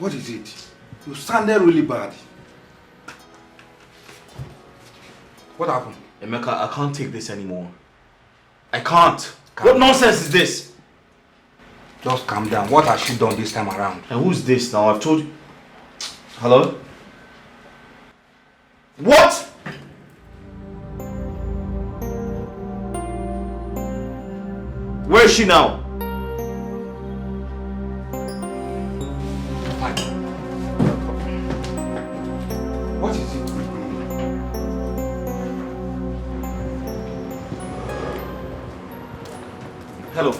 What is it? You sounded really bad. What happened? Emeka, I can't take this anymore. I can't. What nonsense is this? Just calm down. What has she done this time around? And who's this now? I've told you. Hello? What? Where is she now? What is it? Hello.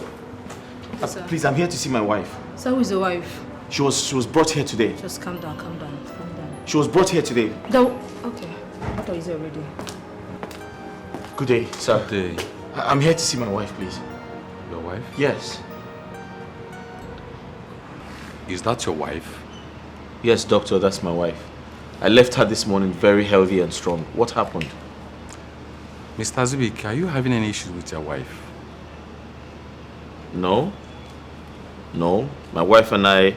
Yes, please, I'm here to see my wife. So who is the wife? She was brought here today. Just calm down, calm down, calm down. She was brought here today. Okay. I thought he's already. Good day, sir. Good day. I'm here to see my wife, please. Your wife? Yes. Is that your wife? Yes, doctor, that's my wife. I left her this morning very healthy and strong. What happened? Mr. Zubik, are you having any issues with your wife? No. No. My wife and I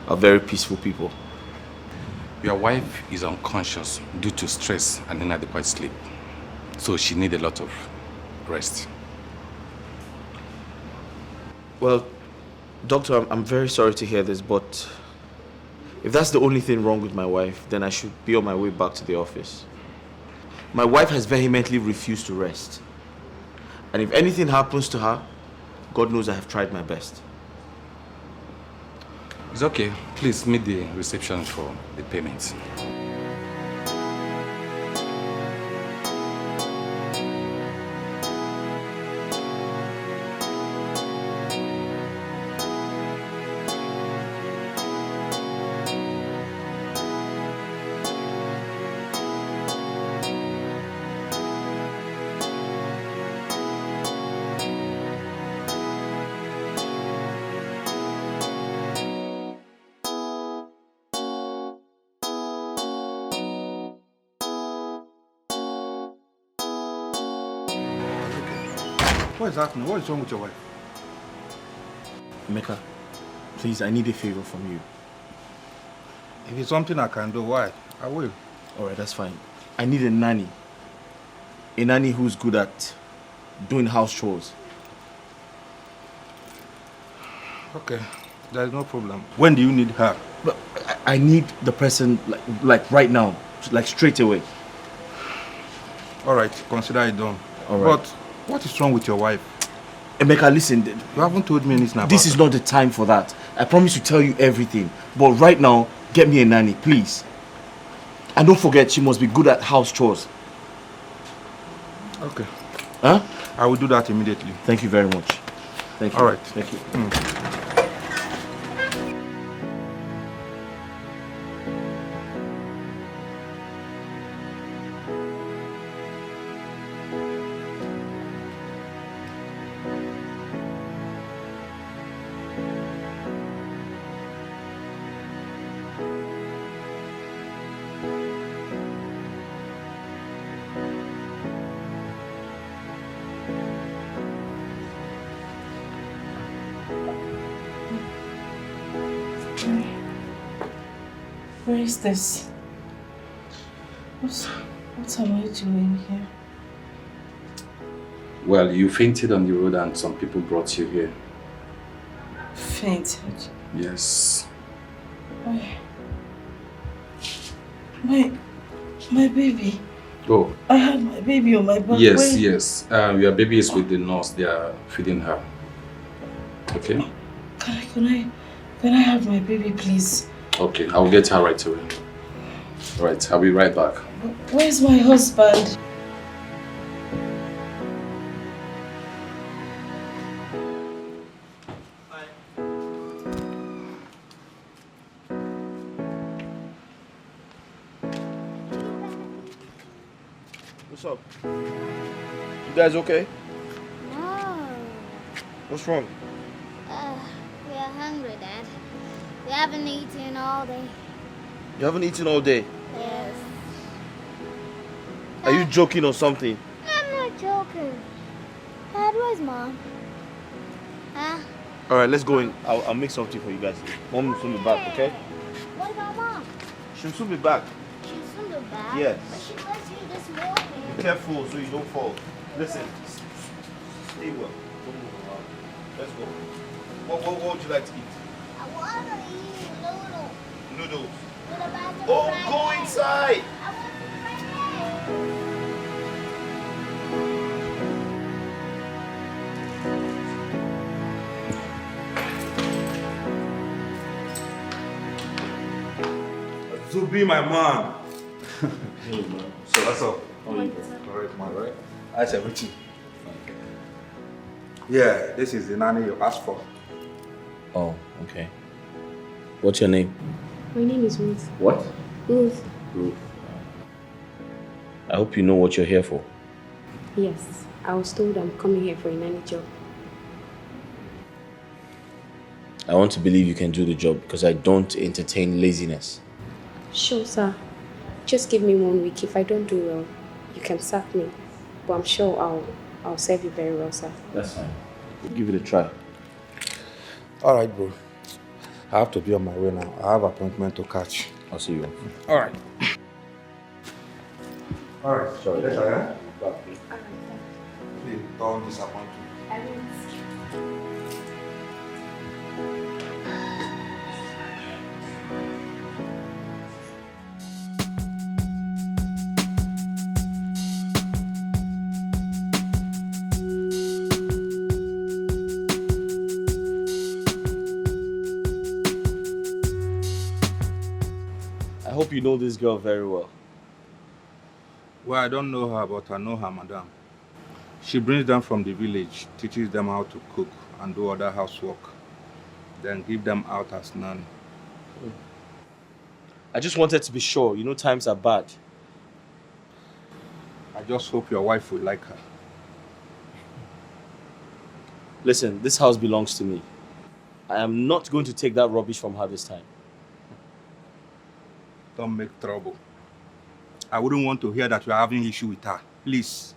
are very peaceful people. Your wife is unconscious due to stress and inadequate sleep. So she needs a lot of rest. Well, doctor, I'm very sorry to hear this, but if that's the only thing wrong with my wife, then I should be on my way back to the office. My wife has vehemently refused to rest. And if anything happens to her, God knows I have tried my best. It's okay. Please meet the reception for the payment. What is happening? What is wrong with your wife? Emeka, please, I need a favor from you. If it's something I can do, why? I will. Alright, that's fine. I need a nanny. A nanny who's good at doing house chores. Okay, there is no problem. When do you need her? But I need the person like right now, like straight away. Alright, consider it done. Alright. But what is wrong with your wife? Emeka, listen. You haven't told me anything about This is not the time for that. I promise to tell you everything. But right now, get me a nanny, please. And don't forget, she must be good at house chores. Okay. Huh? I will do that immediately. Thank you very much. Thank you. Alright. Thank you. Where is this? What am I doing here? Well, you fainted on the road and some people brought you here. Fainted? Yes. Why? My baby. Oh. I had my baby on my back. Yes, yes. Your baby is with the nurse. They are feeding her. Okay? Can I have my baby, please? Okay, I'll get her right away. Right, I'll be right back. Where's my husband? What's up? You guys okay? No. What's wrong? We are hungry, Dad. We haven't eaten all day. You haven't eaten all day? Yes. Are you joking or something? I'm not joking. Dad, where's Mom? Huh? Alright, let's go in. I'll make something for you guys. Mom is in the back, okay? What She'll soon be back. She's from the back? Yes. But she was here this morning. Be careful so you don't fall. Listen. Stay well. Don't move around. Let's go. What would you like to eat? I want to eat noodles. Noodles. What about the Oh, fried go egg? inside. I want the fried egg. Zubi, my man. Hey, man. So that's all. How are you? Alright, man, right? That's everything. Yeah, this is the nanny you asked for. Oh, okay. What's your name? My name is Ruth. What? Ruth. Ruth. I hope you know what you're here for. Yes, I was told I'm coming here for a nanny job. I want to believe you can do the job because I don't entertain laziness. Sure, sir. Just give me 1 week. If I don't do well, you can sack me. But I'm sure I'll serve you very well, sir. That's fine. We'll give it a try. Alright, bro. I have to be on my way now. I have an appointment to catch. I'll see you. Alright. Alright, sorry. Later, yeah? Please don't disappoint me. I will. I hope you know this girl very well. Well, I don't know her, but I know her, madam. She brings them from the village, teaches them how to cook and do other housework, then give them out as nanny. I just wanted to be sure. You know times are bad. I just hope your wife will like her. Listen, this house belongs to me. I am not going to take that rubbish from her this time. Don't make trouble. I wouldn't want to hear that you're having issue with her. Please.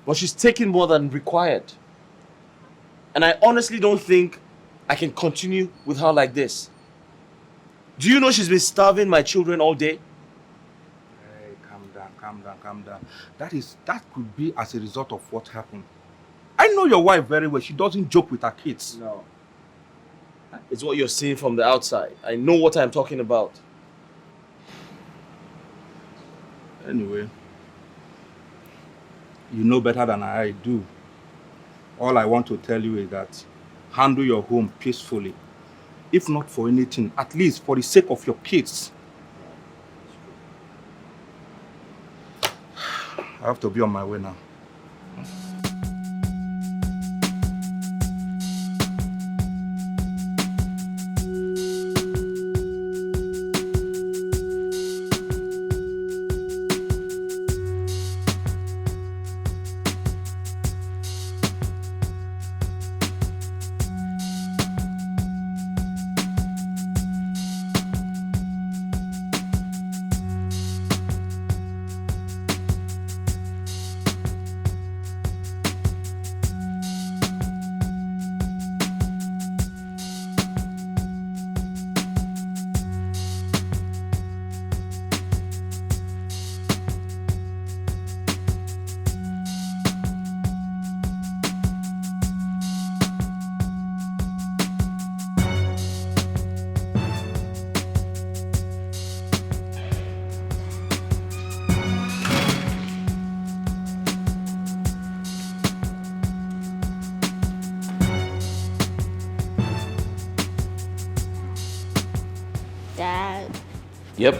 But she's taking more than required. And I honestly don't think I can continue with her like this. Do you know she's been starving my children all day? Hey, calm down. That could be as a result of what happened. I know your wife very well. She doesn't joke with her kids. No. It's what you're seeing from the outside. I know what I'm talking about. Anyway, you know better than I do. All I want to tell you is that handle your home peacefully. If not for anything, at least for the sake of your kids. I have to be on my way now. Dad, Yep.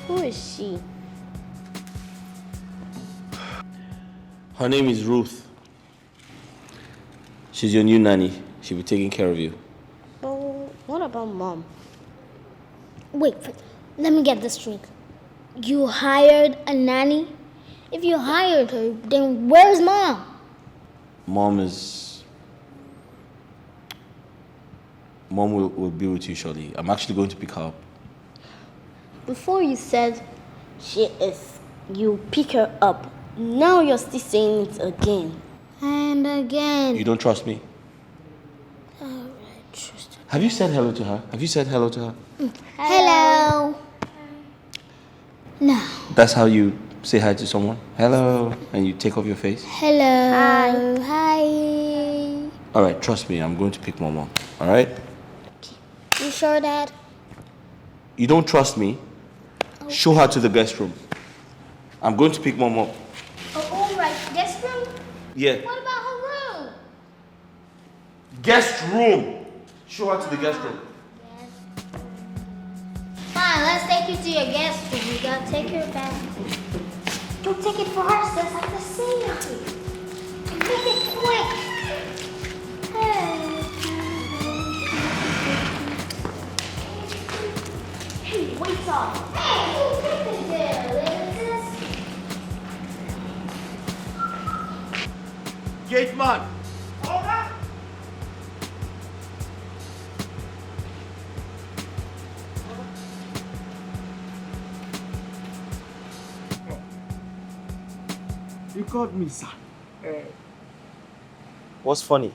who is she? Her name is Ruth. She's your new nanny. She'll be taking care of you. But what about Mom? Wait, let me get this straight. You hired a nanny? If you hired her, then where's Mom? Mom will be with you shortly. I'm actually going to pick her up. Before you said you pick her up. Now you're still saying it again. And again. You don't trust me? Alright, trust her. Have you said hello to her? Hello. No. That's how you say hi to someone? Hello, and you take off your face? Hello. Hi. Alright, trust me, I'm going to pick Mom up. Alright? You sure, Dad? You don't trust me? Okay. Show her to the guest room. I'm going to pick Mom up. Oh, all right. Guest room? Yeah. What about her room? Guest room! Show her to the guest room. Yes. Fine, let's take you to your guest room. We gotta take her back. Don't take it for her, sis. I have to see you. Make it quick. Hey. Hey, wait up. Hey, who picked it there, sis? Gate man! You called me, sir. What's funny?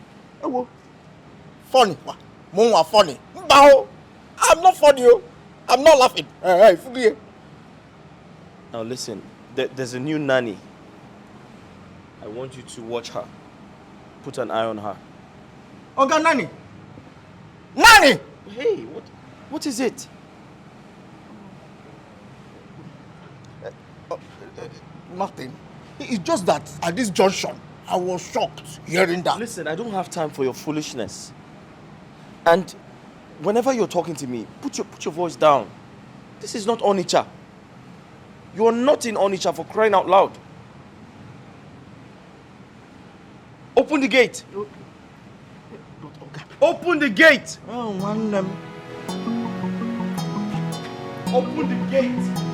Funny. More funny. Bow. I'm not funny. I'm not laughing. Hey, Now listen, there's a new nanny. I want you to watch her. Put an eye on her. Oga Nani. Nani! Hey, what is it? Nothing. It's just that at this junction, I was shocked hearing that. Listen, I don't have time for your foolishness. And whenever you're talking to me, put your voice down. This is not Onitsha. You are not in Onitsha, for crying out loud. Open the gate. Open the gate. Oh, one Open the gate.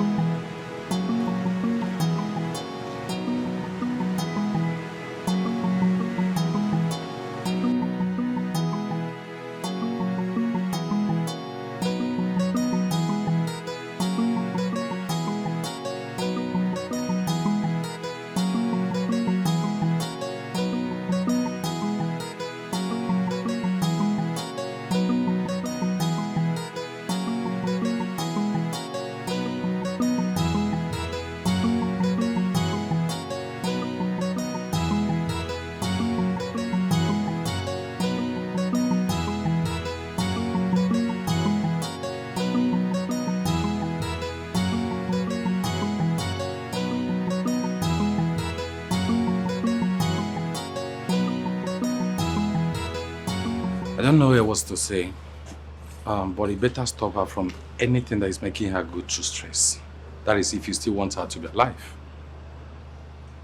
I don't know what to say, but you better stop her from anything that is making her go through stress. That is, if you still want her to be alive.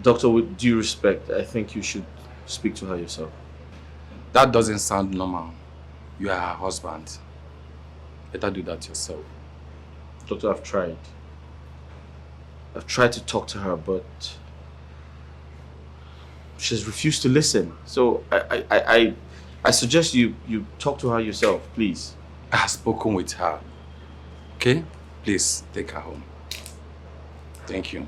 Doctor, with due respect, I think you should speak to her yourself. That doesn't sound normal. You are her husband. Better do that yourself. Doctor, I've tried. I've tried to talk to her, but she's refused to listen. So I suggest you talk to her yourself, please. I have spoken with her. Okay? Please, take her home. Thank you.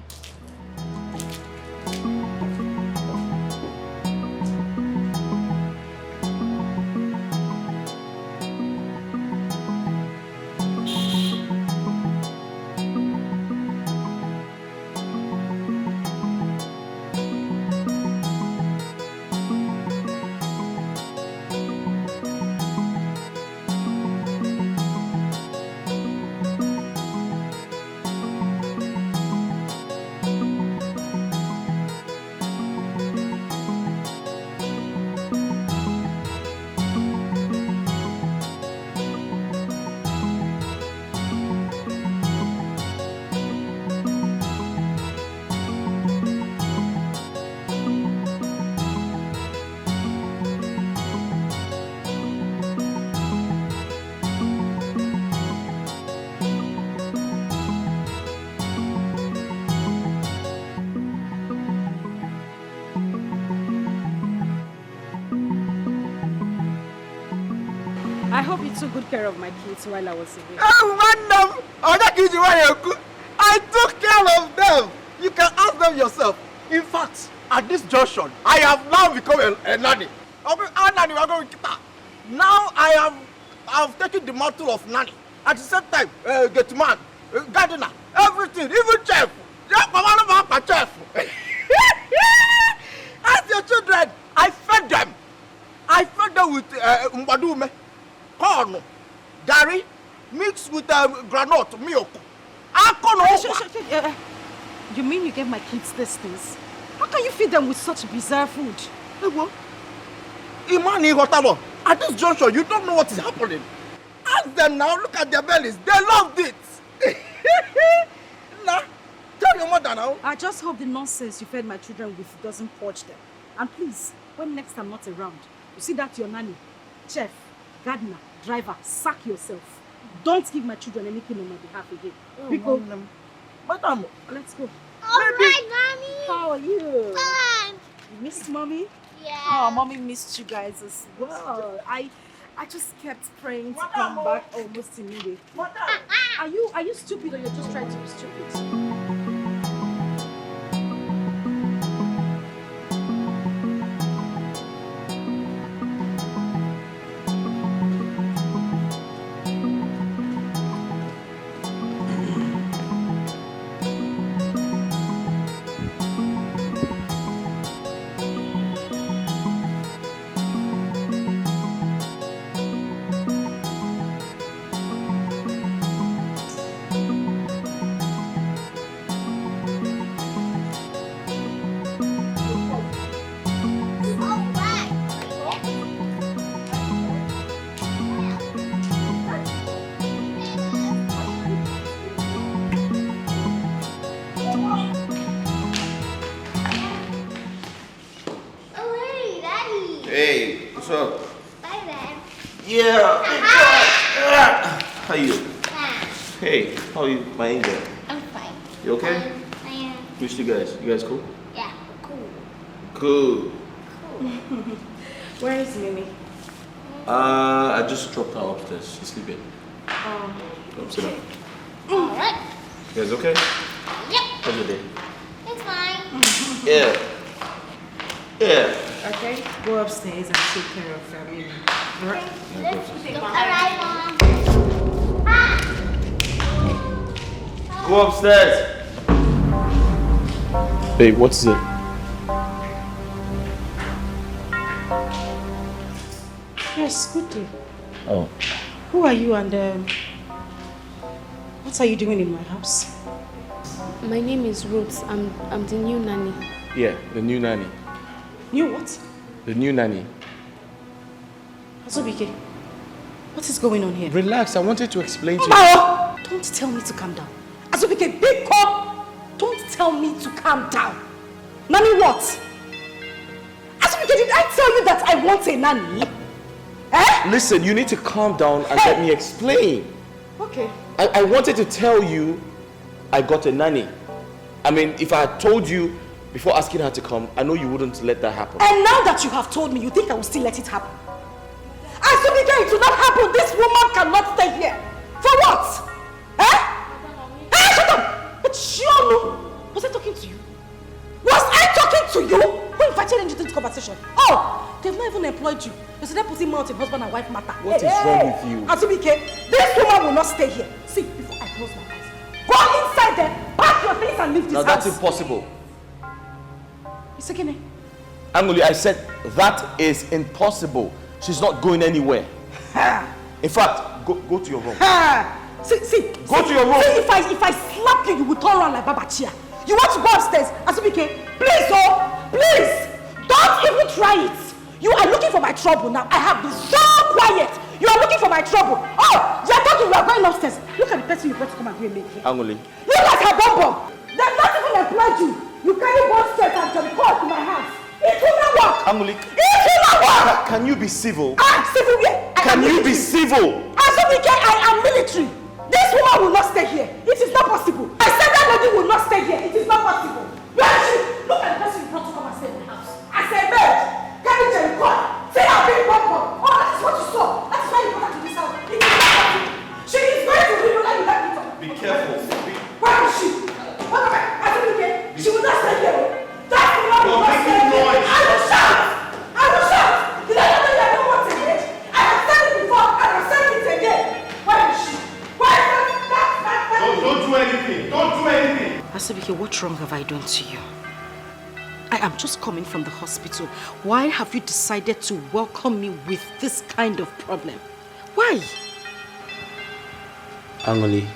I hope you took good care of my kids while I was away. Oh, madam! I took care of them! You can ask them yourself. In fact, at this junction, I have now become a nanny. Now I have taken the mantle of nanny. At the same time, gate man, gardener, everything, even chef. Chef. As your children, I fed them. I fed them with mbadume, corn, gari, mixed with granite, milk. You mean you gave my kids these things? How can you feed them with such bizarre food? Imani Hotalo, at this juncture, you don't know what is happening. Ask them now, look at their bellies. They loved it. Nah, tell your mother now. I just hope the nonsense you fed my children with doesn't purge them. And please, when next I'm not around, you see that your nanny, chef, gardener, driver, sack yourself. Don't give my children anything on my behalf again. We go. Madam, let's go. All right, Mommy. How are you? Fine. You missed Mommy? Yeah. Oh, Mommy missed you guys as well. I just kept praying to come back almost immediately. Are you stupid or you're just trying to be stupid? Hey, what's up? Bye, Dad. Yeah. How you? Hey, how are you, my angel? I'm fine. You okay? I am. Which you guys? You guys cool? Yeah, cool. Cool. Where is Minw? I just dropped her upstairs. She's sleeping. Oh. Come sit down. All right. You guys okay? Yep. How's your day? It's fine. Yeah. Yeah. Okay, go upstairs and take care of Minw. Right. All right, Mom. Go upstairs. Babe, what's it? Yes, good day. Oh. Who are you and what are you doing in my house? My name is Ruth. I'm the new nanny. Yeah, the new nanny. New what? The new nanny. Azubike, what is going on here? Relax, I wanted to explain to you. Mao! Don't tell me to calm down. Azubike, big call! Don't tell me to calm down. Nanny what? Azubike, did I tell you that I want a nanny? Eh? Listen, you need to calm down and let me explain. Okay. I wanted to tell you I got a nanny. I mean, if I had told you before asking her to come, I know you wouldn't let that happen. And now that you have told me, you think I will still let it happen? Azubike, it will not happen. This woman cannot stay here. For what? Eh? Hey, shut up! But Shionu, was I talking to you? Was I talking to you? Who invited you into this conversation? Oh, they've not even employed you. You said they're putting mouth in husband and wife matter. What is wrong with you? Azubike, this woman will not stay here. See, before I close my eyes, go inside there, pack your things and leave this Now house. that's impossible. It's okay. Angoli, I said that is impossible. She's not going anywhere. In fact, go to your room. See. Go to your room. See, if I slap you, you will turn around like Baba Chia. You want to go upstairs? Azubike, please, oh, please. Don't even try it. You are looking for my trouble now. I have been so quiet. You are looking for my trouble. Oh, you are talking, you are going upstairs. Look at the person you brought to come and make here. Angoli. Look at her bum. They've not even employed you. You carry one straight and teleport to my house. It will not work. Angoli. It will not work. Can you be civil? Civil where? Can you be civil? Azubike, I am military. This woman will not stay here. It is not possible. I said that lady will not stay here. It is not possible. Where is she? Look at the person you brought to come and stay in my house. I said, babe, carry Jericho. Say I've been bumper. Oh, that is what you saw. That is why you brought her to this house. It is not possible. She is going to leave you like you like it. Be careful. Where is she? What am I? Azubike, she will not stay here. That woman will not stay here. I will shout. I will shout. Did I not know you don't want it? I have said it before and I have said it again. Where is she? Asubike, what wrong have I done to you? I am just coming from the hospital. Why have you decided to welcome me with this kind of problem? Why? Angoli,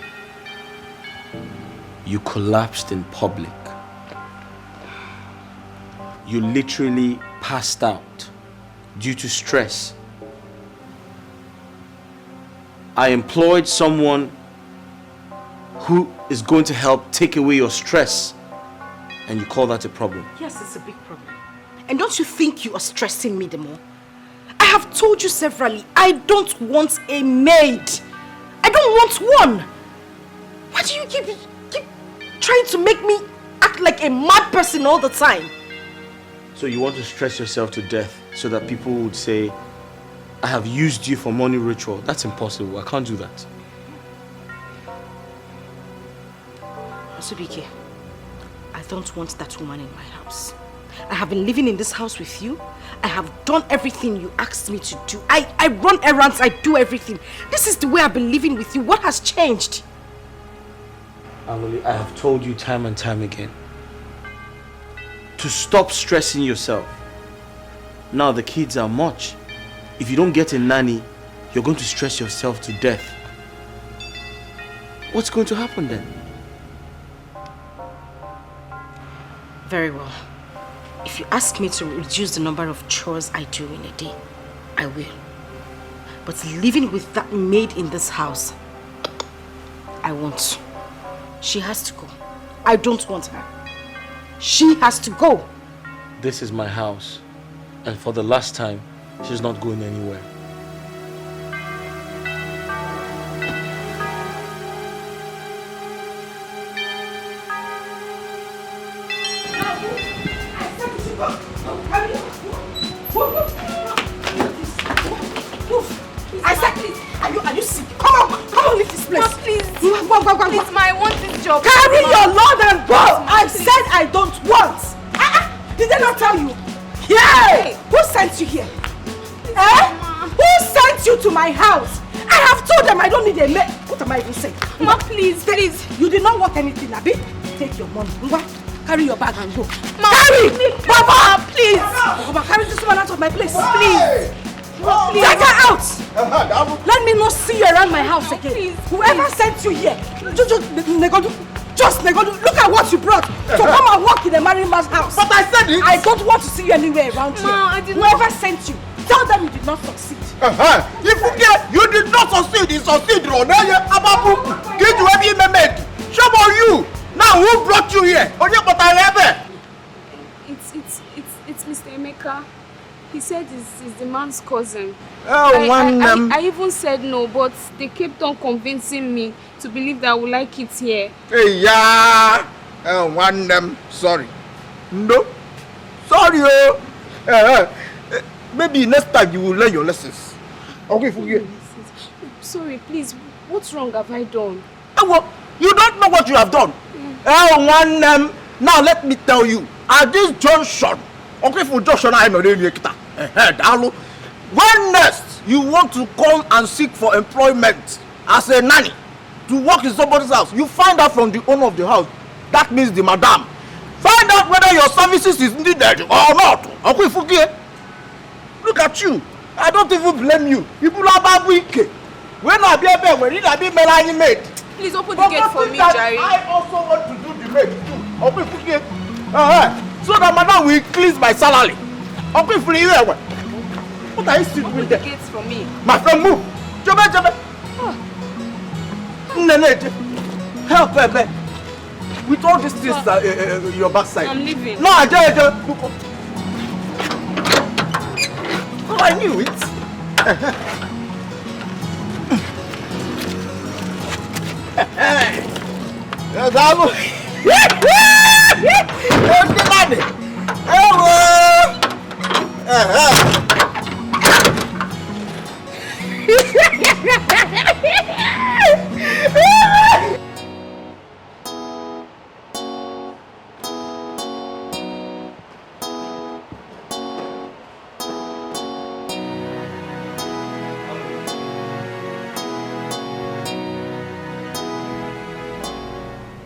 you collapsed in public. You literally passed out due to stress. I employed someone who is going to help take away your stress, and you call that a problem? Yes, it's a big problem. And don't you think you are stressing me the more? I have told you severally, I don't want a maid. I don't want one. Why do you keep trying to make me act like a mad person all the time? So you want to stress yourself to death so that people would say, I have used you for money ritual. That's impossible. I can't do that. Asubike, I don't want that woman in my house. I have been living in this house with you. I have done everything you asked me to do. I run errands, I do everything. This is the way I've been living with you. What has changed? Angoli, I have told you time and time again to stop stressing yourself. Now the kids are much. If you don't get a nanny, you're going to stress yourself to death. What's going to happen then? Very well. If you ask me to reduce the number of chores I do in a day, I will. But living with that maid in this house, I won't. She has to go. I don't want her. She has to go. This is my house. And for the last time, she's not going anywhere. I said, please. Are you sick? Come on, leave this place. Mom, please. Go. Please, Ma, I want this job. Carry your load and go. I said I don't want. Did they not tell you? Yeah. Who sent you here? Who sent you to my house? I have told them I don't need a maid. What am I even saying? Ma, please. You did not want anything, Abi. Take your money. Carry your bag and go. Ma, carry! please. Baba, please! Baba, carry this one out of my place. Please! Please. Take her out! Let me not see you around my house again. Please. Whoever sent you here, just look at what you brought. So come and walk in a married man's house. But I said it! I don't want to see you anywhere around here. Ma, I did not. Whoever sent you, tell them you did not succeed. If you did not succeed, you succeed. Give you every made. Show on you. Now who brought you here? It's Mr. Emeka. He said he's the man's cousin. I I even said no, but they kept on convincing me to believe that I would like it here. Hey, yeah. Sorry. No. Sorry. Maybe next time you will learn your lessons. Okay, forget. Sorry, please. What's wrong have I done? You don't know what you have done. Now let me tell you. At this junction, okay, for junction, I know when next you want to come and seek for employment as a nanny to work in somebody's house, you find out from the owner of the house. That means the madam. Find out whether your services is needed or not. Okay, forget. Look at you. I don't even blame you. People are bad wicked. When I be a bear, when I be a maid. Please open the gate for me, Jerry. I also want to do the maid too. Okay, forget. So that madam will increase my salary. Okay, free you. What are you still doing there? Open the gates for me. My friend, move. Jobe. Help, baby. With all these things your backside. I'm leaving. No, I oh, I knew it.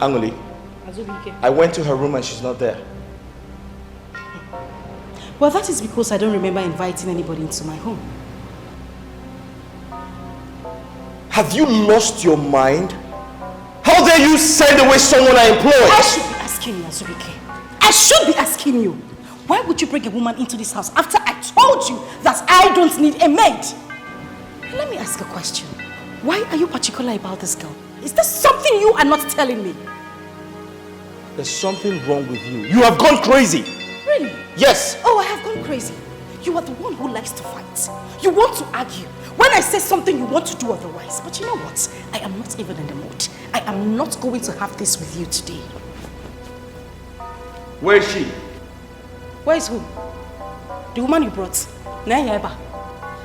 Angoli, Azubike. I went to her room and she's not there. Well, that is because I don't remember inviting anybody into my home. Have you lost your mind? How dare you send away someone I employ? I should be asking you, Azubike. I should be asking you. Why would you bring a woman into this house after I told you that I don't need a maid? Let me ask a question. Why are you particular about this girl? Is there something you are not telling me? There's something wrong with you. You have gone crazy. Really? Yes. Oh, I have gone crazy. You are the one who likes to fight. You want to argue. When I say something, you want to do otherwise. But you know what? I am not even in the mood. I am not going to have this with you today. Where is she? Where is who? The woman you brought. Nayeba.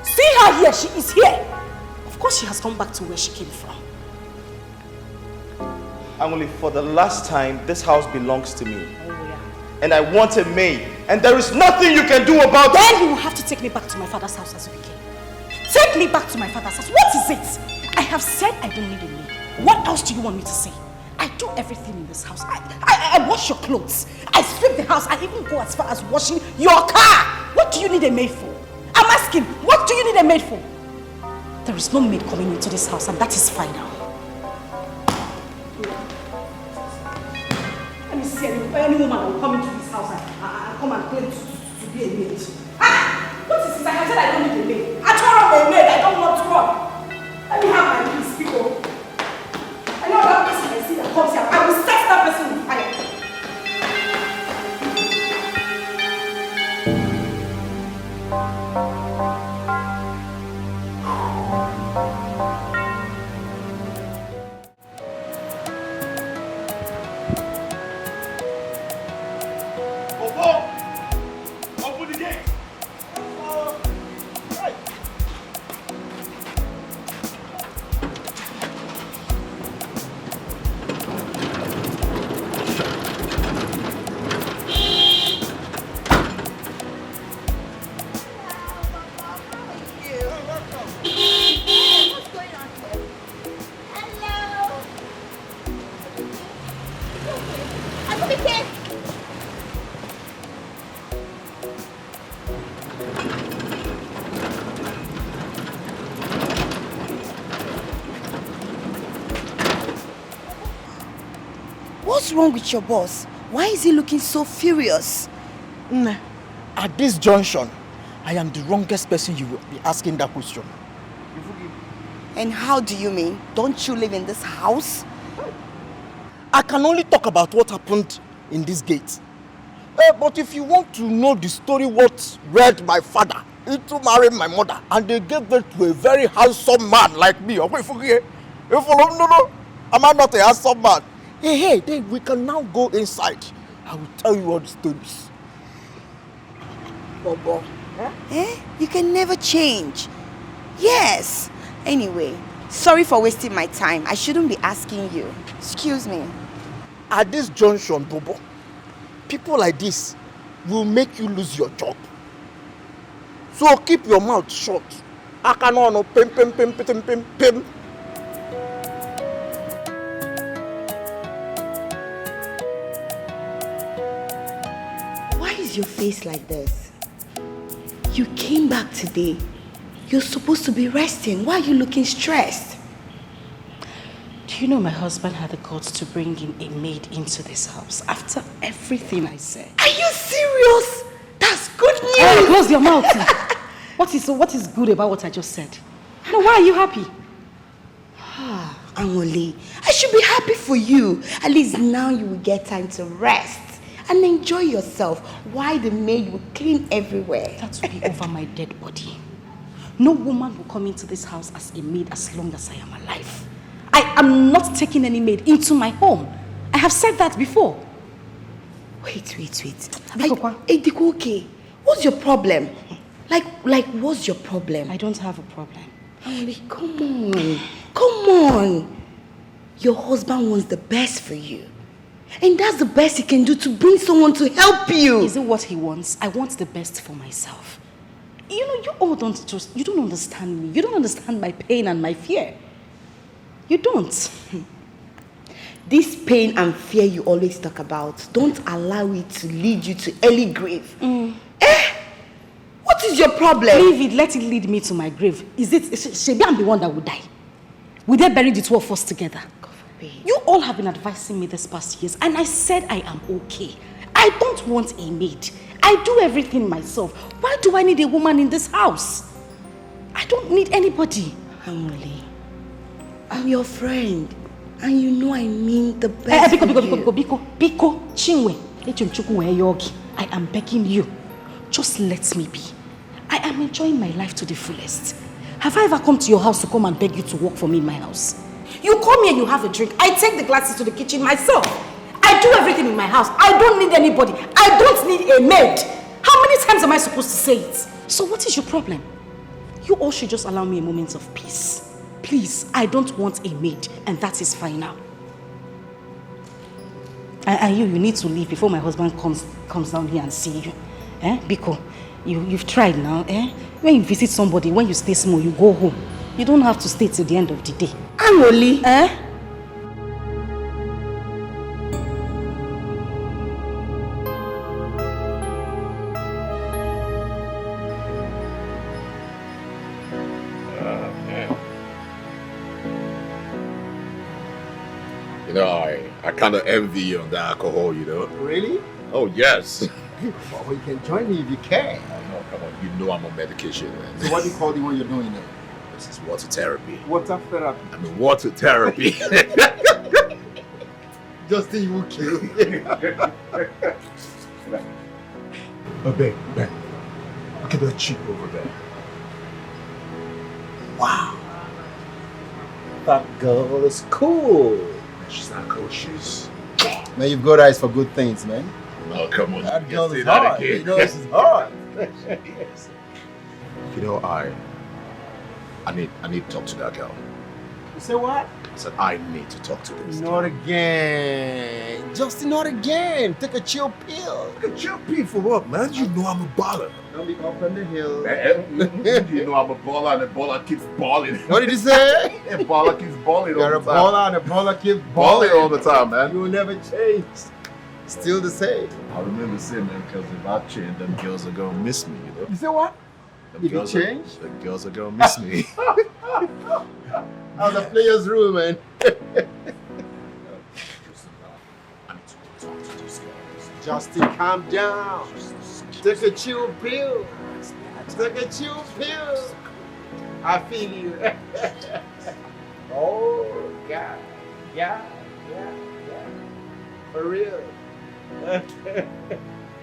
See her here. She is here. Of course she has come back to where she came from. Emily, for the last time, this house belongs to me. Oh, yeah. And I want a maid. And there is nothing you can do about it. Then you will have to take me back to my father's house as we came. Take me back to my father's house. What is it? I have said I don't need a maid. What else do you want me to say? I do everything in this house. I wash your clothes. I sweep the house. I even go as far as washing your car. What do you need a maid for? I'm asking, what do you need a maid for? There is no maid coming into this house, and that is final. Let me see any woman who will come into this house and come and claim to be a maid. What is this? I have said I don't need a maid. I told her a maid. I don't want to run. Let me have my peace, people. I know that person I see that comes here. I will set that person on fire. Open the gate. What's wrong with your boss? Why is he looking so furious? At this junction, I am the wrongest person you will be asking that question. And how do you mean? Don't you live in this house? I can only talk about what happened in this gate. But if you want to know the story what led my father into marrying my mother, and they gave birth to a very handsome man like me, am I not a handsome man? Hey, then we can now go inside. I will tell you all the stories. Bobo. You can never change. Yes. Anyway, sorry for wasting my time. I shouldn't be asking you. Excuse me. At this junction, Bobo, people like this will make you lose your job. So keep your mouth shut. I cannot pim. Why is your face like this? You came back today. You're supposed to be resting. Why are you looking stressed? Do you know my husband had the guts to bring in a maid into this house after everything I said? Are you serious? That's good news. Hey, close your mouth. What is good about what I just said? No, why are you happy? Anwole, I should be happy for you. At least now you will get time to rest and enjoy yourself while the maid will clean everywhere. That will be over my dead body. No woman will come into this house as a maid as long as I am alive. I am not taking any maid into my home. I have said that before. Wait. Dikeh, what's your problem? Like, what's your problem? I don't have a problem. Anwole, come on. Your husband wants the best for you. And that's the best he can do to bring someone to help you. Is it what he wants? I want the best for myself. You know, you all you don't understand me. You don't understand my pain and my fear. You don't. This pain and fear you always talk about, don't allow it to lead you to early grave. What is your problem? Leave it, let it lead me to my grave. Shebi I'm the one that would die? Will they bury the two of us together? God forbid. You all have been advising me this past years, and I said I am okay. I don't want a maid. I do everything myself. Why do I need a woman in this house? I don't need anybody. Amole, I'm your friend, and you know I mean the best for Biko, Chinwe, I am begging you. Just let me be. I am enjoying my life to the fullest. Have I ever come to your house to come and beg you to work for me in my house? You come here, you have a drink. I take the glasses to the kitchen myself. I do everything in my house. I don't need anybody. I don't need a maid. How many times am I supposed to say it? So what is your problem? You all should just allow me a moment of peace. Please, I don't want a maid, and that is fine now. And you need to leave before my husband comes down here and see you. Biko, you've tried now. When you visit somebody, when you stay small, you go home. You don't have to stay till the end of the day. Amole. You know, I kind of envy you on the alcohol, you know. Really? Oh, yes. Well, you can join me if you can. Oh, no, come on. You know I'm on medication, man. So what do you call the one you're doing now? This is water therapy. Water therapy? I mean, water therapy. Justin, you will kill me. Oh, babe. Look at that chick over there. Wow. That girl is cool. She's not cool. She's... Man, you've got eyes for good things, man. Oh, come on. That girl is hard. You know, she's hard. Yes. You know, I need to talk to that girl. You say what? I said, I need to talk to this Not again. Justin, not again. Take a chill pill. Take a chill pill for what, man? You know I'm a baller. Don't be up on the hill. You know I'm a baller and the baller keeps balling. What did you say? A baller keeps balling all You're the a time. baller and a baller keeps Balling balling all the time, man. You will never change. Still the same. I remember saying, man, because if I change, them girls are going to miss me, you know? You say what? Them If you girls change? The girls are going to miss me. How's the player's room, man? Justin, calm down. Take a chill pill. Take a chill pill. I feel you. Oh, God. Yeah. For real.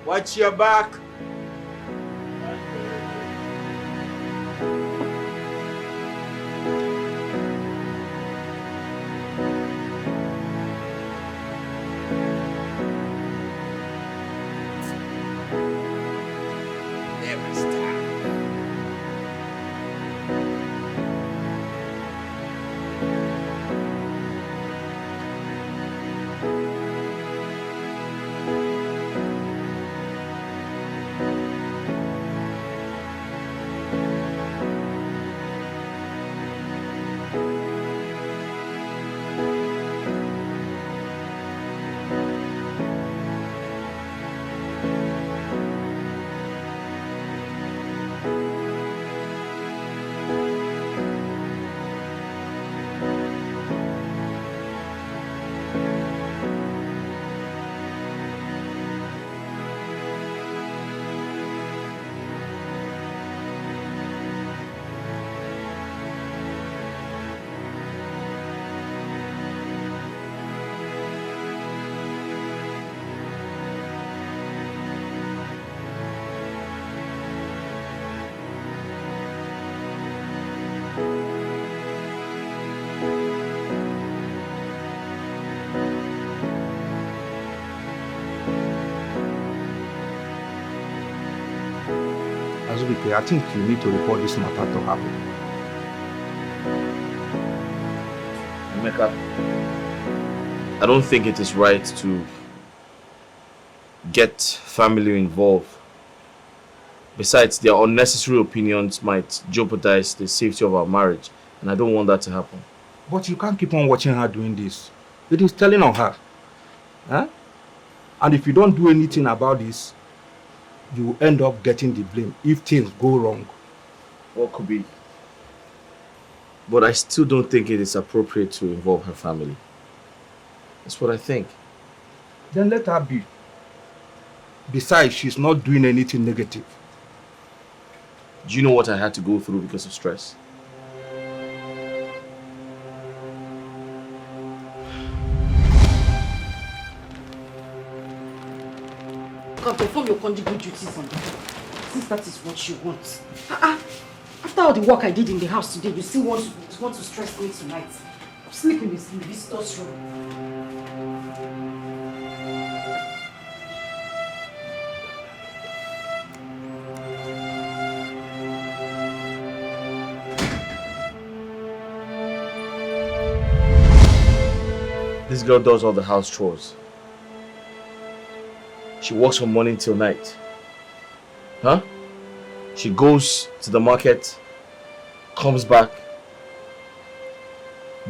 Watch your back. Never stop. I think you need to report this matter to happen. Emeka, I don't think it is right to get family involved. Besides, their unnecessary opinions might jeopardize the safety of our marriage, and I don't want that to happen. But you can't keep on watching her doing this. It is telling on her. Huh? And if you don't do anything about this, you will end up getting the blame if things go wrong. What could be? But I still don't think it is appropriate to involve her family. That's what I think. Then let her be. Besides, she's not doing anything negative. Do you know what I had to go through because of stress? You can perform your conjugal duties on me, since that is what you want. After all the work I did in the house today, you still want to stress me tonight. Sleep in the visitor's room. This girl does all the house chores. She works from morning till night. Huh? She goes to the market, comes back,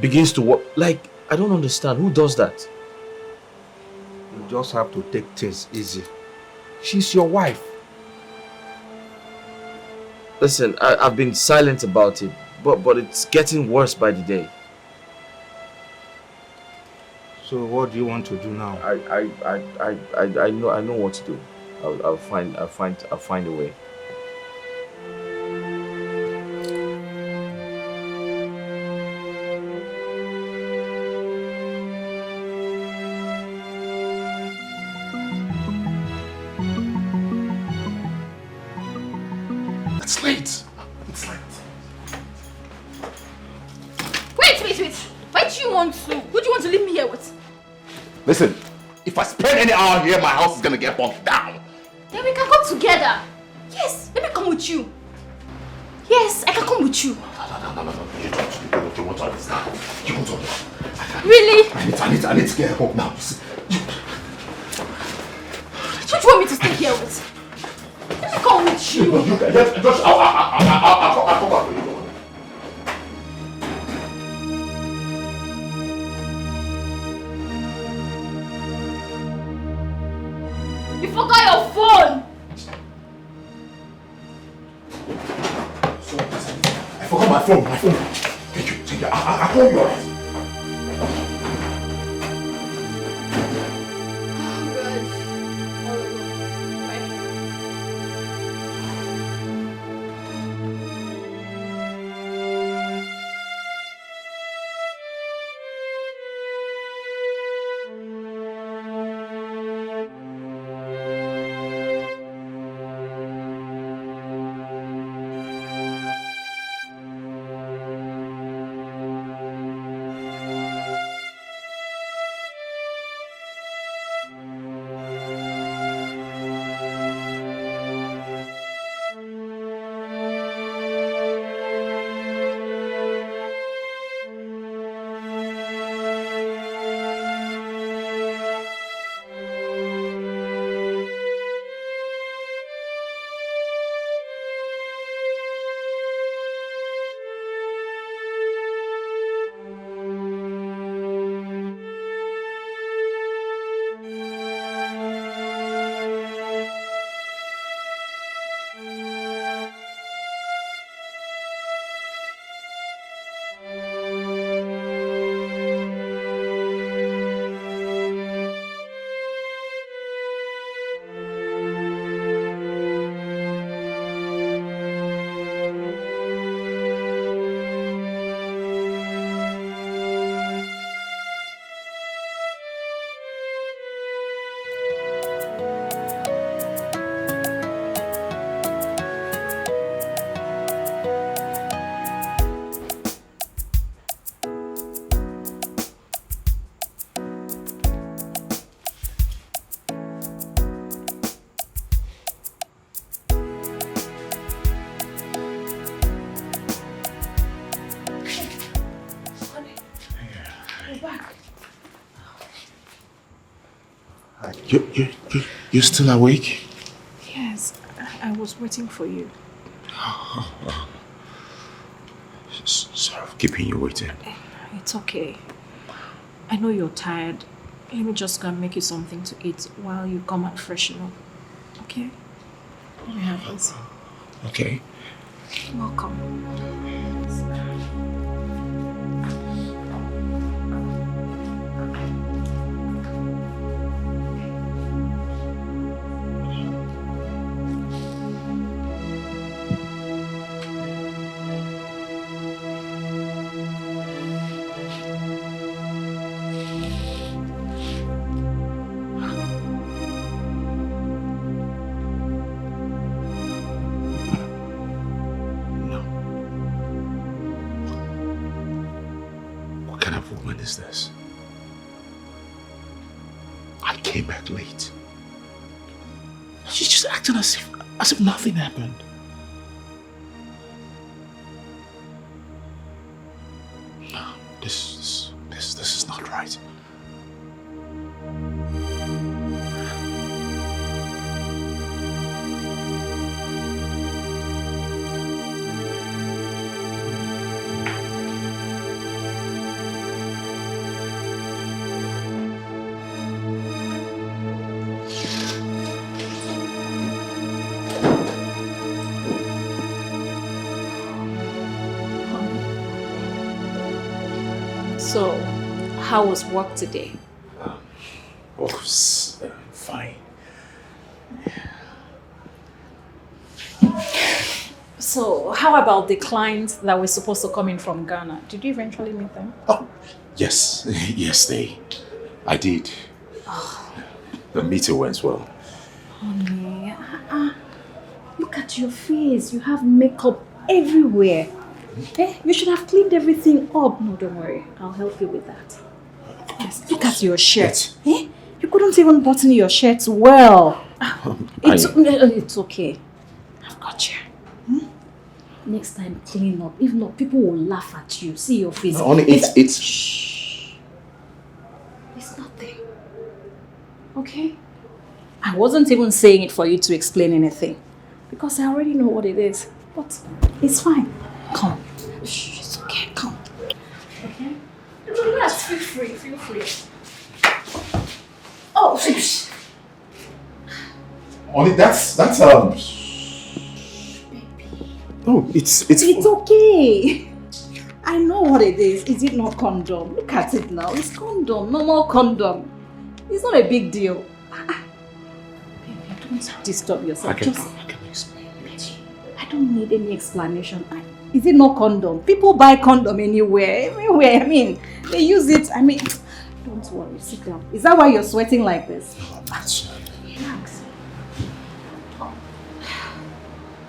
begins to work. Like, I don't understand. Who does that? You just have to take things easy. She's your wife. Listen, I've been silent about it, but it's getting worse by the day. So what do you want to do now? I know what to do. I'll find a way. It's late. It's late. Wait. Why do you want to? Who do you want to leave me here with? Listen, if I spend any hour here, my house is gonna get burnt down. Then we can come together. Yes, let me come with you. Yes, I can come with you. No. You won't understand. You won't understand. Really? I need to get home now. Who do you want me to stay here with? Let me come with you. I'll come back for you. You forgot your phone. I forgot my phone. Take it. I'll call you alright. You're still awake? Yes, I was waiting for you. Sorry for keeping you waiting. It's okay. I know you're tired. Let me just go and make you something to eat while you come and freshen up. Okay? Let me have this. Okay. Welcome. What is this? I came back late. She's just acting as if nothing happened. No, this is not right. So, how was work today? Work was fine. So, how about the clients that were supposed to come in from Ghana? Did you eventually meet them? Oh, yes. Yes, I did. The meeting went well. Honey, look at your face. You have makeup everywhere. Eh? You should have cleaned everything up. No, don't worry. I'll help you with that. Yes, look at your shirt. Eh? You couldn't even button your shirt well. It's okay. I've got you. Next time, clean up. If not, people will laugh at you. See your face. No, only it's... Shh. It's nothing. Okay? I wasn't even saying it for you to explain anything. Because I already know what it is. But it's fine. Come. Shh, it's okay. Come. Okay? Relax. Feel free. Feel free. Oh, shh. Only that's Oh, it's okay. I know what it is. Is it not condom? Look at it now. It's condom. Normal condom. It's not a big deal. Baby, don't disturb yourself. I can explain it. I don't need any explanation. Is it not condom? People buy condom anywhere. Everywhere. I mean, they use it. I mean, don't worry. Sit down. Is that why you're sweating like this? That's Relax.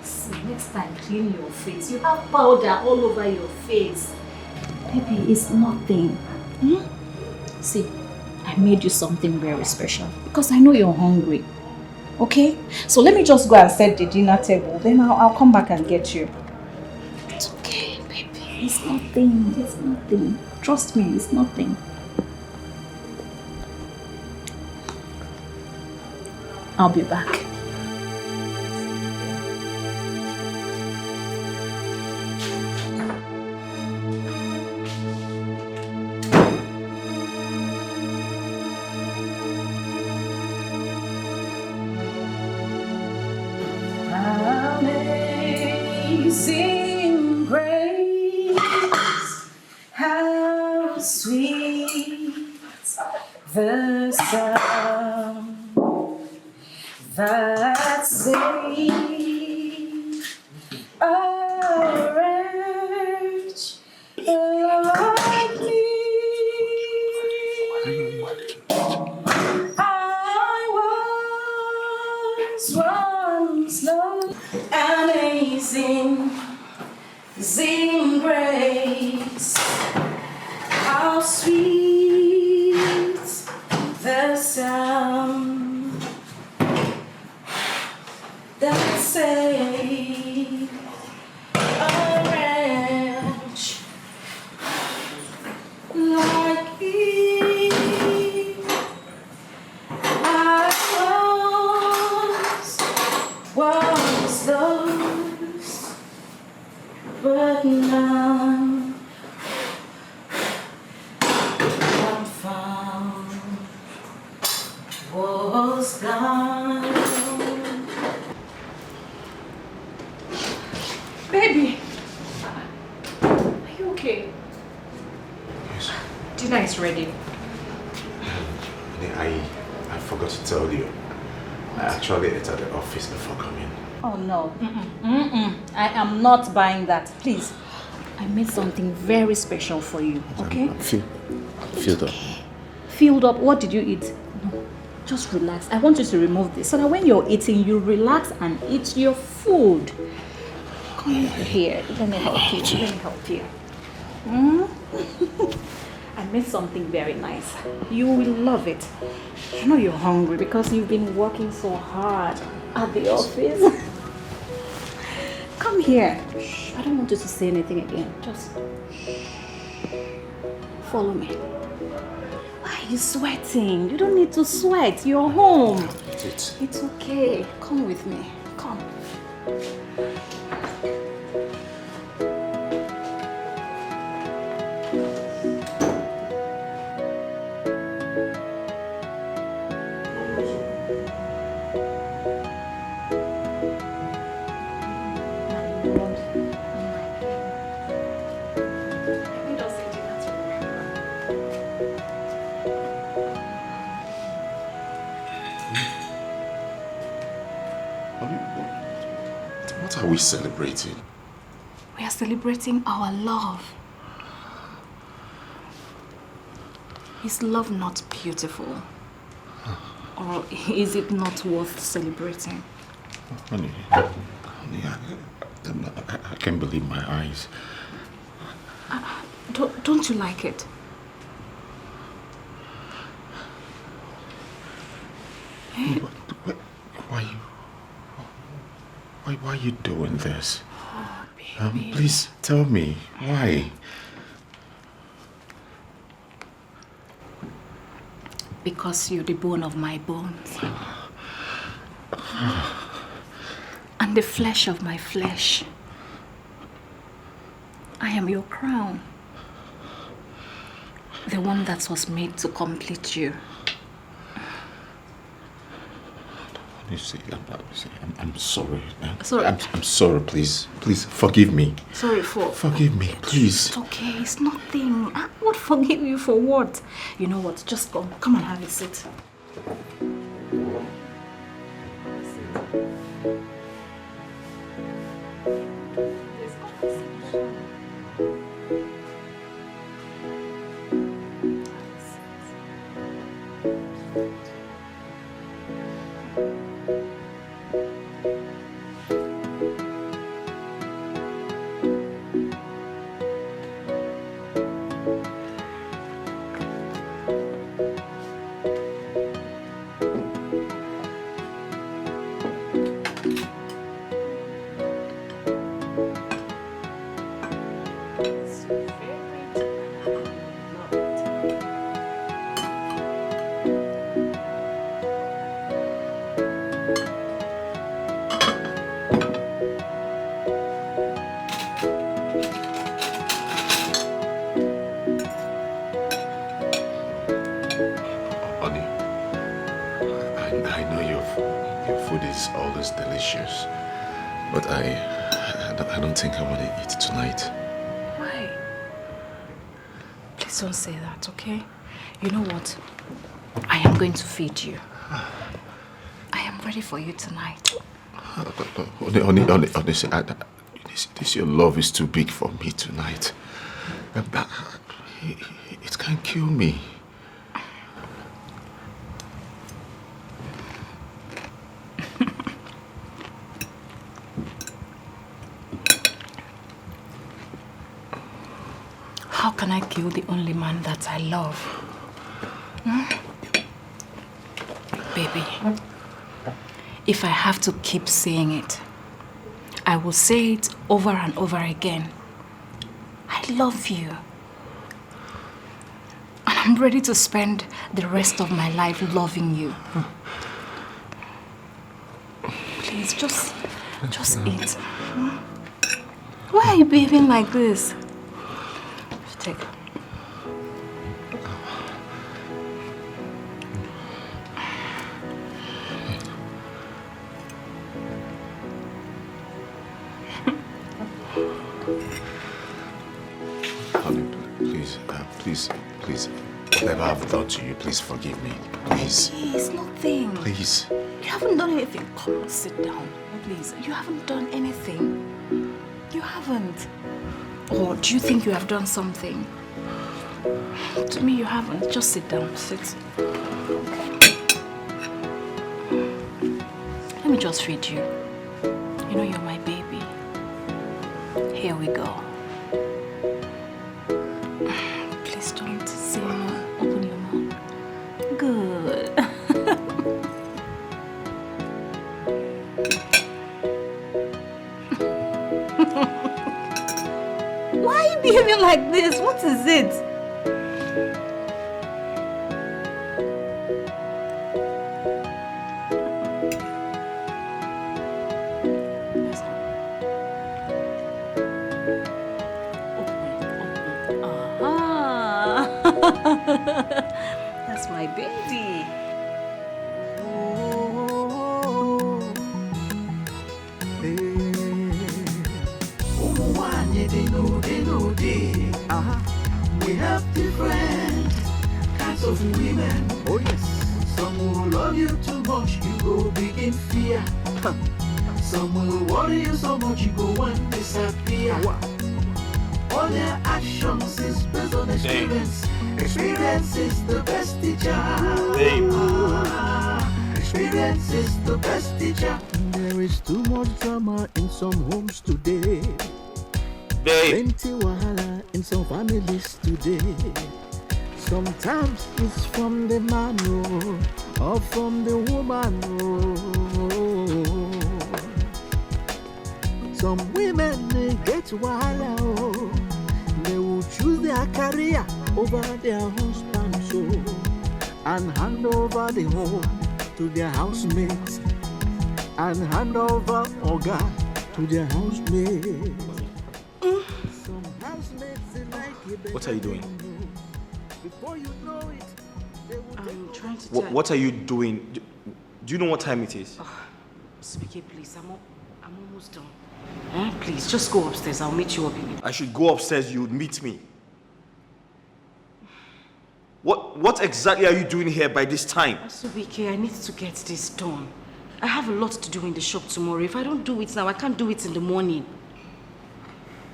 See, next time, clean your face. You have powder all over your face. Baby, it's nothing. See, I made you something very special because I know you're hungry. Okay? So let me just go and set the dinner table. Then I'll come back and get you. It's okay, baby. It's nothing. It's nothing. Trust me, it's nothing. I'll be back. Amazing grace, how sweet the sound that saved a wretch like me. I was once lost. Amazing, amazing grace, how sweet the sound that saved was gone. Baby! Are you okay? Yes. Dinner is ready. I forgot to tell you. I actually ate at the office before coming. Oh no. I am not buying that. Please. I made something very special for you, okay? I'm filled up. Filled up? What did you eat? No. Just relax. I want you to remove this so that when you're eating, you relax and eat your food. Come here. Let me help you. Let me help you. I made something very nice. You will love it. You know you're hungry because you've been working so hard at the office. Come here. I don't want you to say anything again. Just follow me. Why are you sweating? You don't need to sweat. You're home. It's okay. Come with me. Come. What are we celebrating? We are celebrating our love. Is love not beautiful? Or is it not worth celebrating? Honey, I can't believe my eyes. Don't you like it? Why are you doing this? Oh, please tell me why. Because you're the bone of my bones. And the flesh of my flesh. I am your crown. The one that was made to complete you. You see, I'm sorry. Sorry. I'm sorry, please. Please, forgive me. Sorry for... Forgive me, please. It's okay, it's nothing. I would forgive you for what? You know what, just come and have a seat. Delicious, but I don't think I want to eat tonight. Why? Please don't say that, okay? You know what? I am going to feed you. I am ready for you tonight. Honestly, this your love is too big for me tonight. It can kill me. How can I kill the only man that I love? Baby, if I have to keep saying it, I will say it over and over again. I love you. And I'm ready to spend the rest of my life loving you. Please, just eat. Why are you behaving like this? Take. Please, whatever I've done to you, please forgive me. Please. Please, nothing. Please. You haven't done anything. Come on, sit down. Please. You haven't done anything. You haven't. Or do you think you have done something? To me, you haven't. Just sit down. Sit. Let me just read you. You know you're my baby. Here we go. Please don't say no. Open your mouth. Good. Why are you behaving like this? What is it? That's my baby. We have different kinds of women. Oh yes. Some will love you too much, you go begin fear. Some will worry you so much, you go and disappear. All their actions is based on experience. Experience is the best teacher. Experience is the best teacher. There is too much drama in some homes today. Plenty wahala in some families today. Sometimes it's from the man or from the woman. Some women they get wahala. They will choose their career over their husband and hand over the home to their housemates and hand over Oga to their housemates. What are you doing? Before you know it, I'm trying to What are you doing? Do you know what time it is? Speaky, please, I'm almost done. Please, just go upstairs. I'll meet you up in I should go upstairs, you would meet me. What exactly are you doing here by this time? Speaky, I need to get this done. I have a lot to do in the shop tomorrow. If I don't do it now, I can't do it in the morning.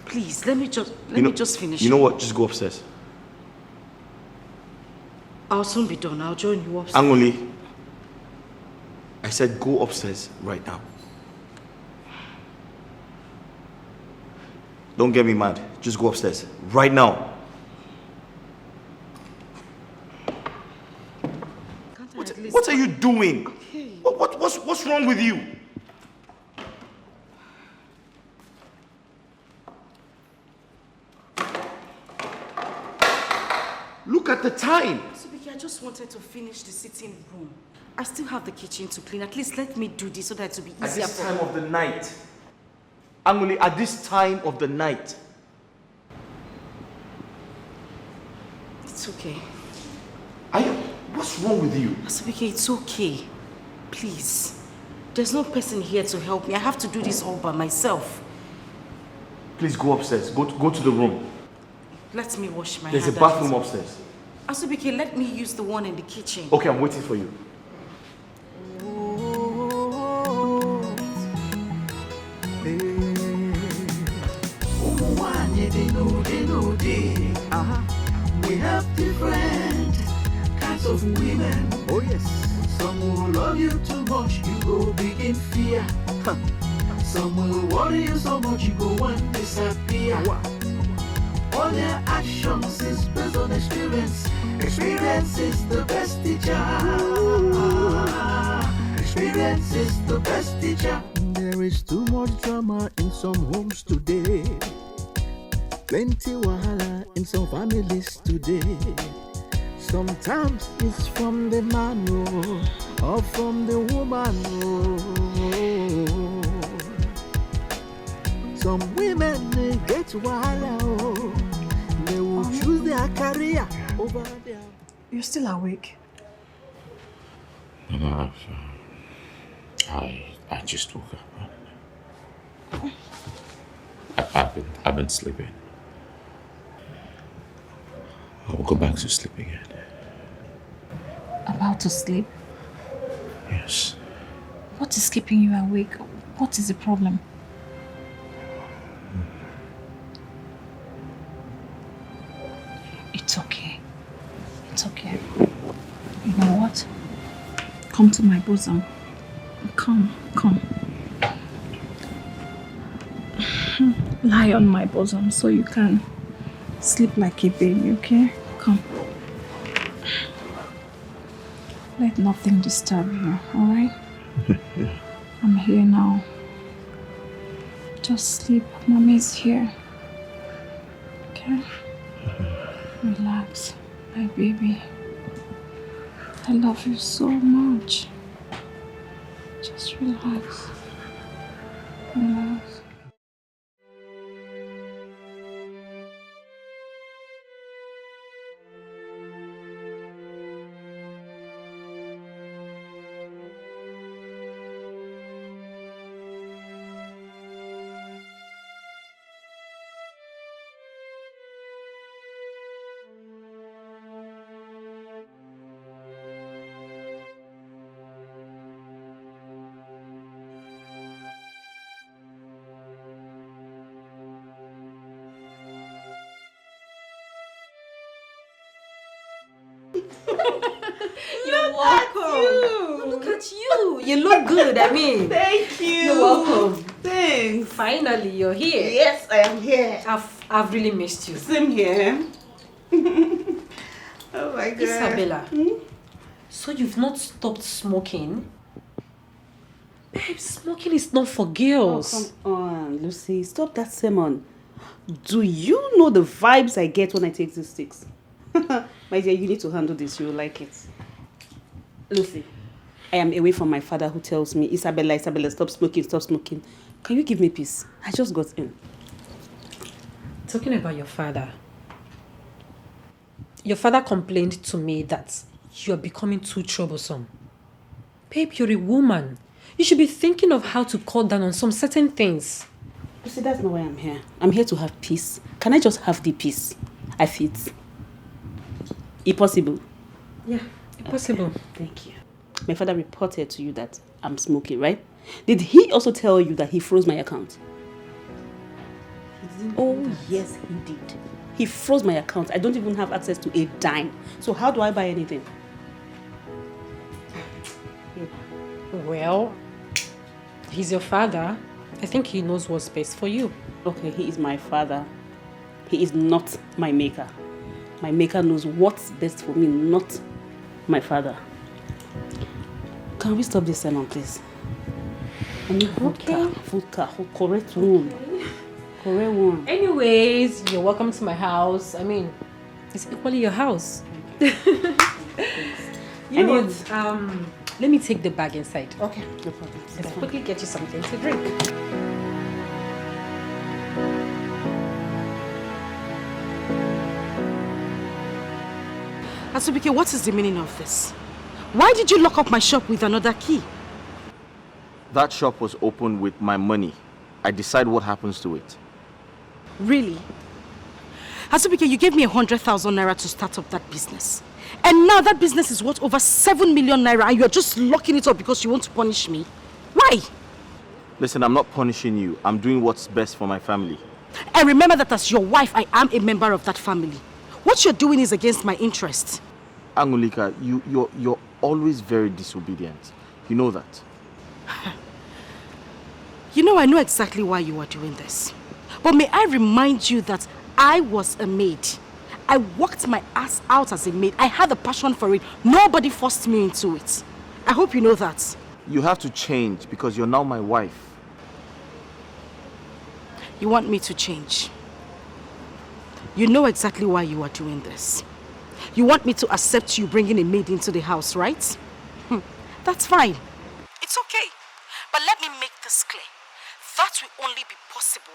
Please, let me just finish. You know what? Just go upstairs. I'll soon be done. I'll join you upstairs. Angoli, I said go upstairs right now. Don't get me mad. Just go upstairs right now. What are you doing? Okay. What's wrong with you? Look at the time. Subiki, I just wanted to finish the sitting room. I still have the kitchen to clean. At least let me do this so that it will be easier. At this time of the night. Angoli, at this time of the night. It's okay. What's wrong with you? Subiki, it's okay. Please. There's no person here to help me. I have to do this all by myself. Please go upstairs. Go to the room. Let me wash my hands. There's a bathroom upstairs. Asubike, let me use the one in the kitchen. Okay, I'm waiting for you. We have different kinds of women. Oh yes. Some will love you too much, you go begin fear. Some will worry you so much, you go and disappear. All their actions is based on experience. Experience is the best teacher. Experience is the best teacher. There is too much drama in some homes today. Plenty wahala in some families today. Sometimes it's from the man or from the woman. Some women they get wahala. They will choose their career over their... You're still awake? No, I just woke up. I've been sleeping. I will go back to sleep again. About to sleep? Yes. What is keeping you awake? What is the problem? It's okay. It's okay. You know what? Come to my bosom. Come. Lie on my bosom so you can sleep like a baby, okay? Come. Let nothing disturb you, alright? I'm here now. Just sleep. Mommy's here. Okay? Relax, my baby. I love you so much. Just relax. Relax. You're welcome. Look at you. You look good, I mean. Thank you. You're welcome. Thanks. Finally, you're here. Yes, I am here. I've really missed you. Same here. Oh my God. Isabella, so you've not stopped smoking? Babe, smoking is not for girls. Oh, come on, Lucy. Stop that sermon. Do you know the vibes I get when I take these sticks? My dear, you need to handle this. You will like it. Lucy, I am away from my father who tells me, Isabella, stop smoking, stop smoking. Can you give me peace? I just got in. Talking about your father complained to me that you're becoming too troublesome. Babe, you're a woman. You should be thinking of how to cut down on some certain things. You see, that's not why I'm here. I'm here to have peace. Can I just have the peace I fit? Impossible. Yeah, impossible. Okay. Thank you. My father reported to you that I'm smoking, right? Did he also tell you that he froze my account? Oh, yes, he did. He froze my account. I don't even have access to a dime. So how do I buy anything? Well, he's your father. I think he knows what's best for you. Okay, he is my father. He is not my maker. My maker knows what's best for me, not my father. Can we stop this sermon, please? I need vodka, correct one. Correct one. Anyways, you're welcome to my house. I mean, it's equally your house. You know what? Let me take the bag inside. Okay, no problem. Let's quickly get you something to drink. Asubike, what is the meaning of this? Why did you lock up my shop with another key? That shop was opened with my money. I decide what happens to it. Really? Asubike, you gave me 100,000 naira to start up that business. And now that business is worth over 7 million naira and you're just locking it up because you want to punish me. Why? Listen, I'm not punishing you. I'm doing what's best for my family. And remember that as your wife, I am a member of that family. What you're doing is against my interest. Angulika, you're always very disobedient. You know that. You know, I know exactly why you are doing this. But may I remind you that I was a maid. I worked my ass out as a maid. I had a passion for it. Nobody forced me into it. I hope you know that. You have to change because you're now my wife. You want me to change? You know exactly why you are doing this. You want me to accept you bringing a maid into the house, right? That's fine. It's okay. But let me make this clear. That will only be possible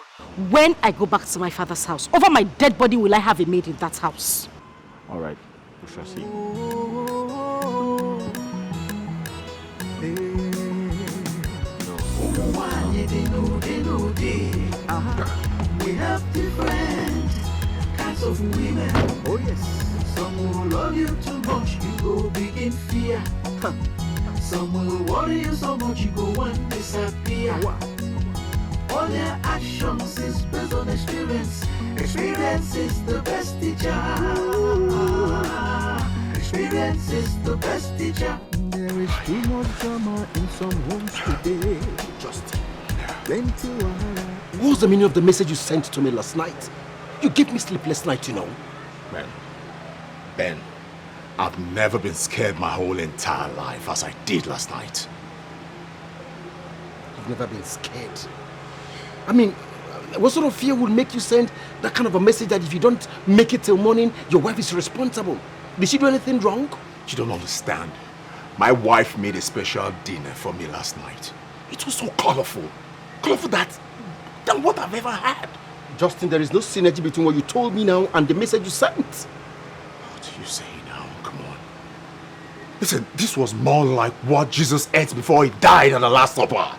when I go back to my father's house. Over my dead body will I have a maid in that house. All right, we shall see. We have different kinds of women. Oh yes. Some will love you too much, you go begin fear. Some will worry you so much, you go and disappear. All their actions is based on experience. Experience is the best teacher. Experience is the best teacher. There is too much drama in some homes today. Justin, Plenty wahala. what's the meaning of the message you sent to me last night? You gave me sleepless night, you know. Ben, I've never been scared my whole entire life as I did last night. You've never been scared. I mean, what sort of fear would make you send that kind of a message that if you don't make it till morning, your wife is responsible? Did she do anything wrong? You don't understand. My wife made a special dinner for me last night. It was so colorful. Colorful than what I've ever had. Justin, there is no synergy between what you told me now and the message you sent. What do you say now? Come on. Listen, this was more like what Jesus ate before he died at the Last Supper.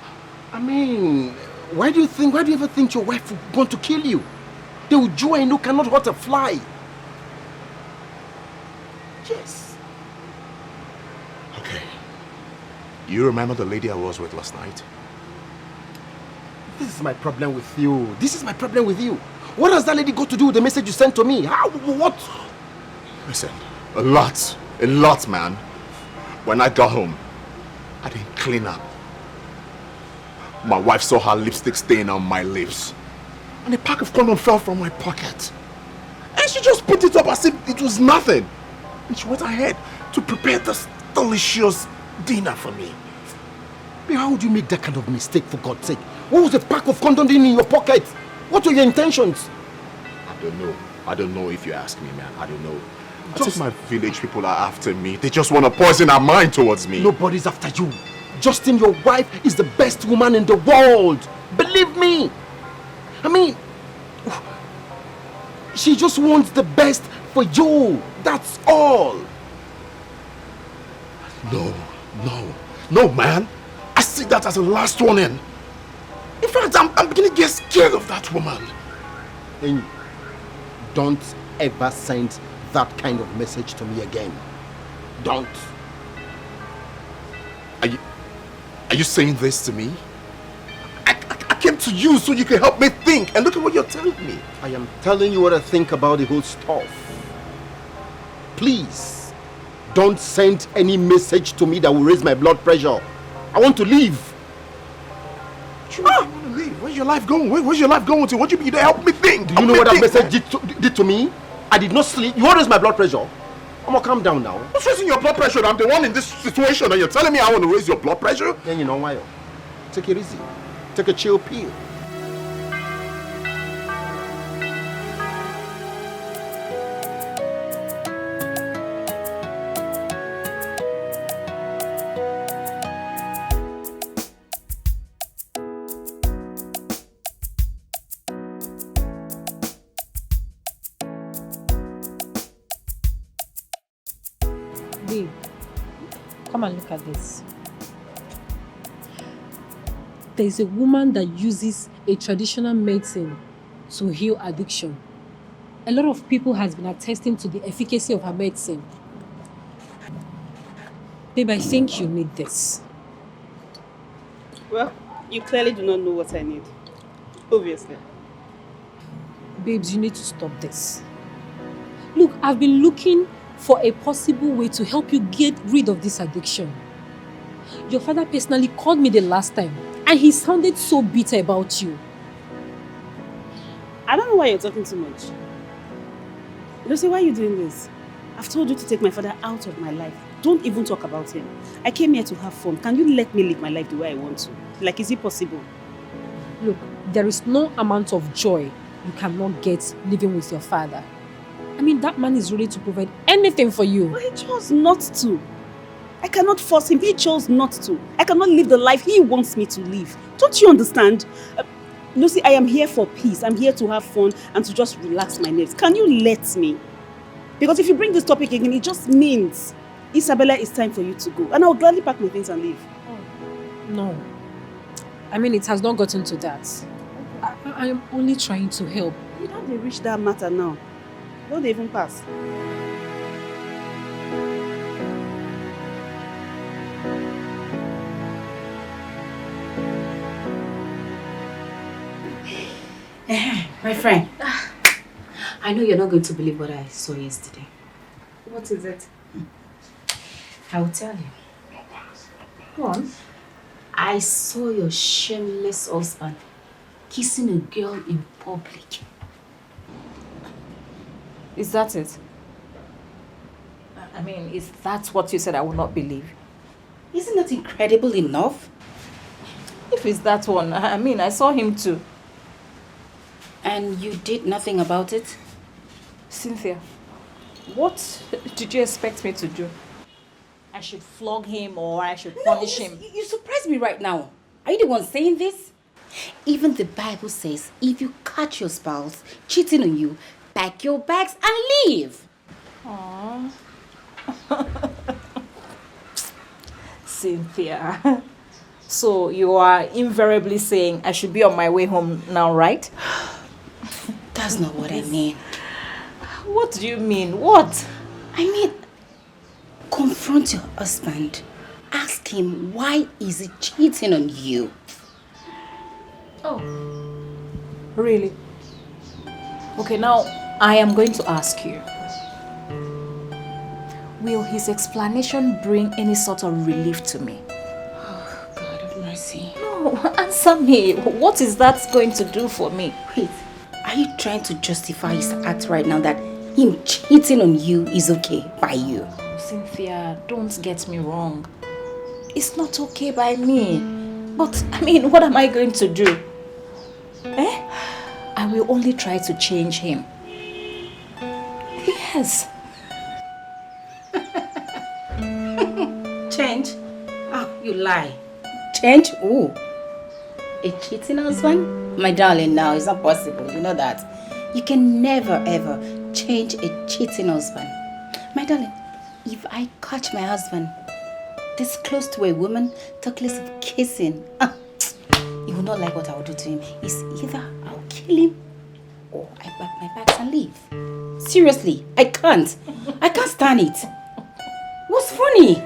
I mean, why do you ever think your wife would want to kill you? The Uju I know cannot hurt a fly. Yes. Okay. You remember the lady I was with last night? This is my problem with you. This is my problem with you. What has that lady got to do with the message you sent to me? How? What? Listen, a lot, man. When I got home, I didn't clean up. My wife saw her lipstick stain on my lips, and a pack of condom fell from my pocket. And she just put it up as if it was nothing. And she went ahead to prepare this delicious dinner for me. How would you make that kind of mistake, for God's sake? What was the pack of condom in your pocket? What were your intentions? I don't know if you ask me, man. I don't know. I think my village people are after me. They just want to poison our mind towards me. Nobody's after you. Justin, your wife is the best woman in the world. Believe me. I mean, she just wants the best for you. That's all. No, man. I see that as the last warning. In fact, I'm beginning to get scared of that woman. And don't ever send that kind of message to me again. Don't. Are you saying this to me? I came to you so you can help me think, and look at what you're telling me. I am telling you what I think about the whole stuff. Please, don't send any message to me that will raise my blood pressure. I want to leave. You want to leave? Where's your life going? Where's your life going to? What you mean to help me think? Do you know what that message did to me? I did not sleep. You want to raise my blood pressure? I'm gonna calm down now. Who's raising your blood pressure? I'm the one in this situation and you're telling me I want to raise your blood pressure? Then you know why. Take it easy. Take a chill pill. Babe, come and look at this. There's a woman that uses a traditional medicine to heal addiction. A lot of people has been attesting to the efficacy of her medicine. Babe, I think you need this. Well, you clearly do not know what I need. Obviously. Babes, you need to stop this. Look, I've been looking for a possible way to help you get rid of this addiction. Your father personally called me the last time and he sounded so bitter about you. I don't know why you're talking too much. Lucy, why are you doing this? I've told you to take my father out of my life. Don't even talk about him. I came here to have fun. Can you let me live my life the way I want to? Like, is it possible? Look, there is no amount of joy you cannot get living with your father. I mean, that man is ready to provide anything for you. But he chose not to. I cannot force him. He chose not to. I cannot live the life he wants me to live. Don't you understand? Lucy, I am here for peace. I'm here to have fun and to just relax my nerves. Can you let me? Because if you bring this topic again, it just means, Isabella, it's time for you to go. And I'll gladly pack my things and leave. Oh, no. I mean, it has not gotten to that. I am only trying to help. You don't reach that matter now. Don't they even pass? My friend, I know you're not going to believe what I saw yesterday. What is it? I will tell you. Go on. I saw your shameless husband kissing a girl in public. Is that it? I mean, is that what you said I will not believe? Isn't that incredible enough? If it's that one, I mean, I saw him too. And you did nothing about it? Cynthia, what did you expect me to do? I should flog him or I should punish him? You surprised me right now. Are you the one saying this? Even the Bible says if you catch your spouse cheating on you, pack your bags and leave. Aww. Cynthia. So you are invariably saying I should be on my way home now, right? That's not what I mean. What do you mean? What? I mean, confront your husband. Ask him why is he cheating on you. Oh. Really? Okay, now I am going to ask you. Will his explanation bring any sort of relief to me? Oh, God of mercy. No, answer me. What is that going to do for me? Wait, are you trying to justify his act right now that him cheating on you is okay by you? Cynthia, don't get me wrong. It's not okay by me. But, I mean, what am I going to do? I will only try to change him. Yes. Change? Oh, you lie. Change? Who? A cheating husband? My darling, now it's not possible. You know that. You can never ever change a cheating husband. My darling, if I catch my husband this close to a woman, talk less of kissing, he will not like what I will do to him. It's either I'll kill him or I pack my bags and leave. Seriously, I can't. I can't stand it. What's funny?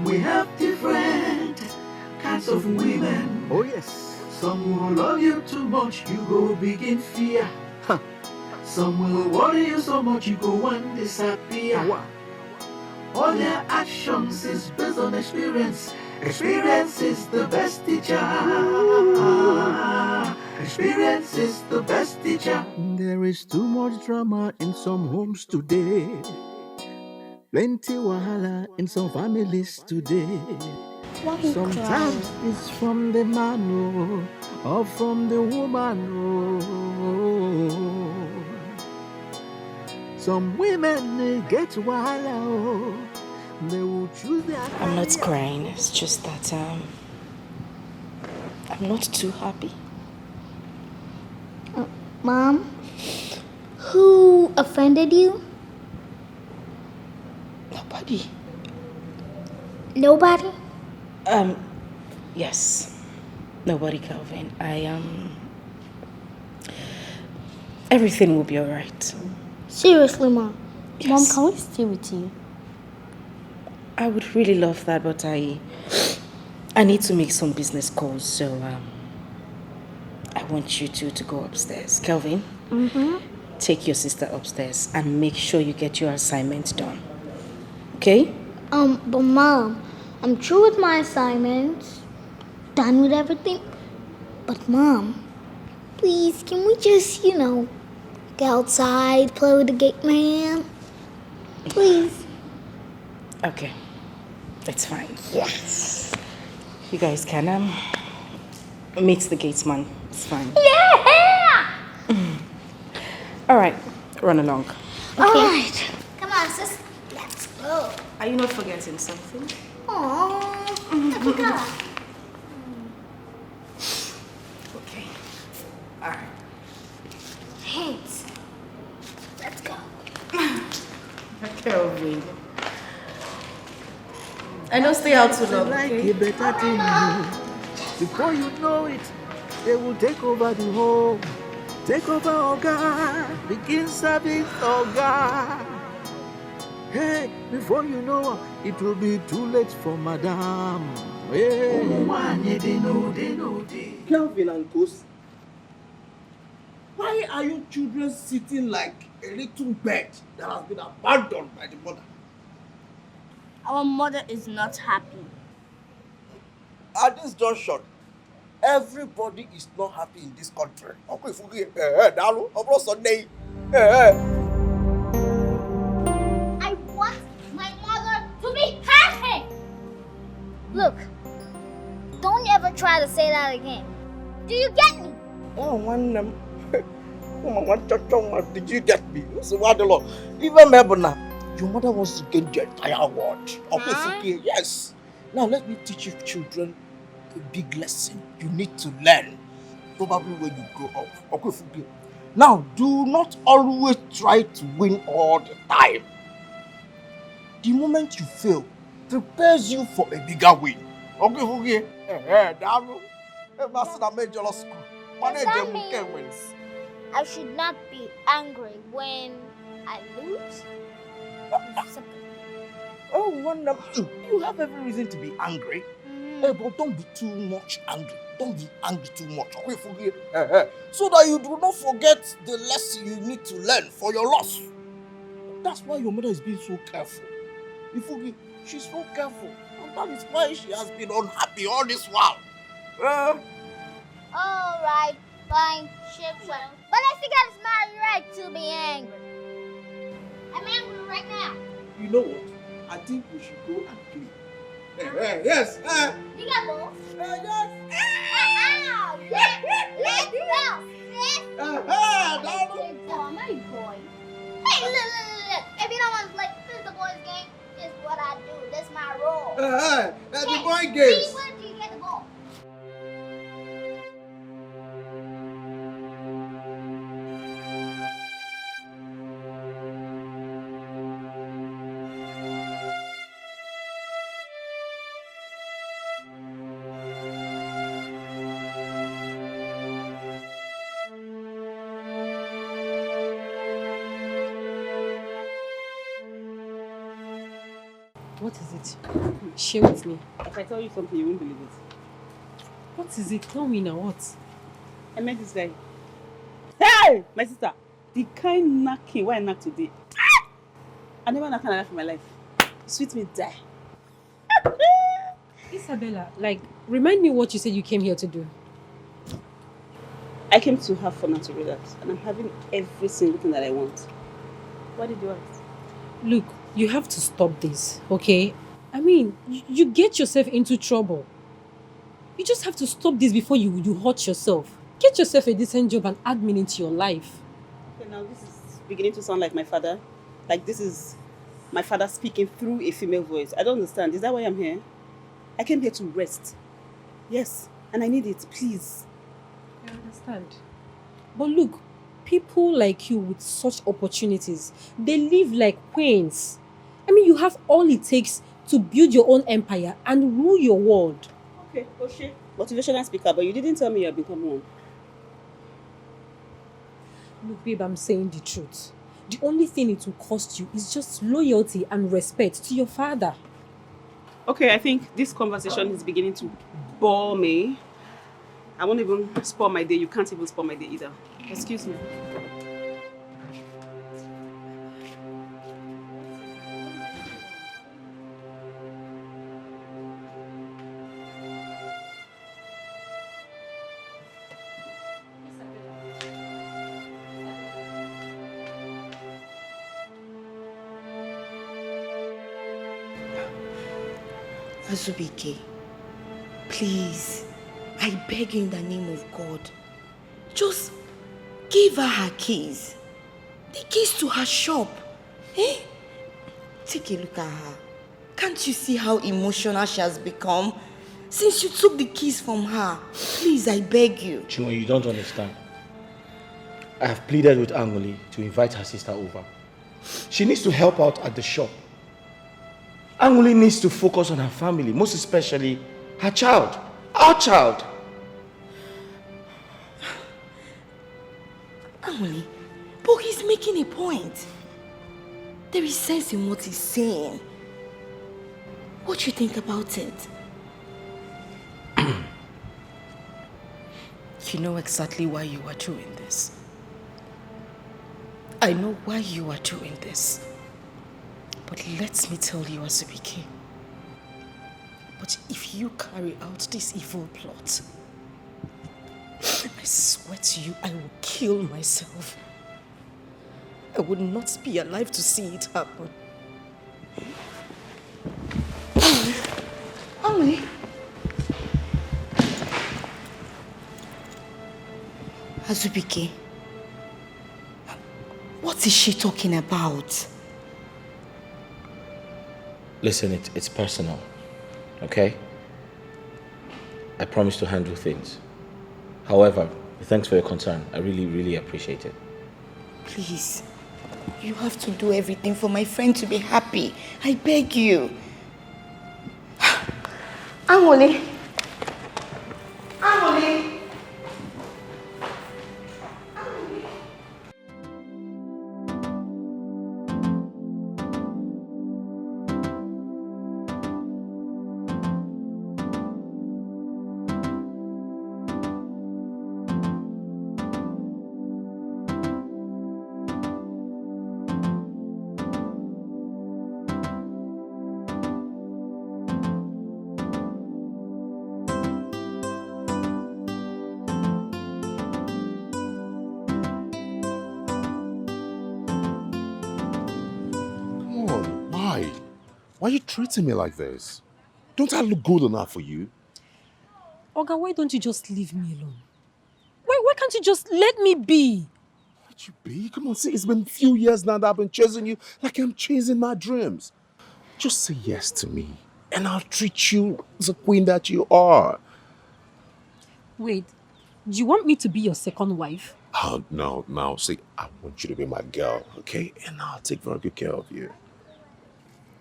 We have different kinds of women. Oh yes. Some will love you too much, you go big in fear. Some will worry you so much, you go and disappear. All their actions is based on experience. Experience is the best teacher. Experience is the best teacher. There is too much drama in some homes today. Plenty wahala in some families today. Why you Sometimes crying? it's from the man or from the woman. Some women they get wahala. They will choose their I'm not crying. It's just that I'm not too happy. Mom, who offended you? Nobody. Nobody? Yes. Nobody, Calvin. Everything will be alright. Seriously, Mom. Yes. Mom, can we stay with you? I would really love that, but I need to make some business calls, so I want you two to go upstairs. Kelvin, take your sister upstairs and make sure you get your assignment done. Okay? But Mom, I'm through with my assignments, done with everything. But Mom, please, can we just, go outside, play with the gate man? Please. Okay. That's fine. Yes. You guys can meet the gatesman. It's fine. Yeah! All right. Run along. Okay. All right. Come on, sis. Let's go. Are you not forgetting something? Aww. I forgot. Okay. All right. Thanks. Let's go. Kelvin. I don't stay out too long. Like Okay? a better thing. Before you know it, they will take over the home. Take over Oga. Begin serving Oga. Hey, before you know, it will be too late for Madame. Hey. Kelvin and Kosi, why are you children sitting like a little bird that has been abandoned by the mother? Our mother is not happy. At this junction, everybody is not happy in this country. I want my mother to be happy. Look, don't ever try to say that again. Do you get me? Oh, did you get me? Even Mebona, your mother wants to gain the entire world. Yes. Now let me teach you children a big lesson you need to learn. Probably when you grow up. Now, do not always try to win all the time. The moment you fail prepares you for a bigger win. Does that mean I should not be angry when I lose? Oh, wonderful. You have every reason to be angry. But don't be too much angry. Don't be angry too much. So that you do not forget the lesson you need to learn for your loss. That's why your mother is being so careful. She's so careful. And that is why she has been unhappy all this while. Alright, fine, ship. But I think it's my right to be angry. I'm angry right now. You know what? I think we should go and clean. Yes. You got balls? Yes. Let's go. My boy. Hey, look. If you don't want to play the boys' game, this is what I do. That's my role. The boy games. Where do you get the ball? What is it? Share with me. If I tell you something, you won't believe it. What is it? Tell me now, what? I met this guy. Hey! My sister! The kind knocking why I knock today. I never knocked in my life. Sweet me die. Isabella, remind me what you said you came here to do. I came to have fun and to relax, and I'm having every single thing that I want. What did you ask? Look, you have to stop this, okay? I mean, you get yourself into trouble. You just have to stop this before you hurt yourself. Get yourself a decent job and add meaning to your life. Okay, now this is beginning to sound like my father. Like this is my father speaking through a female voice. I don't understand. Is that why I'm here? I came here to rest. Yes, and I need it, please. I understand. But look, people like you with such opportunities, they live like queens. I mean, you have all it takes to build your own empire and rule your world. Okay, Oshe. Motivational speaker, but you didn't tell me you have become one. Look, babe, I'm saying the truth. The only thing it will cost you is just loyalty and respect to your father. Okay, I think this conversation is beginning to bore me. I won't even spoil my day. You can't even spoil my day either. Excuse me. Azubike, please, I beg you in the name of God, just give her her keys. The keys to her shop. Eh? Take a look at her. Can't you see how emotional she has become since you took the keys from her? Please, I beg you. Chinwe, you don't understand. I have pleaded with Angoli to invite her sister over. She needs to help out at the shop. Angoli needs to focus on her family, most especially her child, our child. Angoli, but he's making a point. There is sense in what he's saying. What do you think about it? You know exactly why you are doing this. I know why you are doing this. But let me tell you, Azubike. But if you carry out this evil plot, I swear to you, I will kill myself. I would not be alive to see it happen. Ami. Azubike, what is she talking about? Listen, it's personal, okay? I promise to handle things. However, thanks for your concern. I really, really appreciate it. Please, you have to do everything for my friend to be happy. I beg you. Angole. Angole. Why are you treating me like this? Don't I look good enough for you? Oga, why don't you just leave me alone? Why can't you just let me be? Let you be? Come on, see, it's been a few years now that I've been chasing you like I'm chasing my dreams. Just say yes to me, and I'll treat you as a queen that you are. Wait, do you want me to be your second wife? Oh, no. See, I want you to be my girl, okay? And I'll take very good care of you.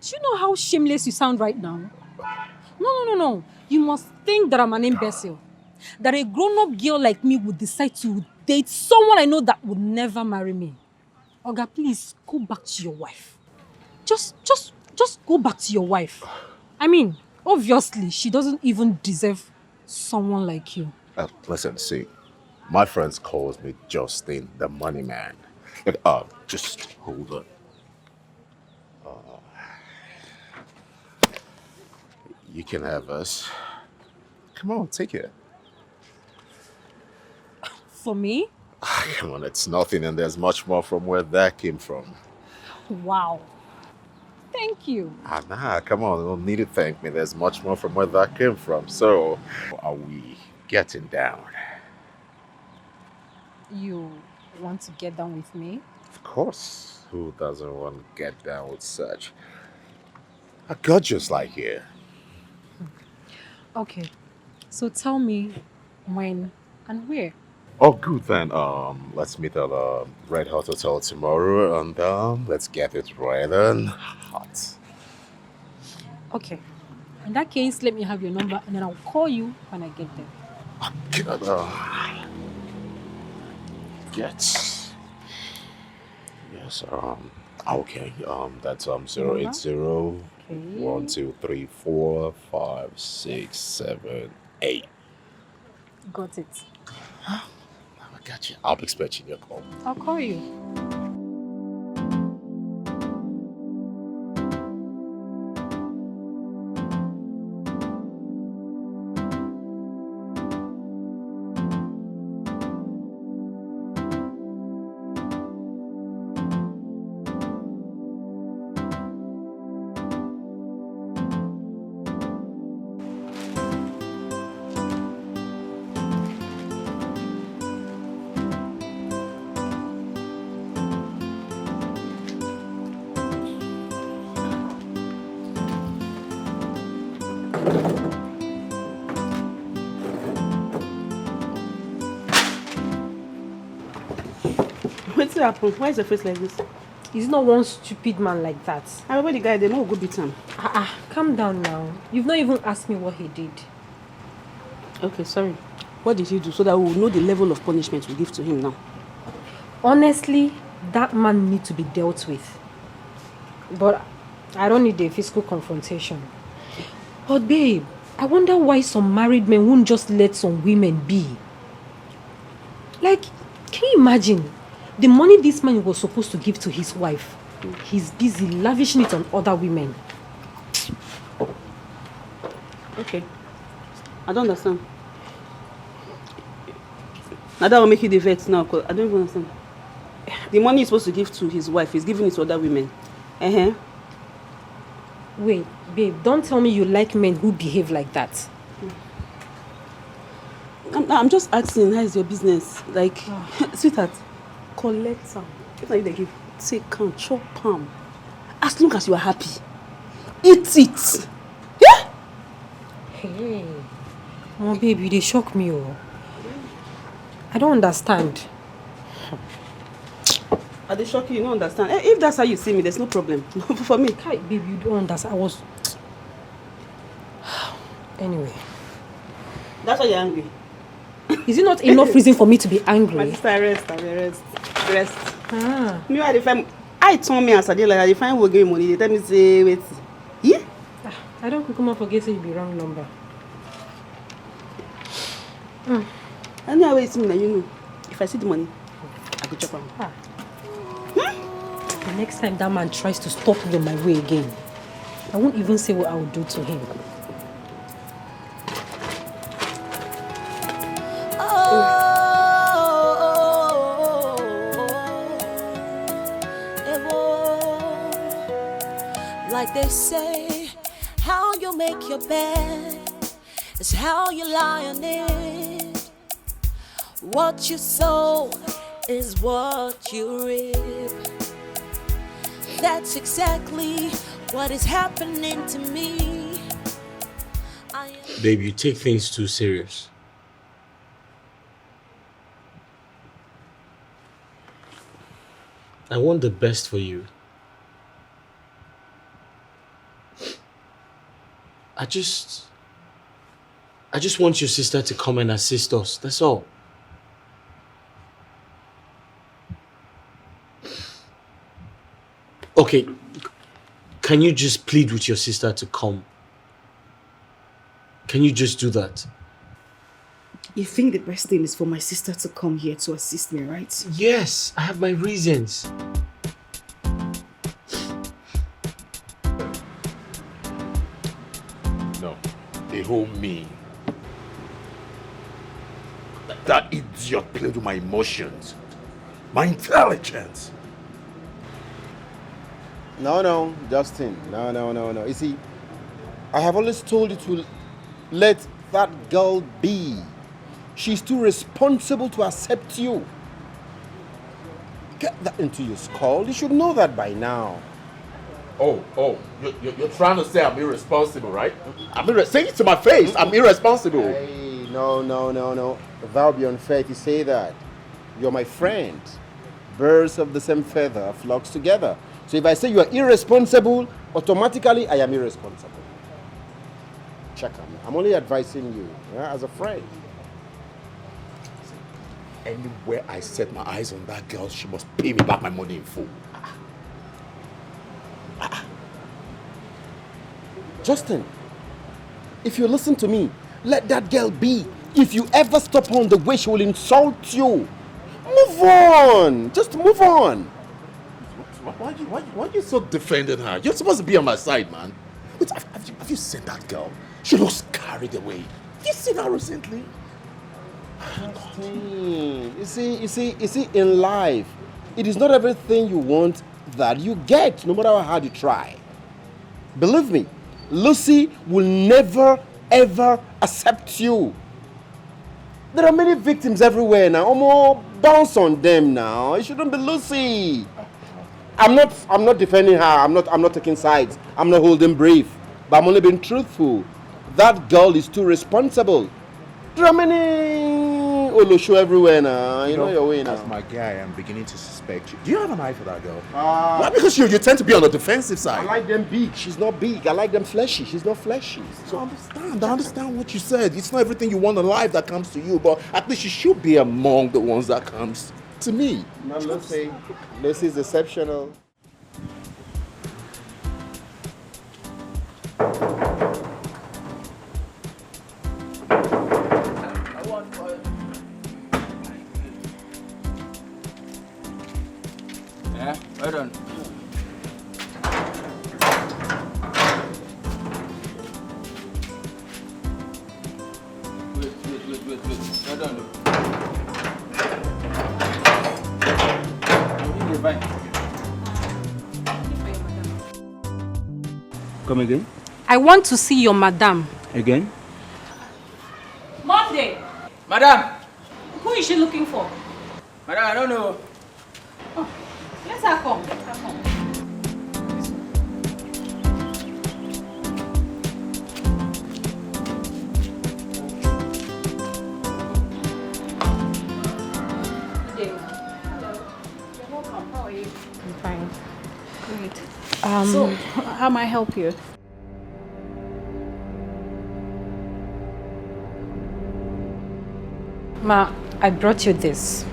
Do you know how shameless you sound right now? No. You must think that I'm an imbecile. That a grown-up girl like me would decide to date someone I know that would never marry me. Oga, please, go back to your wife. Just go back to your wife. I mean, obviously, she doesn't even deserve someone like you. Listen, see, my friends calls me Justin, the money man. Just hold on. You can have us. Come on, take it. For me? Come on, it's nothing, and there's much more from where that came from. Wow. Thank you. Nah, come on, you don't need to thank me. There's much more from where that came from. So, are we getting down? You want to get down with me? Of course. Who doesn't want to get down with such a gorgeous like you? Okay. So tell me when and where. Oh, good then. Let's meet at Red Hot Hotel tomorrow, and let's get it right and hot. Okay. In that case, let me have your number, and then I'll call you when I get there. Yes. Okay. That's 080 1 2 3 4 5 6 7 8. Got it. I got you. I'll be expecting your call. I'll call you. What's happened? Why is your face like this? He's not one stupid man like that. I remember the guy, they know go beat him. Calm down now. You've not even asked me what he did. Okay, sorry. What did he do so that we will know the level of punishment we give to him now? Honestly, that man needs to be dealt with. But I don't need a physical confrontation. But babe, I wonder why some married men won't just let some women be. Like, can you imagine? The money this man was supposed to give to his wife, he's busy lavishing it on other women. Okay. I don't understand. Now that will make you the vex now, because I don't even understand. The money he's supposed to give to his wife, he's giving it to other women. Wait, babe, don't tell me you like men who behave like that. I'm just asking, how is your business? Like, sweetheart, collect some. If not, they give, take can chop palm. As long as you are happy, eat it. Yeah? Hey, oh baby, they shock me. Oh, I don't understand. Are they shocking? You don't understand. If that's how you see me, there's no problem. For me. Hi, baby, you don't understand. I was. Anyway. That's why you're angry. Is it not enough reason for me to be angry? My sister, rest. Me, I told me as I did like I find will give money. They tell me say wait. Yeah? I don't come up forget say you be wrong number. Anyway, it's me, you know. If I see the money, I go chop on. The next time that man tries to stop me on my way again, I won't even say what I will do to him. Like they say, how you make your bed is how you lie on it. What you sow is what you reap. That's exactly what is happening to me. Babe, you take things too serious. I want the best for you. I just want your sister to come and assist us. That's all. Okay, can you just plead with your sister to come? Can you just do that? You think the best thing is for my sister to come here to assist me, right? Yes, I have my reasons. No, they hold me. That idiot played with my emotions, my intelligence. No, Justin. No. You see, I have always told you to let that girl be. She's too responsible to accept you. Get that into your skull. You should know that by now. Oh, you're trying to say I'm irresponsible, right? Say it to my face. I'm irresponsible. Hey, no. That would be unfair to say that. You're my friend. Birds of the same feather flocks together. So if I say you are irresponsible, automatically I am irresponsible. Check on me. I'm only advising you, as a friend. Anywhere I set my eyes on that girl, she must pay me back my money in full. Justin, if you listen to me, let that girl be. If you ever stop on the way, she will insult you. Move on. Just move on. Why are you so defending her? You're supposed to be on my side, man. Wait, have you seen that girl? She looks carried away. Have you seen her recently? Justin, you see, in life, it is not everything you want that you get, no matter how hard you try. Believe me, Lucy will never, ever accept you. There are many victims everywhere now. Omo, bounce on them now. It shouldn't be Lucy. I'm not defending her. I'm not taking sides. I'm not holding brief. But I'm only being truthful. That girl is too responsible. There are many Olosho everywhere now. You know your way now. As my guy, I'm beginning to suspect you. Do you have an eye for that girl? Why? Because you tend to be on the defensive side. I like them big. She's not big. I like them fleshy. She's not fleshy. So I understand what you said. It's not everything you want in life that comes to you, but at least you should be among the ones that comes to me. Not Lucy. Lucy is exceptional. Yeah, well done. Wait. Well done. Come again? I want to see your madam. Again? Monday! Madam! Who is she looking for? Madam, I don't know. Oh, let her come. Let her come. I'm fine. Great. So, how may I help you? Ma, I brought you this.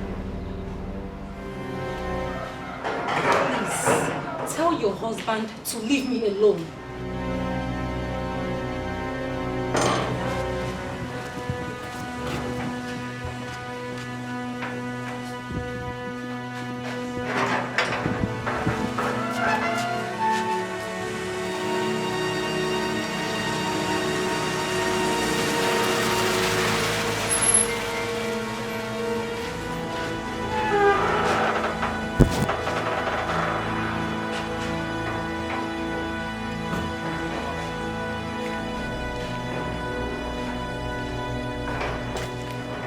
Please, tell your husband to leave me alone.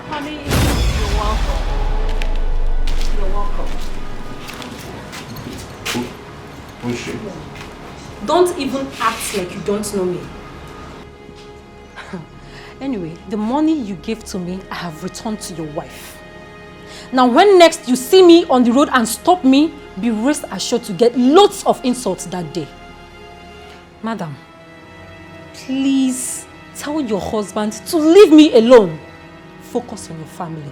Honey, you're welcome. You're welcome. Who is she? Don't even act like you don't know me. Anyway, the money you gave to me, I have returned to your wife. Now, when next you see me on the road and stop me, be rest assured to get lots of insults that day. Madam, please tell your husband to leave me alone. Focus on your family.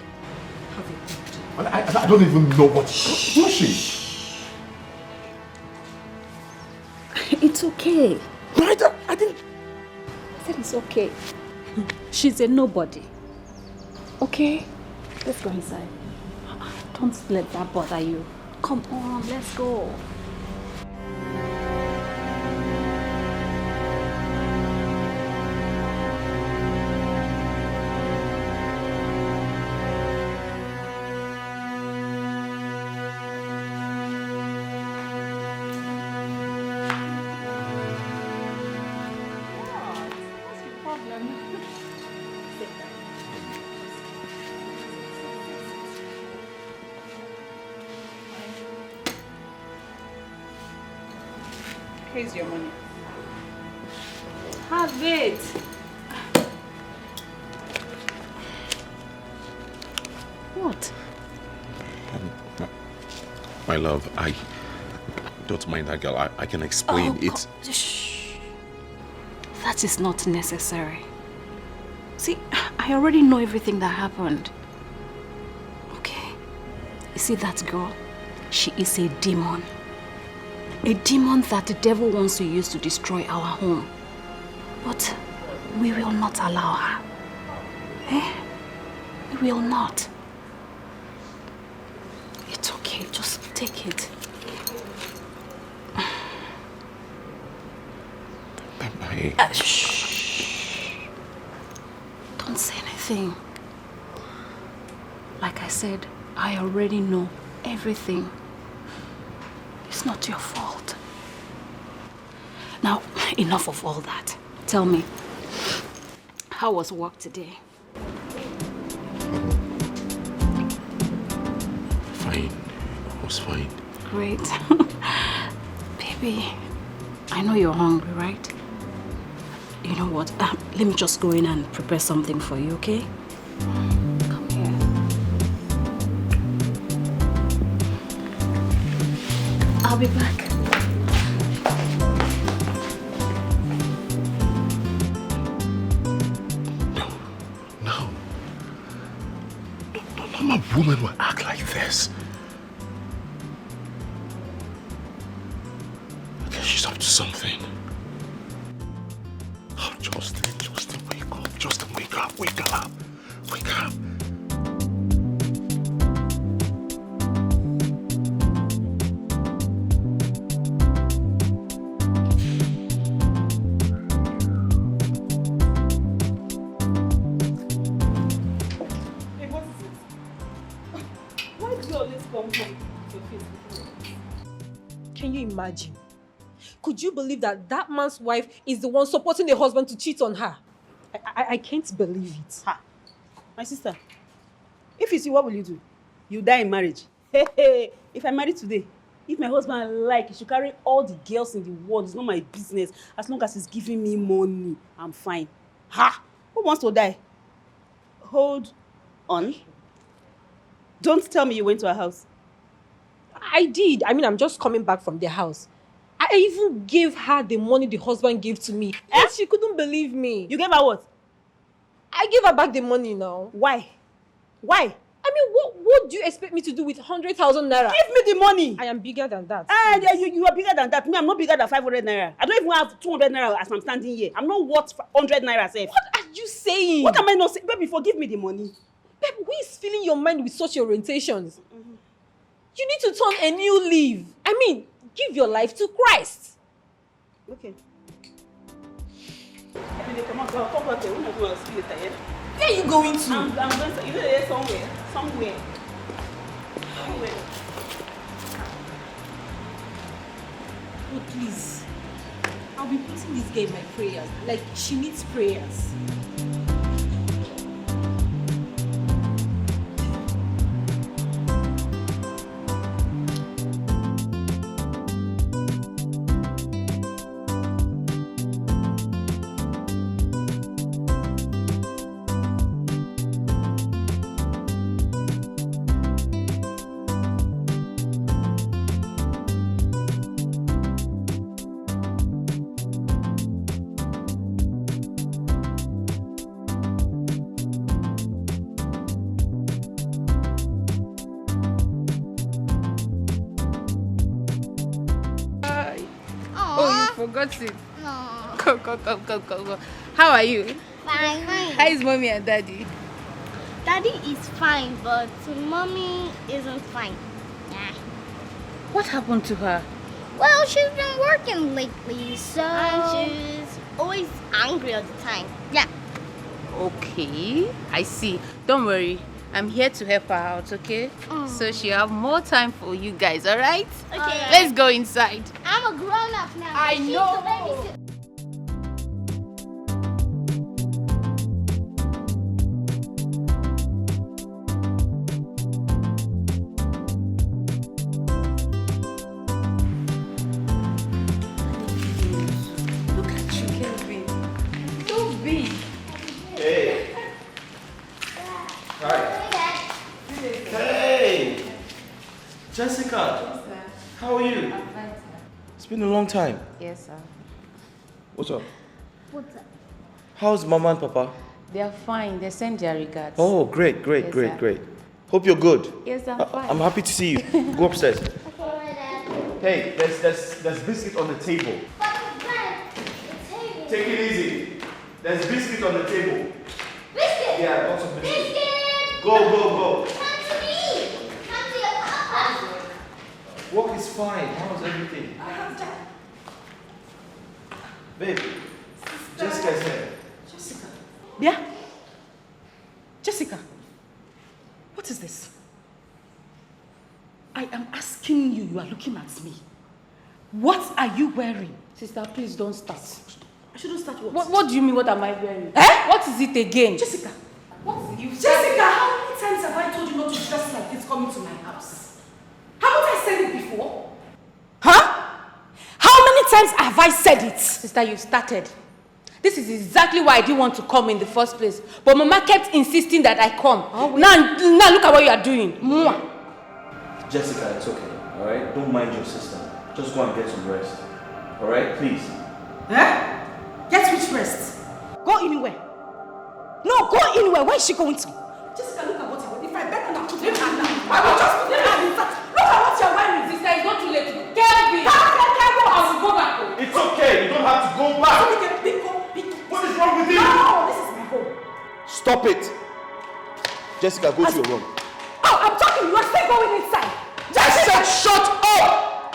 Have a good day. I don't even know what she... Who is she? It's okay. Right? I didn't... I said it's okay. She's a nobody. Okay? Let's go inside. Don't let that bother you. Come on, let's go. Here's your money. Have it. What? My love, I don't mind that girl. I can explain it. Shh. That is not necessary. See, I already know everything that happened. Okay? You see that girl? She is a demon. A demon that the devil wants to use to destroy our home. But we will not allow her. Eh? We will not. It's okay, just take it. Shh. Don't say anything. Like I said, I already know everything. It's not your fault. Now, enough of all that. Tell me, how was work today? Fine. It was fine. Great. Baby, I know you're hungry, right? You know what? Let me just go in and prepare something for you, okay? Come here. I'll be back. I'm a woman will act like this. I guess she's up to something. Justin, wake up. Justin, wake up. Wake up. Wake up. Can you imagine? Could you believe that that man's wife is the one supporting the husband to cheat on her? I can't believe it. Ha. My sister, if you see, what will you do? You die in marriage. Hey, if I marry today, if my husband he should carry all the girls in the world. It's not my business. As long as he's giving me money, I'm fine. Ha! Who wants to die? Hold on. Don't tell me you went to her house. I did. I mean, I'm just coming back from their house. I even gave her the money the husband gave to me. And she couldn't believe me. You gave her what? I gave her back the money now. Why? Why? I mean, what do you expect me to do with 100,000 naira? Give me the money. I am bigger than that. You are bigger than that. Me, I'm not bigger than 500 naira. I don't even have 200 naira as I'm standing here. I'm not worth 100 naira safe. What are you saying? What am I not saying? Baby, forgive me the money. Babe, who is filling your mind with such orientations? You need to turn a new leaf. I mean, give your life to Christ. Okay. Come on, come back there. We're not going to see later, yeah? Where are you going to? I'm going to, there somewhere. Somewhere. Oh, please. I'll be putting this girl in my prayers. Like, she needs prayers. Forgot it. No. Go. How are you? Fine. How is mommy and daddy? Daddy is fine, but mommy isn't fine. Yeah. What happened to her? Well, she's been working lately, so... And she's always angry all the time. Yeah. Okay, I see. Don't worry. I'm here to help her out, okay? So she'll have more time for you guys, alright? Okay. Let's go inside. I'm a grown-up now. I She's know. the babysitter. Look at you, Kelvin. So big. Hey. Hi. Hey. Jessica. How are you? I'm fine, sir. It's been a long time. Yes, sir. What's up? What's up? How's Mama and Papa? They are fine. They send their regards. Oh, great. Yes, sir. Hope you're good. Yes, I'm fine. I'm happy to see you. Go upstairs. Hey, there's biscuit on the table. Take it easy. There's biscuit on the table. Biscuit! Yeah, lots of biscuit. Biscuit! Go. Come to me! Come to your papa! Work is fine. How's everything? Babe, Jessica's here. Jessica. Yeah? Jessica, what is this? I am asking you, you are looking at me. What are you wearing? Sister, please don't start. I shouldn't start what? What do you mean, what am I wearing? What is it again? Jessica. What you Jessica, how many times have I told you not to dress like this coming to my house? Haven't I said it before? Huh? How many times have I said it? Sister, you started. This is exactly why I didn't want to come in the first place. But Mama kept insisting that I come. Now look at what you are doing. Mwah. Jessica, it's okay. Alright? Don't mind your sister. Just go and get some rest. Alright? Please. Huh? Get which rest? Go anywhere. No, go anywhere. Where is she going to? Jessica, look at what you're wearing. If I bet on that, put her hand down. I will just put her hand inside. Look at what you're wearing. Sister, it's not too late. Kelvin! I will go back. It's okay. You don't have to go back. What is wrong with you? No, this is my home. Stop it! Jessica, go to your room. Oh, I'm talking. You are still going inside. I said shut up!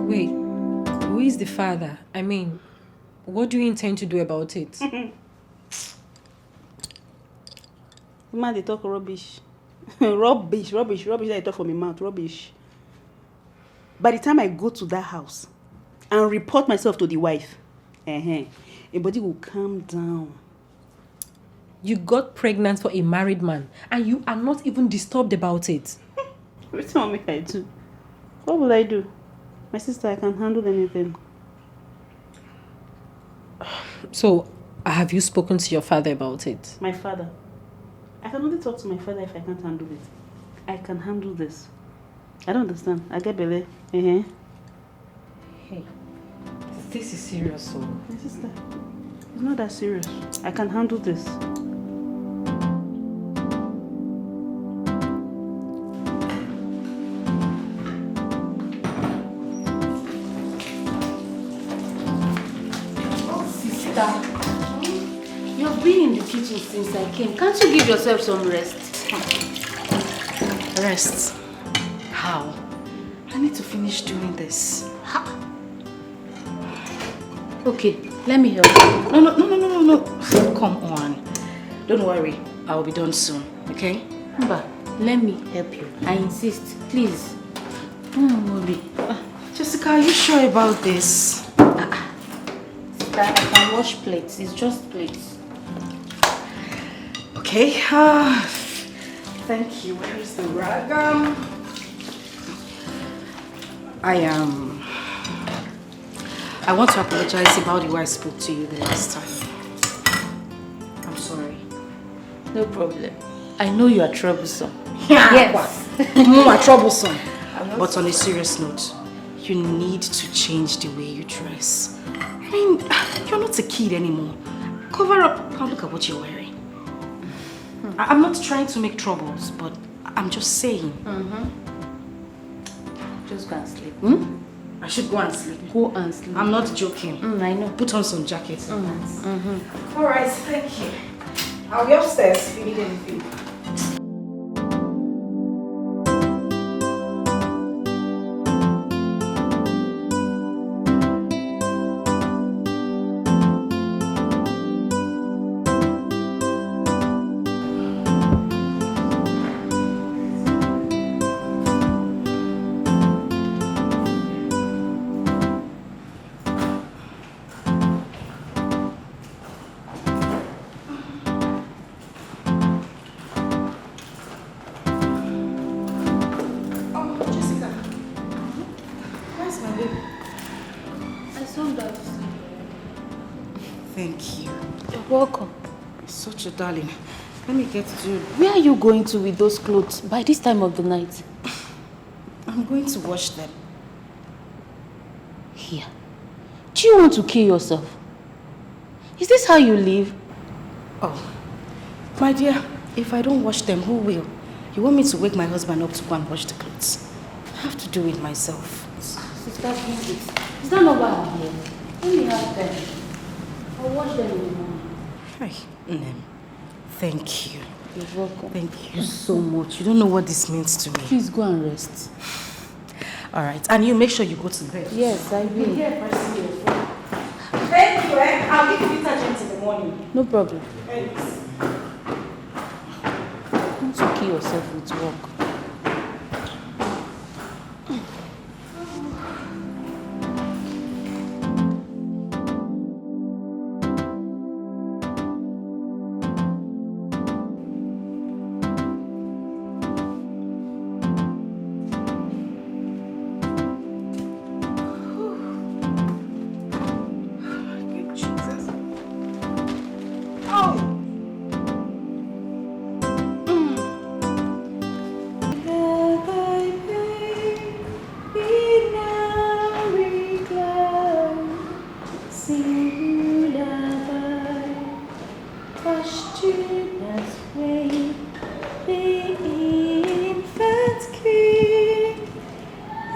Wait, who is the father? I mean, what do you intend to do about it? The man, they talk rubbish. rubbish that they talk from my mouth. Rubbish. By the time I go to that house and report myself to the wife, everybody will calm down. You got pregnant for a married man and you are not even disturbed about it. What do you want me to do? What will I do? My sister, I can't handle anything. So, have you spoken to your father about it? My father? I can only talk to my father if I can't handle it. I can handle this. I don't understand. I get belly. Hey, this is serious, so. My sister, it's not that serious. I can handle this. You've been in the kitchen since I came. Can't you give yourself some rest? Rest? How? I need to finish doing this. Okay, let me help you. No. Come on. Don't worry. I'll be done soon, okay? Mba, let me help you. I insist, please. Jessica, are you sure about this? Sister, I can wash plates. It's just plates. Okay. Thank you. Where is the rag? I want to apologize about the way I spoke to you the last time. I'm sorry. No problem. I know you are troublesome. Yes. You are troublesome. But on a serious note, you need to change the way you dress. I mean, you're not a kid anymore. Cover up. Now look at what you're wearing. I'm not trying to make troubles, but I'm just saying. Just go and sleep. I should go and sleep. Go and sleep. I'm not joking. I know. Put on some jackets. All right, thank you. I'll be upstairs if you need anything. Thank you. You're welcome. Such a darling. Let me get to... Where are you going to with those clothes by this time of the night? I'm going to wash them. Here. Do you want to kill yourself? Is this how you live? Oh, my dear, if I don't wash them, who will? You want me to wake my husband up to go and wash the clothes? I have to do it myself. Sister, please. Is that not why I'm here? Let me have them. I'll wash them in the morning. Hi, thank you. You're welcome. Thank you so much. You don't know what this means to me. Please go and rest. All right, and you make sure you go to bed. Yes, I will. Thank you, I'll give you detergent in the morning. No problem. Thanks. Don't you kill yourself with work.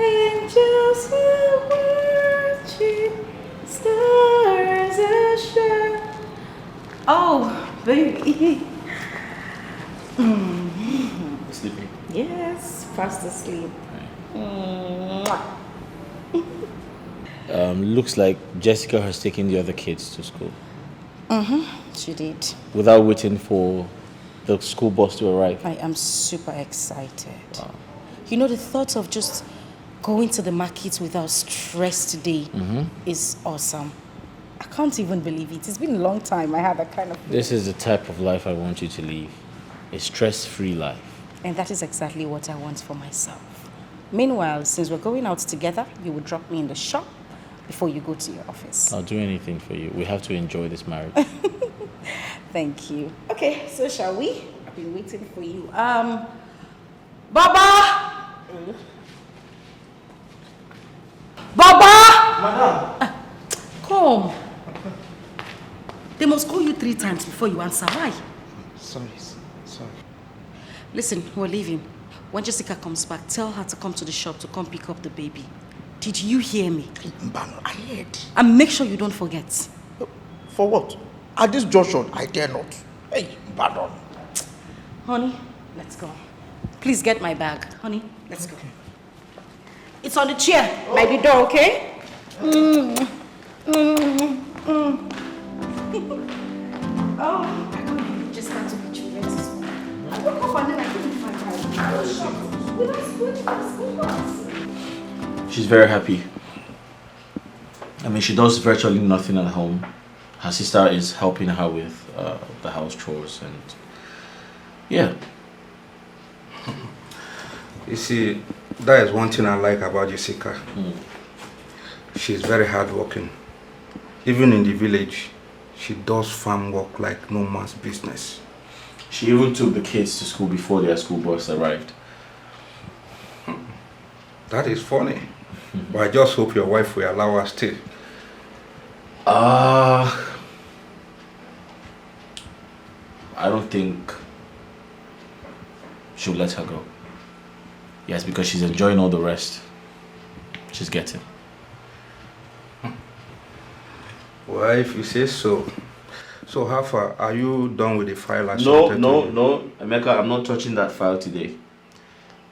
Angels are watching, stars are shining. Oh, baby. Sleeping? Yes, fast asleep. Looks like Jessica has taken the other kids to school. She did. Without waiting for the school bus to arrive. I am super excited. You know, the thought of just going to the market without stress today is awesome. I can't even believe it. It's been a long time I had that kind of feeling. This is the type of life I want you to live. A stress-free life. And that is exactly what I want for myself. Meanwhile, since we're going out together, you will drop me in the shop before you go to your office. I'll do anything for you. We have to enjoy this marriage. Thank you. Okay, so shall we? I've been waiting for you. Baba! Baba! Madam! Come. They must call you 3 times before you answer. Why? Sorry. Listen, we're leaving. When Jessica comes back, tell her to come to the shop to come pick up the baby. Did you hear me? I heard. And make sure you don't forget. For what? At this junction, I dare not. Hey, pardon. Honey, let's go. Please get my bag. Honey, let's go. It's on the chair by the door, okay? Oh, I couldn't just start to be children. I woke up and then I couldn't find her. I was shocked. We don't school to school bus. She's very happy. I mean, she does virtually nothing at home. Her sister is helping her with the house chores and yeah. You see, that is one thing I like about Jessica. She's very hardworking. Even in the village, she does farm work like no man's business. She even took the kids to school before their school bus arrived. That is funny. But I just hope your wife will allow us to. I don't think she'll let her go. Yes, because she's enjoying all the rest she's getting. Well, if you say so. So how far? Are you done with the file I submitted? No. Emeka, I'm not touching that file today.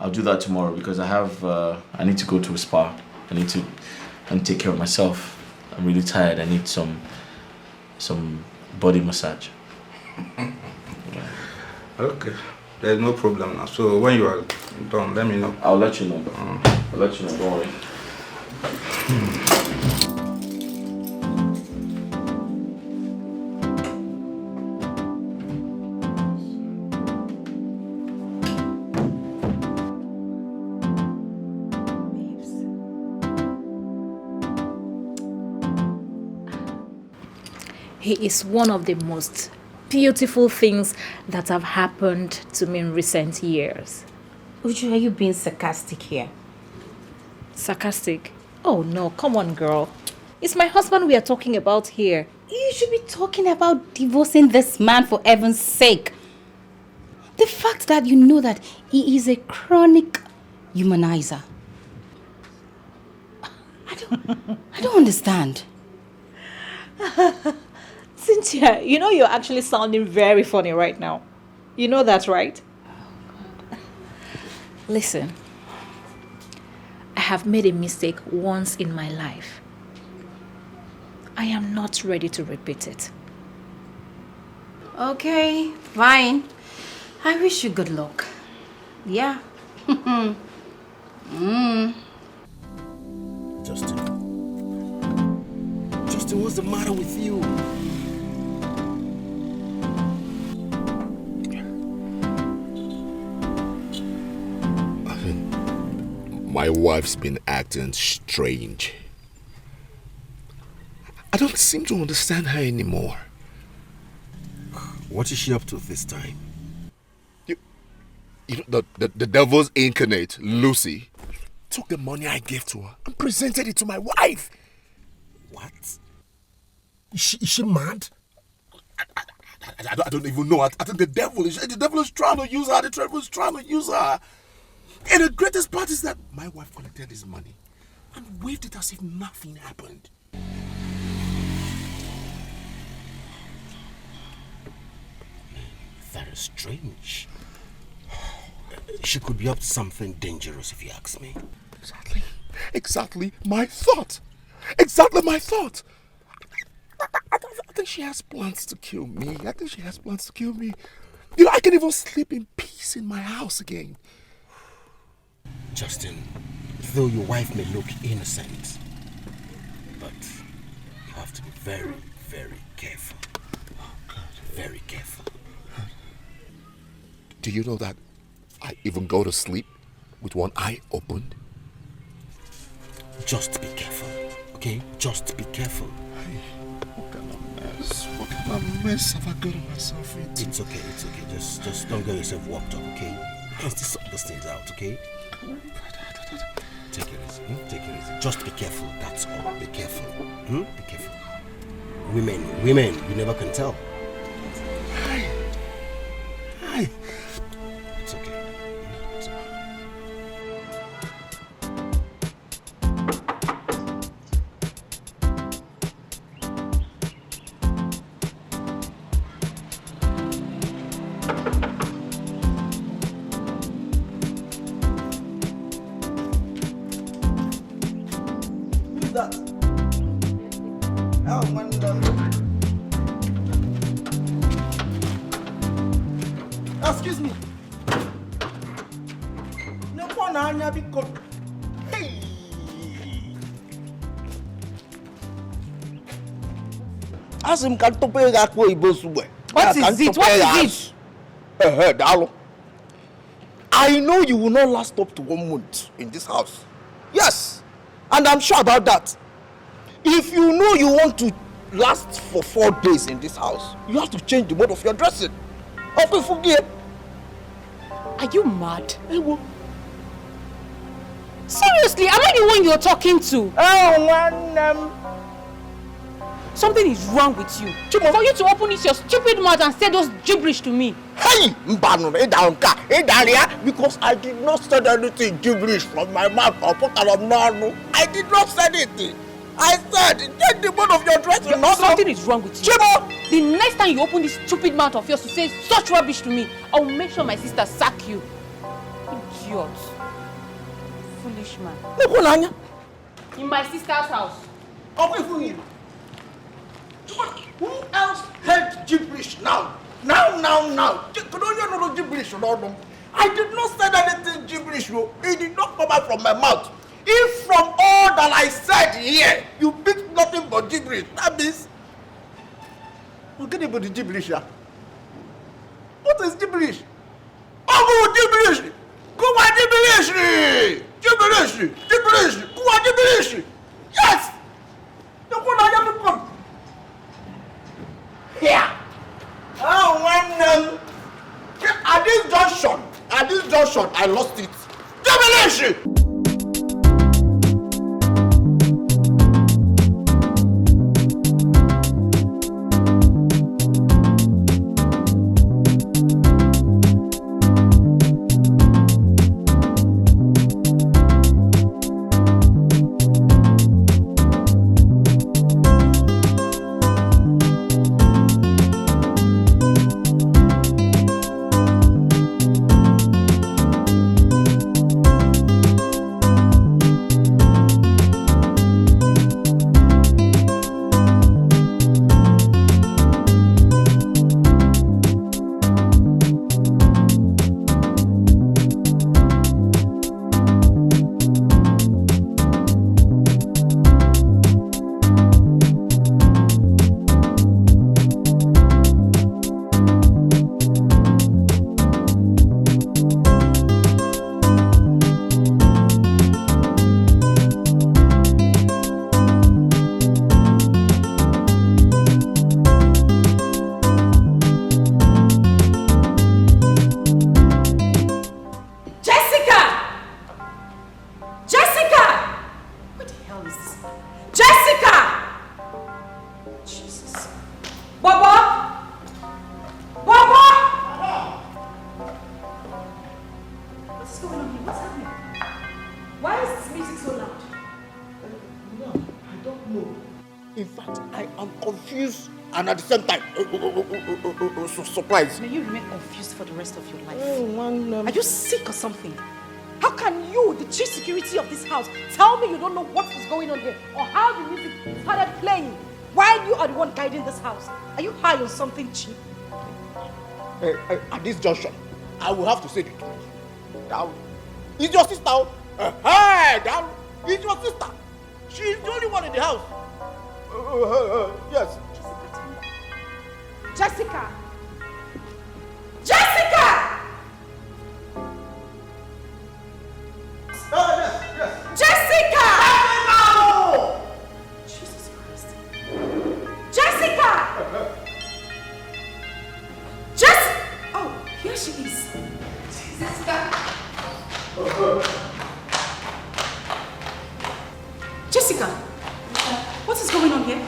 I'll do that tomorrow because I need to go to a spa. I need to take care of myself. I'm really tired. I need some body massage. Okay. There's no problem now. So when you are done, let me know. I'll let you know. I'll let you know, don't worry. He is one of the most beautiful things that have happened to me in recent years. Uju, are you being sarcastic here? Sarcastic? Oh no, come on girl. It's my husband we are talking about here. You should be talking about divorcing this man for heaven's sake. The fact that you know that he is a chronic humanizer. I don't understand. Cynthia, you know you're actually sounding very funny right now. You know that, right? Listen, I have made a mistake once in my life. I am not ready to repeat it. Okay, fine. I wish you good luck. Yeah. Justin, what's the matter with you? My wife's been acting strange. I don't seem to understand her anymore. What is she up to this time? You know, the devil's incarnate, Lucy, took the money I gave to her and presented it to my wife. What? Is she mad? I don't even know. I think the devil is trying to use her. The devil is trying to use her. And the greatest part is that my wife collected his money and waved it as if nothing happened. That is strange. She could be up to something dangerous if you ask me. Exactly my thought. Exactly my thought. I think she has plans to kill me. You know, I can even sleep in peace in my house again. Justin, though your wife may look innocent, but you have to be very, very careful. Very careful. Do you know that I even go to sleep with one eye opened? Just be careful, okay? Just be careful. What kind of mess have I gotten myself into? It's okay. Just don't get yourself worked up, okay? Let's sort those things out, okay? Take it easy. Just be careful, that's all. Be careful. Be careful. Women, you never can tell. Hi. It's okay. Who's that? Oh, man, excuse me. No one anya because hey. Ask him can to pay that way boss way. What is it? Dalo. I know you will not last up to 1 month in this house. Yes. And I'm sure about that. If you know you want to last for 4 days in this house, you have to change the mode of your dressing. Okay, forgive. Are you mad? Seriously, am I the one you're talking to? Oh, something is wrong with you. For you to open your stupid mouth and say those gibberish to me. Hey, because I did not say anything gibberish from my mouth. I did not say anything. I said, take the mode of your dressing. Something is wrong with you. The next time you open this stupid mouth of yours to say such rubbish to me, I'll make sure my sister sack you. Idiot. Foolish man. In my sister's house. Who else heard gibberish now? Now. I did not say anything gibberish. It did not come out from my mouth. If from all that I said here, you picked nothing but gibberish, that means forget about the gibberish. What is gibberish? Oh, gibberish! Go on, gibberish! Go on, gibberish! Yes! The one I have to come. Here! Oh, when at this junction, I lost it. Gibberish! What's going on here? What's happening? No. In fact, I am confused and at the same time surprised. May you remain confused for the rest of your life. Are you sick or something? How can you, the chief security of this house, tell me you don't know what is going on here or how the music started playing while you are the one guiding this house? Are you high on something cheap? At this junction, I will have to say the truth. Down. It's your sister. Hey, down. It's your sister. She's the only one in the house. Yes. Jessica! Jessica! Yes. Jessica! No! Jesus Christ. Jessica! Oh, here she is. Jessica! Jessica, what is going on here?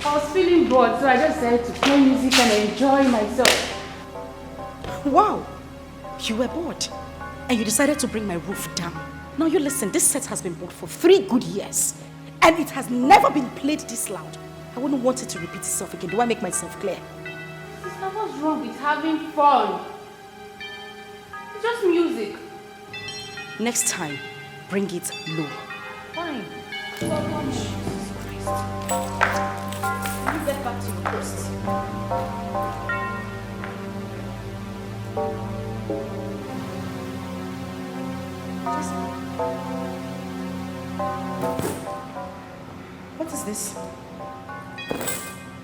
I was feeling bored, so I just decided to play music and enjoy myself. Wow, you were bored and you decided to bring my roof down. Now you listen, this set has been bought for 3 good years and it has never been played this loud. I wouldn't want it to repeat itself again. Do I make myself clear? Sister, what's wrong with having fun? It's just music. Next time, bring it low. Fine. Jesus Christ. You get back to your post. What is this?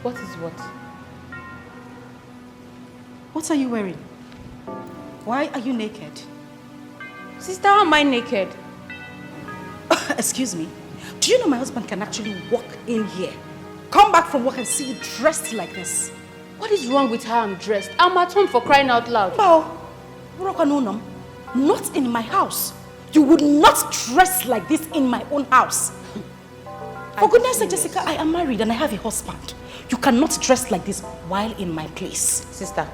What is what? What are you wearing? Why are you naked? Sister, how am I naked? Excuse me. Do you know my husband can actually walk in here, come back from work and see you dressed like this? What is wrong with how I'm dressed? I'm at home, for crying out loud. Not in my house. You would not dress like this in my own house. For goodness sake, Jessica, I am married and I have a husband. You cannot dress like this while in my place. Sister,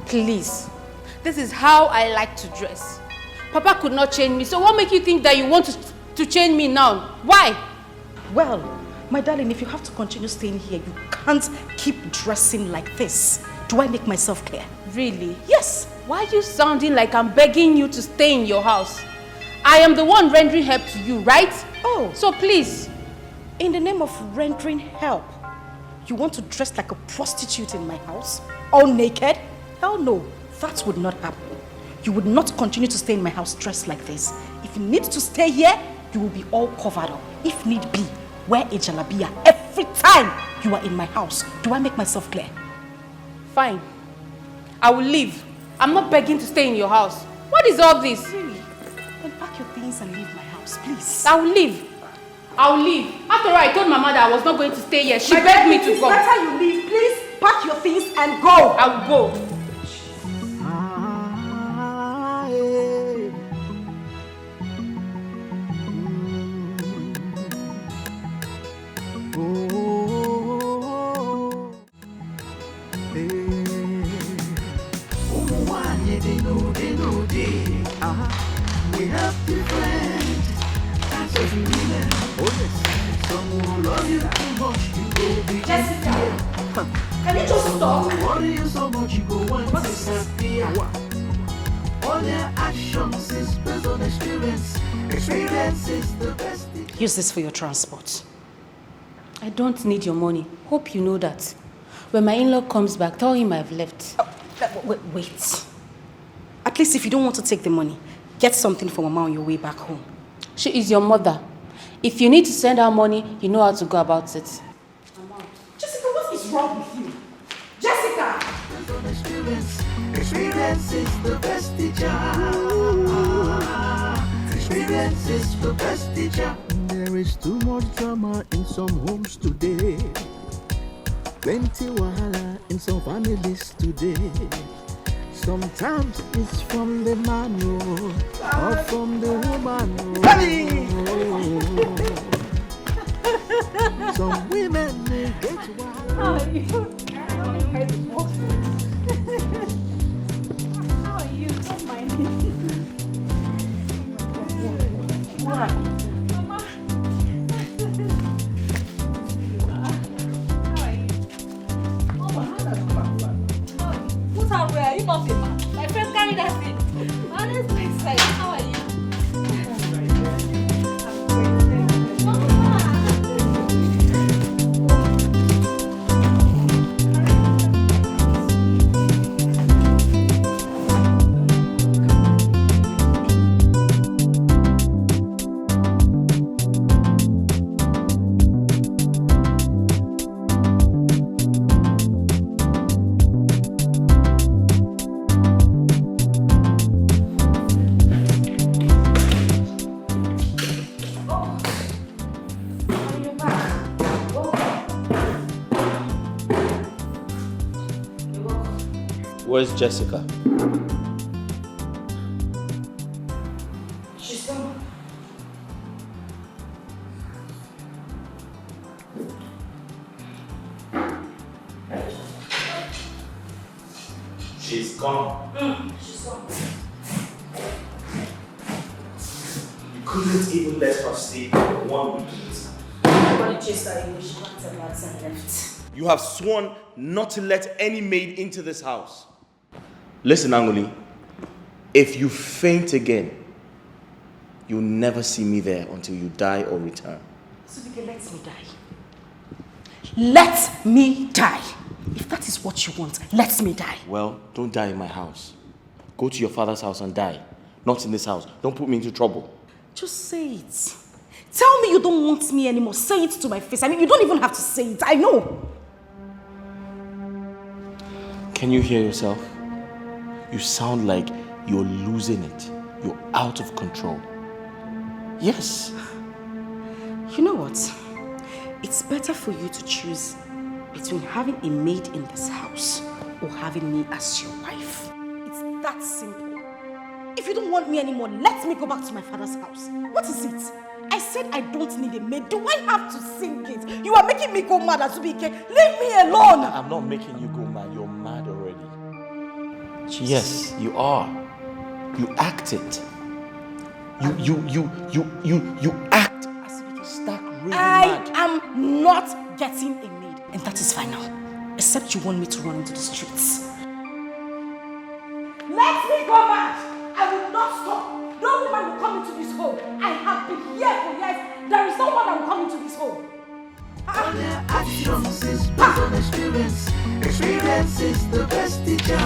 please. This is how I like to dress. Papa could not change me, so what makes you think that you want to change me now? Why? Well, my darling, if you have to continue staying here, you can't keep dressing like this. Do I make myself clear? Really? Yes. Why are you sounding like I'm begging you to stay in your house? I am the one rendering help to you, right? Oh. So please. In the name of rendering help, you want to dress like a prostitute in my house? All naked? Hell no, that would not happen. You would not continue to stay in my house dressed like this. If you need to stay here, you will be all covered up. If need be, wear a jalabia every time you are in my house. Do I make myself clear? Fine. I will leave. I'm not begging to stay in your house. What is all this? Really? Then pack your things and leave my house, please. I will leave. I will leave. After all, I told my mother I was not going to stay here. She begged me to go. It's better you leave. Please pack your things and go. I will go. We have different kinds of women. Oh yes. Some will love you too much, you go big. Jessica, can you just stop? Some will worry you so much, you go want to disappear. All their actions is based on experience. Experience is the best. Use this for your transport. I don't need your money. Hope you know that. When my in-law comes back, tell him I've left. Wait. At least if you don't want to take the money, get something for Mama on your way back home. She is your mother. If you need to send her money, you know how to go about it. Jessica, what is wrong with you? Jessica! Experience is the best teacher. Experience is the best teacher. There is too much drama in some homes today. Plenty wahala in some families today. Sometimes it's from the man or from the woman. Some women get wild. How are you? Don't mind me. What? Mama. Where's Jessica? She's gone. She's gone. She's gone. You couldn't even let her stay 1 week in this house. Nobody chased her away. She went and left. You have sworn not to let any maid into this house. Listen, Angoli. If you faint again, you'll never see me there until you die or return. Subike, let me die. Let me die. If that is what you want, let me die. Well, don't die in my house. Go to your father's house and die. Not in this house. Don't put me into trouble. Just say it. Tell me you don't want me anymore. Say it to my face. I mean, you don't even have to say it. I know. Can you hear yourself? You sound like you're losing it. You're out of control. Yes. You know what? It's better for you to choose between having a maid in this house or having me as your wife. It's that simple. If you don't want me anymore, let me go back to my father's house. What is it? I said I don't need a maid. Do I have to sing it? You are making me go mad, Azubike. Leave me alone. I'm not making you go mad. You're mad already. Yes, you are. You act it. You act as if you start really mad. I am not getting a maid, and that is final. Except you want me to run into the streets. Let me go mad. I will not stop. No woman will come into this home. I have been here for years. There is no one that will come into this home. All their actions is based on experience. Experience is the best teacher.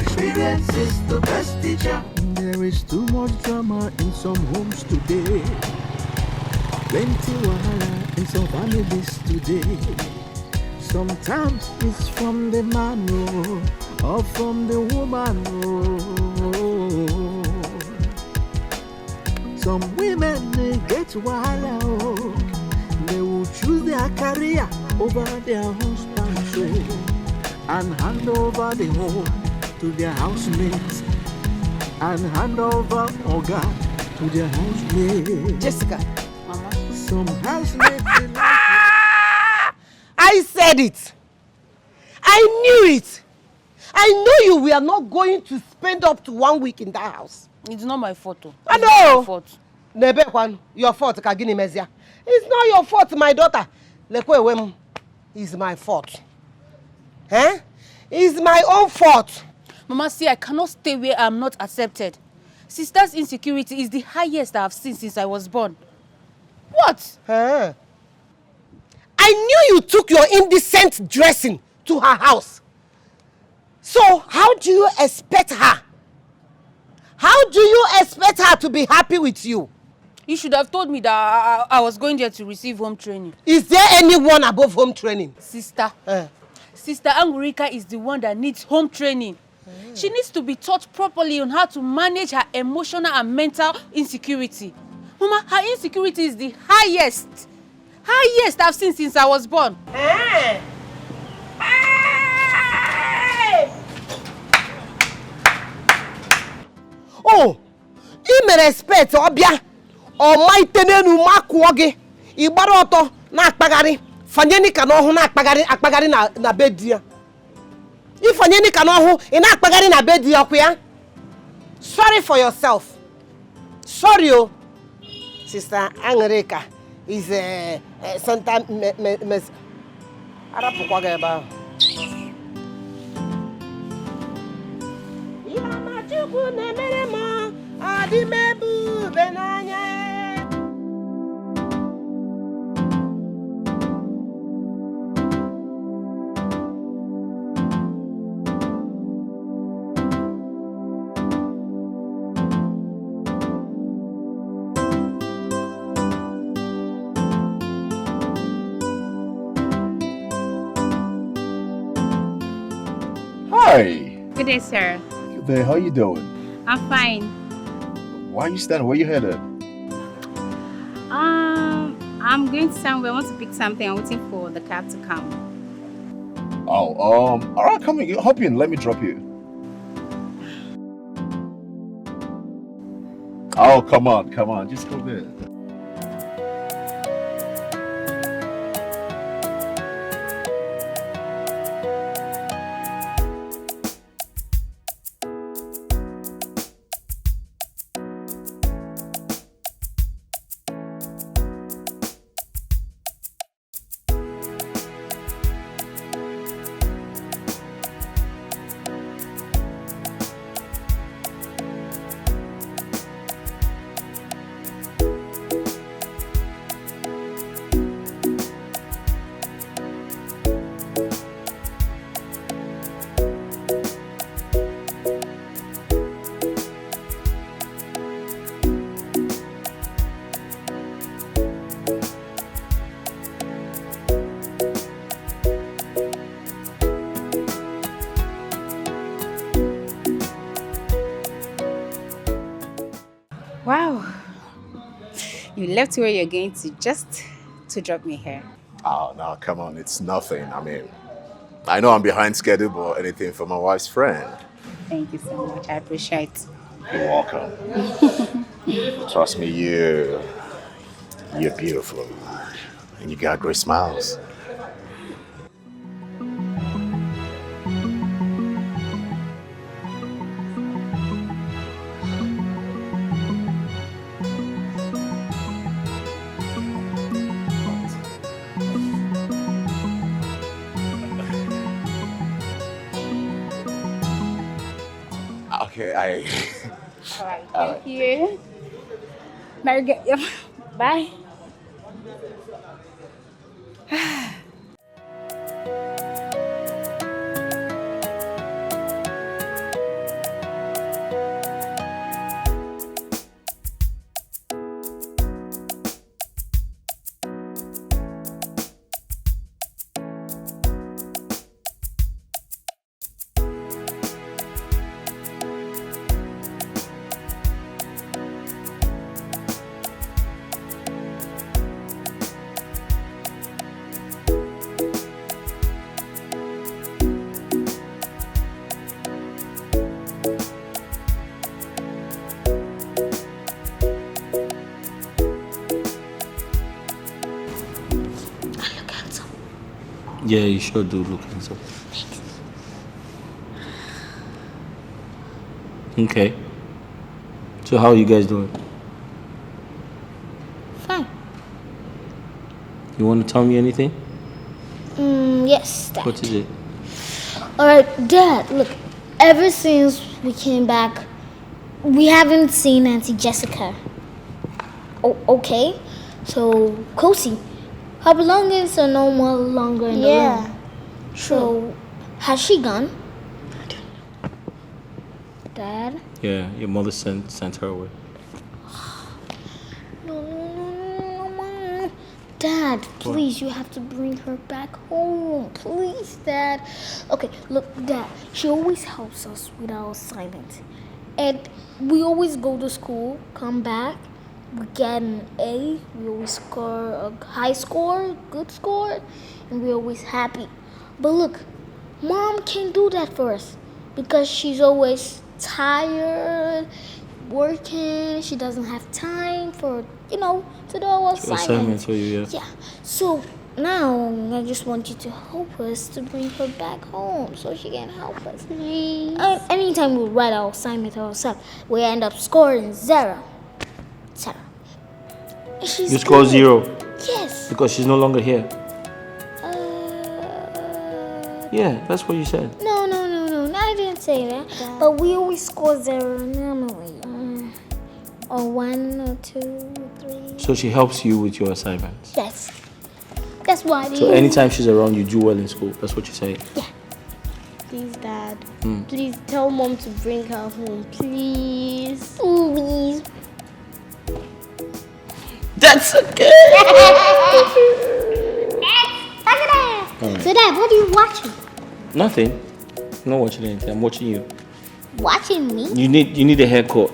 Experience is the best teacher. There is too much drama in some homes today. Plenty wahala in some families today. Sometimes it's from the man or from the woman. Some women they get wahala. They will choose their career over their husband and hand over the home to their housemates and hand over Oga to their housemates. Jessica. Mama. Some housemates I said it. I knew it. I know you were not going to spend up to 1 week in that house. It's not my fault. I know. Nebekwan, your fault, Kagini Mezia. It's not your fault, my daughter. Lekwewem, it's my fault. Eh? It's my own fault. Mama, see, I cannot stay where I'm not accepted. Sister's insecurity is the highest I've seen since I was born. What? Huh? I knew you took your indecent dressing to her house. So how do you expect her? How do you expect her to be happy with you? You should have told me that I was going there to receive home training. Is there anyone above home training? Sister. Sister Angurika is the one that needs home training. She needs to be taught properly on how to manage her emotional and mental insecurity. Mama, her insecurity is the highest I've seen since I was born. Hey! Oh, you may respect Obia or my tenenu makwoge. Ibaroto na akpagari. Fanyeni kanohu na akpagari na bedia. If fanyeni kanohu ina akpagari na bedia kuya. Sorry for yourself. Sorry, oh. Sister Angurika is sometimes Arapukwaga ba. Hi. Good day, sir. Good day. How you doing? I'm fine. Why are you standing? Where you headed? I'm going somewhere. I want to pick something. I'm waiting for the cab to come. Oh, all right, come in. Hop in. Let me drop you. Oh, come on. Just come in. Wow. You left where you're going to just to drop me here. Oh, no, come on. It's nothing. I mean, I know I'm behind schedule, but anything for my wife's friend. Thank you so much. I appreciate it. You're welcome. Trust me, you're beautiful. And you got great smiles. Okay, All right, thank you. Merry Bye. Yeah, you sure do look handsome. Okay. So how are you guys doing? Fine. You want to tell me anything? Yes, Dad. What is it? Alright, Dad, look, ever since we came back, we haven't seen Auntie Jessica. Oh, okay. So, Kosi, her belongings are no more longer in the room. So, has she gone? Dad? Yeah, your mother sent her away. No. Dad, please, you have to bring her back home. Please, Dad. Okay, look, Dad, she always helps us with our assignments. And we always go to school, come back, we get an A, we always score a high score, good score, and we're always happy. But look, Mom can't do that for us because she's always tired, working, she doesn't have time for, to do our assignments. Yeah. So now I just want you to help us to bring her back home so she can help us. Please. Anytime we write our assignment ourselves, we end up scoring 0. You score 0? Yes. Because she's no longer here. Yeah, that's what you said. No, I didn't say that. But we always score 0 normally. Or 1 or 2 or 3. So she helps you with your assignments? Yes. That's why. So anytime she's around, you do well in school. That's what you're saying? Yeah. Please, Dad. Please tell Mom to bring her home. Please. Please. That's okay. So, Dad, what are you watching? Nothing. I'm not watching anything. I'm watching you. Watching me? You need a haircut.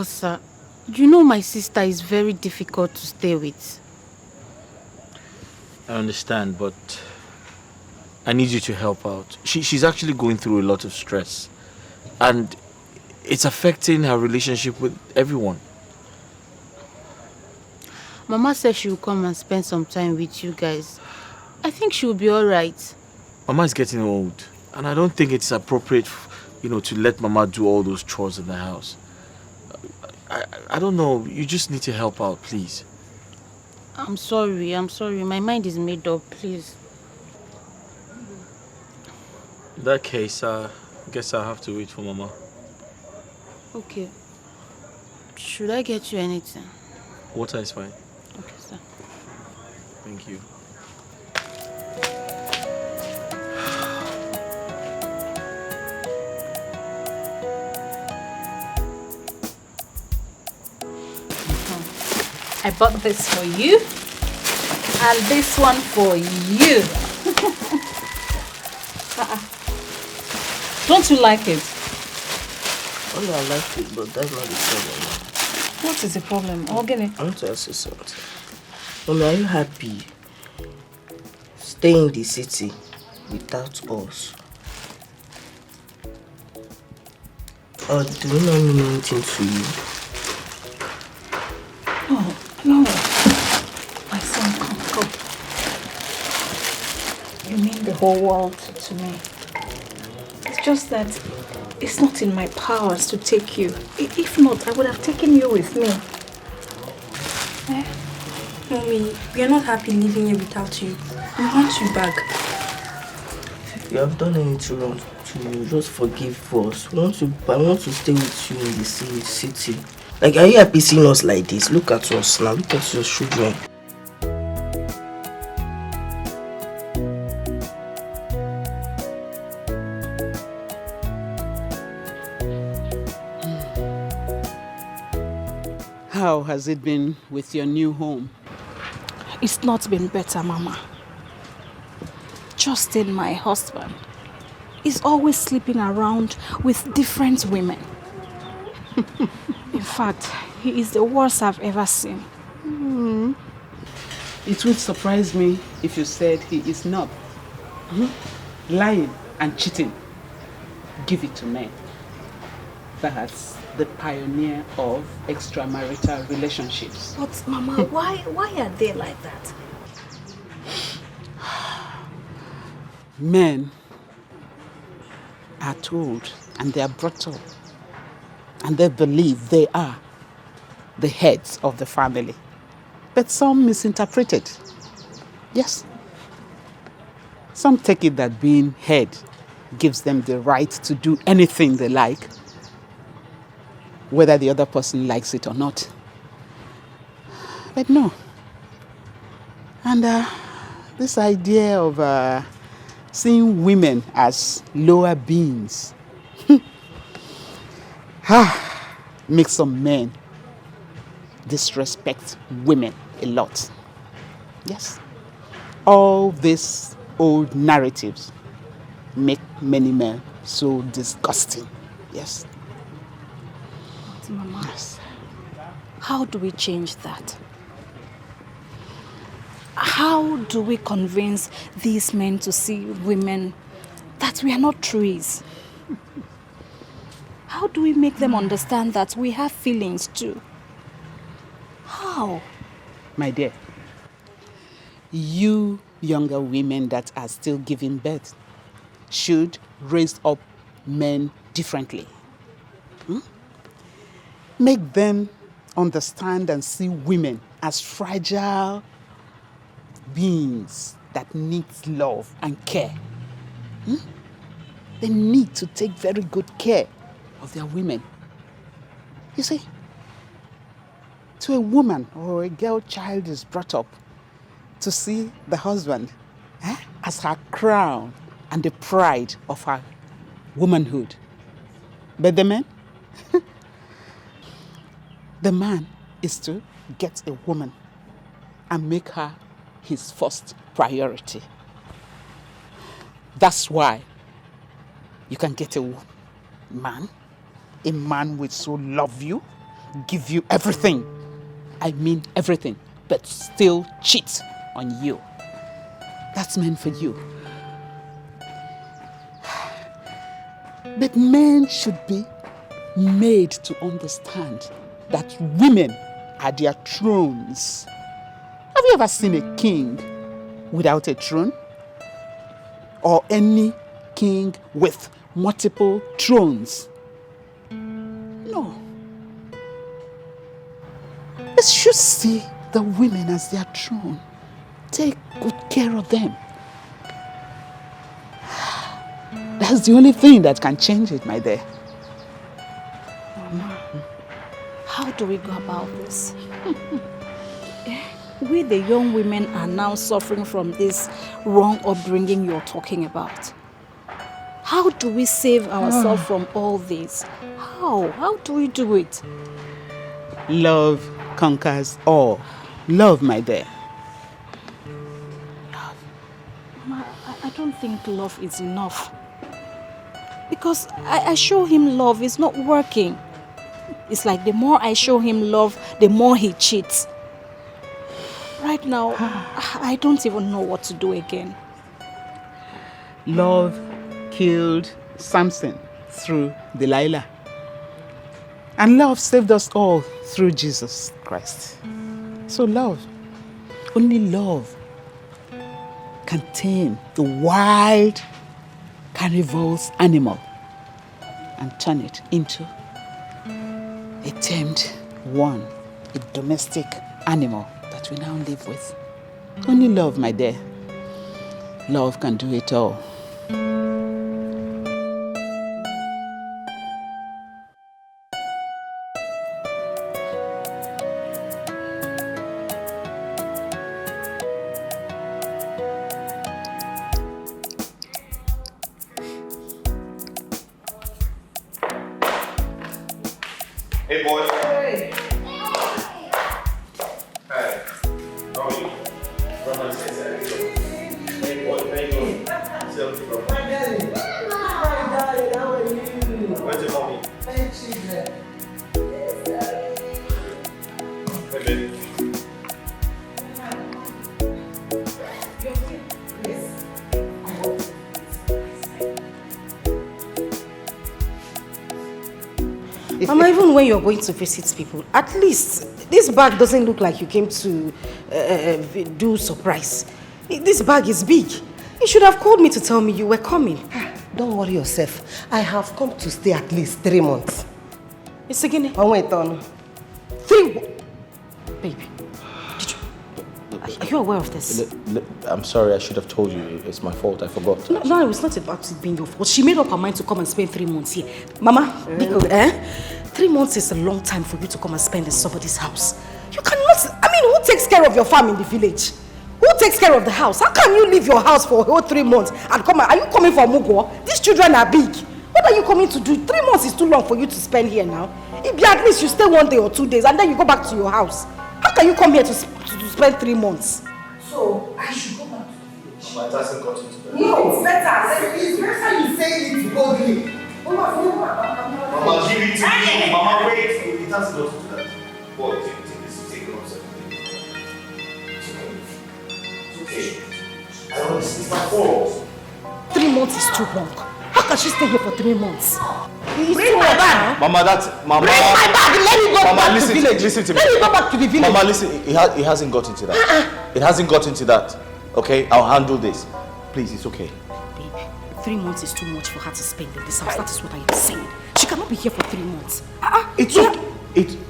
sir, you know my sister is very difficult to stay with. I understand, but I need you to help out. She's actually going through a lot of stress. And it's affecting her relationship with everyone. Mama said she will come and spend some time with you guys. I think she will be alright. Mama is getting old. And I don't think it's appropriate, to let Mama do all those chores in the house. I don't know. You just need to help out, please. I'm sorry. My mind is made up, please. In that case, I guess I'll have to wait for Mama. Okay. Should I get you anything? Water is fine. Okay, sir. Thank you. I bought this for you and this one for you. Don't you like it? Oh, I like it, but that's not the problem. What is the problem? Ogene? I want to ask you something. Mommy, are you happy staying in the city without us? Or do we not mean anything to you? No. My son, come. You mean the whole world to me. It's just that it's not in my powers to take you. If not, I would have taken you with me. Mommy, we are not happy living here without you. We want you back. If you have done anything wrong to you, just forgive us. I want to stay with you in the city. Like, are you happy seeing us like this? Look at us now. Look at your children. How has it been with your new home? It's not been better, Mama. Justin, my husband, is always sleeping around with different women. In fact, he is the worst I've ever seen. It would surprise me if you said he is not. Lying and cheating. Give it to me. That's the pioneer of extramarital relationships. But Mama, why are they like that? Men are told and they are brought up and they believe they are the heads of the family. But some misinterpret it. Yes. Some take it that being head gives them the right to do anything they like, whether the other person likes it or not. But no. And this idea of seeing women as lower beings makes some men disrespect women a lot. Yes. All these old narratives make many men so disgusting. Yes. But Mama, yes. How do we change that? How do we convince these men to see women that we are not trees? How do we make them understand that we have feelings too? How? My dear, you younger women that are still giving birth should raise up men differently. Make them understand and see women as fragile beings that need love and care. They need to take very good care of their women. You see, to a woman or a girl child is brought up to see the husband as her crown and the pride of her womanhood. But the man, the man is to get a woman and make her his first priority. That's why you can get a man will so love you give you everything. I mean everything, but still cheat on you. That's meant for you. But men should be made to understand that women are their thrones. Have you ever seen a king without a throne? Or any king with multiple thrones? No. They should see the women as their throne. Take good care of them. That's the only thing that can change it, my dear. Mama, how do we go about this? We, the young women, are now suffering from this wrong upbringing you're talking about. How do we save ourselves from all this? How? How do we do it? Love conquers all. Love, my dear. Love? Mama, I don't think love is enough. Because I show him love, it's not working. It's like the more I show him love, the more he cheats. Right now, I don't even know what to do again. Love killed Samson through Delilah. And love saved us all through Jesus Christ. So love, only love can tame the wild carnivorous animal and turn it into a tamed one, a domestic animal that we now live with. Only love, my dear. Love can do it all. Hey, boy. Hey. Hi. How are you? Hey, boy. How you doing? My darling. My darling, how are you? Where's your mommy? My children. Hey, baby. Mama, even when you're going to visit people, at least this bag doesn't look like you came to do surprise. This bag is big. You should have called me to tell me you were coming. Don't worry yourself. I have come to stay at least 3 months. It's again. Oh, wait on. 3. Baby, are you aware of this? I'm sorry, I should have told you. It's my fault, I forgot. No, it was not about it being your fault. She made up her mind to come and spend 3 months here. Mama, Biko, 3 months is a long time for you to come and spend in somebody's house. You cannot, I mean, who takes care of your farm in the village? Who takes care of the house? How can you leave your house for a whole 3 months and come? Are you coming for Mugo? These children are big. What are you coming to do? 3 months is too long for you to spend here now. If you at least you stay 1 day or 2 days and then you go back to your house. How can you come here to spend 3 months? So, I should go back to the village. My task got into that. No, it's better. It's better you say it boldly. Mama, give it to me. Mama, wait. It has got into that. Boy, take this. Take it upset. It's okay. I don't want to it's my fault. 3 months is too long. How can she stay here for 3 months? Bring my bag. Mama, that's Mama. Bring my bag. Let me go back to the village. Listen to me. Let me go back to the village. Mama, listen. It hasn't got into that. It hasn't got into that. Okay, I'll handle this. Please, it's okay. Baby, 3 months is too much for her to spend in this house. That is what I am saying. She cannot be here for 3 months. It's okay.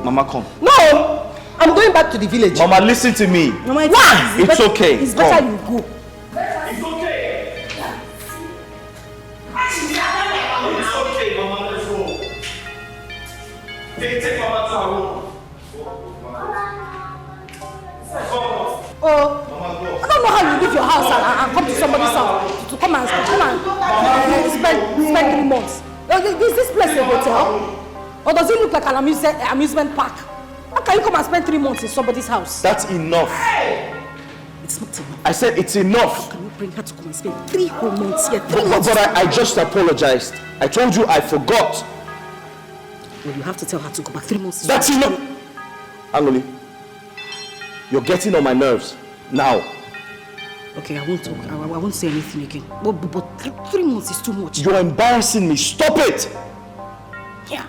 Mama, come. No, I'm going back to the village. Mama, listen to me. Mama, Why? It's okay. It's better you go. It's okay. It's okay, Mama. Let's go. Take Mama to her room. Oh, I don't know how you leave your house and come to somebody's house to come and spend 3 months. Is this place a hotel? Or does it look like an amusement park? How can you come and spend 3 months in somebody's house? That's enough. It's not enough. I said it's enough. How can you bring her to come and spend 3 whole months here? 3 months. But I just apologized. I told you I forgot. Well, you have to tell her to go back 3 months. That's enough! Anoli, you're getting on my nerves. Now. Okay, I won't talk. I won't say anything again. But 3 months is too much. You're embarrassing me. Stop it! Yeah.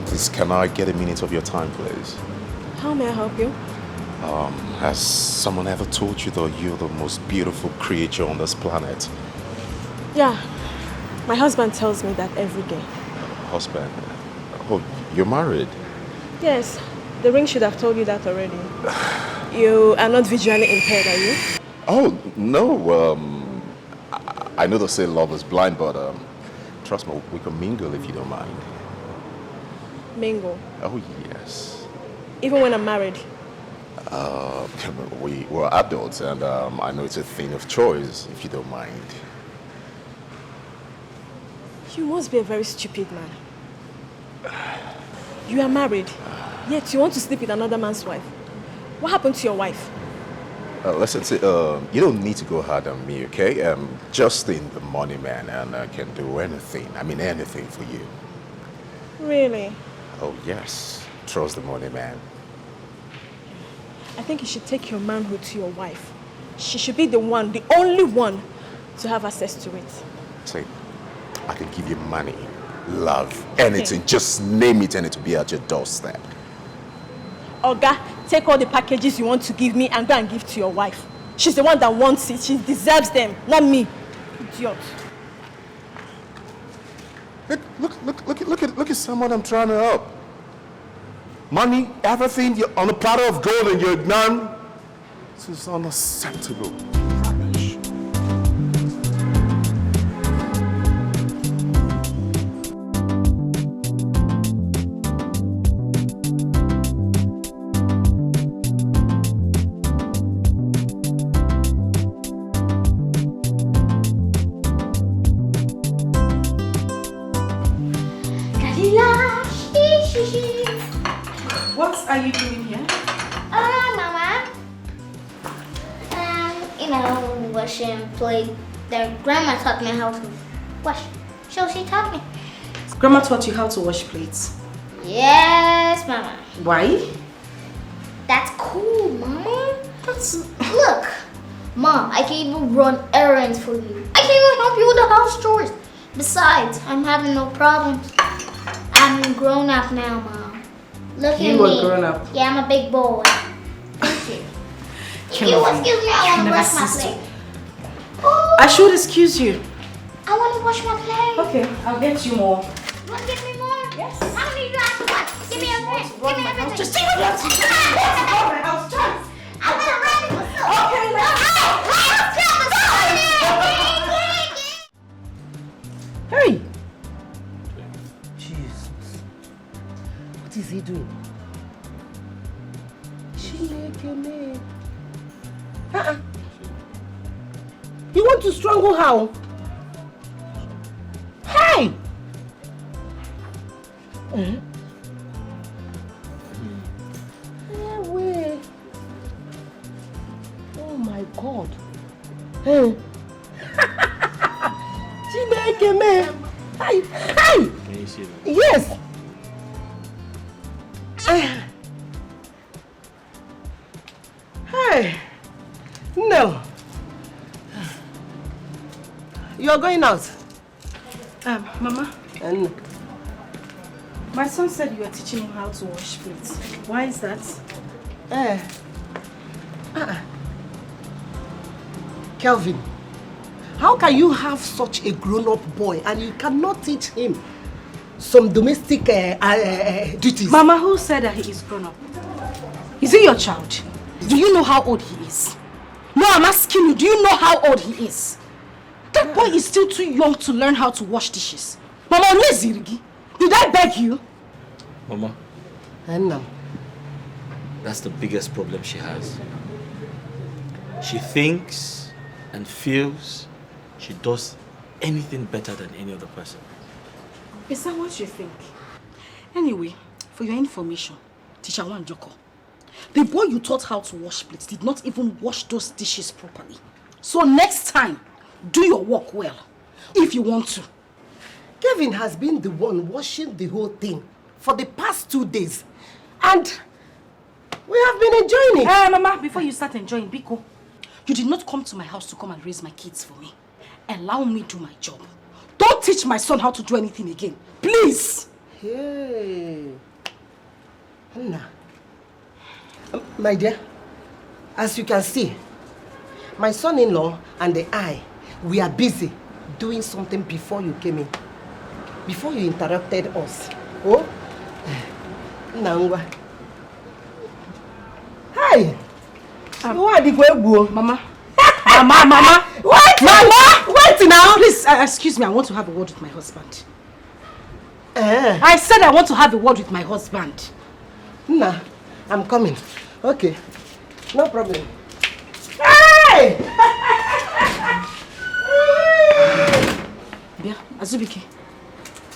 Please, can I get a minute of your time, please? How may I help you? Has someone ever told you that you're the most beautiful creature on this planet? Yeah, my husband tells me that every day. Husband? Oh, you're married? Yes, the ring should have told you that already. You are not visually impaired, are you? Oh, no. I know they say love is blind, but trust me, we can mingle if you don't mind. Mingle? Oh, yes. Even when I'm married? We're adults, and I know it's a thing of choice, if you don't mind. You must be a very stupid man. You are married, yet you want to sleep with another man's wife. What happened to your wife? Listen, you don't need to go hard on me, okay? Just in the money, man, and I can do anything. I mean, anything for you. Really? Oh, yes. Trust the money, man. I think you should take your manhood to your wife. She should be the one, the only one, to have access to it. Say, I can give you money, love, anything. Okay. Just name it and it will be at your doorstep. Oga, take all the packages you want to give me and go and give to your wife. She's the one that wants it. She deserves them, not me. Idiot. Look at someone I'm trying to help. Money, everything, you're on a platter of gold and you're none. This is unacceptable. Rubbish. What are you doing here? Mama. Washing plate. Their grandma taught me how to wash. So she taught me. Grandma taught you how to wash plates? Yes, Mama. Why? That's cool, Mama. Look, Mom, I can even run errands for you. I can even help you with the house chores. Besides, I'm having no problems. I'm grown up now, Mom. Look at me. You are grown up? Yeah, I'm a big boy. Thank you. Excuse me, I want to brush my plate. Oh, I should excuse you. I want to wash my plate. Okay, I'll get you more. You want to give me more? Yes. How many do you have to wash? Give me everything. Give me everything. Just take it out. my house. I'm going to run it with you. Okay, Hey! Jesus. What is he doing? You want to strangle her? Hey! Wait. Oh my God. Hey. Hi. Hi. Can you see that? Yes. Hey. No. You're going out. Mama. My son said you were teaching him how to wash plates. Why is that? Kelvin, how can you have such a grown-up boy and you cannot teach him some domestic duties? Mama, who said that he is grown up? Is he your child? Do you know how old he is? No, I'm asking you, do you know how old he is? That boy is still too young to learn how to wash dishes. Mama, did I beg you? Mama. No. That's the biggest problem she has. She thinks and feels she does anything better than any other person. Is that what you think? Anyway, for your information, Teacher Wanjoko, the boy you taught how to wash plates did not even wash those dishes properly. So next time, do your work well, if you want to. Kevin has been the one washing the whole thing for the past 2 days. And we have been enjoying it. Mama, before you start enjoying, Biko, you did not come to my house to come and raise my kids for me. Allow me do my job. Don't teach my son how to do anything again. Please. Hey. Anna. My dear, as you can see, my son-in-law and I, we are busy doing something before you came in. Before you interrupted us. Oh? Nangwa. Hi. Mama. Mama. What? Mama. Wait now. Please, excuse me. I want to have a word with my husband. I said I want to have a word with my husband. Nah, I'm coming. Okay. No problem. Hey! Bia, Azubike,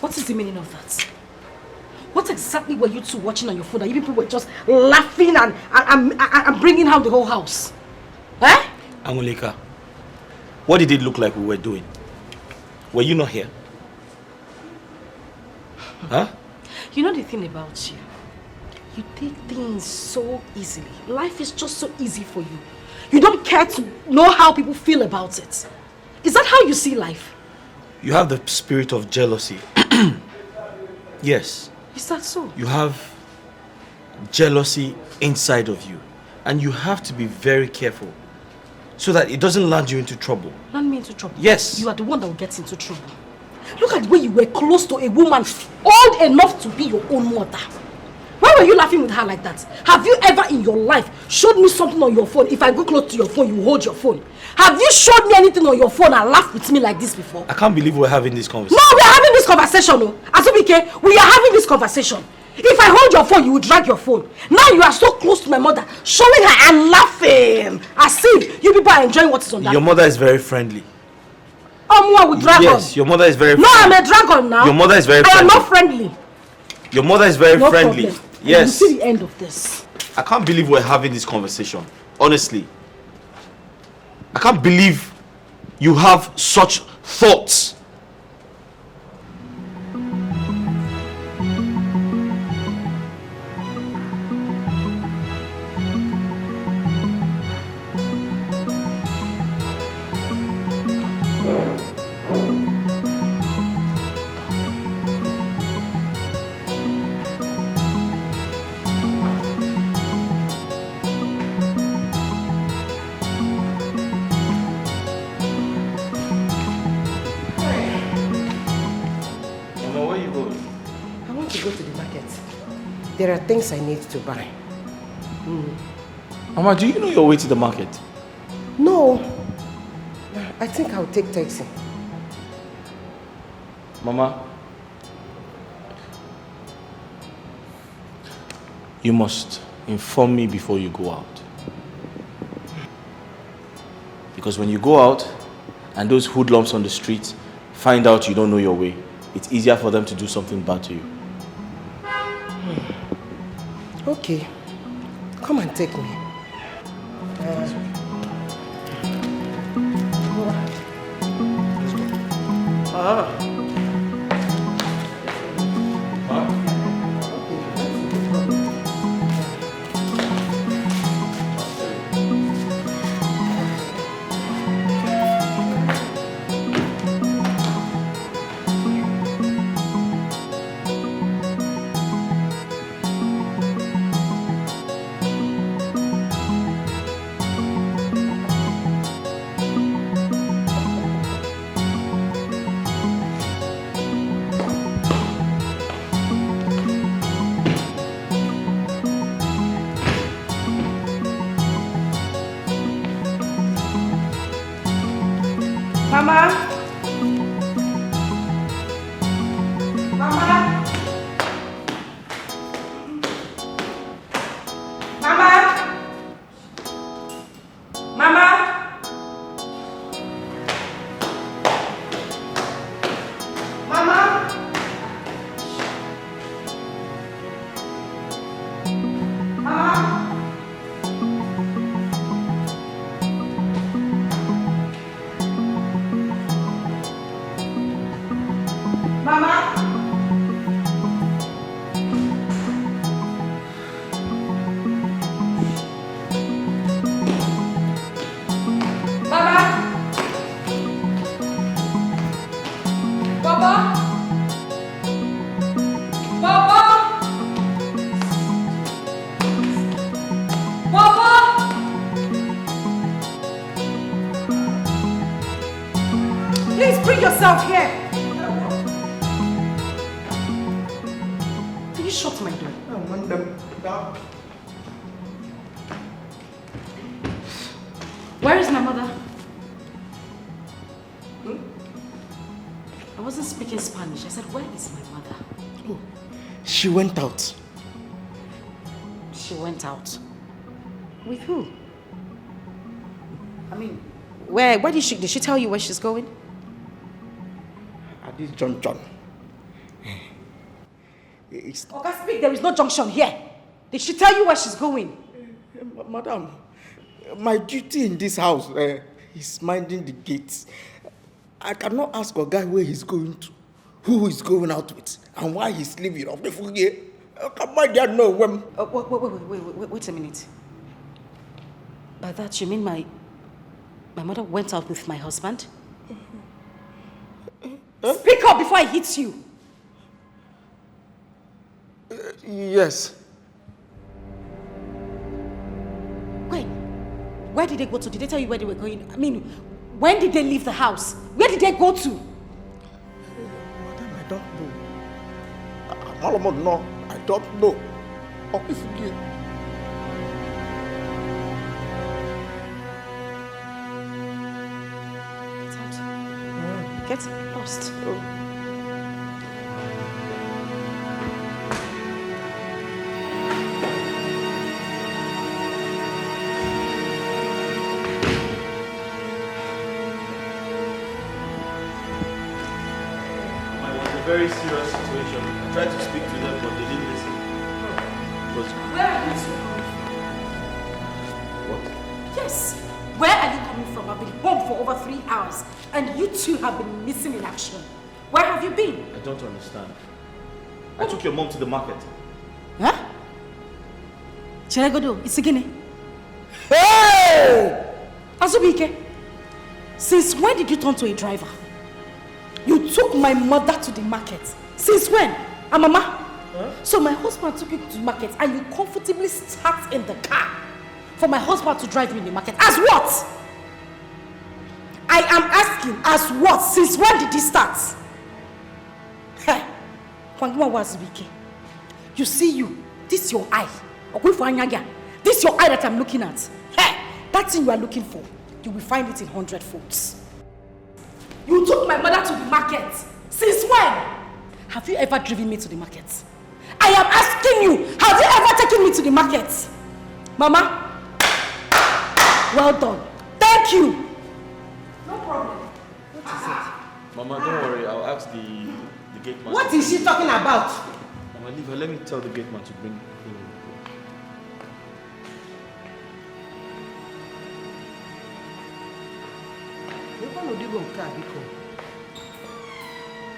what is the meaning of that? What exactly were you two watching on your phone that you people were just laughing and bringing out the whole house? Eh? Angulika, what did it look like we were doing? Were you not here? Huh? You know the thing about you? You take things so easily. Life is just so easy for you. You don't care to know how people feel about it. Is that how you see life? You have the spirit of jealousy. Yes. Is that so? You have jealousy inside of you. And you have to be very careful so that it doesn't land you into trouble. Land me into trouble? Yes. You are the one that will get into trouble. Look at the way you were close to a woman old enough to be your own mother. Why were you laughing with her like that? Have you ever in your life showed me something on your phone? If I go close to your phone, you hold your phone. Have you showed me anything on your phone and laughed with me like this before? I can't believe we're having this conversation. No, we are having this conversation. No. Azubike, we are having this conversation. If I hold your phone, you will drag your phone. Now you are so close to my mother, showing her and laughing. As if you people are enjoying what is on that. Your mother is very friendly. With dragon. Yes, your mother is very friendly. No, I'm a dragon now. Your mother is very friendly. I am friendly. not friendly. Your mother is very friendly. Problem. Yes. You see the end of this. I can't believe we're having this conversation. Honestly. I can't believe you have such thoughts. There are things I need to buy. Mama, do you know your way to the market? No. I think I'll take taxi. Mama, you must inform me before you go out. Because when you go out and those hoodlums on the street find out you don't know your way, it's easier for them to do something bad to you. Okay. Come and take me. Baba! Baba! Baba! Please bring yourself here. Can you shut my door? I want them back. Where is my mother? I wasn't speaking Spanish. I said, where is my mother? Oh, she went out. She went out. With who? I mean, where did she tell you where she's going? At this junction. Okay, speak. There is no junction here. Did she tell you where she's going? Madam, my duty in this house is minding the gates. I cannot ask a guy where he's going to, who he's going out with, and why he's leaving off the full year. Come on, there know when. Wait a minute. By that you mean my mother went out with my husband? Speak up before I hit you. Yes. When? Where did they go to? Did they tell you where they were going? I mean, when did they leave the house? Where did they go to? Madam, I don't know. No, I don't know. Oh, if you Get lost. Very serious situation. I tried to speak to them, but they didn't listen. Where are you two coming from? What? Yes. Where are you coming from? I've been home for over 3 hours, and you two have been missing in action. Where have you been? I don't understand. I took your mom to the market. Huh? Cheregodo, it's again. Hey! Azubike, since when did you turn to a driver? You took my mother to the market. Since when? Mama? Huh? So my husband took you to the market and you comfortably sat in the car for my husband to drive you in the market. As what? I am asking, as what? Since when did this start? Hey, you see you. This is your eye. This is your eye that I'm looking at. Hey, that thing you are looking for, you will find it in 100 folds. You took my mother to the market. Since when? Have you ever driven me to the market? I am asking you, have you ever taken me to the market? Mama? Well done. Thank you. No problem. What is it? Mama, don't worry. I'll ask the gate man. What is she talking about? Mama, leave her. Let me tell the gate man to bring him.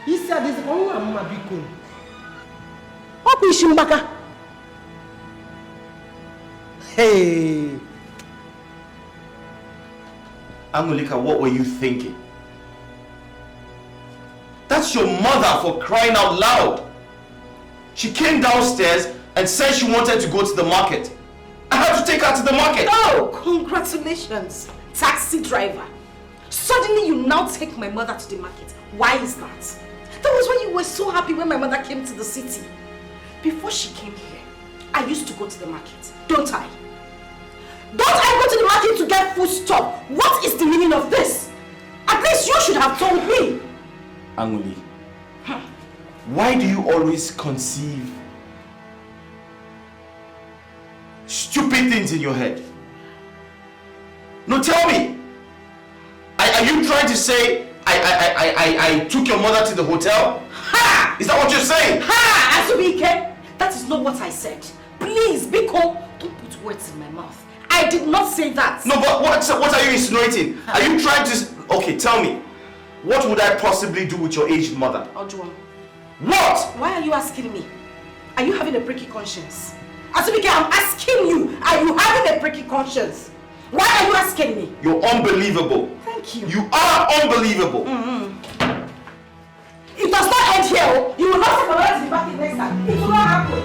He said this one mama biko. Oku Ishimbaka. Hey. Angolika, what were you thinking? That's your mother, for crying out loud. She came downstairs and said she wanted to go to the market. I had to take her to the market. Oh, congratulations, taxi driver. Suddenly you now take my mother to the market. Why is that? That was when you were so happy when my mother came to the city. Before she came here, I used to go to the market, don't I? Don't I go to the market to get food stuff? What is the meaning of this? At least you should have told me. Angoli, why do you always conceive stupid things in your head? No, tell me. Are you trying to say I took your mother to the hotel? Ha! Is that what you're saying? Ha! Azubike, that is not what I said. Please, Biko, don't put words in my mouth. I did not say that. No, but what are you insinuating? Are you trying to... Okay, tell me. What would I possibly do with your aged mother? Ojuan. What? Why are you asking me? Are you having a pricky conscience? Azubike, I'm asking you. Are you having a pricky conscience? Why are you asking me? You're unbelievable. Thank you. You are unbelievable. sir. It will not happen.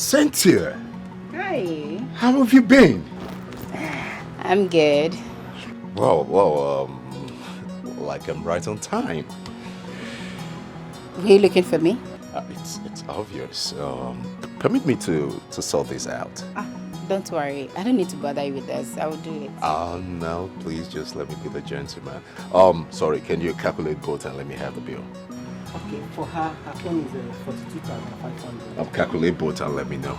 Cynthia, Hi. how have you been? I'm good. Like I'm right on time. Were you looking for me? It's obvious. Permit me to sort this out. Don't worry. I don't need to bother you with this. I will do it. No, please just let me be the gentleman. Sorry, can you calculate both and let me have the bill? Okay, for her phone is 42,500. Calculate both and let me know.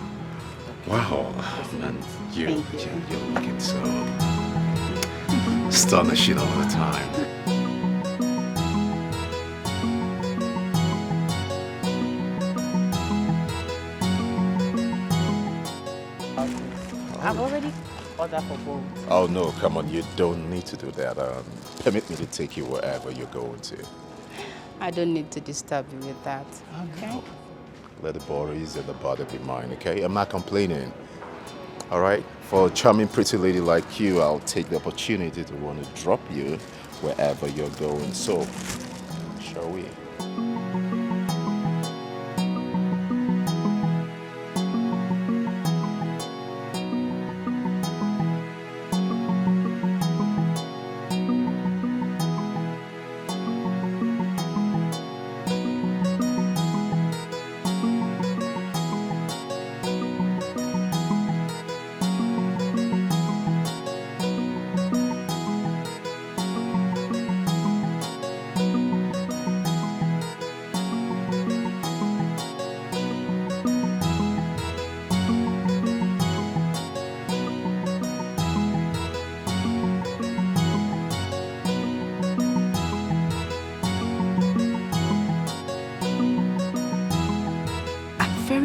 Wow, man, you're looking so astonishing all the time. I've already ordered for both. Oh no, come on, you don't need to do that. Permit me to take you wherever you're going to. I don't need to disturb you with that, okay? Let the worries and the bother be mine, okay? I'm not complaining. All right? For a charming, pretty lady like you, I'll take the opportunity to want to drop you wherever you're going. So, shall we?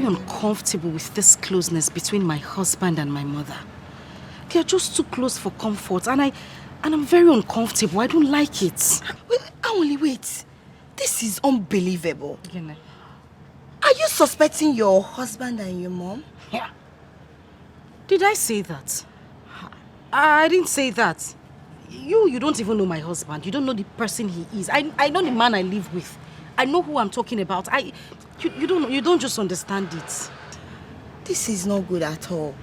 Uncomfortable with this closeness between my husband and my mother. They are just too close for comfort, and I'm very uncomfortable. I don't like it. Wait. This is unbelievable. Are you suspecting your husband and your mom? Yeah. Did I say that? I didn't say that. You don't even know my husband. You don't know the person he is. I know the man I live with. I know who I'm talking about. You don't just understand it. This is not good at all.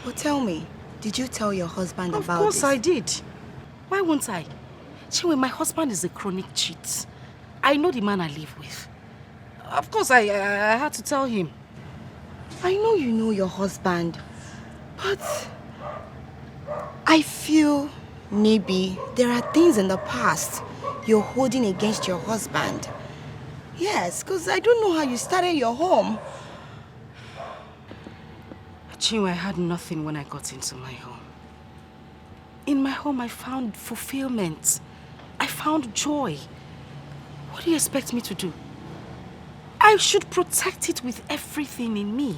But tell me, did you tell your husband about this? Of course I did. Why won't I? Chinwe, my husband is a chronic cheat. I know the man I live with. Of course I had to tell him. I know you know your husband, but I feel maybe there are things in the past you're holding against your husband. Yes, because I don't know how you started your home. Chinwe, I had nothing when I got into my home. In my home, I found fulfillment. I found joy. What do you expect me to do? I should protect it with everything in me.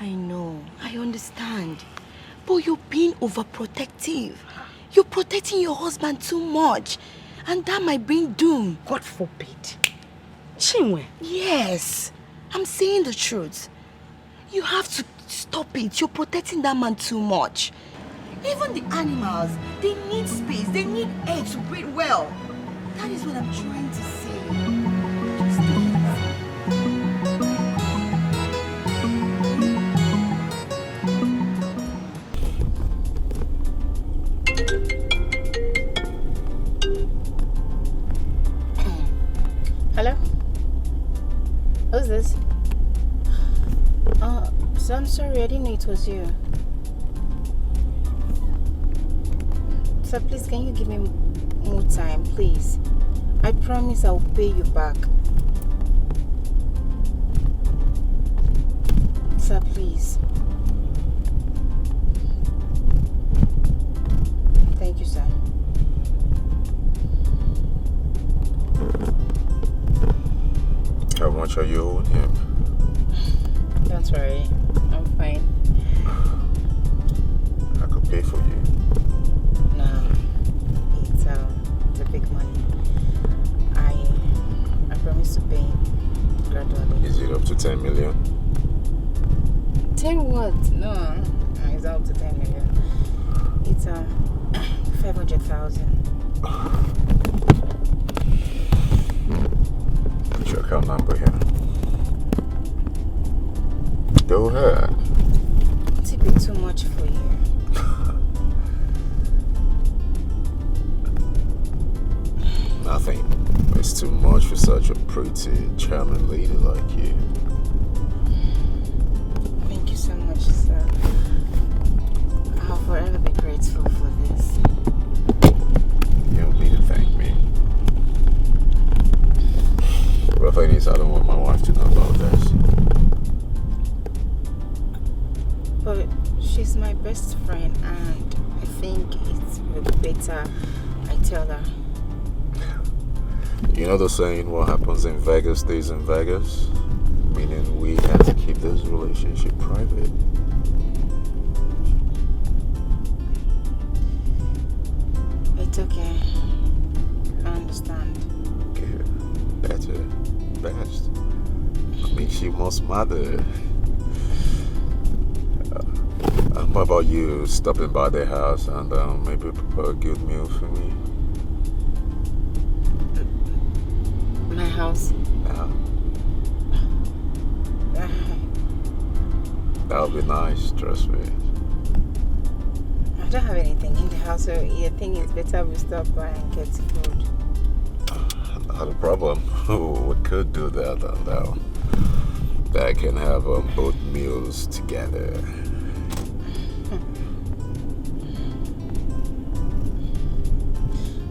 I know, I understand. But you're being overprotective. You're protecting your husband too much. And that might bring doom. God forbid. Chinwe. Yes. I'm saying the truth. You have to stop it. You're protecting that man too much. Even the animals, they need space. They need air to breathe well. That is what I'm trying to say. Just take it. So I'm sorry, I didn't know it was you. So please, can you give me more time, please? I promise I'll pay you back. Sir, please. Thank you, sir. How much are you owing him? Don't worry, I'm fine. I could pay for you. No, it's a big money. I promise to pay gradually. Is it up to 10 million? 10 what? No, it's up to 10 million. It's 500,000. Put your account number here. Go ahead. Won't it be too much for you? Nothing. It's too much for such a pretty, charming lady like you. Thank you so much, sir. I'll forever be grateful for this. You don't need to thank me. But the thing is, I don't want my wife to know about this. But she's my best friend, and I think it will be better I tell her. You know the saying, what happens in Vegas stays in Vegas? Meaning we have to keep this relationship private. It's okay. I understand. Good. Better. Best. Makes you more smarter. What about you stopping by their house and maybe prepare a good meal for me? My house? Yeah. That would be nice, trust me. I don't have anything in the house, so I think it's better we stop by and get food. Not a problem. We could do that, and I can have both meals together.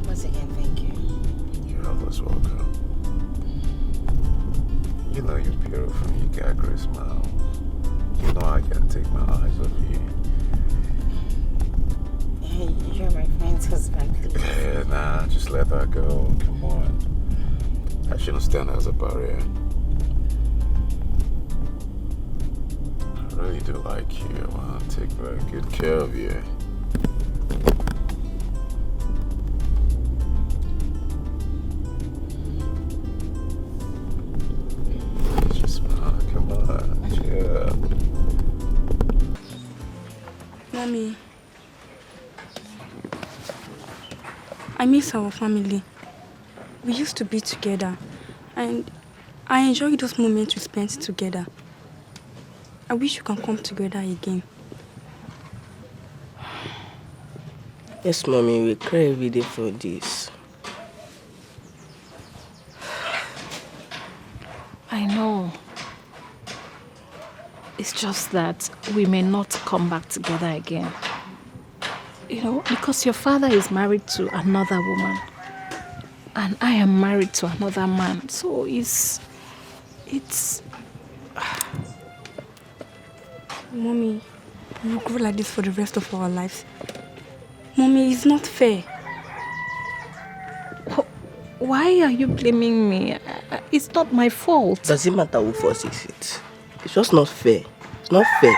Once again, thank you. You're always welcome. You know you're beautiful, you got a great smile. You know I can't take my eyes off you. Hey, you're my friend's husband, please. Yeah, nah, just let that go. Come on. I shouldn't stand as a barrier. I really do like you. I want to take very good care of you. Just smile. Come on. Yeah. Mommy, I miss our family. We used to be together, and I enjoy those moments we spent together. I wish we can come together again. Yes, Mommy, we cry every day for this. I know. It's just that we may not come back together again. You know, because your father is married to another woman. And I am married to another man. So it's... Mommy, we'll grow like this for the rest of our lives. Mommy, it's not fair. Why are you blaming me? It's not my fault. Does it matter who forces it? It's just not fair. It's not fair.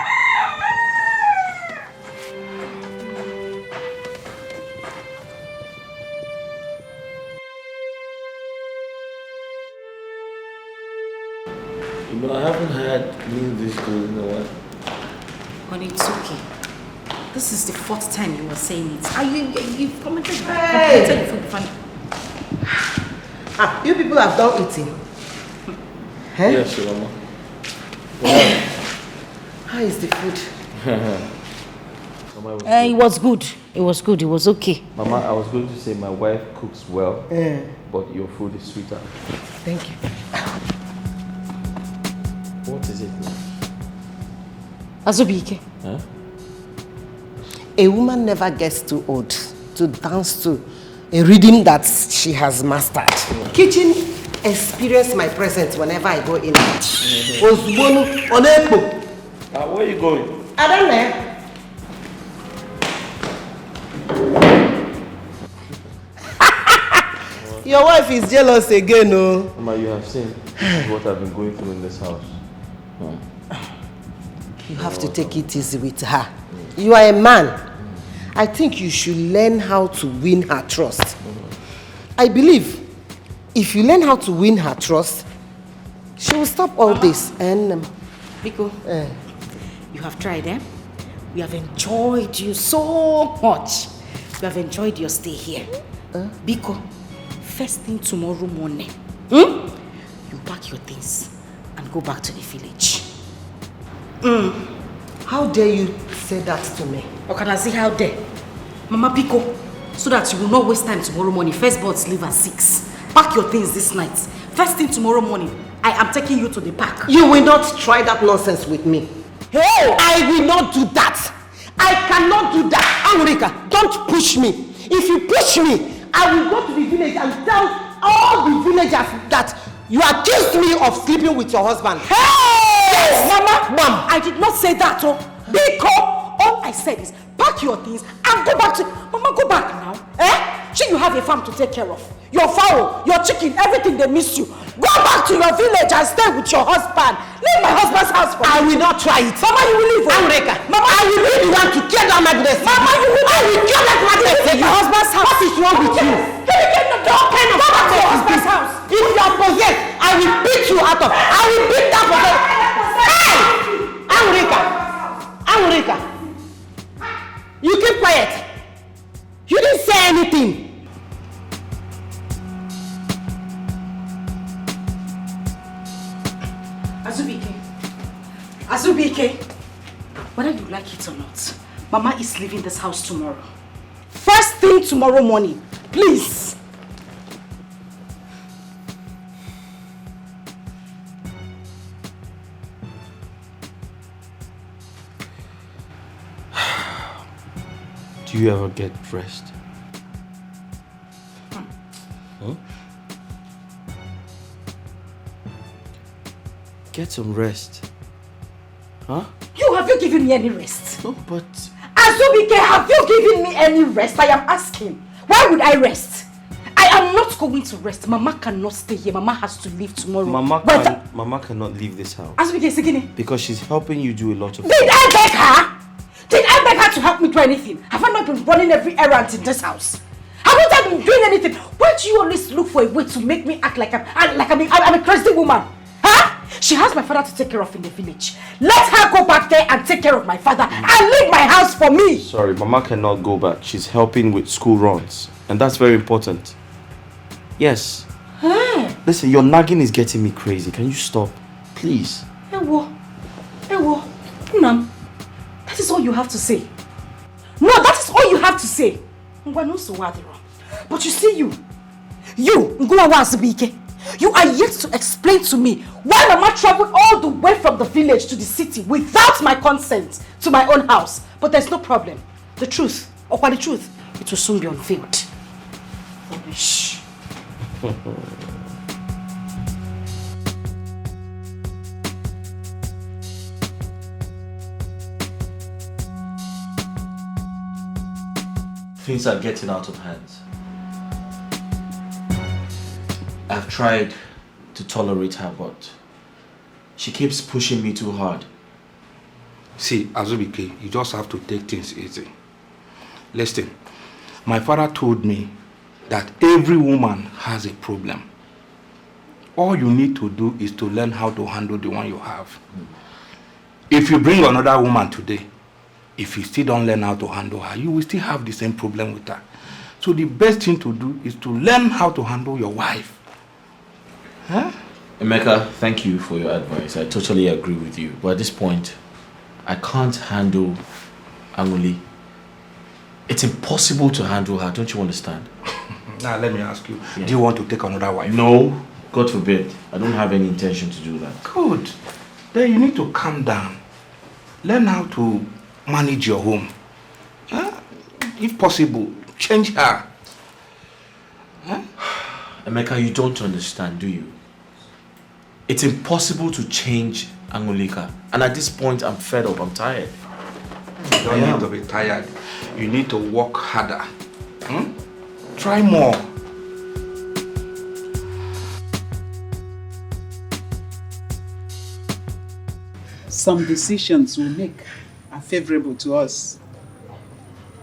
But I haven't had meal this good in a while. But it's okay. This is the fourth time you were saying it. You've commented. Hey! You people have done eating. Huh? Yes, Mama. How is the food? Mama, It was good. It was good. It was okay. Mama, I was going to say my wife cooks well, Yeah. but your food is sweeter. Thank you. What is it now? Azubike. Huh? A woman never gets too old to dance to a rhythm that she has mastered. Kitchen experience my presence whenever I go in. Where are you going? I don't know. Your wife is jealous again, no? Mama, you have seen what I've been going through in this house. You have to take it easy with her. You are a man. I think you should learn how to win her trust. I believe if you learn how to win her trust, she will stop all this. And Biko, you have tried, eh? We have enjoyed you so much. We have enjoyed your stay here. Biko, first thing tomorrow morning, you pack your things and go back to the village. How dare you say that to me? Or can I say how dare? Mama Biko, so that you will not waste time tomorrow morning. First boats leave at 6. Pack your things this night. First thing tomorrow morning, I am taking you to the park. You will not try that nonsense with me. Hey! I will not do that. I cannot do that. Amrika, don't push me. If you push me, I will go to the village and tell all the villagers that you accused me of sleeping with your husband. Hey! Yes, Mama! I did not say that, Biko! All I said is pack your things and go back to... Mama, go back now. Sure, you have a farm to take care of. Your fowl, your chicken, everything, they miss you. Go back to your village and stay with your husband. Leave my husband's house for me. I will not try it. Mama, you will leave. Amrika, Mama, I will be the one to kill that magnet. Mama, you will I will kill that magnet. Your husband's house. What is wrong with you? Can you get the door? Go back to your husband's house. If you are possessed, I will beat you out of. I will beat that possessed. Hey! Amrika, you keep quiet. You didn't say anything. Azubike, whether you like it or not, Mama is leaving this house tomorrow. First thing tomorrow morning, please. Do you ever get rest? Huh? Get some rest. Huh? Have you given me any rest? No, but... Azubike, have you given me any rest? I am asking. Why would I rest? I am not going to rest. Mama cannot stay here. Mama has to leave tomorrow. Mama cannot leave this house. Azubike, Sigini. Because she's helping you do a lot of things. Did I beg her? Did I beg her to help me do anything? Have I not been running every errand in this house? Haven't I been doing anything? Why do you always look for a way to make me act like I'm a crazy woman? Huh? She has my father to take care of in the village. Let her go back there and take care of my father and leave my house for me. Sorry, Mama cannot go back. She's helping with school runs. And that's very important. Yes. Hey. Listen, your nagging is getting me crazy. Can you stop? Please. Ewo. Unam. That is all you have to say. No, that is all you have to say. But you see you, Azubike, you are yet to explain to me why Mama traveled all the way from the village to the city without my consent to my own house. But there's no problem. The truth, it will soon be unveiled. Rubbish. Things are getting out of hand. I've tried to tolerate her, but she keeps pushing me too hard. See, Azubike, you just have to take things easy. Listen, my father told me that every woman has a problem. All you need to do is to learn how to handle the one you have. If you bring another woman today, if you still don't learn how to handle her, you will still have the same problem with her. So the best thing to do is to learn how to handle your wife. Huh? Emeka, thank you for your advice. I totally agree with you. But at this point, I can't handle Anguli. It's impossible to handle her, don't you understand? Now let me ask you, do you want to take another wife? No, God forbid. I don't have any intention to do that. Good. Then you need to calm down. Learn how to manage your home. If possible, change her. Emeka, you don't understand, do you? It's impossible to change Angolika. And at this point, I'm fed up, I'm tired. You don't need to be tired. You need to work harder. Try more. Some decisions we make are favorable to us,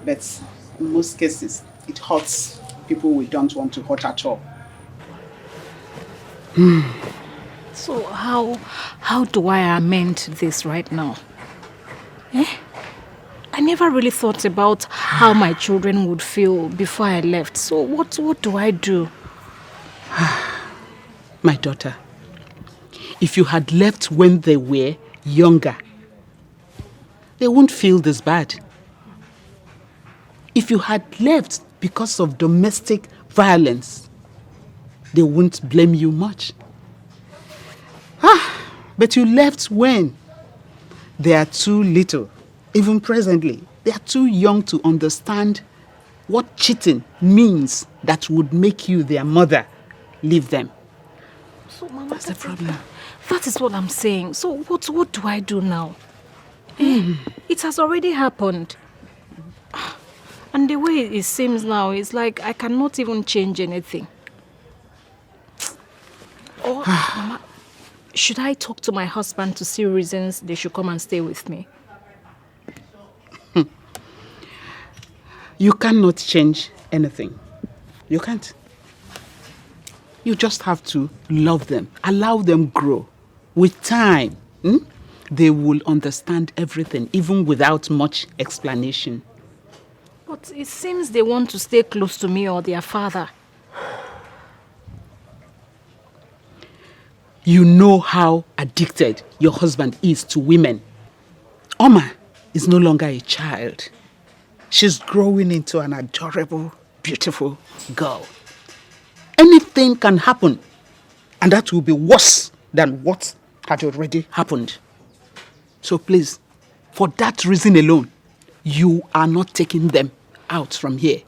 but in most cases, it hurts people we don't want to hurt at all. So how do I amend this right now? I never really thought about how my children would feel before I left. So what do I do? My daughter, if you had left when they were younger, they won't feel this bad. If you had left because of domestic violence, they won't blame you much. But you left when they are too little. Even presently, they are too young to understand what cheating means that would make you their mother. Leave them. So, Mama, that's the problem. That is what I'm saying. So what do I do now? It has already happened. And the way it seems now, it's like I cannot even change anything. Or, Mama, should I talk to my husband to see reasons they should come and stay with me? You cannot change anything. You can't. You just have to love them. Allow them grow. With time, they will understand everything, even without much explanation. But it seems they want to stay close to me or their father. You know how addicted your husband is to women. Oma is no longer a child. She's growing into an adorable, beautiful girl. Anything can happen, and that will be worse than what had already happened. So please, for that reason alone, you are not taking them out from here.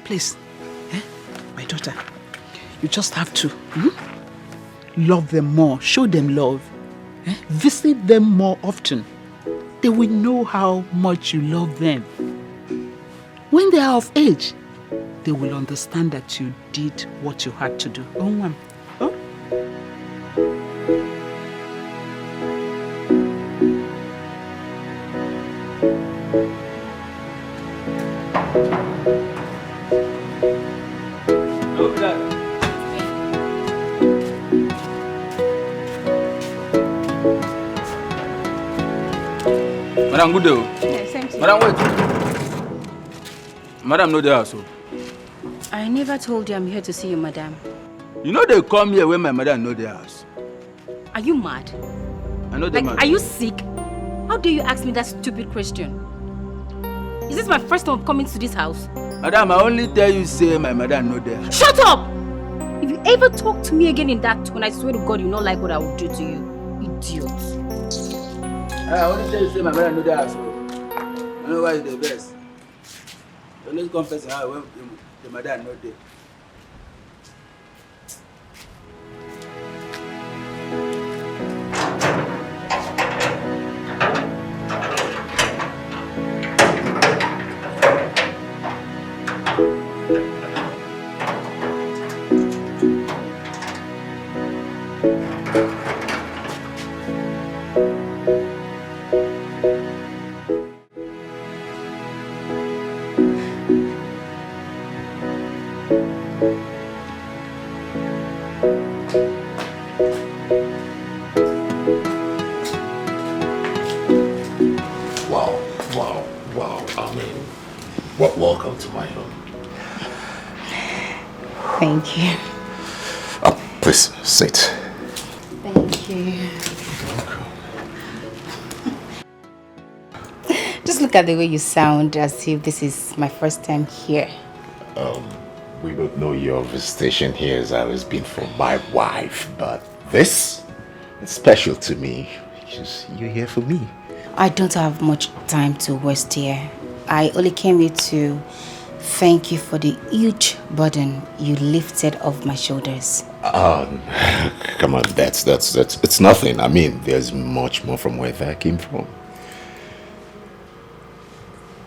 Please, my daughter, you just have to love them more, show them love, visit them more often. They will know how much you love them. When they are of age, they will understand that you did what you had to do. Madam, good day. Yeah, same to you. Madam, wait. Madam, no there also. I never told you I'm here to see you, madam. You know they come here when my madam know their house. Are you mad? I know the man. Are you sick? How dare you ask me that stupid question? Is this my first time coming to this house? Madam, I only tell you say my madam know their house. Shut up! If you ever talk to me again in that tone, I swear to God you not like what I will do to you. Idiot. I only tell you say my madam know their house. I know why it's the best. So let's confess how when the madam know there. Welcome to my home. Thank you. Please sit. Thank you. Just look at the way you sound as if this is my first time here. We both know your visitation here has always been for my wife, but this is special to me. you're here for me. I don't have much time to waste here. I only came here to thank you for the huge burden you lifted off my shoulders. Come on, that's it's nothing. I mean, there's much more from where that came from.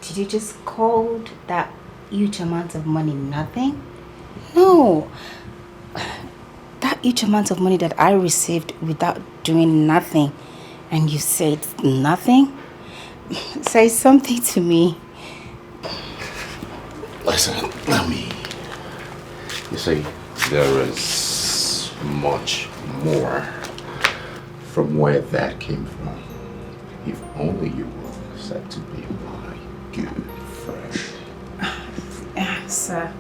Did you just call that huge amount of money nothing? No. That huge amount of money that I received without doing nothing, and you said nothing? Say something to me. Listen, you see, there is much more from where that came from. If only you were said to be my good friend. Sir.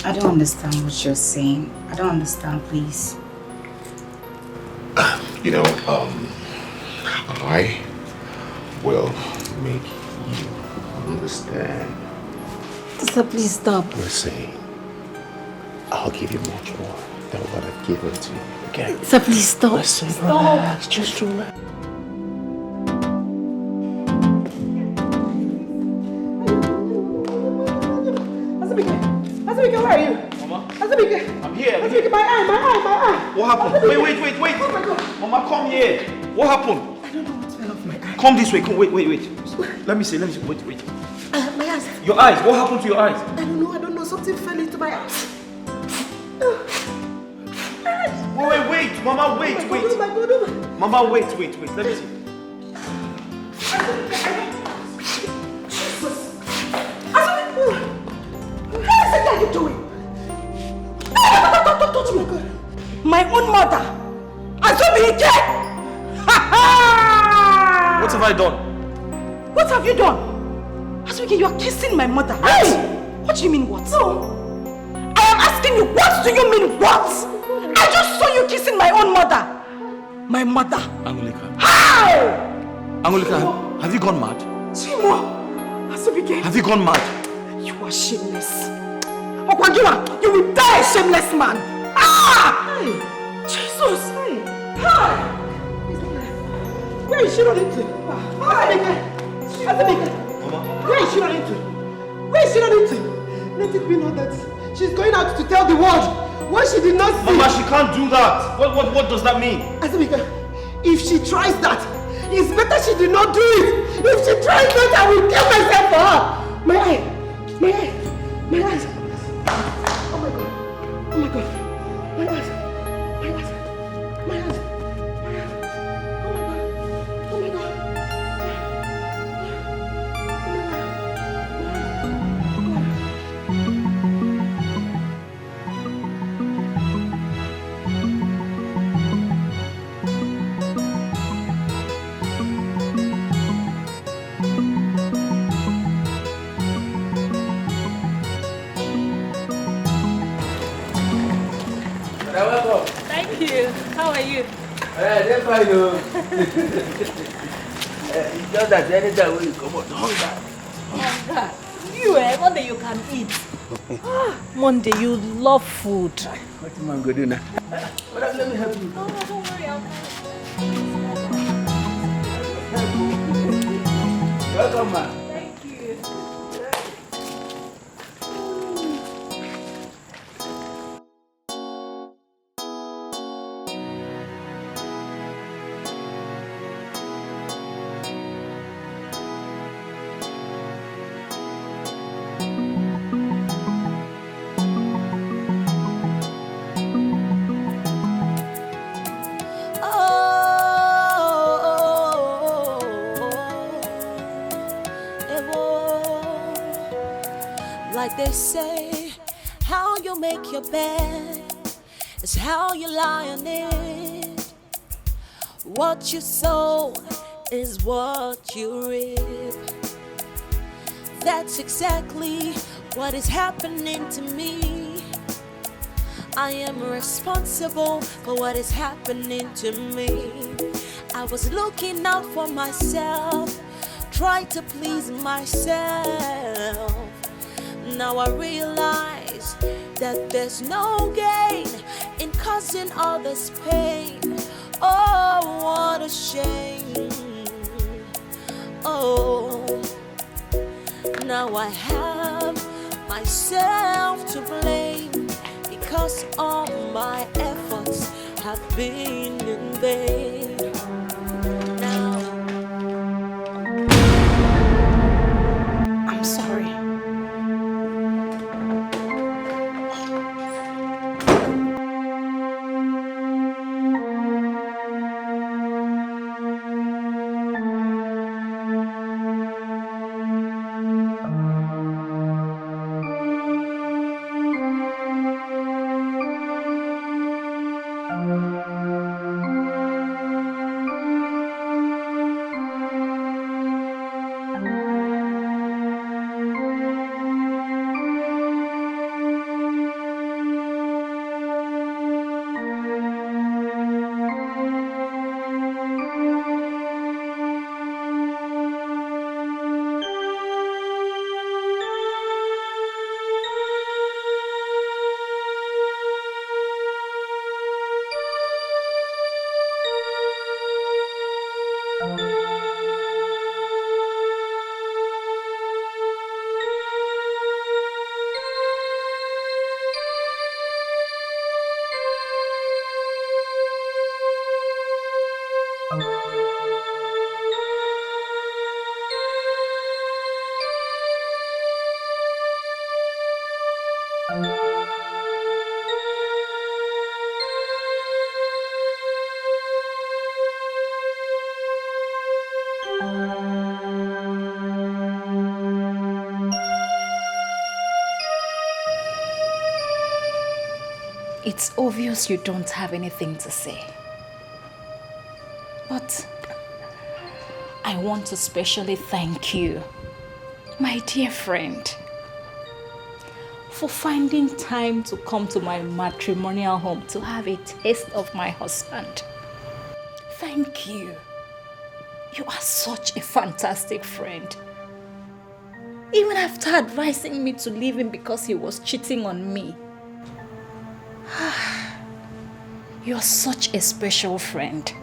I don't understand what you're saying. I don't understand, please. You know, I will make you understand. Sir, please stop. Listen, I'll give you much more than what I've given to you, okay? Sir, please stop. Listen, Stop. relax, just relax. Azubike, where are you? Mama? Azubike. I'm here. Azubike, my eye. What happened? Azubike. Wait. Oh my God. Mama, come here. What happened? I don't know what fell off my eye. Come this way. Come, wait. Let me see. Wait. My eyes. Your eyes. What happened to your eyes? I don't know. Something fell into my eyes. Wait. Mama, wait. Oh my God. Mama, wait. Let me see. What are you doing? Don't touch me. My own mother! Azubike! What have I done? What have you done? Azubike, you are kissing my mother. Hey! What do you mean what? No. I am asking you, what do you mean what? I just saw you kissing my own mother. My mother. Angulika. How? Angulika, have you gone mad? Chimo! Azubike. Have you gone mad? You are shameless. Okwagiwa, you will die a shameless man. Ah! Hey. Jesus! Hey. Hi! Where is she running to? Azubike! Where is she running to? Let it be known that she's going out to tell the world what she did not see. Mama, she can't do that. What does that mean? Azubike, if she tries that, it's better she did not do it. If she tries that, I will kill myself for her. My eyes. Oh my God. My eyes. Oh my God. Welcome. Thank you. How are you? They're fine. It's just that anytime when you come out, hunger. You, Monday you can eat. Monday, you love food. What am I going to do now? Let me help you. Oh, don't worry, I'll Welcome, man. Thank you. Like they say, how you make your bed is how you lie on it. What you sow is what you reap. That's exactly what is happening to me. I am responsible for what is happening to me. I was looking out for myself, trying to please myself. Now I realize that there's no gain in causing others pain. Oh, what a shame. Oh, now I have myself to blame because all my efforts have been in vain. Now I'm sorry. It's obvious you don't have anything to say. But I want to specially thank you, my dear friend, for finding time to come to my matrimonial home to have a taste of my husband. Thank you. You are such a fantastic friend. Even after advising me to leave him because he was cheating on me. You're such a special friend.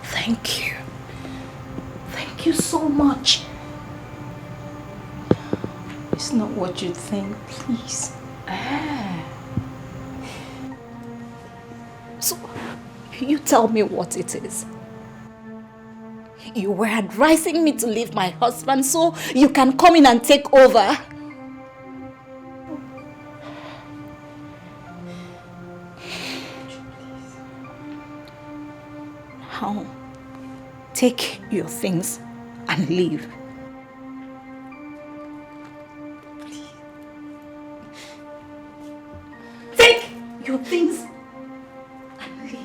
Thank you. Thank you so much. It's not what you think, please. So, you tell me what it is. You were advising me to leave my husband so you can come in and take over. Now, take your things and leave. Take your things and leave.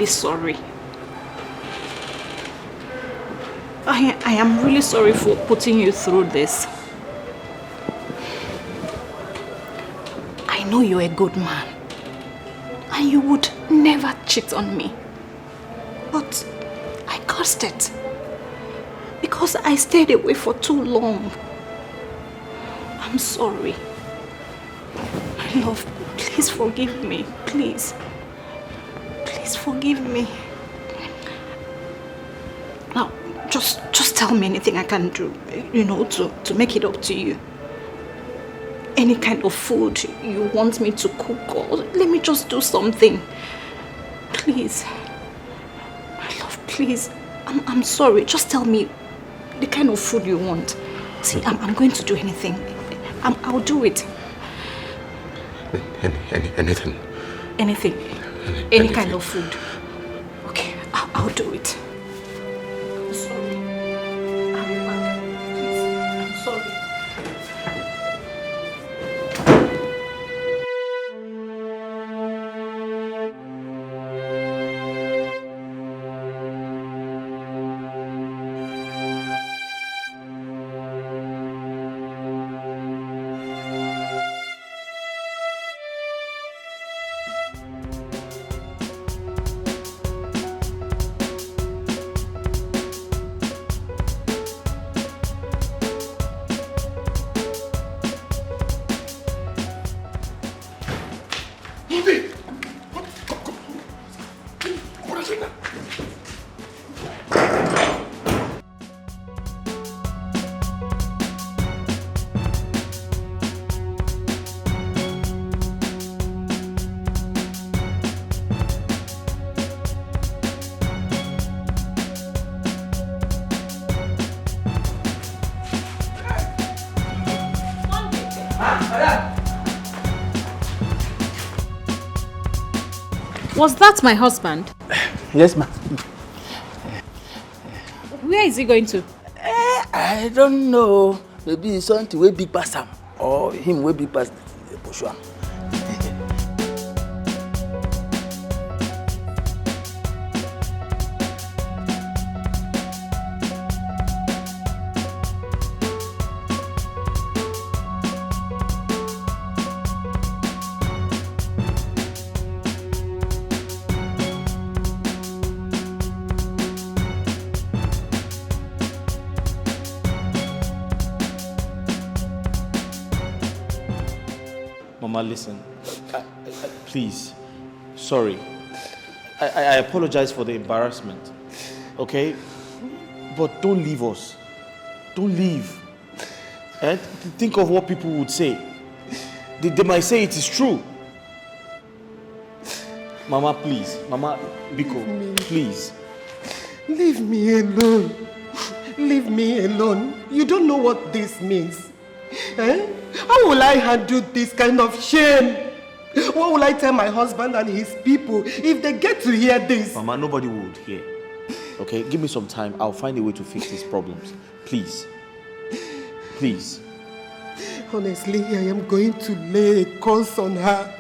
Sorry. I am really sorry for putting you through this. I know you're a good man and you would never cheat on me. But I cursed it because I stayed away for too long. I'm sorry. My love, please forgive me, please. Please forgive me. Now, just tell me anything I can do, to make it up to you. any kind of food you want me to cook, or let me just do something. Please. My love, please. I'm sorry. Just tell me the kind of food you want. See, I'm going to do anything. I'll do it. Anything? Anything. Any kind of food. Okay, I'll do it. I'm sorry. I'll be back. Please, I'm sorry. Was that my husband? Yes, ma'am. Where is he going to? I don't know. Maybe something will be past him, or him will be past Joshua. Mama, listen. Please. Sorry. I apologize for the embarrassment. Okay? But don't leave us. Don't leave. And think of what people would say. They might say it is true. Mama, please. Mama, Biko, please. Leave me alone. Leave me alone. You don't know what this means. Eh? How will I handle this kind of shame? What will I tell my husband and his people if they get to hear this? Mama, nobody would hear. Okay, give me some time. I'll find a way to fix these problems. Please. Please. Honestly, I am going to lay a curse on her.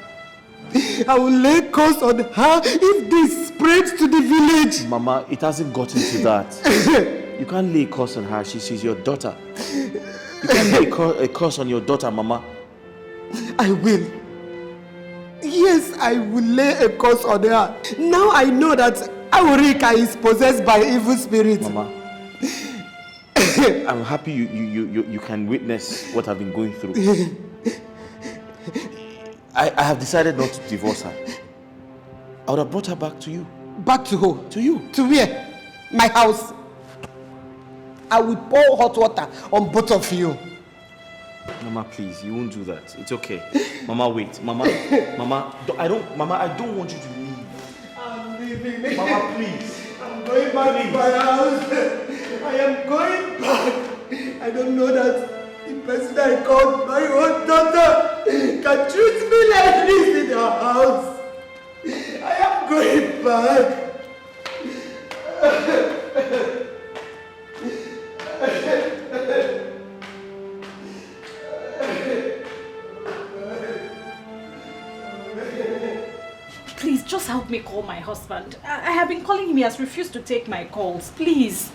I will lay a curse on her if this spreads to the village. Mama, it hasn't gotten to that. You can't lay a curse on her. She's your daughter. You can't lay a curse on your daughter, Mama. I will. Yes, I will lay a curse on her. Now I know that Aurika is possessed by evil spirits. Mama, I'm happy you can witness what I've been going through. I have decided not to divorce her. I would have brought her back to you. Back to who? To you. To where? My house. I will pour hot water on both of you. Mama, please, you won't do that. It's okay. Mama, wait. Mama, I don't want you to leave. I'm leaving. Mama, please. I'm going back to my house. I am going back. I don't know that the person I called my own daughter can treat me like this in her house. I am going back. Please, just help me call my husband. I have been calling him. He has refused to take my calls. Please.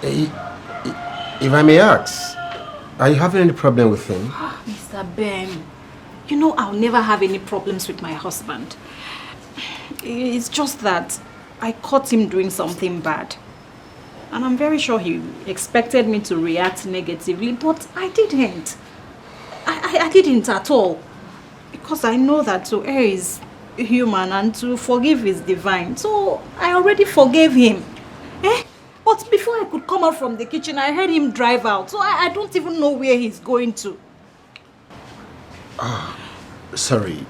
If I may ask, are you having any problem with him? Mr. Ben, you know I'll never have any problems with my husband. It's just that I caught him doing something bad. And I'm very sure he expected me to react negatively, but I didn't. I didn't at all. Because I know that to err is human and to forgive is divine. So I already forgave him. But before I could come out from the kitchen, I heard him drive out. So I don't even know where he's going to. Sorry.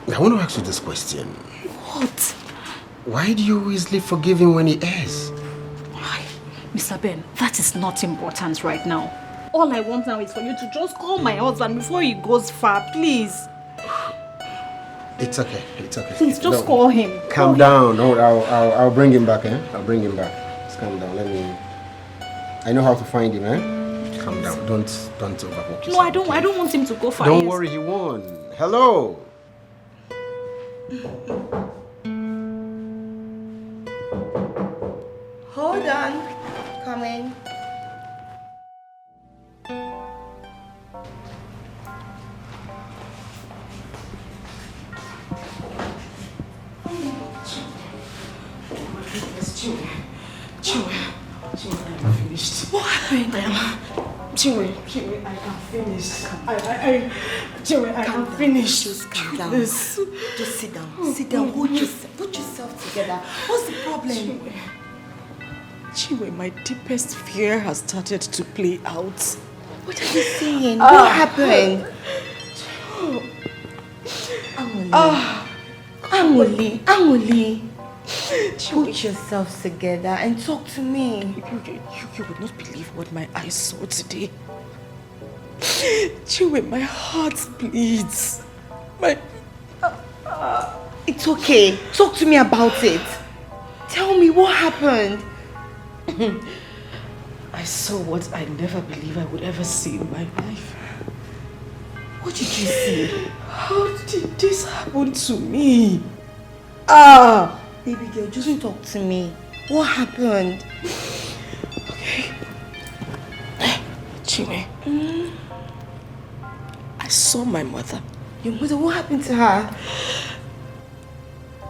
I want to ask you this question. What? Why do you easily forgive him when he errs? Mr. Ben, that is not important right now. All I want now is for you to just call my husband before he goes far, please. It's okay. It's okay. Please, just call him. Calm down. No, I'll bring him back, eh? I'll bring him back. Just calm down. I know how to find him, eh? Calm down. Don't overwork yourself. No, I don't want him to go far. Don't worry, he won't. Hello. Hold on. Coming. Chinwe, I am finished. What happened? Chinwe, I am finished. Chinwe, I am finished. Just calm down. Just sit down. Sit down. Put yourself together. What's the problem? Chinwe, my deepest fear has started to play out. What are you saying? What happened? Amuli. Put yourselves together and talk to me. You would not believe what my eyes saw today. Chinwe, my heart bleeds. It's okay. Talk to me about it. Tell me what happened. I saw what I never believed I would ever see in my life. What did you see? How did this happen to me? Baby girl, just talk to me. What happened? Okay. Chinwe, I saw my mother. Your mother? What happened to her?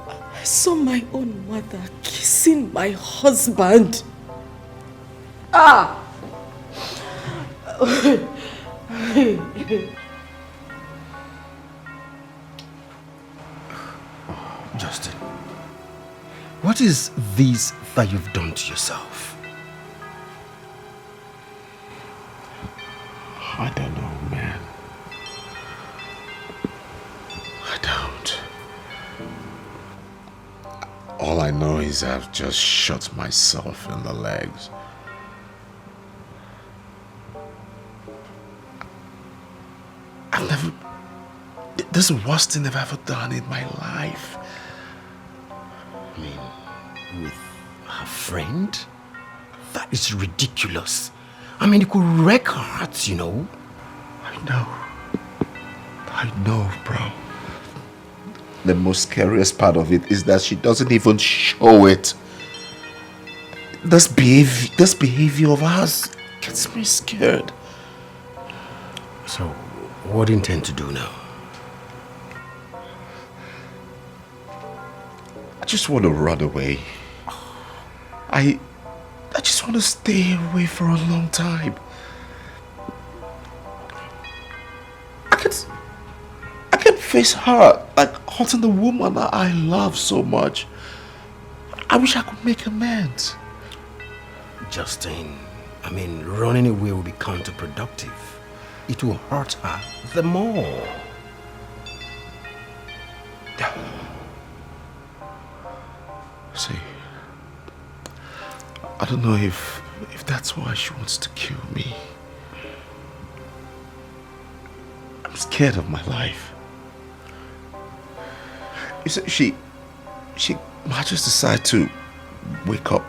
I saw my own mother kissing my husband. Justin, what is this that you've done to yourself? I don't know, man. I don't. All I know is I've just shot myself in the legs. This is the worst thing I've ever done in my life. I mean, with her friend? That is ridiculous. I mean, it could wreck her heart, you know. I know, bro. The most scariest part of it is that she doesn't even show it. This behavior of hers gets me scared. So, what do you intend to do now? I just want to run away. I just want to stay away for a long time. I can't face her, like hurting the woman that I love so much. I wish I could make amends. Justin, I mean, running away will be counterproductive. It will hurt her the more. See, I don't know if that's why she wants to kill me. I'm scared of my life. You see, she might just decide to wake up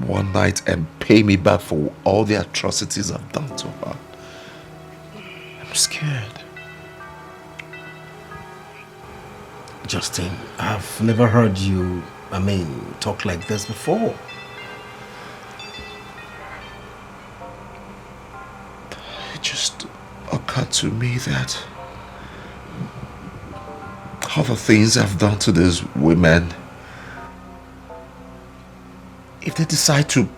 one night and pay me back for all the atrocities I've done to her. I'm scared. Justin, I've never heard you, talk like this before. It just occurred to me that all the things I've done to these women, if they decide to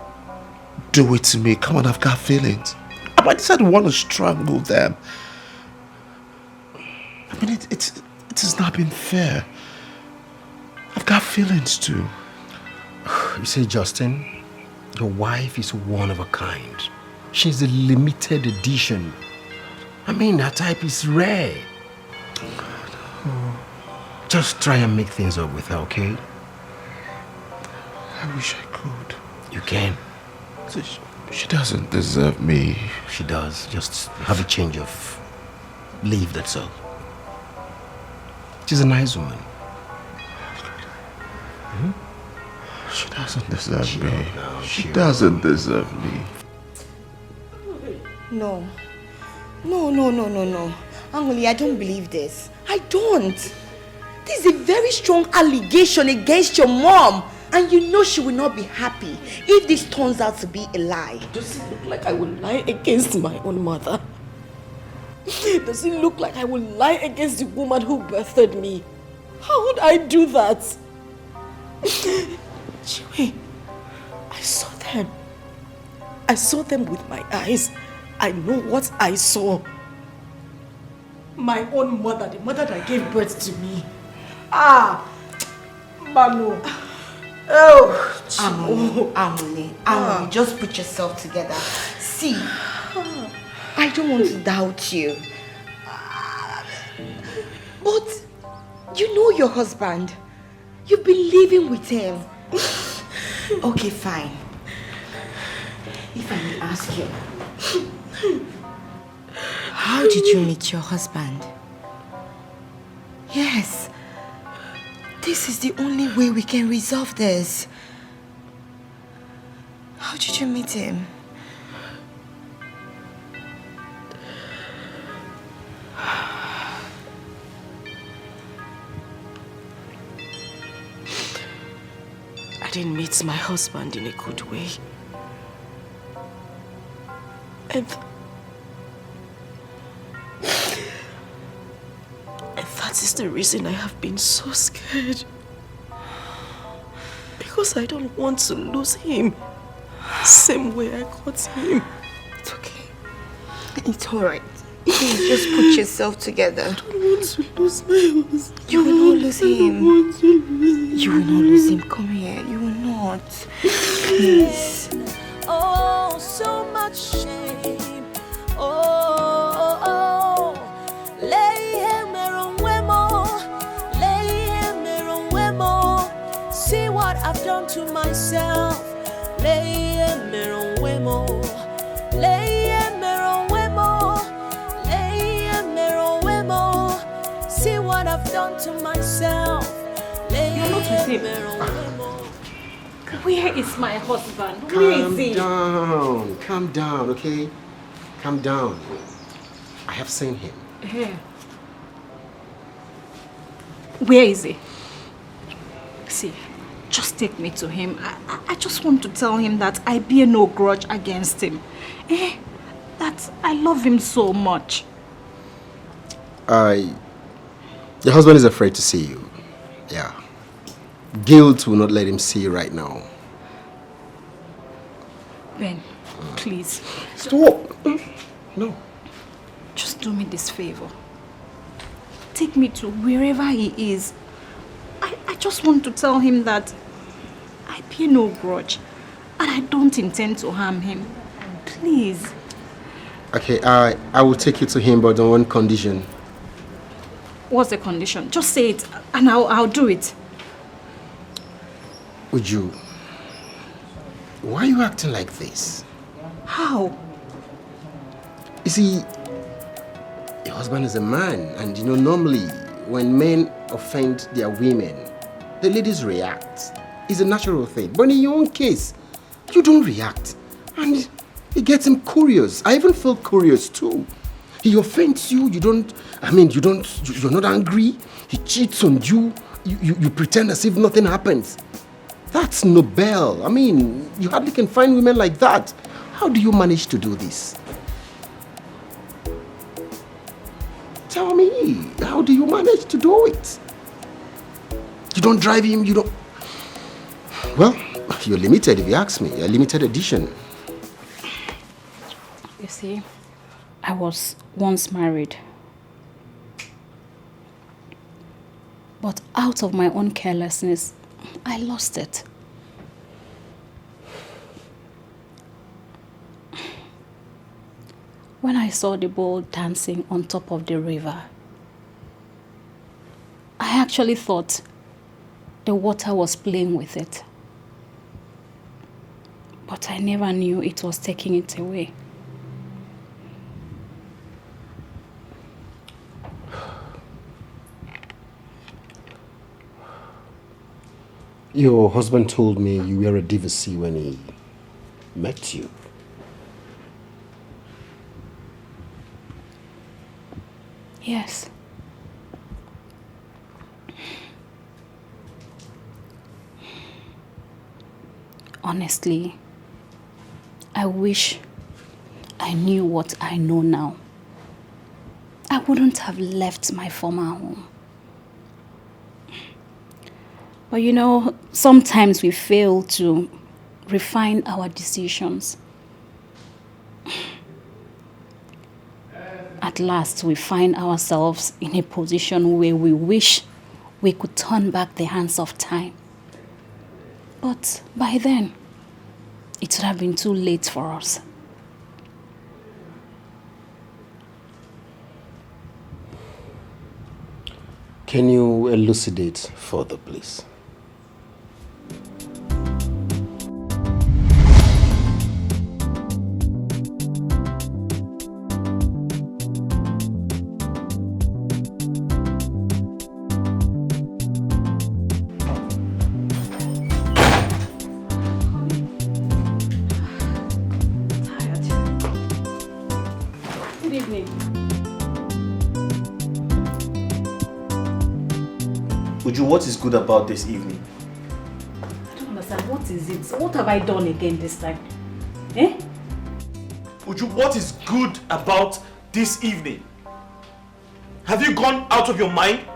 do it to me, come on, I've got feelings. I might decide to want to strangle them. I mean, it has not been fair. I've got feelings too. You see, Justin, your wife is one of a kind. She's a limited edition. I mean, her type is rare. Just try and make things up with her, okay? I wish I could. You can. She doesn't deserve me. She does. Just have a change of leave, that's all. She's a nice woman. She doesn't deserve me. She doesn't deserve me. No. No. Angoli, I don't believe this. I don't. This is a very strong allegation against your mom. And you know she will not be happy if this turns out to be a lie. Does it look like I will lie against my own mother? Does it look like I will lie against the woman who birthed me? How would I do that? Chiwe, I saw them. I saw them with my eyes. I know what I saw. My own mother, the mother that gave birth to me. Manu. Oh, Amuli, just put yourself together. See, I don't want to doubt you. But you know your husband. You've been living with him. Okay, fine. If I may ask you, how did you meet your husband? Yes. This is the only way we can resolve this. How did you meet him? I didn't meet my husband in a good way. And that is the reason I have been so scared. Because I don't want to lose him. Same way I got him. It's okay. It's alright. Please just put yourself together. I don't want to lose my husband. You will not lose him. I don't want to lose him. You will not lose him. Come here. You will not. Please. Oh, so much shame. See what I've done to myself. See what I've done to myself. You're not with him. Where is my husband? Where is he? Calm down, okay? Calm down. I have seen him. Here. Where is he? See, just take me to him. I just want to tell him that I bear no grudge against him. That I love him so much. Your husband is afraid to see you. Yeah. Guilt will not let him see you right now. Ben, please. Stop. No. Just do me this favor. Take me to wherever he is. I just want to tell him that I bear no grudge and I don't intend to harm him. Please. Okay, I will take you to him, but on one condition. What's the condition? Just say it and I'll do it. Would you? Why are you acting like this? How? You see, your husband is a man, and you know, normally when men offend their women, the ladies react. It's a natural thing. But in your own case, you don't react. And it gets him curious. I even feel curious too. He offends you, you're not angry. He cheats on you. You pretend as if nothing happens. That's noble. I mean, you hardly can find women like that. How do you manage to do this? Tell me, how do you manage to do it? You don't drive him, you don't... Well, you're limited if you ask me. You're a limited edition. You see, I was once married. But out of my own carelessness, I lost it. when I saw the bull dancing on top of the river, I actually thought the water was playing with it. But I never knew it was taking it away. Your husband told me you were a divorcee when he met you. Yes. Honestly, I wish I knew what I know now. I wouldn't have left my former home. But you know, sometimes we fail to refine our decisions. At last, we find ourselves in a position where we wish we could turn back the hands of time. But by then, it would have been too late for us. Can you elucidate further, please? Uju, what is good about this evening? I don't understand. What is it? What have I done again this time? Eh? Uju, what is good about this evening? Have you gone out of your mind?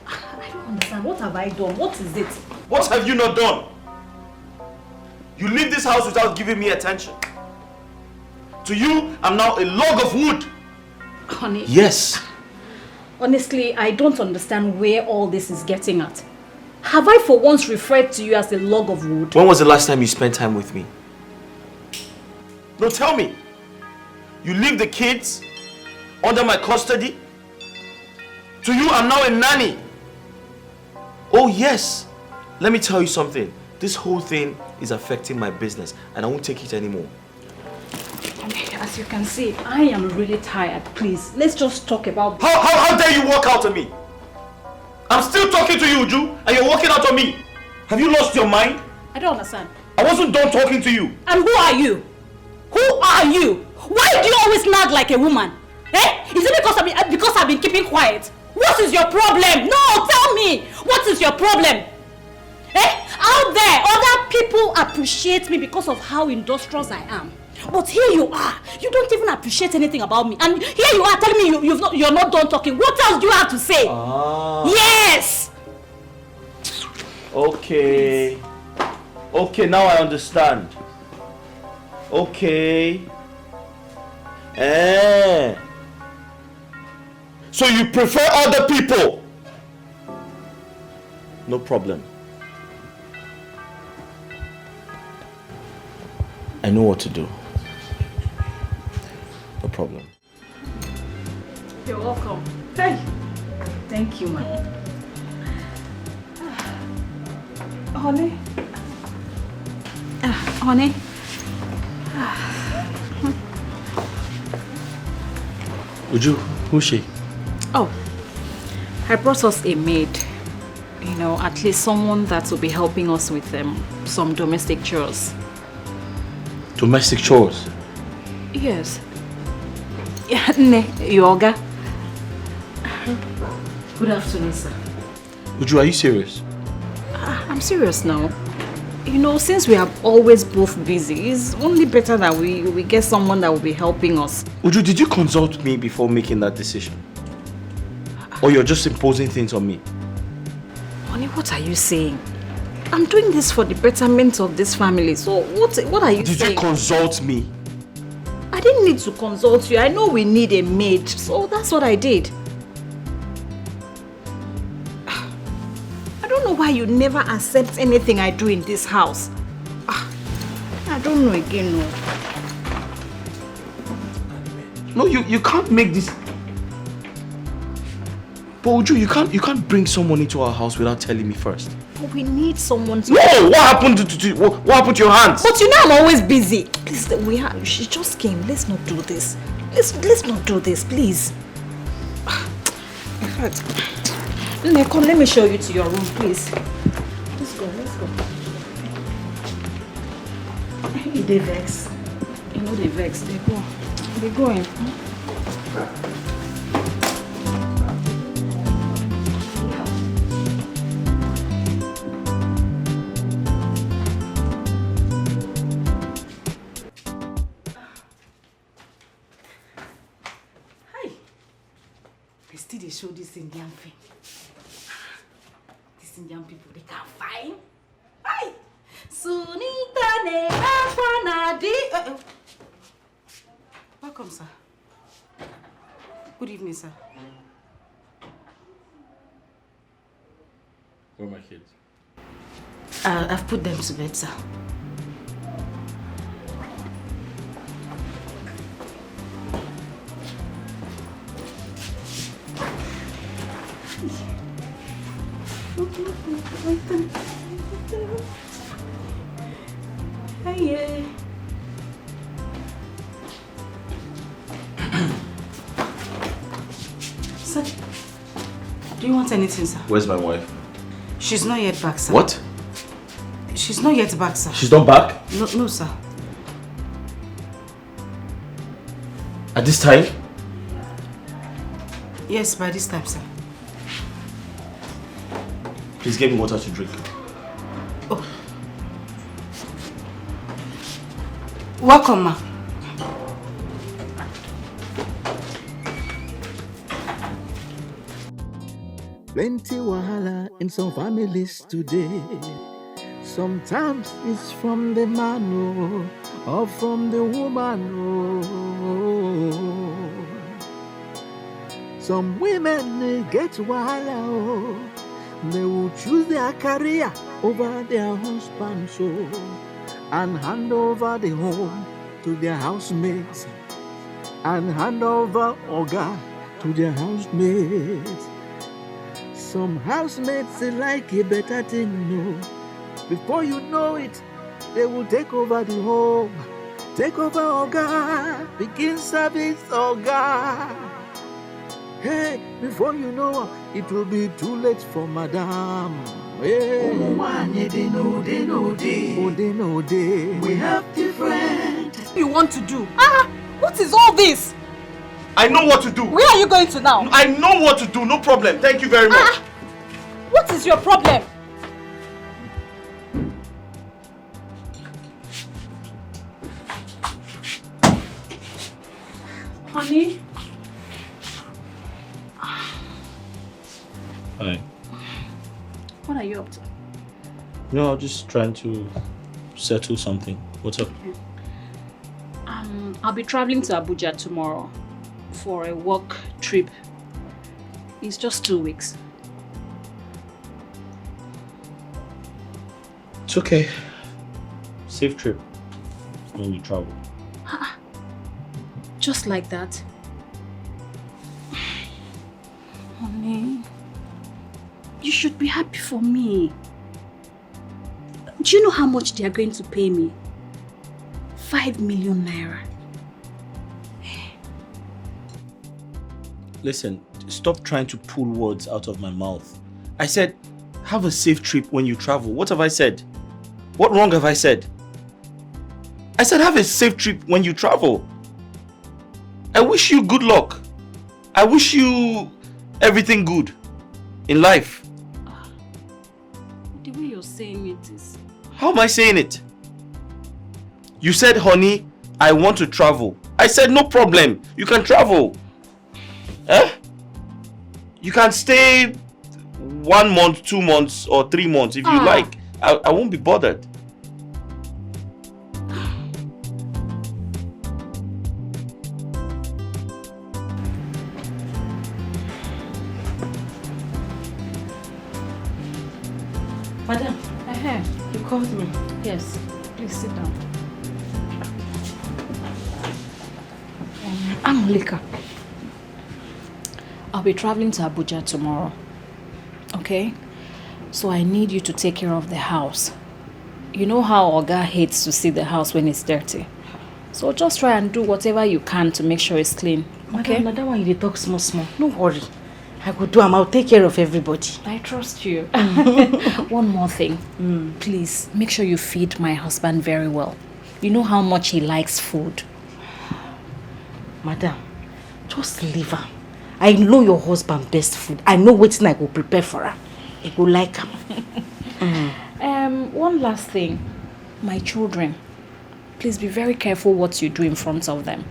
I don't understand. What have I done? What is it? What have you not done? You leave this house without giving me attention. To you, I'm now a log of wood. Honey. Yes. Honestly, I don't understand where all this is getting at. Have I for once referred to you as a log of wood? When was the last time you spent time with me? No, tell me. You leave the kids under my custody? To you, I'm now a nanny. Oh yes. Let me tell you something. This whole thing is affecting my business and I won't take it anymore. As you can see, I am really tired. Please, let's just talk about this. How dare you walk out on me? I'm still talking to you, Uju, and you're walking out on me. Have you lost your mind? I don't understand. I wasn't done talking to you. And who are you? Who are you? Why do you always nag like a woman? Eh? Is it because I've been keeping quiet? What is your problem? No, tell me. What is your problem? Eh? Out there, other people appreciate me because of how industrious I am. But here you are. You don't even appreciate anything about me. And here you are telling me you're not done talking. What else do you have to say? Yes! Okay. Okay, now I understand. Okay. So you prefer other people? No problem. I know what to do. No problem. You're welcome. Hey. Thank you, man. Honey. Honey. Uju, who's she? Oh, I brought us a maid. You know, at least someone that will be helping us with some domestic chores. Domestic chores? Yes. Yoga. Good afternoon, sir. Uju, are you serious? I'm serious now. You know, since we are always both busy, it's only better that we get someone that will be helping us. Uju, did you consult me before making that decision? Or you're just imposing things on me? Honey, what are you saying? I'm doing this for the betterment of this family. So what are you saying? Did you consult me? I didn't need to consult you. I know we need a maid. So that's what I did. I don't know why you never accept anything I do in this house. I don't know again, no. No, you can't make this. But Uju, you can't bring someone into our house without telling me first. But we need someone to... No! What happened what happened to your hands? But you know I'm always busy. Please, she just came. Let's not do this. Let's not do this, please. In fact, come, let me show you to your room, please. Let's go. They vex. You know they vex. They go. They going. They show this Indian thing. These Indian people, they can't find. Hi! Sunita ne akwanadi. Welcome, sir. Good evening, sir. Where are my kids? I've put them to bed, sir. Hey. Sir, do you want anything, sir? Where's my wife? She's not yet back, sir. What? She's not yet back, sir. She's not back? No, sir. At this time? Yes, by this time, sir. Please get me water to drink. Oh. Welcome, ma. Plenty wahala in some families today. Sometimes it's from the man or from the woman. Some women they get wahala. They will choose their career over their husband, and hand over the home to their housemates, and hand over Oga to their housemates. Some housemates they like a better thing, no. Before you know it, they will take over the home, take over Oga, begin service Oga. Hey, before you know, it will be too late for Madame. Hey. They know. We have different. What you want to do? What is all this? I know what to do. Where are you going to now? I know what to do, no problem. Thank you very much. What is your problem? Honey? Hi. What are you up to? No, I'm just trying to settle something. What's up? I'll be traveling to Abuja tomorrow for a work trip. It's just 2 weeks. It's okay. Safe trip when you travel. Just like that? Honey, you should be happy for me. Do you know how much they are going to pay me? 5 million naira. Listen, stop trying to pull words out of my mouth. I said, have a safe trip when you travel. What have I said? What wrong have I said? I said, have a safe trip when you travel. I wish you good luck. I wish you everything good in life. The way you're saying it is... How am I saying it? You said, honey, I want to travel. I said, no problem. You can travel. You can stay 1 month, 2 months, or 3 months if you like. I won't be bothered. Madam, you called me. Yes, please sit down. Lika. I'll be traveling to Abuja tomorrow. Okay? So I need you to take care of the house. You know how Oga hates to see the house when it's dirty. So just try and do whatever you can to make sure it's clean. Okay? Madam, why you talk small? No worry. I go do I'll take care of everybody. I trust you. One more thing. Please, make sure you feed my husband very well. You know how much he likes food. Madam, just leave her. I know your husband best food. I know what I go prepare for her. I go like him. One last thing. My children, please be very careful what you do in front of them.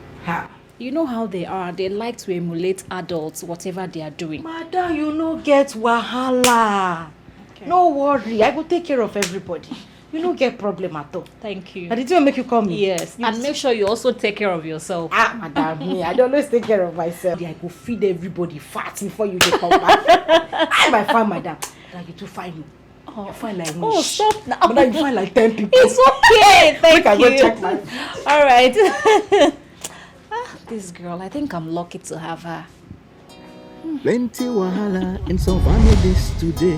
You know how they are. They like to emulate adults, whatever they are doing. Madam, you no get wahala. Okay. No worry. I will take care of everybody. You no get problem at all. Thank you. And did you make you come here? Yes. And make sure you also take care of yourself. Madam, me, I don't always take care of myself. I go feed everybody fat before you come back. I'm my fine, madam. Like you too fine. Oh, you fine like oh, stop now. Madam, you fine like 10 people. It's okay. Thank you. I go check my... All right. This girl, I think I'm lucky to have her. Plenty wahala in some families today.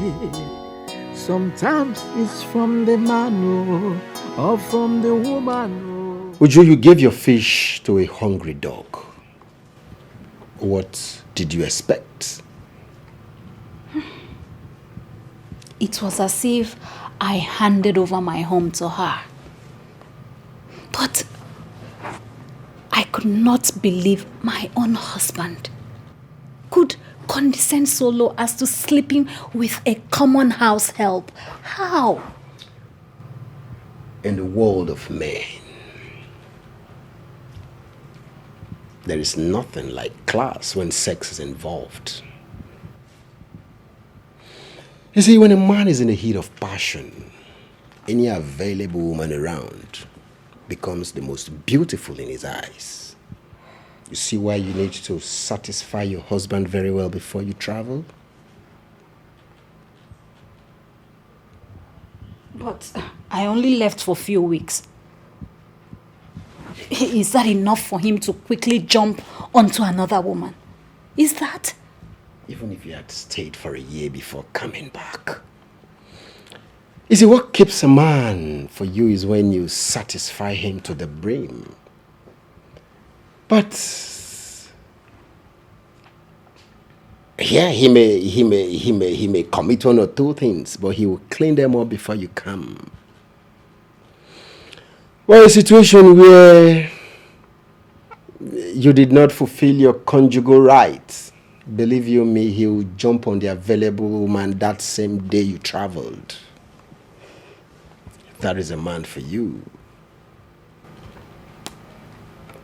Sometimes it's from the man or from the woman. Uju, you gave your fish to a hungry dog. What did you expect? It was as if I handed over my home to her. But I could not believe my own husband could condescend so low as to sleeping with a common house help. How? In the world of men, there is nothing like class when sex is involved. You see, when a man is in the heat of passion, any available woman around becomes the most beautiful in his eyes. You see why you need to satisfy your husband very well before you travel? But I only left for a few weeks. Is that enough for him to quickly jump onto another woman? Is that? Even if you had stayed for a year before coming back. You see, what keeps a man for you is when you satisfy him to the brim. But yeah, he may commit one or two things, but he will clean them up before you come. Well, a situation where you did not fulfill your conjugal rights, believe you me, he will jump on the available woman that same day you traveled. That is a man for you.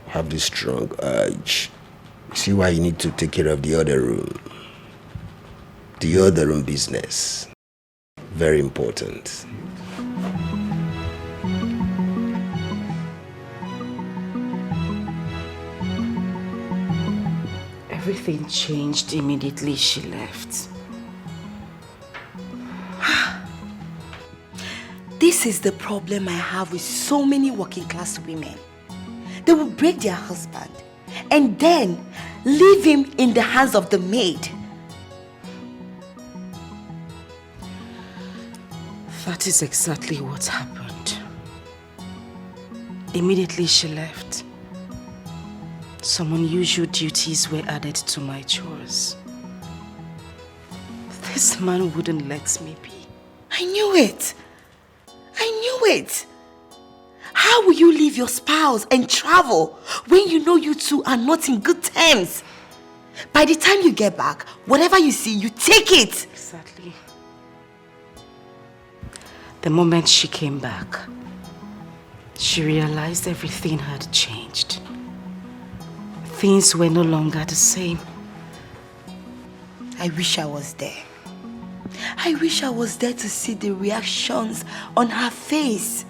Have this strong urge. See why you need to take care of the other room. The other room business. Very important. Everything changed immediately she left. This is the problem I have with so many working class women. They will break their husband and then leave him in the hands of the maid. That is exactly what happened. Immediately she left, some unusual duties were added to my chores. This man wouldn't let me be. I knew it. I knew it. How will you leave your spouse and travel when you know you two are not in good terms? By the time you get back, whatever you see, you take it. Exactly. The moment she came back, she realized everything had changed. Things were no longer the same. I wish I was there. I wish I was there to see the reactions on her face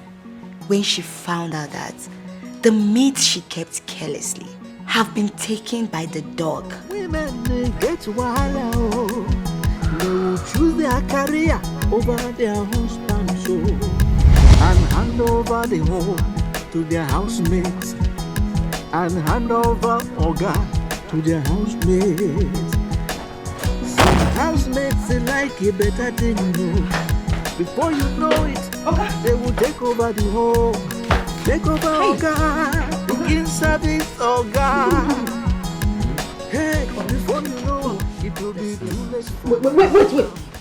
when she found out that the meat she kept carelessly have been taken by the dog. Women get wahala, they will choose their career over their husband, and hand over the home to their housemates. and hand over Oga to their housemates. Some housemates they like a better thing, Before you know it, they will take over the home. Take over Oga, begin service Oga. Hey, before you know, it will be too late.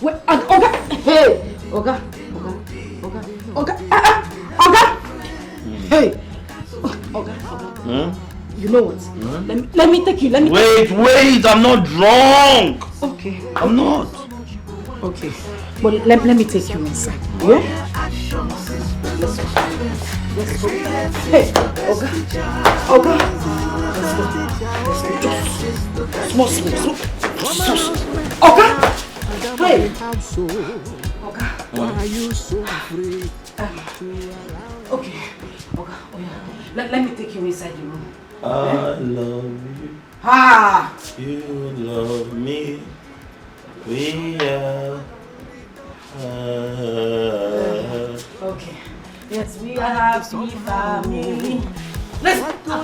Wait, Oga! Hey! Oga! Hey! Oga. You know what? Let me take you. Wait, I'm not drunk. Okay. I'm not. Okay. But let me take you inside. Yeah? Let's go. Hey, Oga. Let's go. Just small. Oga! Hey! Oga. Why are you so afraid? Okay. Oga, let me take you inside the room. I love you. Ah! You love me. We are. Okay. Yes, we are happy family. Let's go.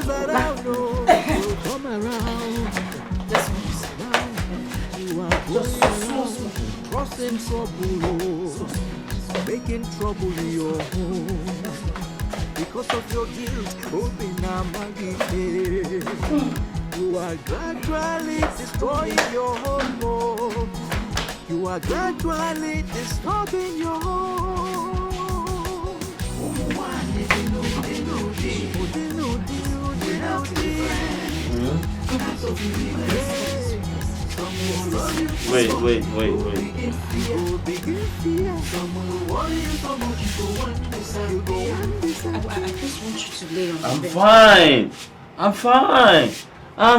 Come around. Let's move. You are just crossing trouble, making trouble in your home. Because of your guilt, open you are gradually destroying your home. You are gradually disturbing your home. Wait. I just want you to lay on the I'm bed.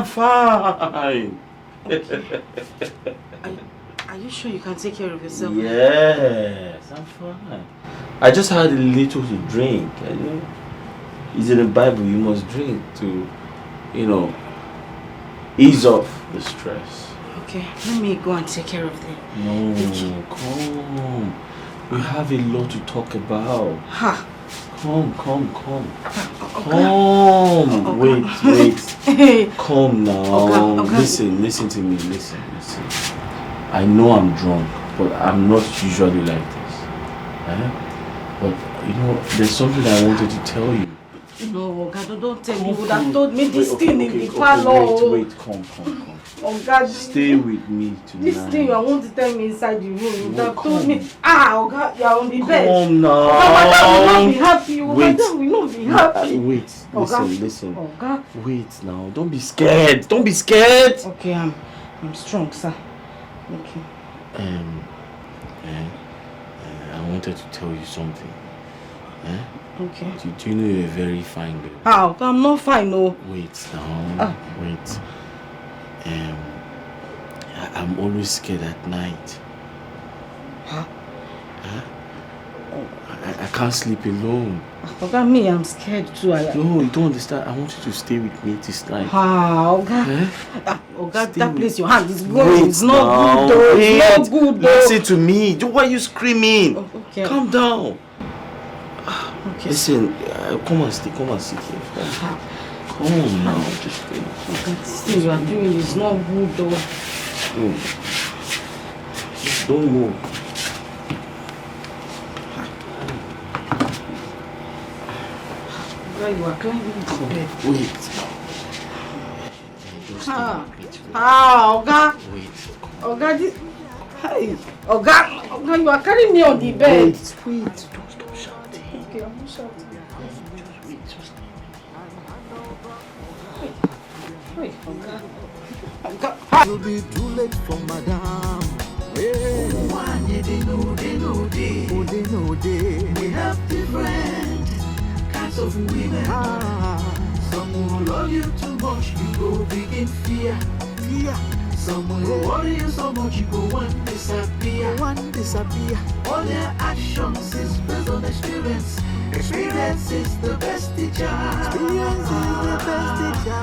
fine. Are you sure you can take care of yourself? Yes, I'm fine. I just had a little to drink. It's in the Bible, you must drink to, ease off the stress. Okay, let me go and take care of them. No, come. We have a lot to talk about. Ha! Come. Okay. Wait. Come now. Okay. Listen to me. Listen. I know I'm drunk, but I'm not usually like this. But, there's something I wanted to tell you. No, God, don't tell me. You would have told me this thing in the parlor. Wait, come. Oh, God. Stay with me tonight. This thing I want to tell me inside the room. You would have told me. Oh, God, you're on the bed. Come now. Madam will not be happy. Madam will not be happy. Wait, listen. Oh, God. Wait now. Don't be scared. Okay, I'm strong, sir. Okay. I wanted to tell you something. Okay. Do you know you're a very fine girl? How? I'm not fine, no. Wait now. Wait. I'm always scared at night. Huh? I can't sleep alone. Okay, me, I'm scared too. No, you don't understand. I want you to stay with me this night. How? God, that place your hand is going. It's not now. good though. It's not good though. Listen to me. Why are you screaming? Okay. Calm down. Okay. Listen, come and sit here. Come on now, just stay. Okay, this thing you are doing is not good though. Don't move. You are climbing into bed. Wait. Oga. Wait. Oga, this. Hey. Oga, you are carrying me on the bed. Wait. Don't stop shouting. Okay, I'm not shouting. Wait, Oga. It will be too late for madam. We have different kinds of women. Some will love you too much, you go begin fear. Some will worry you so much, you go one disappear. All their actions is based on experience. Experience is the best teacher.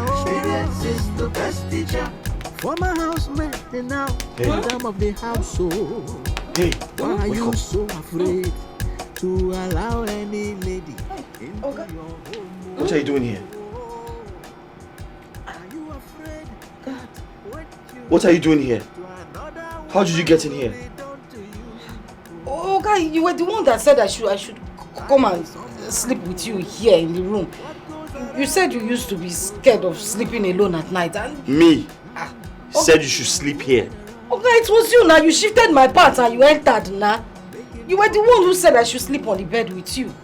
Experience is the best teacher. Former housemate and now madam of the household. Why are you so afraid to allow any lady into your home? What are you doing here? What are you doing here? How did you get in here? Oh, guy, you were the one that said I should come and sleep with you here in the room. You said you used to be scared of sleeping alone at night. And Me? Said you should sleep here. Okay, it was you now. You shifted my pants and you entered now. You were the one who said I should sleep on the bed with you.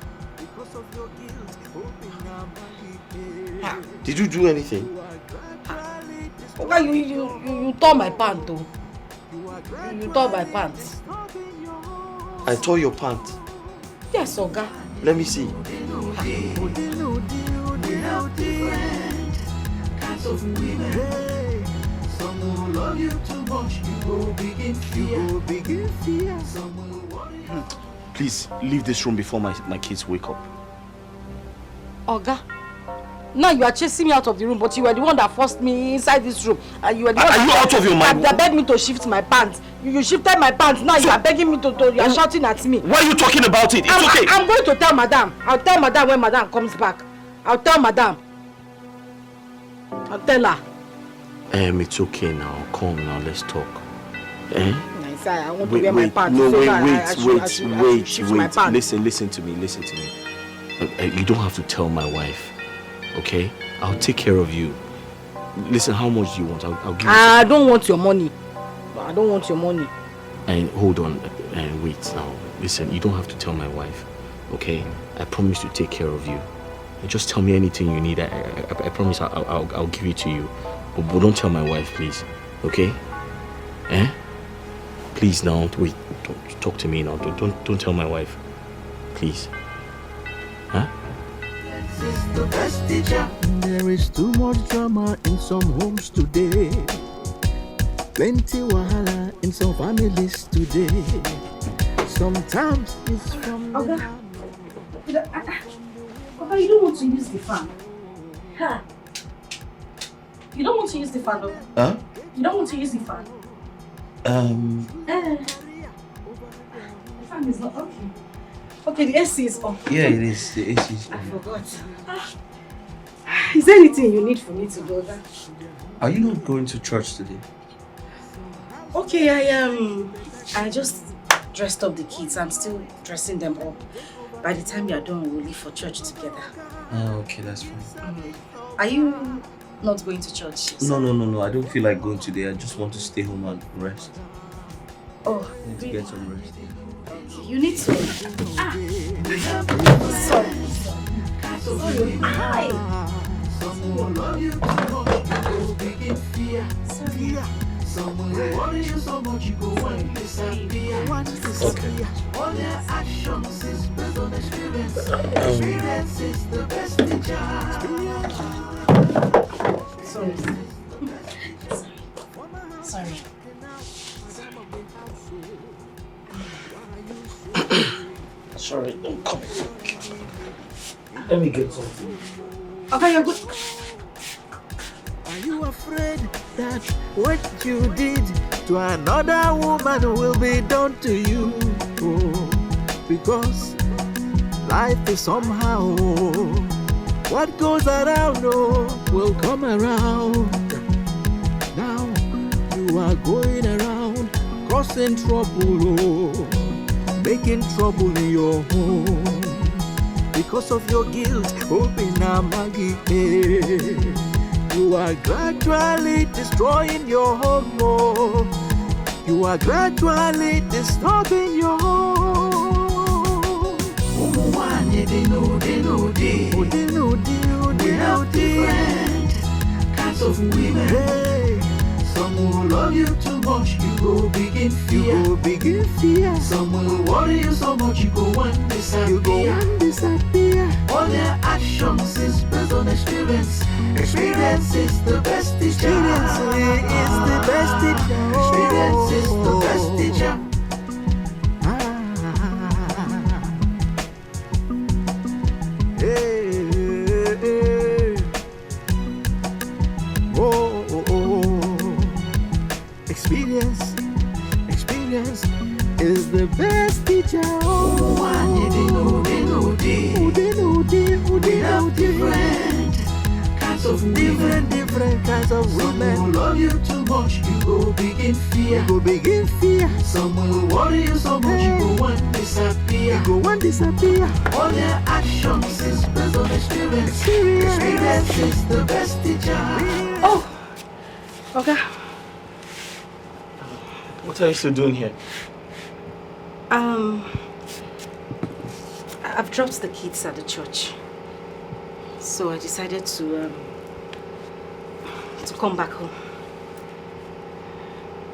Did you do anything? Okay, you tore my pants though. You tore my pants. I tore your pants. Yes, Oga. Let me see. Please leave this room before my kids wake up. Oga, now you are chasing me out of the room, but you were the one that forced me inside this room. And you were the one Are you out of your mind? That begged me to shift my pants. You shifted my pants. Now you are begging me to you are shouting at me. Why are you talking about it? It's okay. I'm going to tell Madam. I'll tell Madam when Madam comes back. I'll tell Madam. I'll tell her. It's okay now. Come now, let's talk. Eh? Nice, I want to wear my pants. No, so wait. Listen to me. You don't have to tell my wife, okay? I'll take care of you. Listen, how much do you want? I'll give you. I don't want your money. I don't want your money. And hold on, and wait now. Listen, you don't have to tell my wife, okay? I promise to take care of you. Just tell me anything you need. I promise I'll give it to you. But don't tell my wife, please. Okay? Eh? Please now, wait. Don't talk to me now. Don't tell my wife. Please. Huh? There is too much drama in some homes today. Plenty wahala in some families today. Sometimes it's from Oga, you don't want to use the fan. Huh? You don't want to use the fan, though? Huh? You don't want to use the fan? The fan is not okay. Okay, the AC is on. Yeah, it is. The AC is I on. forgot. Is there anything you need for me to do that? Are you not going to church today? Okay, I just dressed up the kids. I'm still dressing them up. By the time you are done, we'll leave for church together. Oh, okay, that's fine. Are you not going to church? No. I don't feel like going today. I just want to stay home and rest. Oh, I need to get some rest. You need to. Sorry. Someone love you too much, you go begin fear. Someone worry you so much, you go want disappear. Okay. All their actions is based on experience. Experience is the best teacher. Sorry. Sorry, don't come. Let me get something. Okay, you're good. Are you afraid that what you did to another woman will be done to you? Oh, because life is somehow what goes around will come around. Now you are going around causing trouble, making trouble in your home. Because of your guilt, open a Maggie. You are gradually destroying your home. Oh. You are gradually disturbing your home. They know. We have different kinds of women. Hey. Some will love you too much, you go begin fear. Some will worry you so much, you go and disappear. All their actions is based on experience. Experience is the best teacher. Experience is the best teacher. Experience is the best teacher. They know. We have different kinds of women. different kinds of women. Some will love you too much, you go begin fear. You go begin fear. Some will worry you so much, you go want disappear. You go want disappear. All their actions is based on experience. Experience is the best teacher. Oh, okay. What are you still doing here? I've dropped the kids at the church. So I decided to come back home.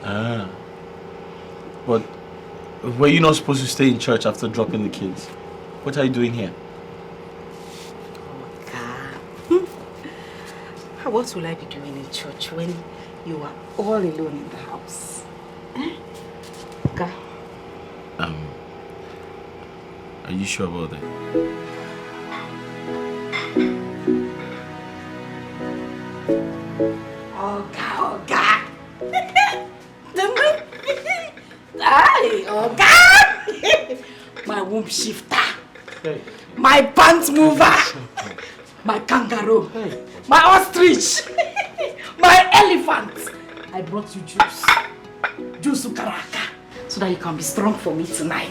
Ah. But were you not supposed to stay in church after dropping the kids? What are you doing here? What will I be doing in church when you are all alone in the house? Okay. Are you sure about that? Oga. Hi, Oga. My womb shifter. Hey. My pants mover. My kangaroo. Hey. My ostrich. My elephant. I brought you juice. Juice ukaraka. So that you can be strong for me tonight.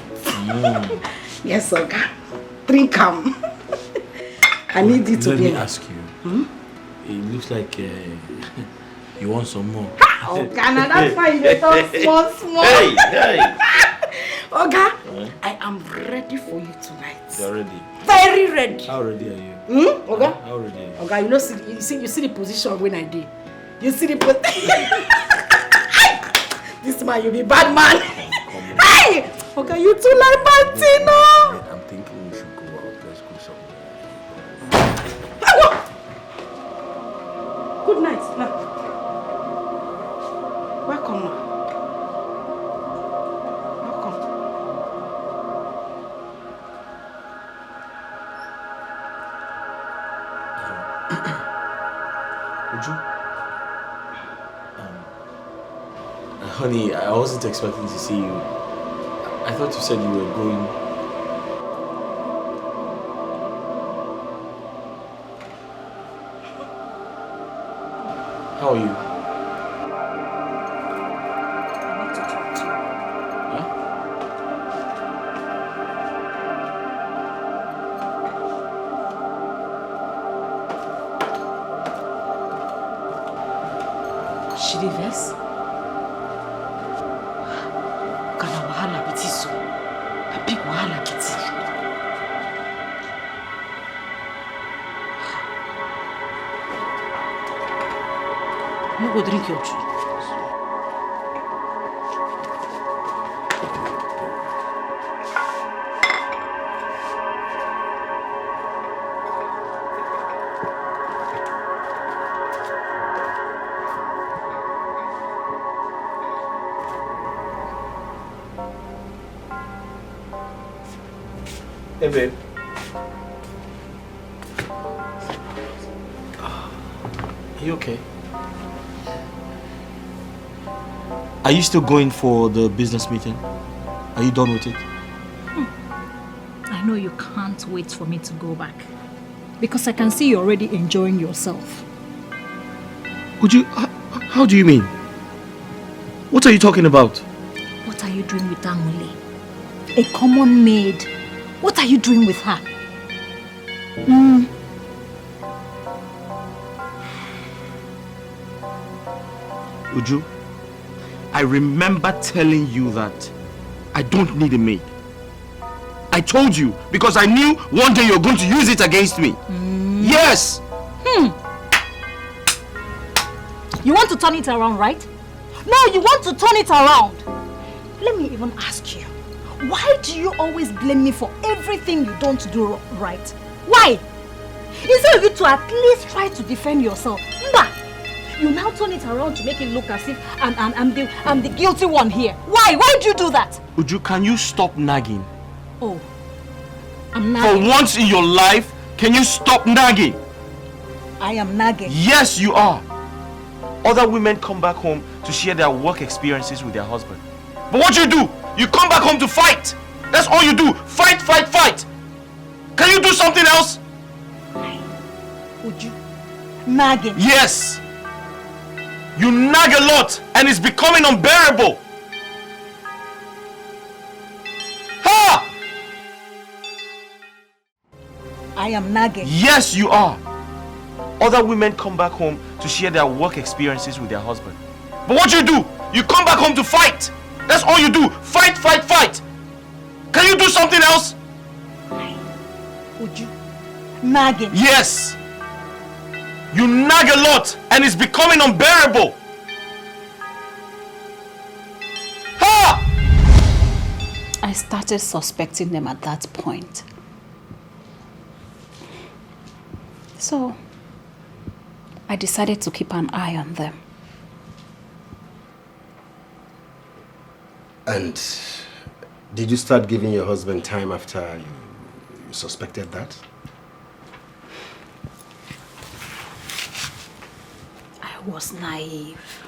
Yes, Oga. Drink them. I need you to Let be. me ask you. It looks like you want some more. Oga, now that's why you talk small. Hey. Oga, I am ready for you tonight. You're ready. Very ready. How ready are you? Oga? How ready are you? Oga, you see the position when I did. You see the position. This man, you be bad man. Hey! Oga, you too like Martino. I'm thinking we should go out. Let's go somewhere. Good night. Now. Welcome, ma. Welcome. Would you? Honey, I wasn't expecting to see you. I thought you said you were going. How are you? I need to talk to you. She dey vex? Kana wahala biti so. A big wahala biti. No go drink your juice. Hey, babe. Are you okay? Are you still going for the business meeting? Are you done with it? I know you can't wait for me to go back. Because I can see you're already enjoying yourself. Would you... How do you mean? What are you talking about? What are you doing with Amule? A common maid. What are you doing with her? Uju, I remember telling you that I don't need a maid. I told you because I knew one day you're going to use it against me. Yes! You want to turn it around, right? No, you want to turn it around. Let me even ask you, why do you always blame me for everything you don't do right? Why? Instead of you to at least try to defend yourself, you now turn it around to make it look as if I'm the guilty one here. Why? Why do you do that? Uju, can you stop nagging? Oh, I'm nagging. For once in your life, can you stop nagging? I am nagging. Yes, you are. Other women come back home to share their work experiences with their husband. But what you do? You come back home to fight. That's all you do. Fight, fight, fight. Can you do something else? Would you? Nagging? Yes. You nag a lot and it's becoming unbearable. Ha! I am nagging. Yes, you are. Other women come back home to share their work experiences with their husband. But what do? You come back home to fight. That's all you do. Fight, fight, fight. Can you do something else? Would you? Nagging? Yes. You nag a lot and it's becoming unbearable. Ha! I started suspecting them at that point. So, I decided to keep an eye on them. And did you start giving your husband time after you suspected that? I was naive.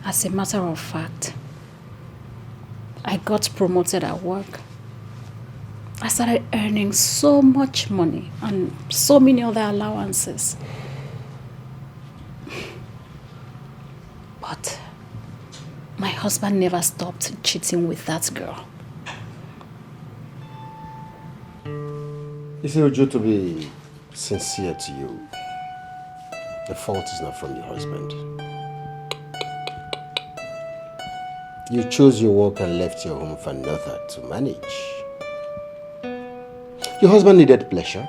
As a matter of fact, I got promoted at work. I started earning so much money and so many other allowances. But my husband never stopped cheating with that girl. You see, Uju, to be sincere to you, the fault is not from your husband. You chose your work and left your home for another to manage. Your husband needed pleasure,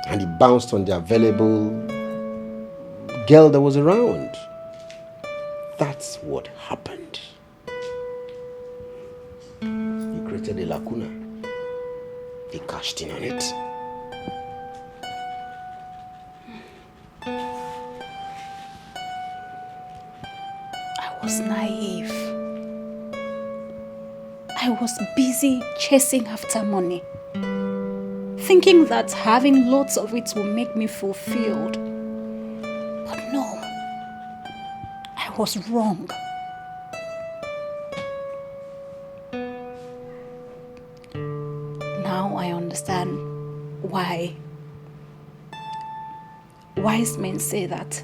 and he bounced on the available girl that was around. That's what happened. You created a lacuna. They cashed in on it. I was naive. I was busy chasing after money, thinking that having lots of it will make me fulfilled. But no, I was wrong. Now I understand why wise men say that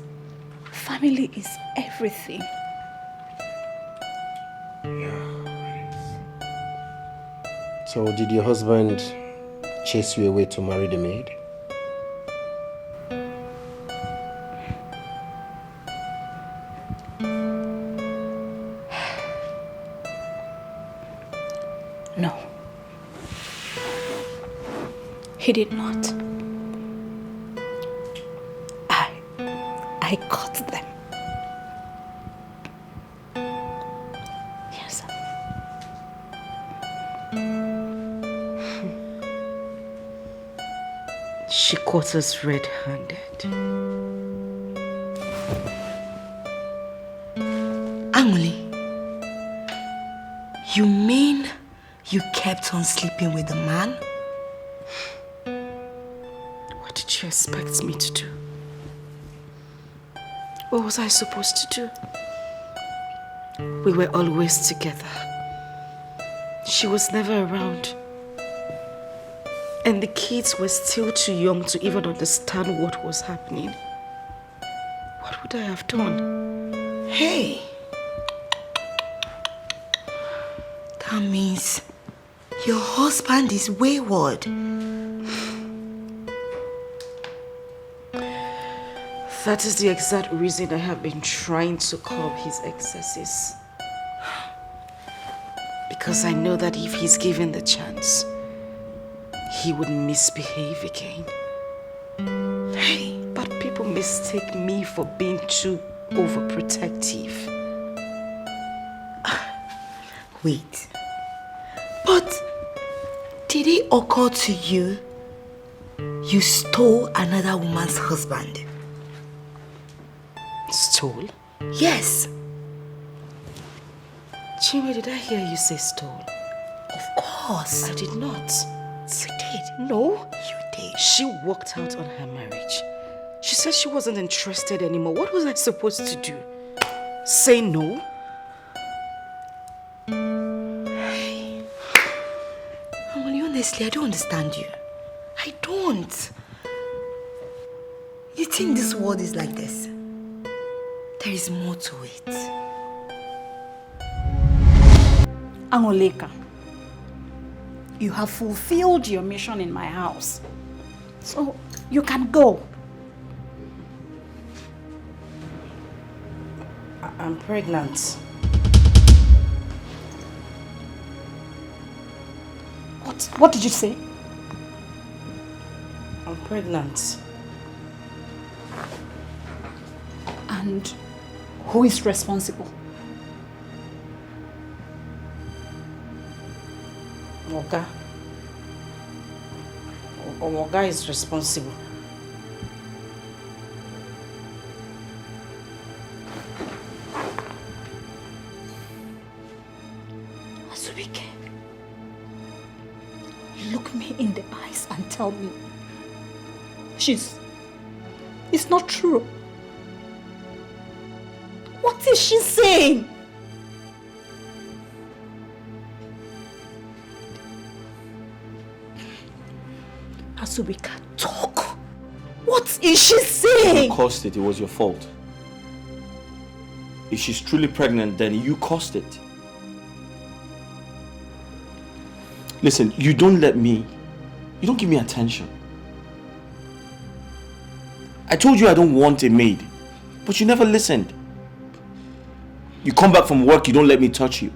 family is everything. So did your husband chase you away to marry the maid? No. He did not. I caught them. Yes. She caught us red-handed. Anguli, you mean you kept on sleeping with the man? What did you expect me to do? What was I supposed to do? We were always together. She was never around. And the kids were still too young to even understand what was happening. What would I have done? Hey! That means your husband is wayward. That is the exact reason I have been trying to curb his excesses. Because I know that if he's given the chance, he would misbehave again. Hey, but people mistake me for being too overprotective. Wait. But did it occur to you you stole another woman's husband? Stole? Yes. Chinwe, did I hear you say stole? Of course. I did not. You did. No, you did. She walked out on her marriage. She said she wasn't interested anymore. What was I supposed to do? Say no? Hey. Well, honestly, I don't understand you. I don't. You think this world is like this? There is more to it. Angoleka, you have fulfilled your mission in my house. So you can go. I'm pregnant. What did you say? I'm pregnant. And who is responsible? Oga. Oga is responsible. Azubike, look me in the eyes and tell me it's not true. What is she saying? Azubika, talk. What is she saying? You caused it. It was your fault. If she's truly pregnant, then you caused it. Listen, you don't give me attention. I told you I don't want a maid, but you never listened. You come back from work, you don't let me touch you.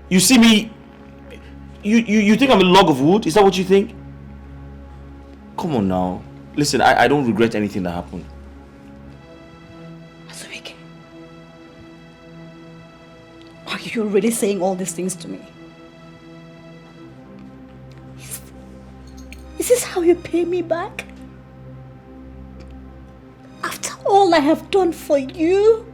You see me, you think I'm a log of wood? Is that what you think? Come on now. Listen, I don't regret anything that happened. Azubike, are you really saying all these things to me? Is this how you pay me back? After all I have done for you?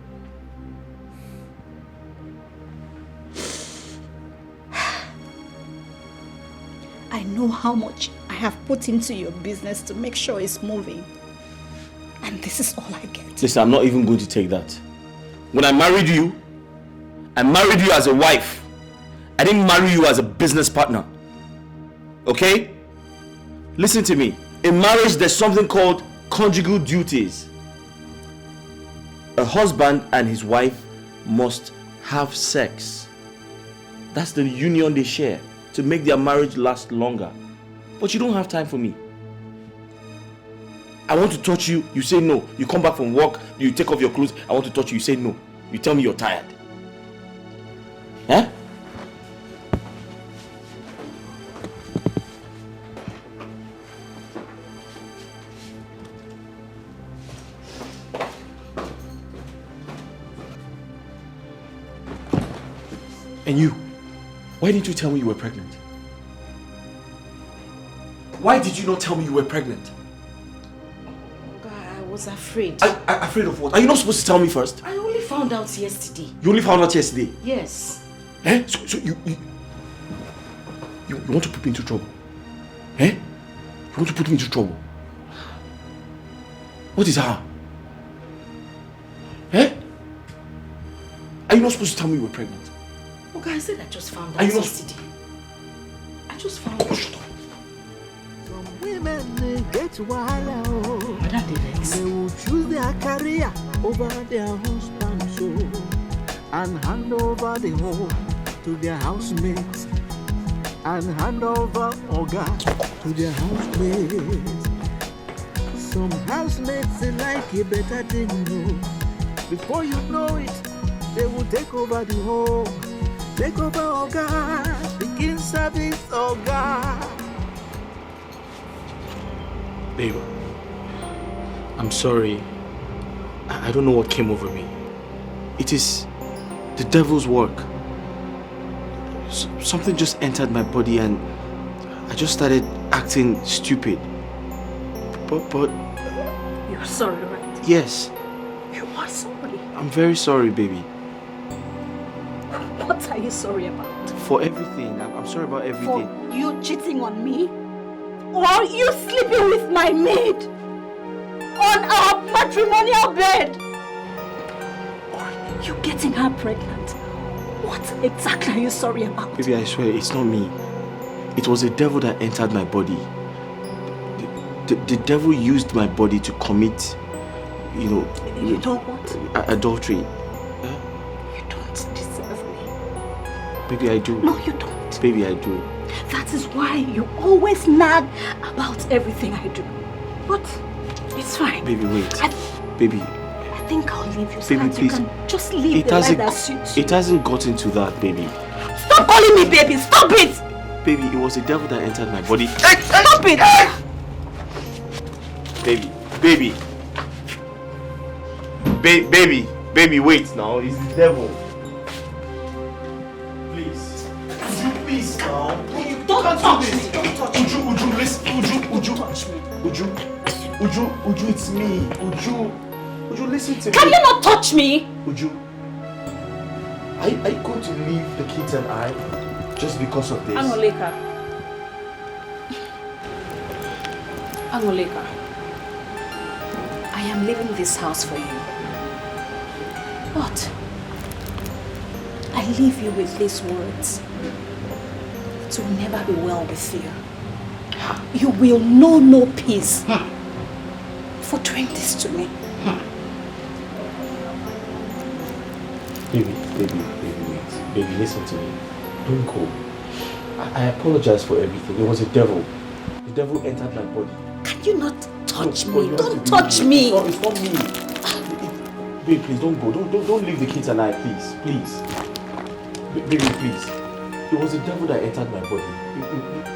I know how much I have put into your business to make sure it's moving. And this is all I get. Listen, I'm not even going to take that. When I married you as a wife. I didn't marry you as a business partner. Okay? Listen to me. In marriage, there's something called conjugal duties. A husband and his wife must have sex. That's the union they share to make their marriage last longer. But you don't have time for me. I want to touch you, you say no. You come back from work, you take off your clothes, I want to touch you, you say no. You tell me you're tired. Huh? And you, why didn't you tell me you were pregnant? Why did you not tell me you were pregnant? I was afraid. Afraid of what? Are you not supposed to tell me first? I only found out yesterday. You only found out yesterday? Yes. Eh? So you want to put me into trouble? Eh? You want to put me into trouble? What is her? Eh? Are you not supposed to tell me you were pregnant? Okay, I said I just found out yesterday. I just found out. Shut up. Some women get wahala. They will choose their career over their husband, so and hand over the home to their housemates, and hand over Oga to their housemates. Some housemates they like a better thing, no. Before you know it, they will take over the home. Take over Oga, begin service Oga. Babe, I'm sorry. I don't know what came over me. It is the devil's work. Something just entered my body and I just started acting stupid. But... You're sorry, right? Yes. You are sorry. I'm very sorry, baby. What are you sorry about? For everything. I'm sorry about everything. For you cheating on me? Or you sleeping with my maid? On our matrimonial bed? Or you getting her pregnant? What exactly are you sorry about? Baby, I swear, it's not me. It was the devil that entered my body. The devil used my body to commit You know... You don't what? Adultery. You don't deserve me. Baby, I do. No, you don't. Baby, I do. That is why you always nag about everything I do. But it's fine. Baby, wait. Baby. I think I'll leave you so Baby, that please. you can just live the life that suits you. It hasn't gotten to that, baby. Stop calling me baby! Stop it! Baby, it was the devil that entered my body. Stop it! Baby. Baby, wait now. It's the devil. Please now. Don't touch me. Don't touch me. Uju, listen. Uju. Touch me. Uju, it's me. Uju, listen to me. Can you not touch me? Uju, are you going to leave the kids and I just because of this? Angoleka. I am leaving this house for you. But I leave you with these words. It will never be well with you. You will know no peace for doing this to me. Baby, wait. Baby, listen to me. Don't go. I apologize for everything. It was a devil. The devil entered my body. Can you not touch me? Don't touch me. It's not me. Baby, please don't go. Don't leave the kids and I, please. Baby, please. It was the devil that entered my body.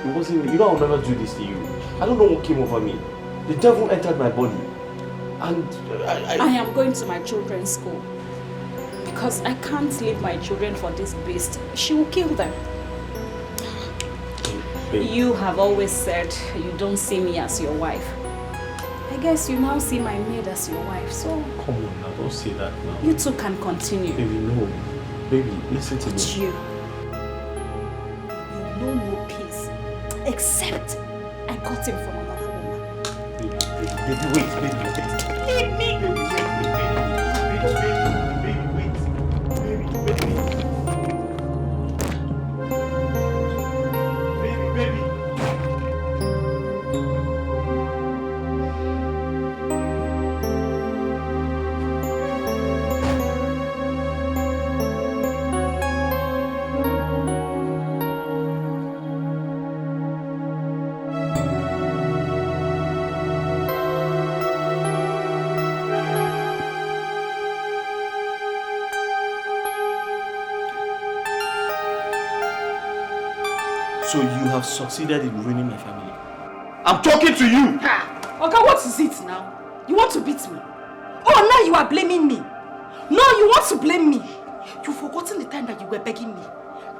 It wasn't me. You know I'll never do this to you. I don't know what came over me. The devil entered my body. And I am going to my children's school. Because I can't leave my children for this beast. She will kill them. Baby. You have always said you don't see me as your wife. I guess you now see my maid as your wife, so... Come on now, don't say that now. You two can continue. Baby, no. Baby, listen to me. But you know no peace. Except I got him from another woman. Baby, wait. Leave me! So you have succeeded in ruining my family. I'm talking to you! Okay, what is it now? You want to beat me? Oh, now you are blaming me. No, you want to blame me. You've forgotten the time that you were begging me.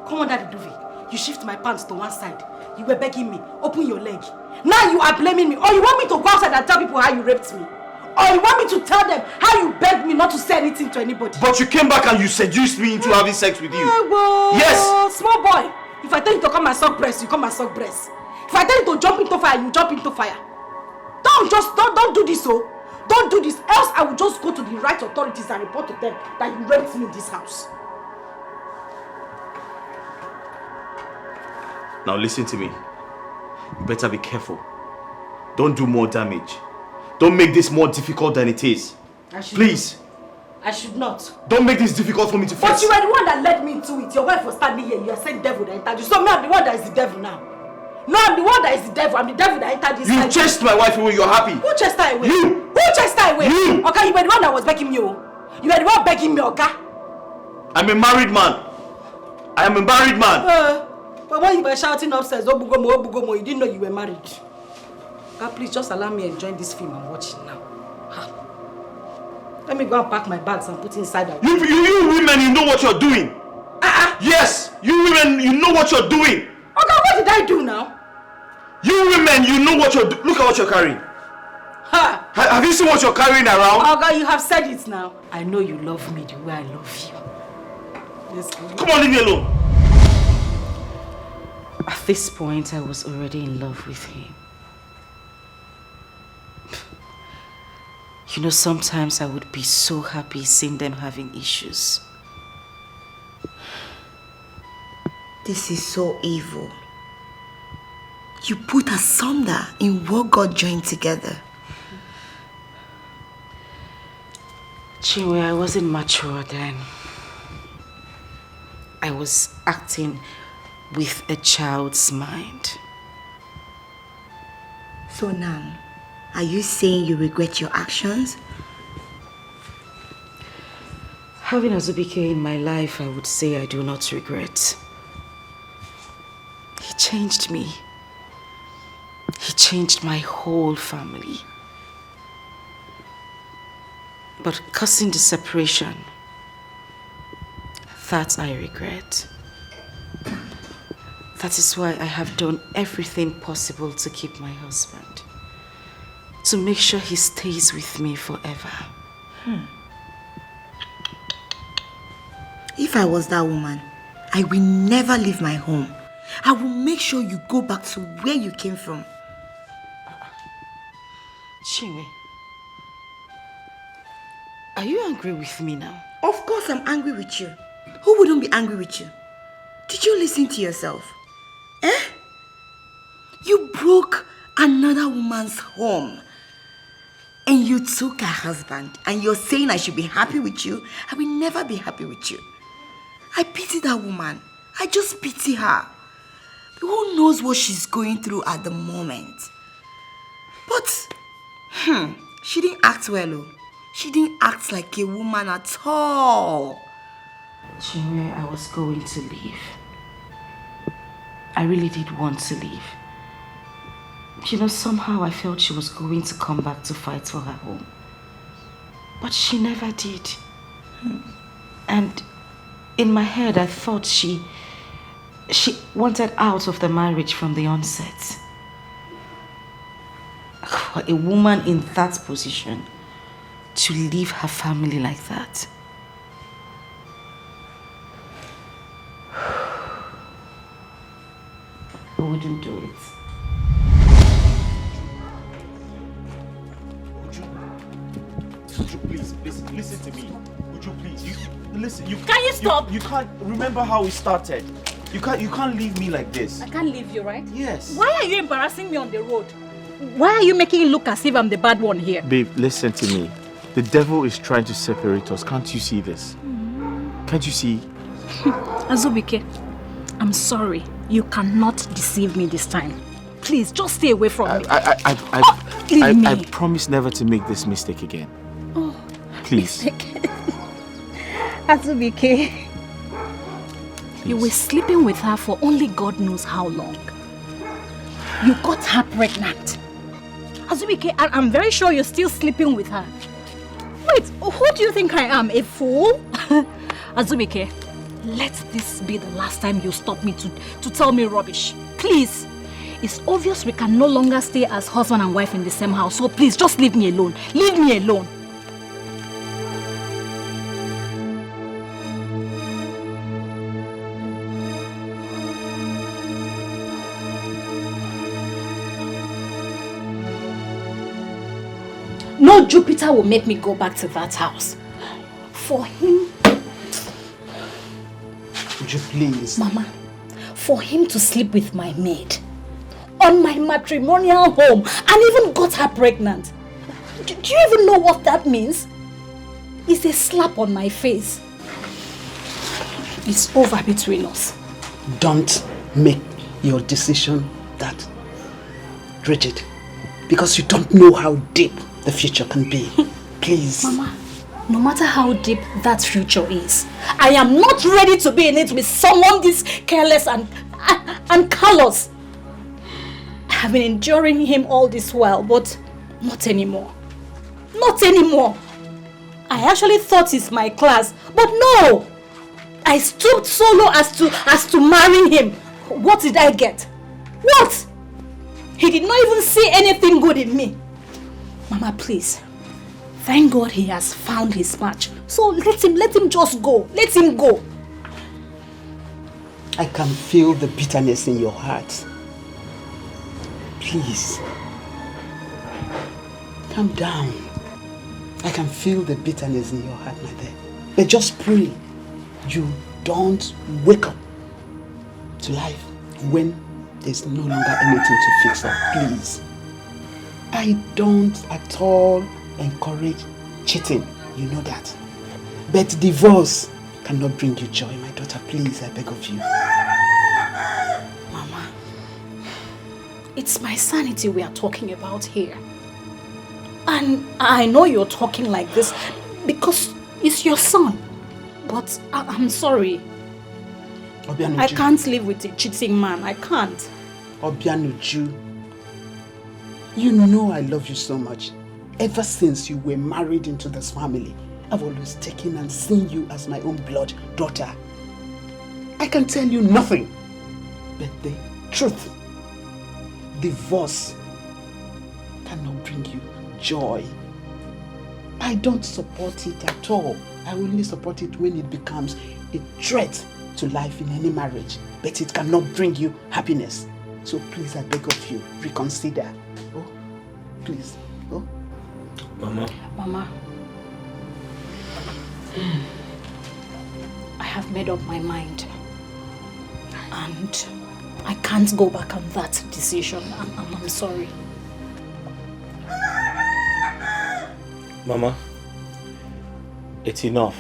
Come under the duvet. You shift my pants to one side. You were begging me. Open your leg. Now you are blaming me. Or you want me to go outside and tell people how you raped me? Or you want me to tell them how you begged me not to say anything to anybody? But you came back and you seduced me into having sex with you. Yes! Small boy. If I tell you to come and suck breast, you come and suck breast. If I tell you to jump into fire, you jump into fire. Don't do this, oh. Don't do this, else I will just go to the right authorities and report to them that you raped me in this house. Now listen to me. You better be careful. Don't do more damage. Don't make this more difficult than it is. Please. I should not. Don't make this difficult for me to face. But you were the one that led me into it. Your wife was standing here. You are saying devil that entered you. So me, I'm the one that is the devil now. No, I'm the one that is the devil. I'm the devil that entered this. You chased my wife away. You're happy. Who chased her away? You. Who chased her away? You. Okay, you were the one that was begging me. You were the one begging me, okay? I'm a married man. I am a married man. But when you were shouting upstairs, Obugomo, you didn't know you were married. God, please just allow me to enjoy this film and watch it now. Let me go and pack my bags and put it inside that. You women, you know what you're doing. Yes, you women, you know what you're doing. Okay, what did I do now? You women, you know what you're doing. Look at what you're carrying. Have you seen what you're carrying around? Oh God, you have said it now. I know you love me the way I love you. Yes, come on, leave me alone. At this point, I was already in love with him. You know, sometimes I would be so happy seeing them having issues. This is so evil. You put asunder in what God joined together. Chinwe, I wasn't mature then. I was acting with a child's mind. So now, are you saying you regret your actions? Having Azubike in my life, I would say I do not regret. He changed me. He changed my whole family. But causing the separation, that I regret. That is why I have done everything possible to keep my husband. To make sure he stays with me forever. If I was that woman, I will never leave my home. I will make sure you go back to where you came from. Chinwe, are you angry with me now? Of course I'm angry with you. Who wouldn't be angry with you? Did you listen to yourself? You broke another woman's home. And you took her husband. And you're saying I should be happy with you. I will never be happy with you. I pity that woman. I just pity her. Who knows what she's going through at the moment? But, she didn't act well. She didn't act like a woman at all. Chinwe, I was going to leave. I really did want to leave. You know, somehow I felt she was going to come back to fight for her home. But she never did. And in my head, I thought she wanted out of the marriage from the onset. For a woman in that position to leave her family like that. I wouldn't do it. Would you please listen to me? Would you please? Listen. Can you stop? You can't remember how we started. You can't leave me like this. I can't leave you, right? Yes. Why are you embarrassing me on the road? Why are you making it look as if I'm the bad one here? Babe, listen to me. The devil is trying to separate us. Can't you see this? Can't you see? Azubike, I'm sorry. You cannot deceive me this time. Please, just stay away from me. I promise never to make this mistake again. Oh, please. Azubike. You were sleeping with her for only God knows how long. You got her pregnant. Azubike, I'm very sure you're still sleeping with her. Wait, who do you think I am? A fool? Azubike, let this be the last time you stop me to tell me rubbish. Please. It's obvious we can no longer stay as husband and wife in the same house. So please, just leave me alone. Leave me alone. No Jupiter will make me go back to that house. For him... Would you please? Mama, for him to sleep with my maid on my matrimonial home and even got her pregnant. Do you even know what that means? It's a slap on my face. It's over between us. Don't make your decision that rigid, because you don't know how deep the future can be. Please. Mama, no matter how deep that future is, I am not ready to be in it with someone this careless and callous. I have been enduring him all this while, but not anymore. Not anymore. I actually thought he's my class, but no! I stooped so low as to marry him. What did I get? What? He did not even see anything good in me. Mama, please. Thank God he has found his match. So let him just go. Let him go. I can feel the bitterness in your heart. Please. Calm down. I can feel the bitterness in your heart, my dear. But just pray you don't wake up to life when there's no longer anything to fix up. Please. I don't at all encourage cheating. You know that. But divorce cannot bring you joy, my daughter. Please, I beg of you. Mama, it's my sanity we are talking about here. And I know you're talking like this because it's your son. But I'm sorry. Obianuju. I can't live with a cheating man. I can't. Obianuju, you know I love you so much. Ever since you were married into this family, I've always taken and seen you as my own blood daughter. I can tell you nothing but the truth. Divorce cannot bring you joy. I don't support it at all. I only support it when it becomes a threat to life in any marriage. But it cannot bring you happiness. So please, I beg of you, reconsider. Oh, please. Oh. Mama. Mama. I have made up my mind. And I can't go back on that decision. I'm sorry. Mama, it's enough.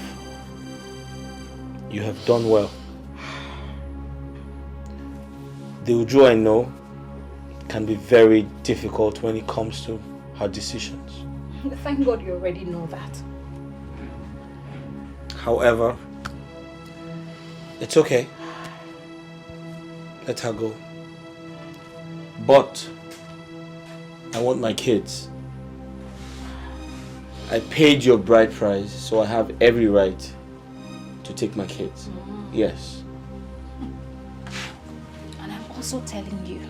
You have done well. The Uju I know can be very difficult when it comes to her decisions. Thank God you already know that. However, it's okay. Let her go. But I want my kids. I paid your bride price, so I have every right to take my kids. Yes. And I'm also telling you,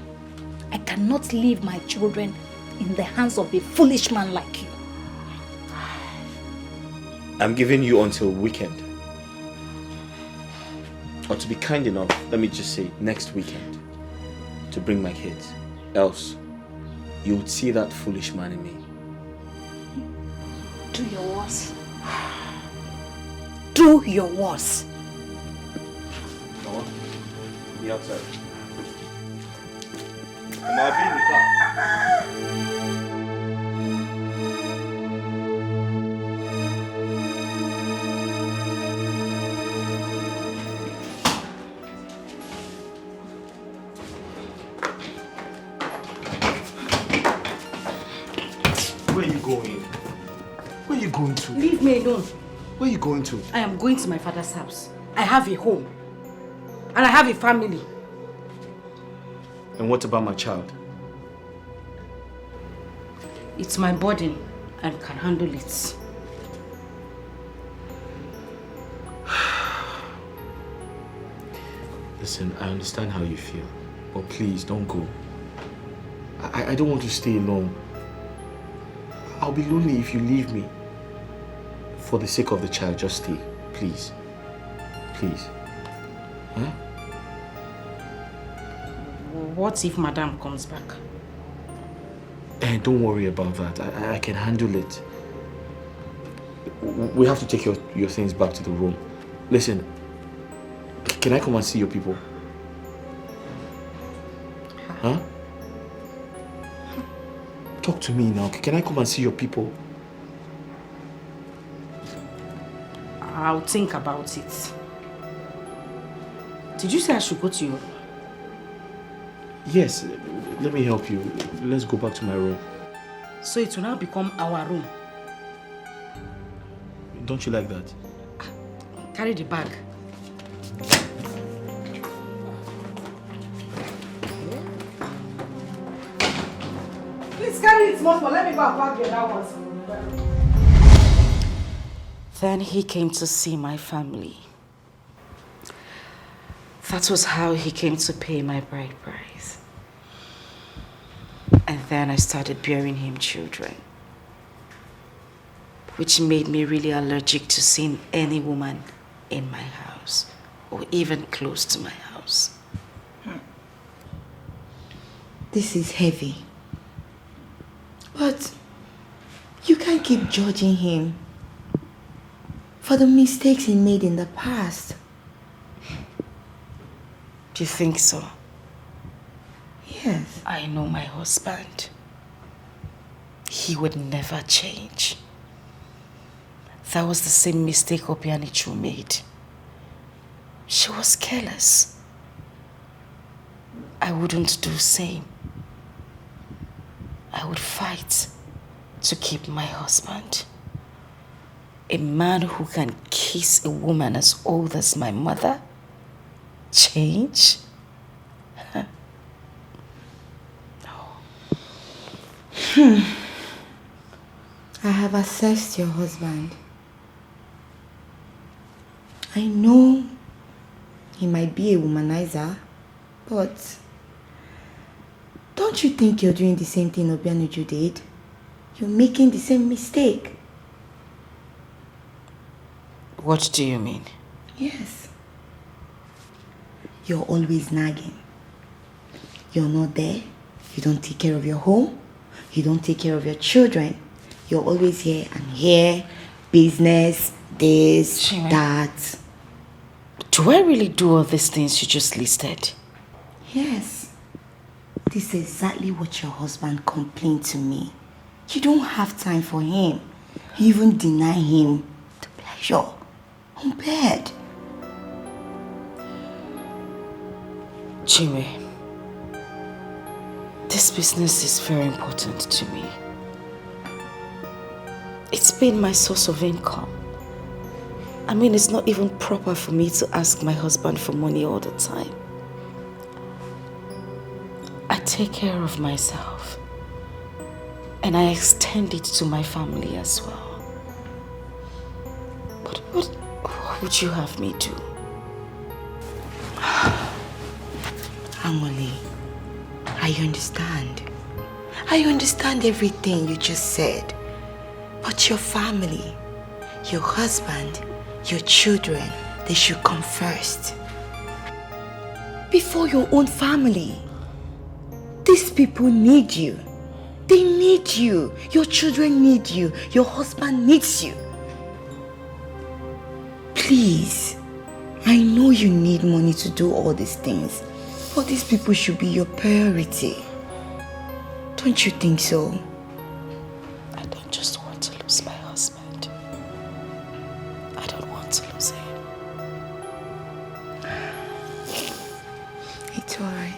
I cannot leave my children in the hands of a foolish man like you. I'm giving you until weekend. Or to be kind enough, let me just say next weekend to bring my kids. Else, you would see that foolish man in me. Do your worst. Do your worst. No, be outside. I'll be in the car. Where are you going? Where are you going to? Leave me alone. Where are you going to? I am going to my father's house. I have a home. And I have a family. And what about my child? It's my burden and can handle it. Listen, I understand how you feel, but please don't go. I don't want to stay alone. I'll be lonely if you leave me. For the sake of the child, just stay. Please. Please. Huh? What if Madame comes back? Don't worry about that. I can handle it. We have to take your things back to the room. Listen, can I come and see your people? Huh? Talk to me now. Can I come and see your people? I'll think about it. Did you say I should go to your room? Yes, let me help you. Let's go back to my room. So it will now become our room. Don't you like that? Carry the bag. Please carry it small. Let me go and pack the other ones. Then he came to see my family. That was how he came to pay my bride price. And then I started bearing him children, which made me really allergic to seeing any woman in my house or even close to my house. This is heavy. But you can't keep judging him for the mistakes he made in the past. Do you think so? Yes. I know my husband. He would never change. That was the same mistake Obianichu made. She was careless. I wouldn't do the same. I would fight to keep my husband. A man who can kiss a woman as old as my mother? Change? I have assessed your husband. I know he might be a womanizer, but don't you think you're doing the same thing Obianuju did? You're making the same mistake. What do you mean? Yes. You're always nagging. You're not there. You don't take care of your home. You don't take care of your children. You're always here and here. Business, this, that. Do I really do all these things you just listed? Yes. This is exactly what your husband complained to me. You don't have time for him. You even deny him the pleasure on bed. Jimmy, this business is very important to me. It's been my source of income. I mean, it's not even proper for me to ask my husband for money all the time. I take care of myself. And I extend it to my family as well. But what would you have me do? Amole, I understand. I understand everything you just said. But your family, your husband, your children, they should come first. Before your own family. These people need you. They need you. Your children need you. Your husband needs you. Please, I know you need money to do all these things, but these people should be your priority. Don't you think so? I don't just want to lose my husband. I don't want to lose him. It's alright.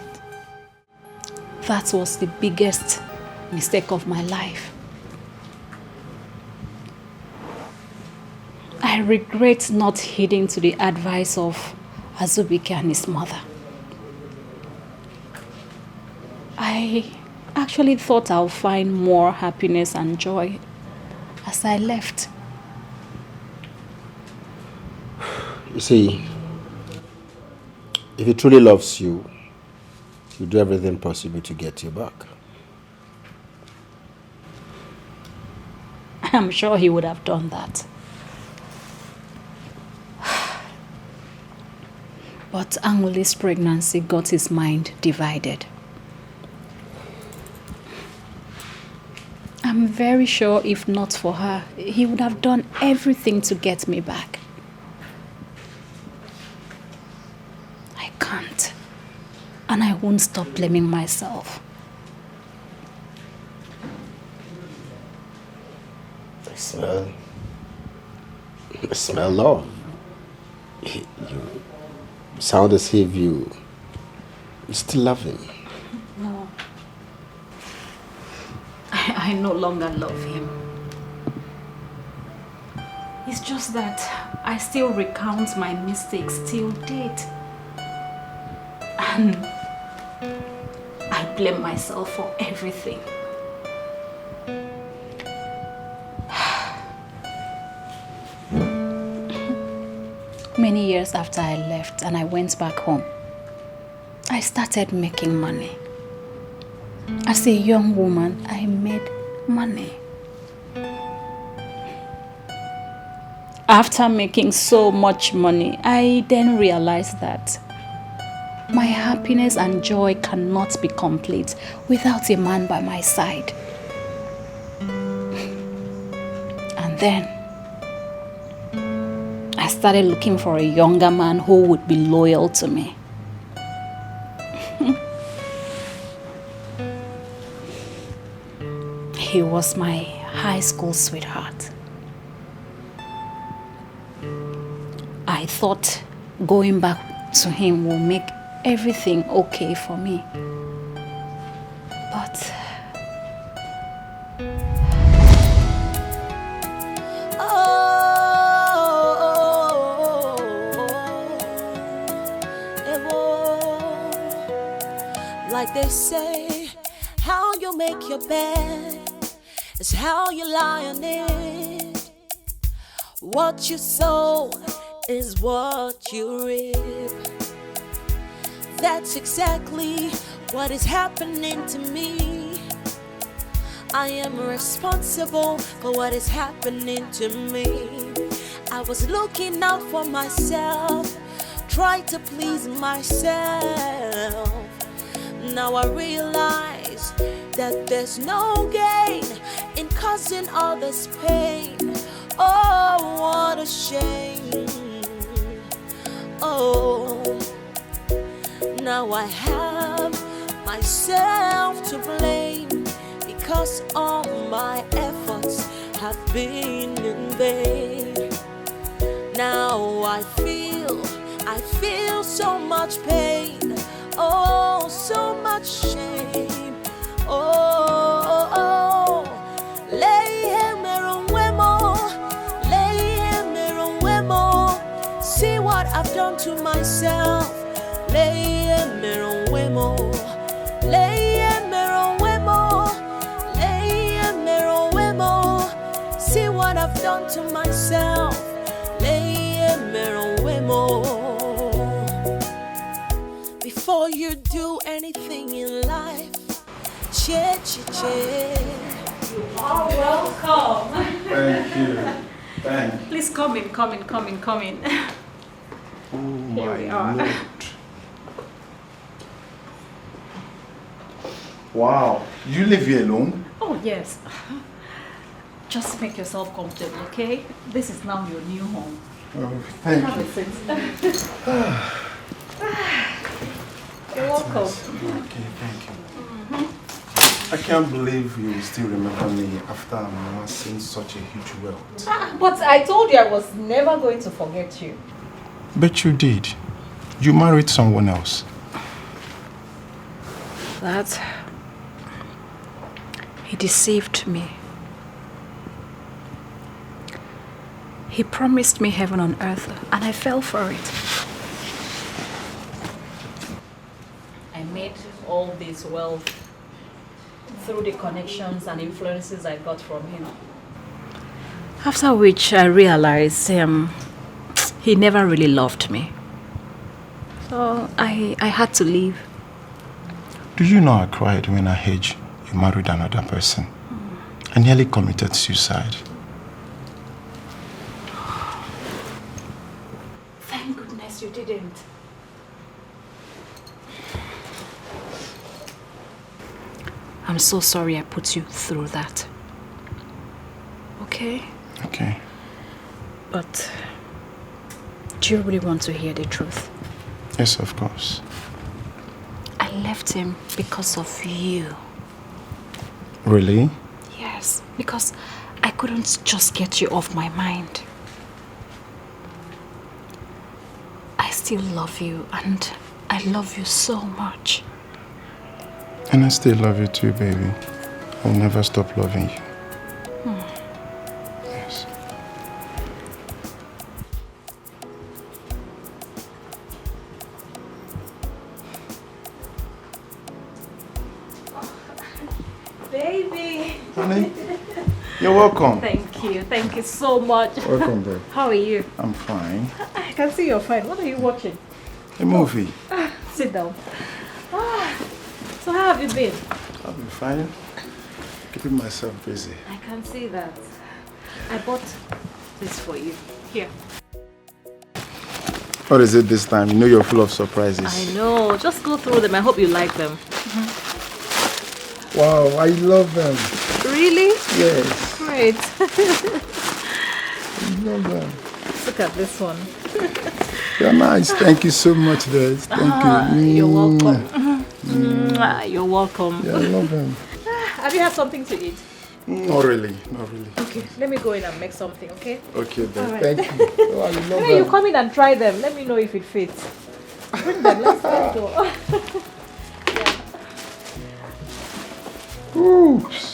That was the biggest mistake of my life. I regret not heeding to the advice of Azubike and his mother. I actually thought I'll find more happiness and joy as I left. You see, if he truly loves you, he'll do everything possible to get you back. I'm sure he would have done that. But Anguli's pregnancy got his mind divided. I'm very sure if not for her, he would have done everything to get me back. I can't. And I won't stop blaming myself. I smell love. You sound as if you still love him. No. I no longer love him. It's just that I still recount my mistakes till date. And I blame myself for everything. Many years after I left and I went back home, I started making money. As a young woman, I made money. After making so much money, I then realized that my happiness and joy cannot be complete without a man by my side. And then I started looking for a younger man who would be loyal to me. He was my high school sweetheart. I thought going back to him will make everything okay for me. But like they say, how you make your bed is how you lie on it. What you sow is what you reap. That's exactly what is happening to me. I am responsible for what is happening to me. I was looking out for myself, trying to please myself. Now I realize that there's no gain in causing others pain. Oh, what a shame. Oh, now I have myself to blame, because all my efforts have been in vain. Now I feel so much pain. Oh, so much shame. Oh, see what I've done to myself. See what I've done to myself. Before you do anything in life, che. You are welcome. Thank you. Thank you. Please come in. Oh Here we my are. Lord. Wow. You live here alone? Oh, yes. Just make yourself comfortable, okay? This is now your new home. Oh, thank Have you. a seat. You're welcome. Okay, thank you. I can't believe you still remember me after amassing such a huge wealth. But I told you I was never going to forget you. But you did. You married someone else. that he deceived me. He promised me heaven on earth, and I fell for it. I made all this wealth through the connections and influences I got from him. After which I realized he never really loved me. So I had to leave. Do you know I cried when I heard you married another person? I nearly committed suicide. Thank goodness you didn't. I'm so sorry I put you through that. Okay? Okay. But do you really want to hear the truth? Yes, of course. I left him because of you. Really? Yes, because I couldn't just get you off my mind. I still love you, and I love you so much. And I still love you too, baby. I'll never stop loving you. Yes. Baby! Honey, you're welcome. Thank you so much. Welcome, babe. How are you? I'm fine. I can see you're fine. What are you watching? A movie. Sit down. So how have you been? I've been fine. Keeping myself busy. I can see that. I bought this for you. Here. What is it this time? You know you're full of surprises. I know. Just go through them. I hope you like them. Wow, I love them. Really? Yes. Great. I love them. Look at this one. They're nice. Thank you so much, Dad. Thank you. You're welcome. You're welcome. Yeah, I love them. Have you had something to eat? Not really, not really. Okay, let me go in and make something, okay? Okay, then. All right. Thank you. Oh, I love Hey, you them. come in and try them. Let me know if it fits. Bring them. Let's go. Oops.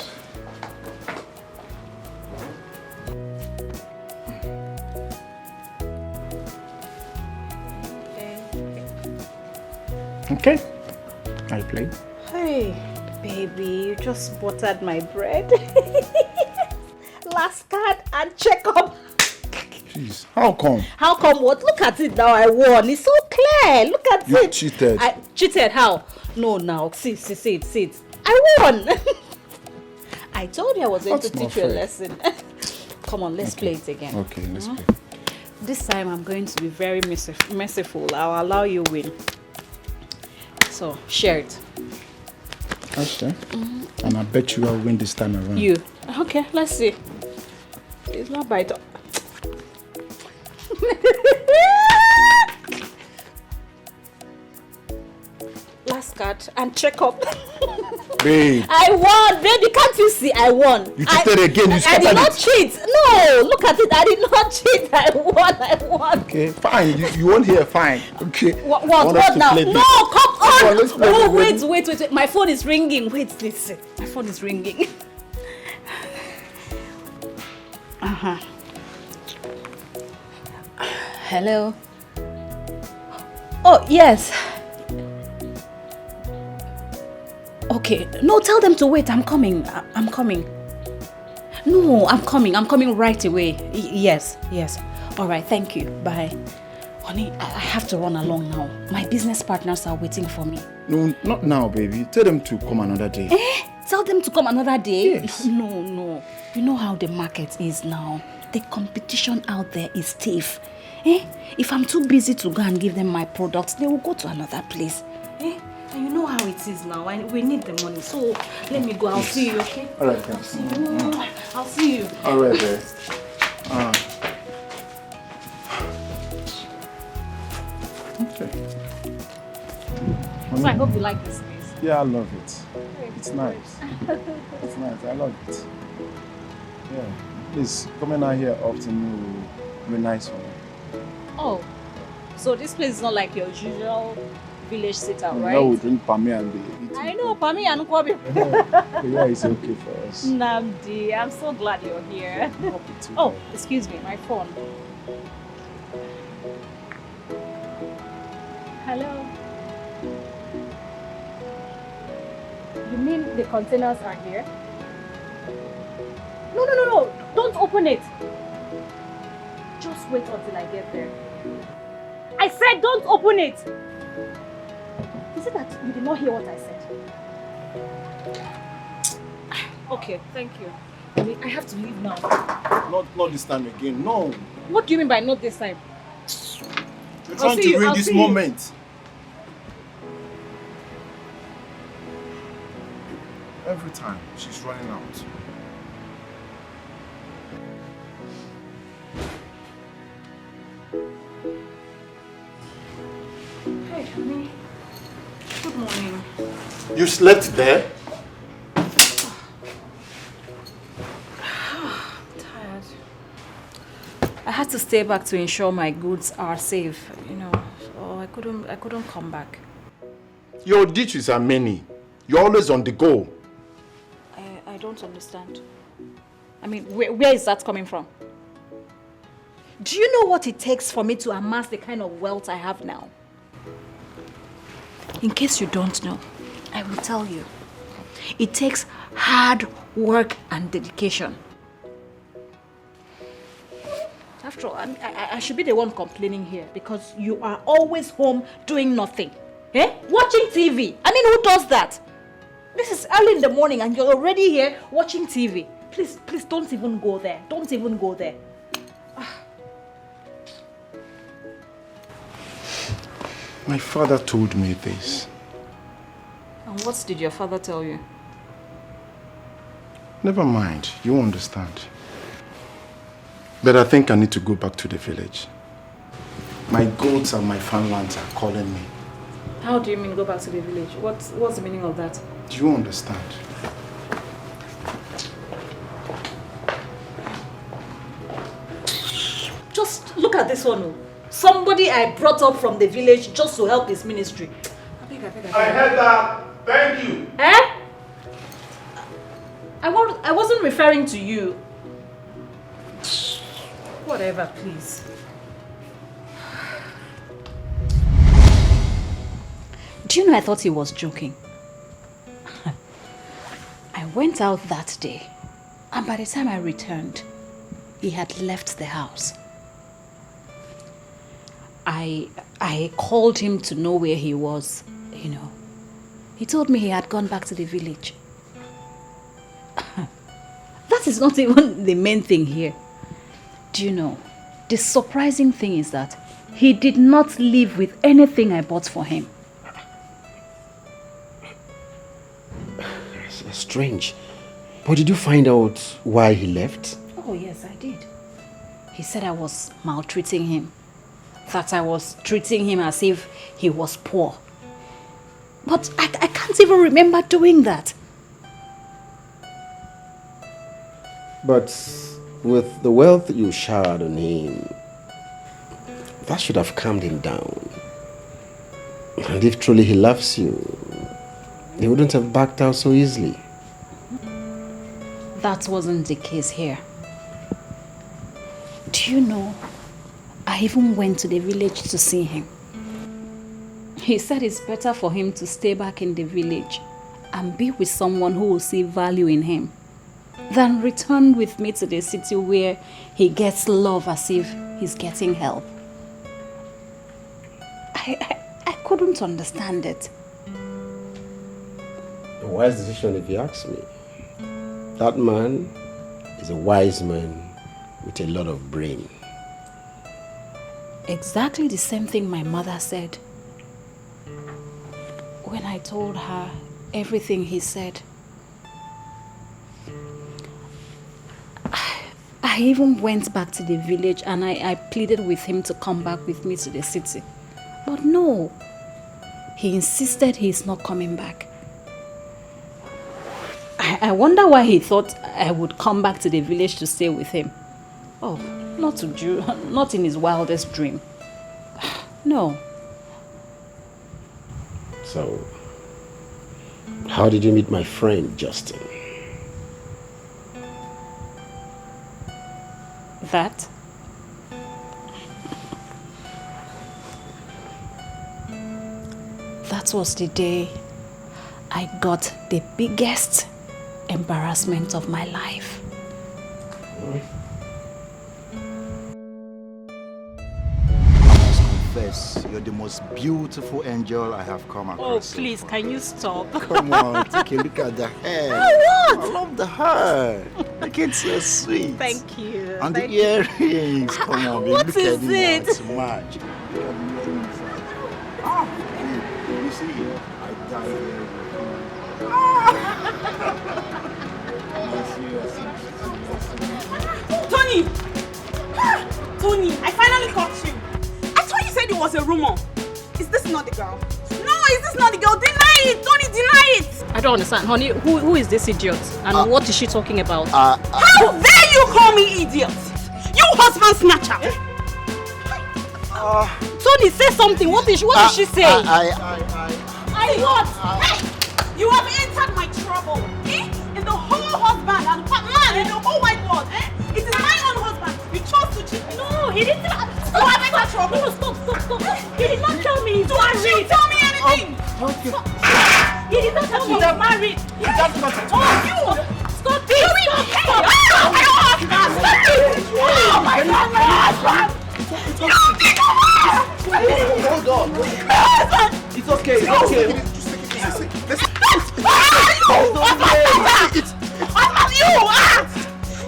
Okay, I play. Hey, baby, you just buttered my bread. Last card and check up. Jeez, how come? How come what? Look at it now, I won. It's so clear. Look at You it. cheated. I cheated how? No, now, see it. I won. I told you I was going to That's not teach you a fair. lesson. Come on, let's play it again. Okay, let's play. This time I'm going to be very merciful. I'll allow you win. So, share it. Okay. And I bet you I'll win this time around. You. Okay, let's see. It's not by the... Last card and check up. Babe. I won, baby. Can't you see? I won. You cheated again. You I scattered did not it. cheat. No, look at it. I did not cheat. I won. Okay, fine. You won't hear. Fine. Okay. What Want us to now? play No, this? come Come on. on, let's play Oh, this, wait. My phone is ringing. Wait, listen. My phone is ringing. Hello. Oh, yes. Okay. No, tell them to wait. I'm coming. I'm coming. No, I'm coming. I'm coming right away. Yes. All right. Thank you. Bye. Honey, I have to run along now. My business partners are waiting for me. No, not now, baby. Tell them to come another day. Tell them to come another day? Yes. No. You know how the market is now. The competition out there is stiff. If I'm too busy to go and give them my products, they will go to another place. And you know how it is now. We need the money. So let me go. I'll see you, okay? All right, thanks. I'll see you. All right, there. Okay. So I hope you like this place. Yeah, I love it. It's nice. It's nice. I love it. Yeah. Please, coming out here often will be nice for me. Oh, so this place is not like your usual village sit-out, Now right? we drink Pami and they eat. I know, Pami and Nkwobi. Yeah, it's okay for us. Namdi, I'm so glad you're here. Oh, excuse me, my phone. Hello. You mean the containers are here? No. Don't open it. Just wait until I get there. I said don't open it. Is it that you did not hear what I said? Okay, thank you. I have to leave now. Not this time again. No. What do you mean by not this time? You're trying to ruin this moment. Every time she's running out. Hey, honey. Good morning. You slept there? Tired. I had to stay back to ensure my goods are safe, so I couldn't come back. Your duties are many. You're always on the go. I don't understand. I mean, where is that coming from? Do you know what it takes for me to amass the kind of wealth I have now? In case you don't know, I will tell you. It takes hard work and dedication. After all, I should be the one complaining here because you are always home doing nothing. Watching TV. I mean, who does that? This is early in the morning and you're already here watching TV. Please, don't even go there. Don't even go there. My father told me this. And what did your father tell you? Never mind, you understand. But I think I need to go back to the village. My goats and my farmlands are calling me. How do you mean go back to the village? What's the meaning of that? Do you understand? at this one. Oh. Somebody I brought up from the village just to help his ministry. I heard that. Thank you. Eh? I wasn't referring to you. Whatever, please. Do you know I thought he was joking? I went out that day, and by the time I returned, he had left the house. I called him to know where he was, you know. He told me he had gone back to the village. That is not even the main thing here. Do you know, the surprising thing is that he did not leave with anything I bought for him. Strange. But did you find out why he left? Oh yes, I did. He said I was maltreating him. That I was treating him as if he was poor. But I can't even remember doing that. But with the wealth you showered on him, that should have calmed him down. And if truly he loves you, he wouldn't have backed out so easily. That wasn't the case here. Do you know, I even went to the village to see him. He said it's better for him to stay back in the village and be with someone who will see value in him than return with me to the city where he gets love as if he's getting help. I couldn't understand it. A wise decision if you ask me. That man is a wise man with a lot of brain. Exactly the same thing my mother said when I told her everything he said. I even went back to the village and I pleaded with him to come back with me to the city. But no, he insisted he's not coming back. I wonder why he thought I would come back to the village to stay with him. Oh, not in his wildest dream. No. So, how did you meet my friend, Justin? That? That was the day I got the biggest embarrassment of my life. You're the most beautiful angel I have come across. Oh, please, can you stop? Come on, take a look at the hair. What? I love the hair. Look, it's so sweet. Thank you. And Thank the earrings. Come on, baby. What Look is at it? Now. It's magic. Look at the earrings. You see, I got it. Tony! Tony, I finally caught you. I thought you said it was a rumor. Is this not the girl? No, is this not the girl? Deny it! Tony, deny it! I don't understand, honey. Who is this idiot? And what is she talking about? How dare you call me idiot? You husband snatcher! Tony, say something. What did she say? I what? Hey, you have entered my trouble. Eh? In the whole husband and man in the whole wide world. Eh? It is my own husband. You chose to cheat me. No, he didn't. You have entered trouble. No, stop. He did not tell me he's married. Don't you tell me anything. He did not tell me he's married. He just got it. Oh, you. Stop it. Stop. Oh, my husband. Stop it. Oh, my God, my husband. Hold on. My husband. It's okay. It's okay. Listen.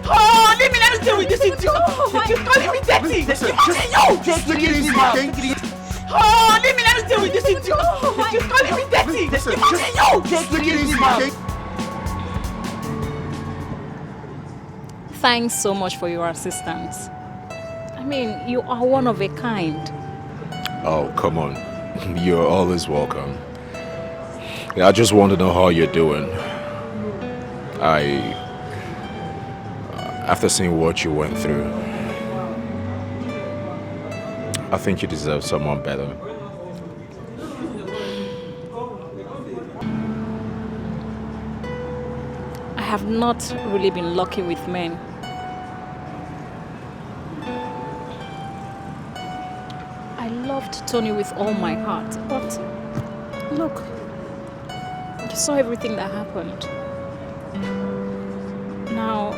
Oh, let me deal with this idiot. You're calling me dirty. Listen, just take it easy, man. Oh, let me deal with this idiot. You're calling me dirty. Listen, just take it easy, man. Thanks so much for your assistance. I mean, you are one of a kind. Oh, come on. You're always welcome. Yeah, I just want to know how you're doing. After seeing what you went through, I think you deserve someone better. I have not really been lucky with men. I loved Tony with all my heart, but look, you saw everything that happened. Now,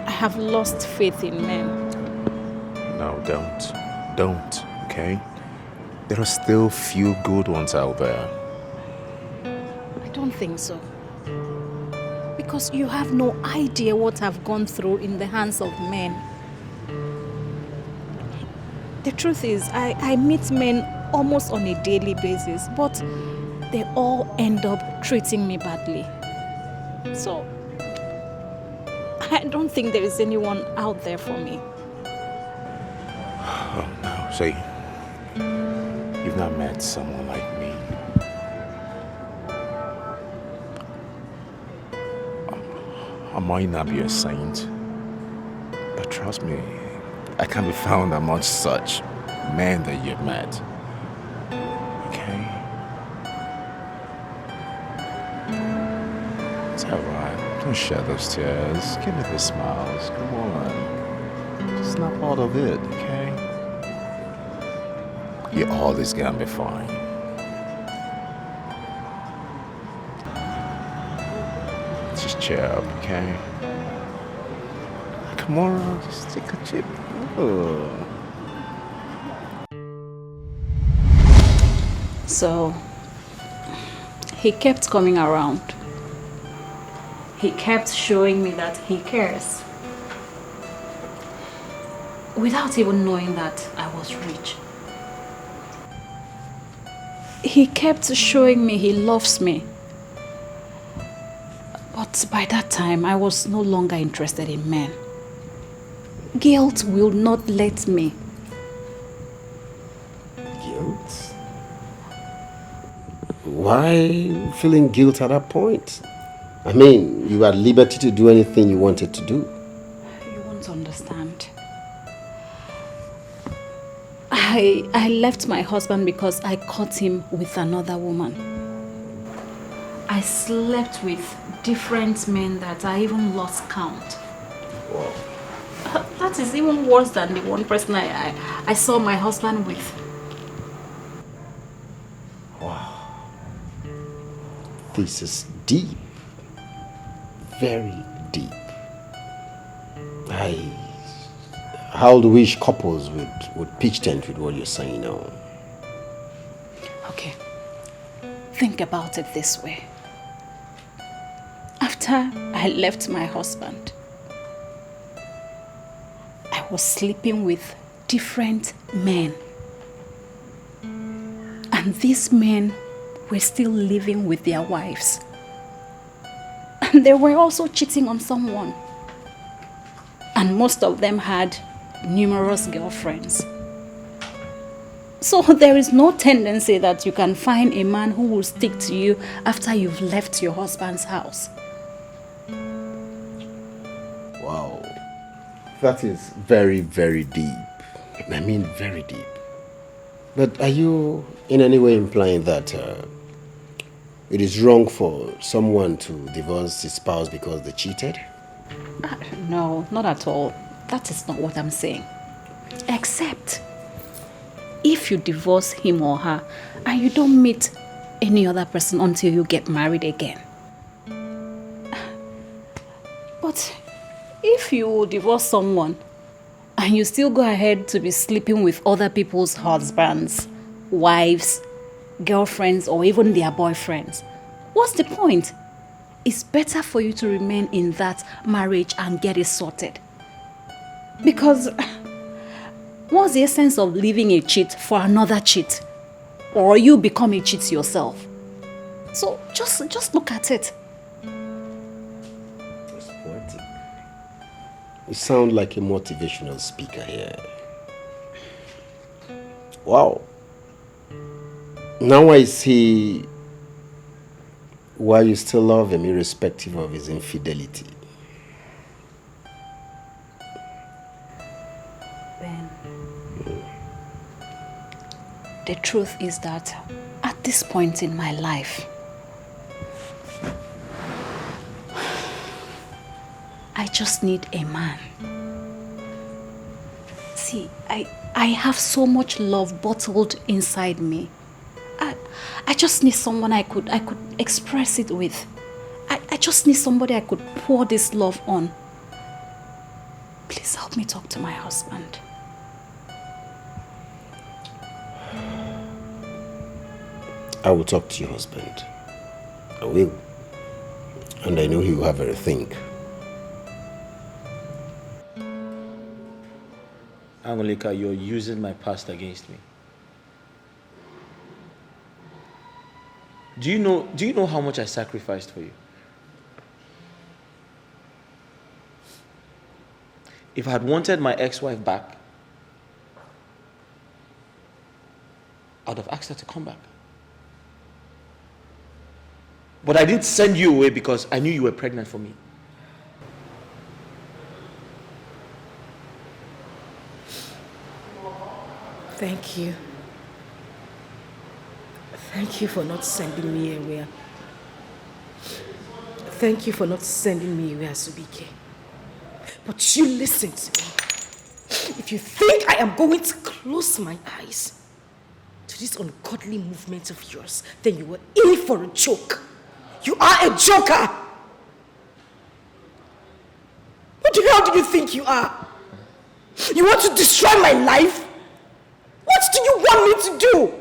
I have lost faith in men. No, don't, okay? There are still few good ones out there. I don't think so. Because you have no idea what I've gone through in the hands of men. The truth is, I meet men almost on a daily basis, but they all end up treating me badly. So, I don't think there is anyone out there for me. Oh no, see, you've not met someone like me. I might not be a saint, but trust me, I can't be found among such men that you've met. Okay? It's alright. Don't shed those tears. Give me the smiles. Come on. Just snap out of it, okay? You're always gonna be fine. Just cheer up, okay? Come on, just take a chip. Oh. So, he kept coming around. He kept showing me that he cares. Without even knowing that I was rich. He kept showing me he loves me. But by that time, I was no longer interested in men. Guilt will not let me. Guilt? Why feeling guilt at that point? I mean, you had liberty to do anything you wanted to do. You won't understand. I left my husband because I caught him with another woman. I slept with different men that I even lost count. Wow. That is even worse than the one person I saw my husband with. Wow. This is deep. Very deep. How do wish couples would pitch tent with what you're saying now? Okay. Think about it this way. After I left my husband, I was sleeping with different men. And these men were still living with their wives. And they were also cheating on someone. And most of them had numerous girlfriends. So there is no tendency that you can find a man who will stick to you after you've left your husband's house. Wow. That is very, very deep. I mean, very deep. But are you in any way implying that it is wrong for someone to divorce his spouse because they cheated? No, not at all. That is not what I'm saying. Except if you divorce him or her and you don't meet any other person until you get married again. But if you divorce someone and you still go ahead to be sleeping with other people's husbands, wives, girlfriends, or even their boyfriends, what's the point? It's better for you to remain in that marriage and get it sorted. Because what's the essence of leaving a cheat for another cheat? Or you become a cheat yourself? So just look at it. That's poetic. You sound like a motivational speaker here. Wow. Now I see why you still love him irrespective of his infidelity. Ben, The truth is that at this point in my life, I just need a man. See, I have so much love bottled inside me. I just need someone I could express it with. I just need somebody I could pour this love on. Please help me talk to my husband. I will talk to your husband. I will. And I know he will have a rethink. Angolika, you're using my past against me. Do you know how much I sacrificed for you? If I had wanted my ex-wife back, I would have asked her to come back. But I didn't send you away because I knew you were pregnant for me. Thank you. Thank you for not sending me away. Thank you for not sending me away, Asubike. But you listen to me. If you think I am going to close my eyes to this ungodly movement of yours, then you were in for a joke. You are a joker. What the hell do you think you are? You want to destroy my life? What do you want me to do?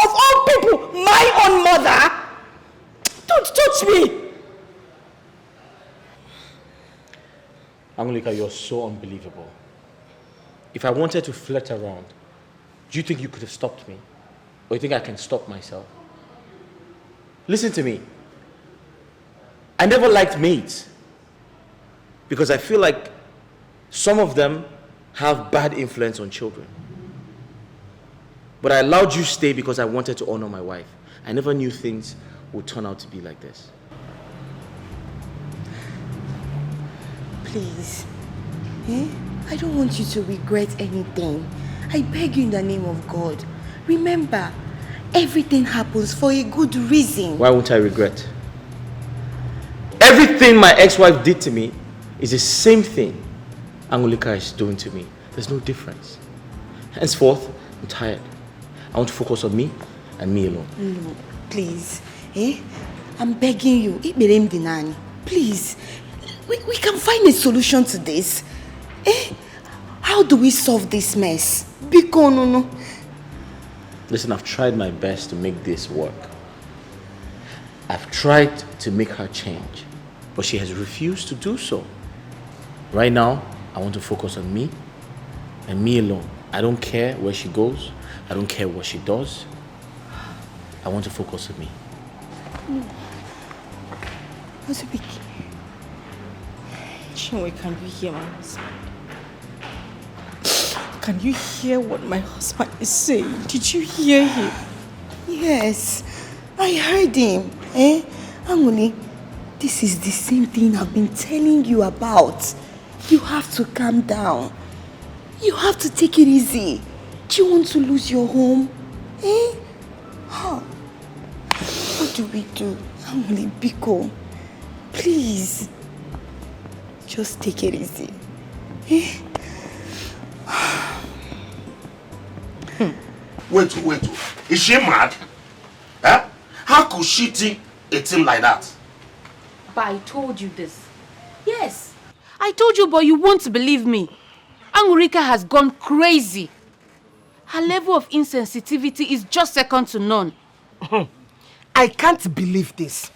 Of all people, my own mother? Don't touch me! Angolika, you're so unbelievable. If I wanted to flirt around, do you think you could have stopped me? Or you think I can stop myself? Listen to me. I never liked maids because I feel like some of them have bad influence on children. But I allowed you stay because I wanted to honor my wife. I never knew things would turn out to be like this. Please. I don't want you to regret anything. I beg you in the name of God. Remember, everything happens for a good reason. Why won't I regret? Everything my ex-wife did to me is the same thing Angolika is doing to me. There's no difference. Henceforth, I'm tired. I want to focus on me and me alone. No, please. I'm begging you. Please. We can find a solution to this. How do we solve this mess? Biko no. Listen, I've tried my best to make this work. I've tried to make her change, but she has refused to do so. Right now, I want to focus on me and me alone. I don't care where she goes. I don't care what she does. I want to focus on me. Chinwe, can you hear my husband? Can you hear what my husband is saying? Did you hear him? Yes, I heard him. Angoli, this is the same thing I've been telling you about. You have to calm down. You have to take it easy. Do you want to lose your home? What do we do? Angoli, Biko, please. Just take it easy. Wait. Is she mad? How could she think a thing like that? But I told you this. Yes. I told you, but you won't believe me. Angolika has gone crazy. Her level of insensitivity is just second to none. I can't believe this.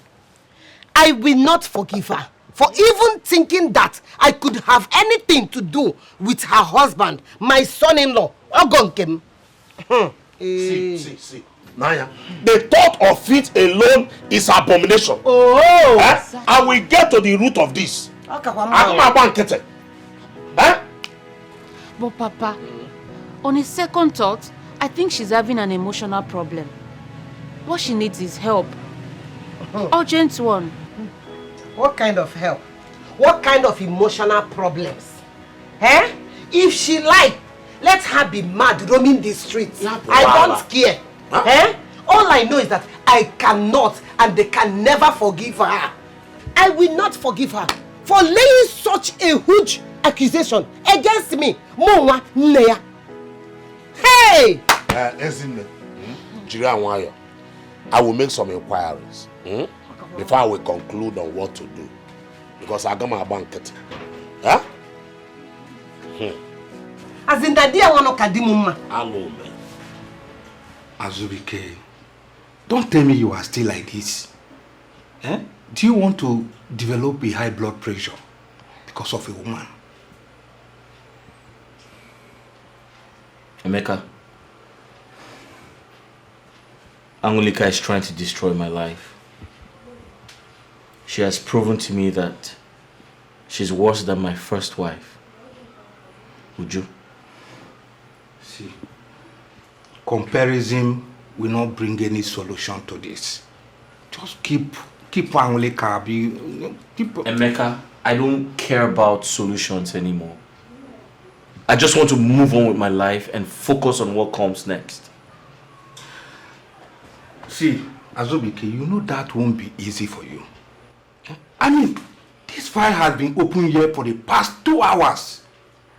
I will not forgive her for even thinking that I could have anything to do with her husband, my son-in-law, Ogonkem. See. Naya, the thought of it alone is abomination. I will get to the root of this. But Papa, on a second thought, I think she's having an emotional problem. What she needs is help. Urgent one. What kind of help? What kind of emotional problems? If she like, Let her be mad roaming the streets. I don't care. Huh? Eh? All I know is that I cannot and they can never forgive her. I will not forgive her for laying such a huge accusation against me. Monwa Neya. Hey! I will make some inquiries before I will conclude on what to do. Because I got my banquet. Huh? As in that day I want to kadimuma. Hello, man. Azubike, don't tell me you are still like this. Eh? Do you want to develop a high blood pressure because of a woman? Emeka, Angolika is trying to destroy my life. She has proven to me that she's worse than my first wife. Would you? See, comparison will not bring any solution to this. Just keep Angolika. Emeka, I don't care about solutions anymore. I just want to move on with my life and focus on what comes next. See, Azubike, you know that won't be easy for you. I mean, this file has been open here for the past 2 hours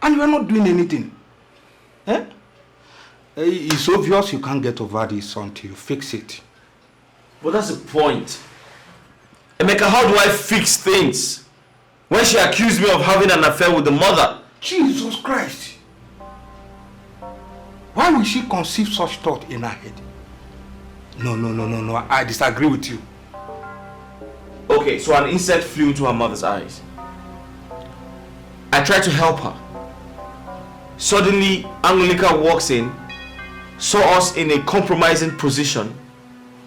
and you are not doing anything. Eh? It's obvious you can't get over this until you fix it. But that's the point. Emeka, how do I fix things when she accused me of having an affair with the mother? Jesus Christ! Why would she conceive such thought in her head? No, I disagree with you. Okay, so an insect flew into her mother's eyes. I tried to help her. Suddenly, Angolika walks in, saw us in a compromising position.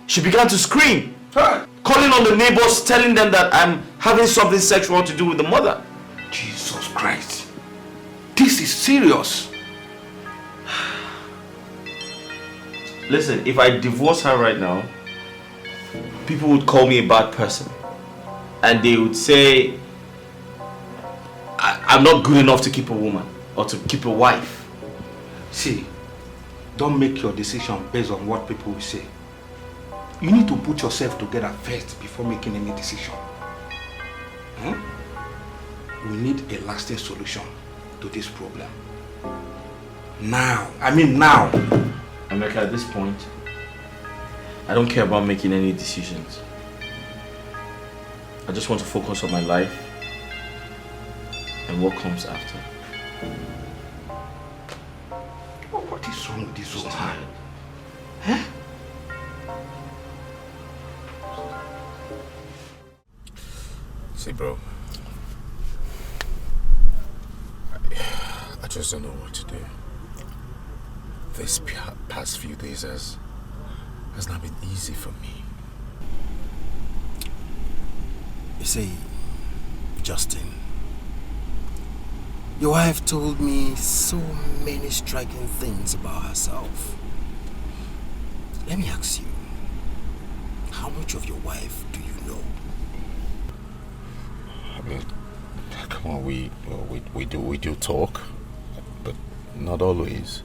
She began to scream, calling on the neighbors, telling them that I'm having something sexual to do with the mother. Jesus Christ. This is serious. Listen, if I divorce her right now, people would call me a bad person. And they would say I'm not good enough to keep a woman or to keep a wife. See, don't make your decision based on what people will say. You need to put yourself together first before making any decision. We need a lasting solution to this problem. Now. Emeka, at this point, I don't care about making any decisions. I just want to focus on my life and what comes after. What is wrong with this woman? See, bro, I just don't know what to do. This past few days has not been easy for me. You see, Justin, your wife told me so many striking things about herself. Let me ask you, how much of your wife do you know? I mean, come on, we do talk, but not always.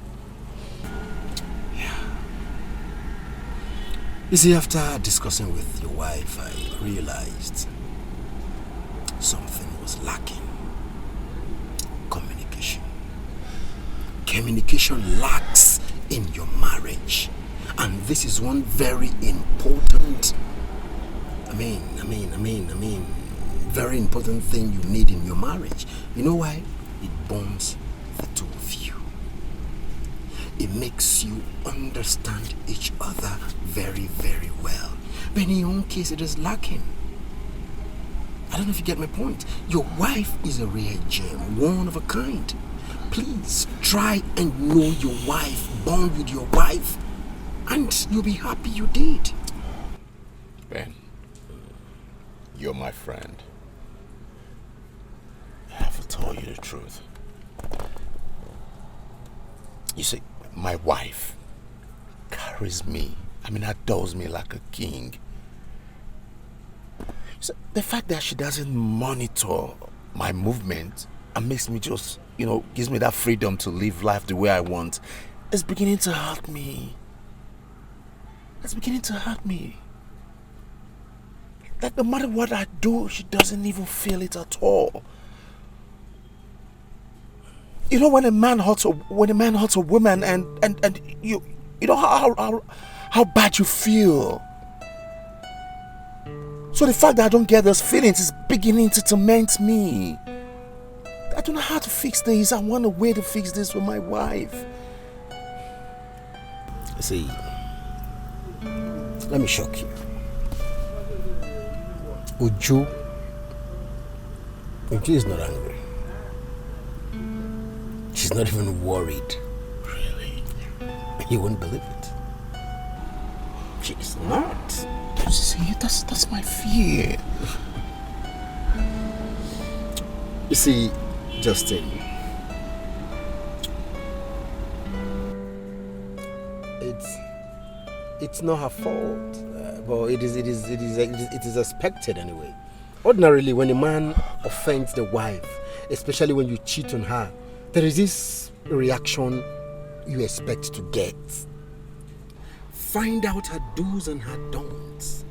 You see, after discussing with your wife, I realized something was lacking. Communication. Communication lacks in your marriage. And this is one very important, very important thing you need in your marriage. You know why? It bonds the two of you. It makes you understand each other very, very well. But in your own case, it is lacking. I don't know if you get my point. Your wife is a rare gem, one of a kind. Please try and know your wife, bond with your wife, and you'll be happy you did. Ben, you're my friend. I have to tell you the truth. You see, my wife carries me, adores me like a king. So the fact that she doesn't monitor my movement and makes me just, gives me that freedom to live life the way I want, it's beginning to hurt me. It's beginning to hurt me. Like no matter what I do, she doesn't even feel it at all. When a man hurts a woman and you know how bad you feel. So the fact that I don't get those feelings is beginning to torment me. I don't know how to fix this. I want a way to fix this with my wife. See, let me shock you. Uju is not angry. She's not even worried. Really? You wouldn't believe it. She is not. See, that's my fear. You see, Justin, it's not her fault, but it is expected anyway. Ordinarily, when a man offends the wife, especially when you cheat on her, there is this reaction you expect to get. Find out her do's and her don'ts.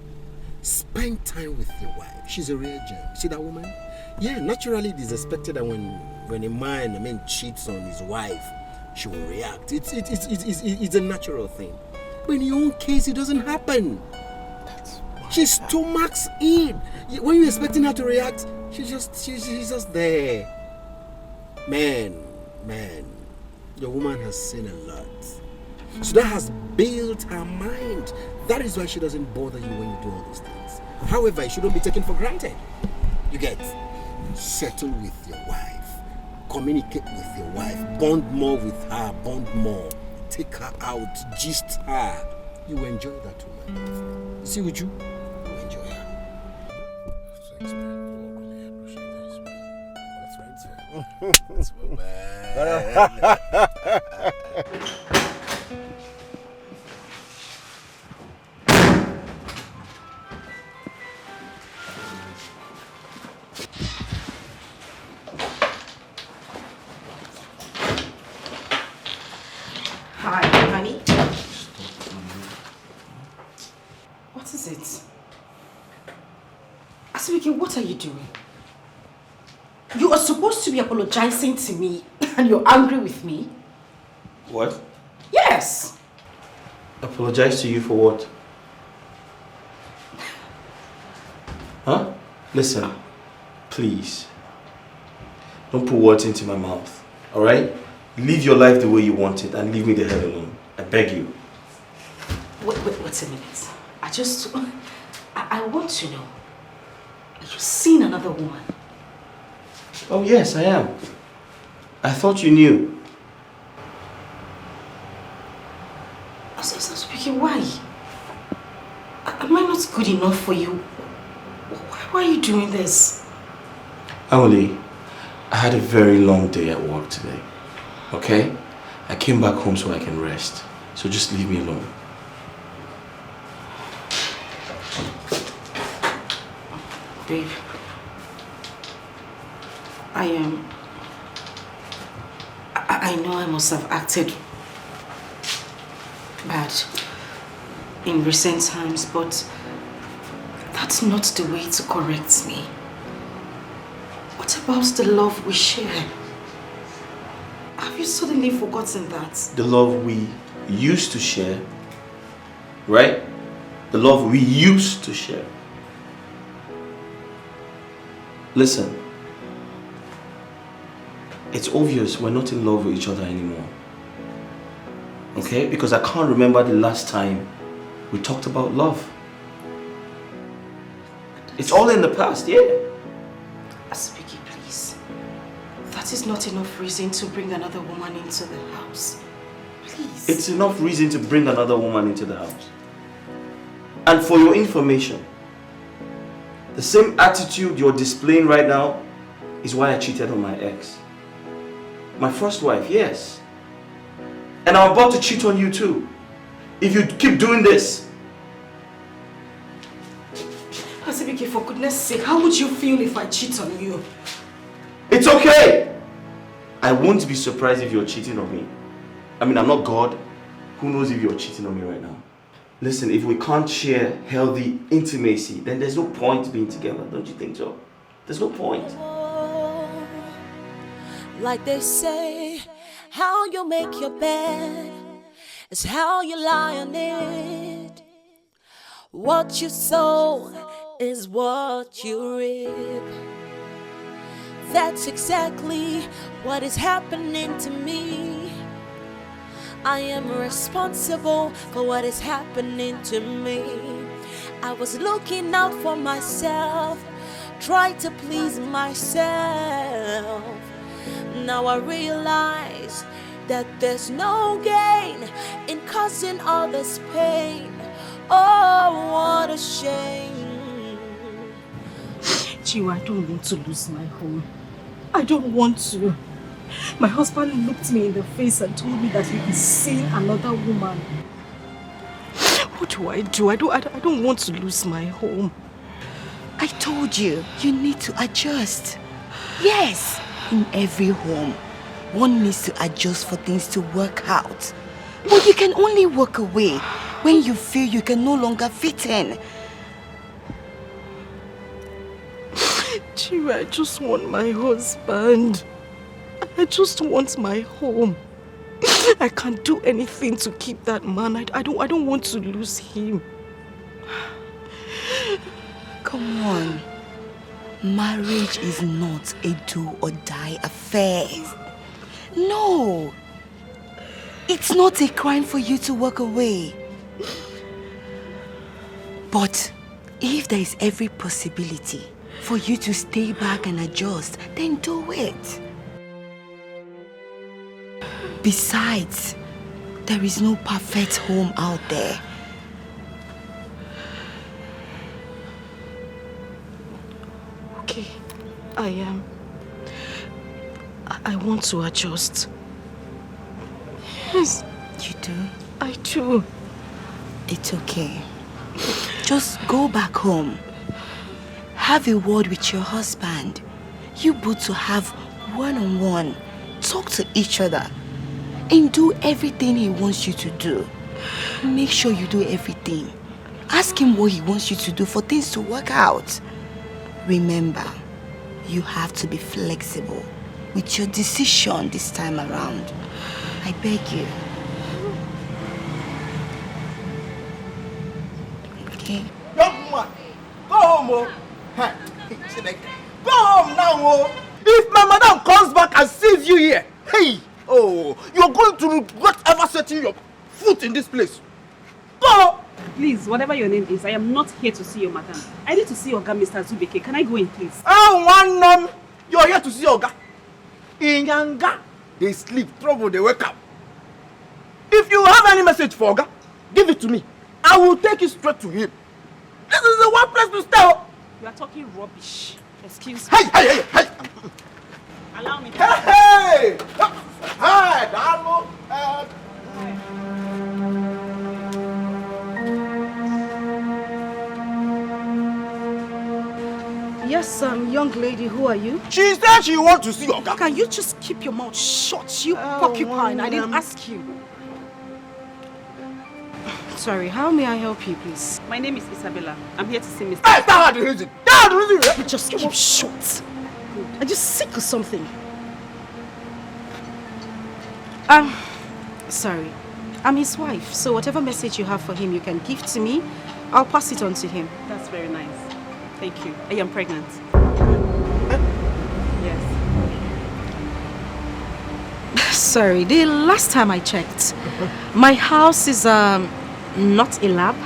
Spend time with your wife. She's a real gem. See that woman? Yeah, naturally it is expected that when a man cheats on his wife, she will react. It's a natural thing. But in your own case, it doesn't happen. She stomachs in. When you're expecting her to react, she's just there. Man, your woman has seen a lot. So that has built her mind. That is why she doesn't bother you when you do all these things. However, it shouldn't be taken for granted. You get? Settle with your wife. Communicate with your wife. Bond more with her. Bond more. Take her out. Gist her. You will enjoy that woman. See with you? You will enjoy her. Thanks, man. You really appreciate this, man. That's right, man. Hi, honey. What is it? Asibike, what are you doing? You are supposed to be apologizing to me and you're angry with me? What? Yes! Apologize to you for what? Huh? Listen, please. Don't put words into my mouth, alright? Live your life the way you want it and leave me the hell alone. I beg you. Wait a minute. I want to know. Are you seeing another woman? Oh yes, I am. I thought you knew. Speaking, why? Am I not good enough for you? Why are you doing this? Emily, I had a very long day at work today. Okay? I came back home so I can rest. So just leave me alone. Babe, I know I must have acted bad in recent times, but that's not the way to correct me. What about the love we share? Have you suddenly forgotten that? The love we used to share, right? The love we used to share. Listen, it's obvious we're not in love with each other anymore. Okay? Because I can't remember the last time we talked about love. It's all in the past, yeah. Asibiki, please. That is not enough reason to bring another woman into the house. Please. It's enough reason to bring another woman into the house. And for your information, the same attitude you're displaying right now is why I cheated on my ex. My first wife, yes. And I'm about to cheat on you too. If you keep doing this. Asibiki, for goodness sake, how would you feel if I cheat on you? It's okay. I won't be surprised if you're cheating on me. I mean, I'm not God. Who knows if you're cheating on me right now? Listen, if we can't share healthy intimacy, then there's no point being together. Don't you think so? There's no point. Like they say, how you make your bed is how you lie on it. What you sow is what you reap. That's exactly what is happening to me. I am responsible for what is happening to me. I was looking out for myself, tried to please myself. Now I realize that there's no gain in causing others pain. Oh, what a shame. Chiwa, I don't want to lose my home. I don't want to. My husband looked me in the face and told me that he is seeing another woman. What do? I don't want to lose my home. I told you, you need to adjust. Yes, in every home, one needs to adjust for things to work out. But you can only walk away when you feel you can no longer fit in. Chiwa, I just want my husband. I just want my home. I can't do anything to keep that man. I don't want to lose him. Come on. Marriage is not a do or die affair. No. It's not a crime for you to walk away. But if there is every possibility for you to stay back and adjust, then do it. Besides, there is no perfect home out there. Okay, I want to adjust. Yes. You do? I do. It's okay. Just go back home. Have a word with your husband. You both to have one-on-one. Talk to each other. And do everything he wants you to do. Make sure you do everything. Ask him what he wants you to do for things to work out. Remember, you have to be flexible with your decision this time around. I beg you. Okay? Young man, go home, oh. Go home now, oh. If my madam comes back and sees you here, hey, oh, you're going to regret ever setting your foot in this place. Go! Please, whatever your name is, I am not here to see your madam. I need to see Oga, Mr. Zubeke. Can I go in, please? Oh, one name. You're here to see Oga. In Yanga, they sleep, trouble, they wake up. If you have any message for Oga, give it to me. I will take it straight to him. This is the one place to stay. You are talking rubbish. Excuse me. Hey! Allow me. Hey! Hi, Damo. Yes, young lady, who are you? She said she wants to see Oga. Can you just keep your mouth shut, you porcupine? I didn't ask you. Sorry, how may I help you, please? My name is Isabella. I'm here to see Mr. Hey, that's the reason. You just keep shut. Are you sick or something? Sorry. I'm his wife, so whatever message you have for him, you can give to me. I'll pass it on to him. That's very nice. Thank you. I am pregnant. Yes. Sorry, the last time I checked, my house is not a lab,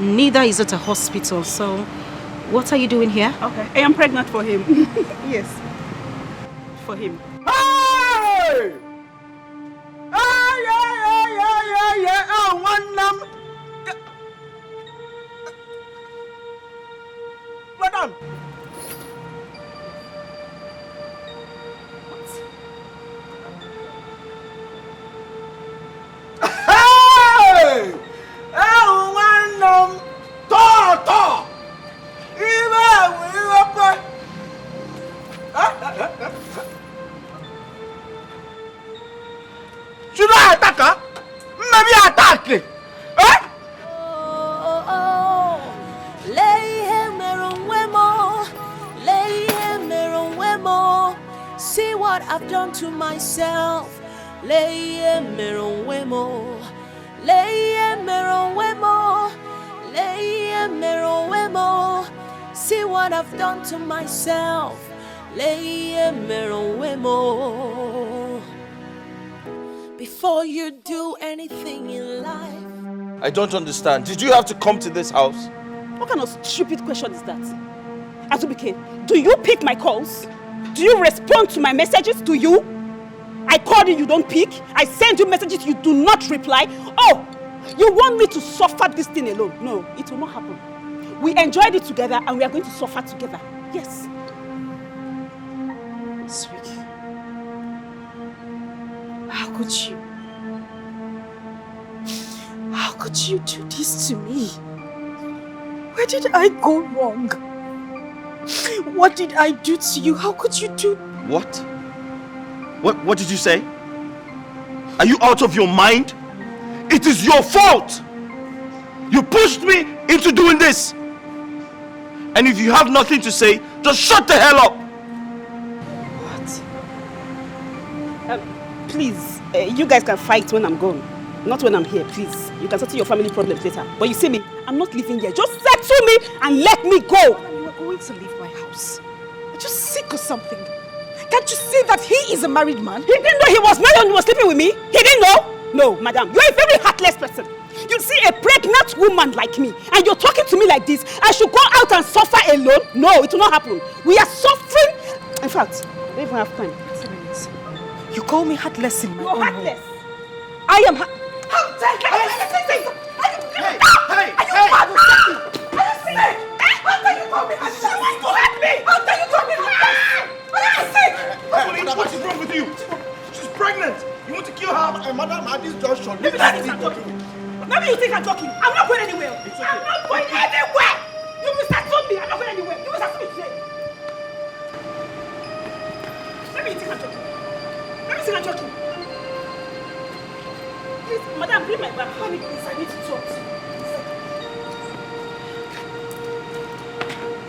neither is it a hospital, so what are you doing here? Okay, I am pregnant for him. Yes, for him. Hey! Yeah. Oh, one name. Madam. Hey! Oh, one name. Tonto. what I've done to myself. Leye meron wemo, leye meron wemo, leye meron wemo. See what I've done to myself. Leye meron wemo. Before you do anything in life. I don't understand. Did you have to come to this house? What kind of stupid question is that? Azubike, do you pick my calls? Do you respond to my messages? Do you? I called you, you don't pick. I send you messages, you do not reply. Oh, you want me to suffer this thing alone? No, it will not happen. We enjoyed it together and we are going to suffer together. Yes. Sweet. How could you? How could you do this to me? Where did I go wrong? What did I do to you? How could you do? What? What did you say? Are you out of your mind? It is your fault! You pushed me into doing this! And if you have nothing to say, just shut the hell up! What? Please, you guys can fight when I'm gone. Not when I'm here, please. You can settle your family problems later. But you see me, I'm not living here. Just settle me and let me go! You are going to leave my house. Are you sick or something? Can't you see that he is a married man? He didn't know he was married and he was sleeping with me? He didn't know? No, madam, you're a very heartless person. You see a pregnant woman like me and you're talking to me like this. I should go out and suffer alone? No, it will not happen. We are suffering. In fact, I don't even have time. 10 minutes. You call me heartless in my own heartless. home. I am How dare you? Hey! Are you mad or something? Are you sick? How dare you call me heartless? You want to hurt me? How dare you call me heartless? Are you sick? What is wrong with you? She's pregnant. You want to kill her? Madam, at this junction. Maybe you think I'm joking. I'm not going anywhere. I'm not going anywhere. You misunderstood me. I'm not going anywhere. You misunderstood me today. Maybe you think I'm joking. Maybe you think I'm joking. Please, madam, bring my bag. Honey, please, I need to talk to you.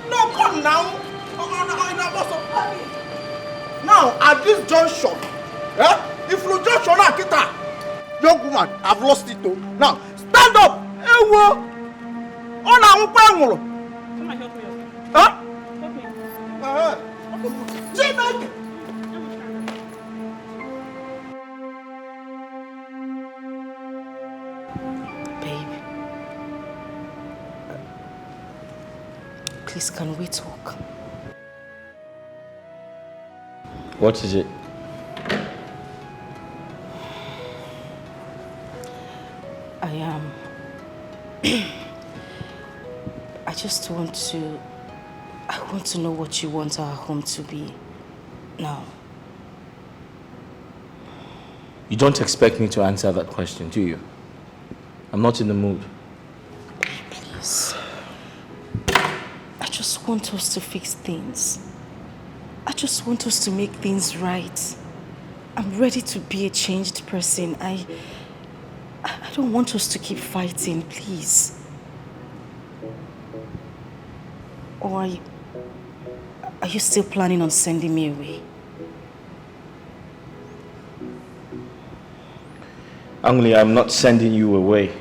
No, come now. Now, at this junction, if you junction at it, young woman, I've lost it too. Now, stand up. Come and help me. Huh? Help me. Please, can we talk? What is it? I want to know what you want our home to be now. You don't expect me to answer that question, do you? I'm not in the mood. Please. I just want us to fix things. I just want us to make things right. I'm ready to be a changed person. I don't want us to keep fighting, please. Or are you still planning on sending me away? Angli, I'm not sending you away.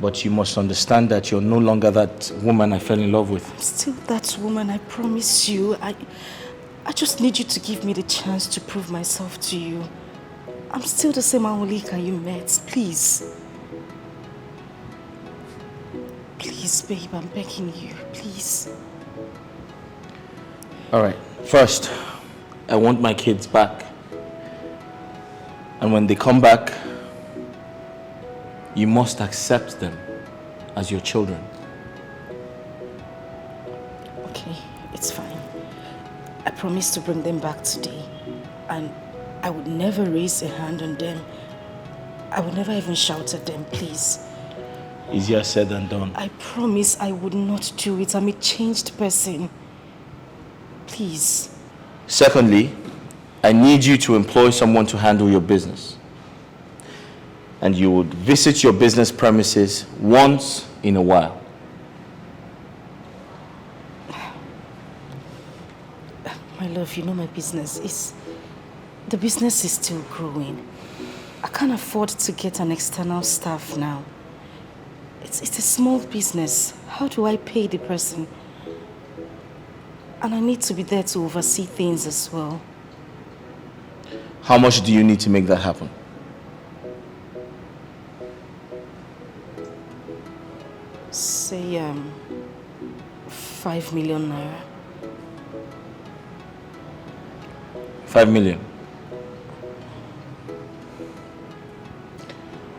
But you must understand that you're no longer that woman I fell in love with. I'm still that woman, I promise you. I just need you to give me the chance to prove myself to you. I'm still the same Angolika you met, please. Please, babe, I'm begging you, please. All right, first, I want my kids back. And when they come back, you must accept them as your children. Okay, it's fine. I promise to bring them back today. And I would never raise a hand on them. I would never even shout at them, please. Easier said than done. I promise I would not do it. I'm a changed person. Please. Secondly, I need you to employ someone to handle your business. And you would visit your business premises once in a while. My love, you know my business is... The business is still growing. I can't afford to get an external staff now. It's a small business. How do I pay the person? And I need to be there to oversee things as well. How much do you need to make that happen? Say, 5 million naira. 5 million.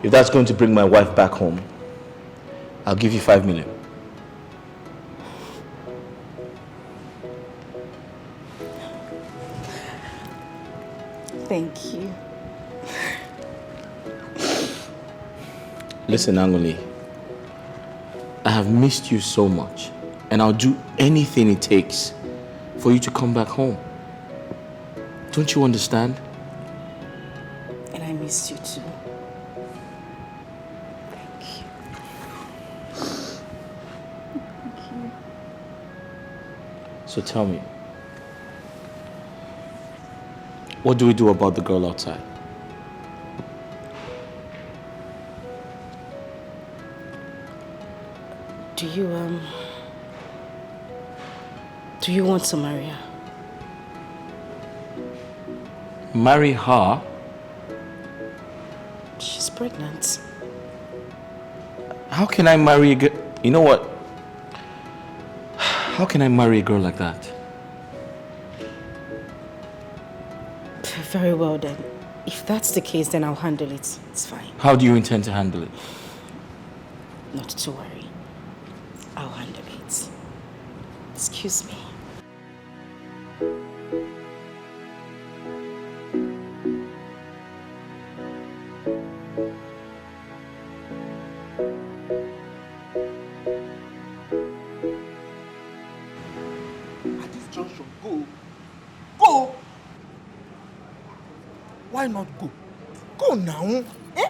If that's going to bring my wife back home, I'll give you 5 million. Thank you. Listen, Angoli, I have missed you so much, and I'll do anything it takes for you to come back home. Don't you understand? And I missed you too. Thank you. Thank you. So tell me, what do we do about the girl outside? Do you want to marry her? Marry her? She's pregnant. How can I marry a girl? You know what? How can I marry a girl like that? Very well then. If that's the case, then I'll handle it. It's fine. How do you intend to handle it? Not to worry. I'll handle it. Excuse me. At this junction, go. Go! Why not go? Go now. Eh?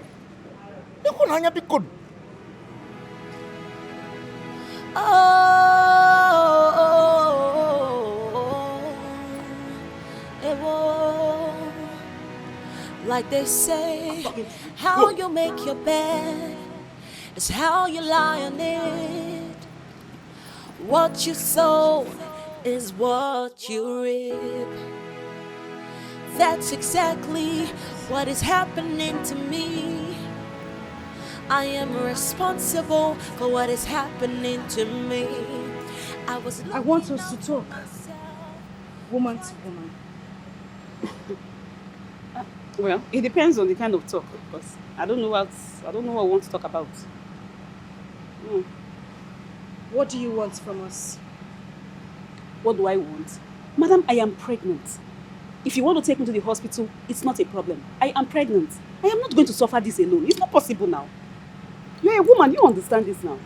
Go now, be good. Like they say, how you make your bed is how you lie on it. What you sow is what you reap. That's exactly what is happening to me. I am responsible for what is happening to me. I want us to talk, woman to woman. Well, it depends on the kind of talk, because I don't know what I want to talk about. What do you want from us? What do I want? Madam, I am pregnant. If you want to take me to the hospital, it's not a problem. I am pregnant. I am not going to suffer this alone. It's not possible now. You're a woman, you understand this now.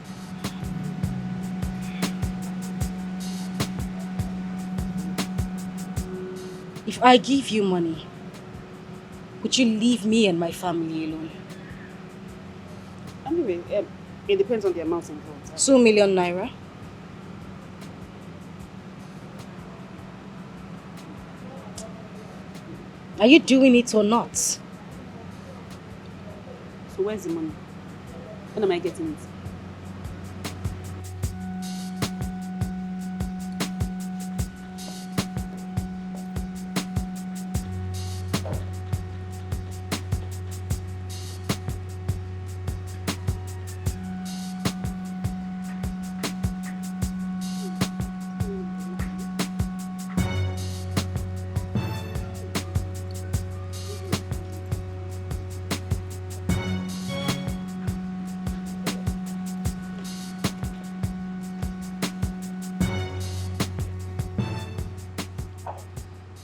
If I give you money, would you leave me and my family alone? Anyway, it depends on the amount involved. 2 million naira? Are you doing it or not? So where's the money? When am I getting it?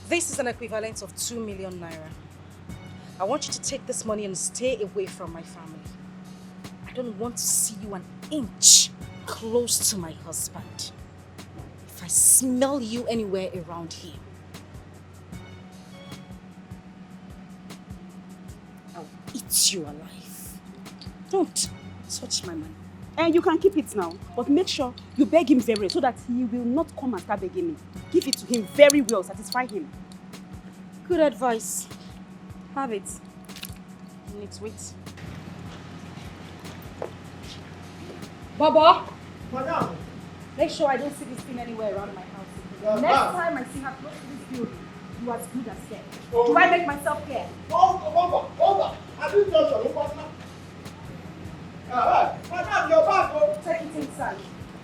This is an equivalent of 2 million naira. I want you to take this money and stay away from my family. I don't want to see you an inch close to my husband. If I smell you anywhere around here, I'll eat you alive. Don't touch my money. And you can keep it now, but make sure you beg him very well so that he will not come and start begging me. Give it to him very well, satisfy him. Good advice. Have it. Next wait. Baba! Madam! Make sure I don't see this thing anywhere around my house. Next time I see her close to this building, you are as good as dead. Oh. Do I make myself clear? Hold on. I didn't touch your partner. Madam, your bag, oh. Take it inside.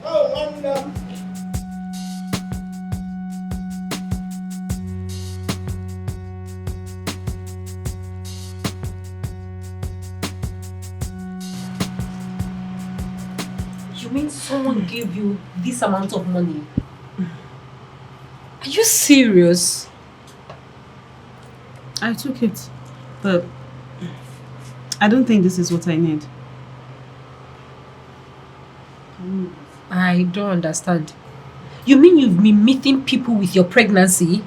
Oh, and You mean someone gave you this amount of money? Are you serious? I took it, but I don't think this is what I need. I don't understand. You mean you've been meeting people with your pregnancy?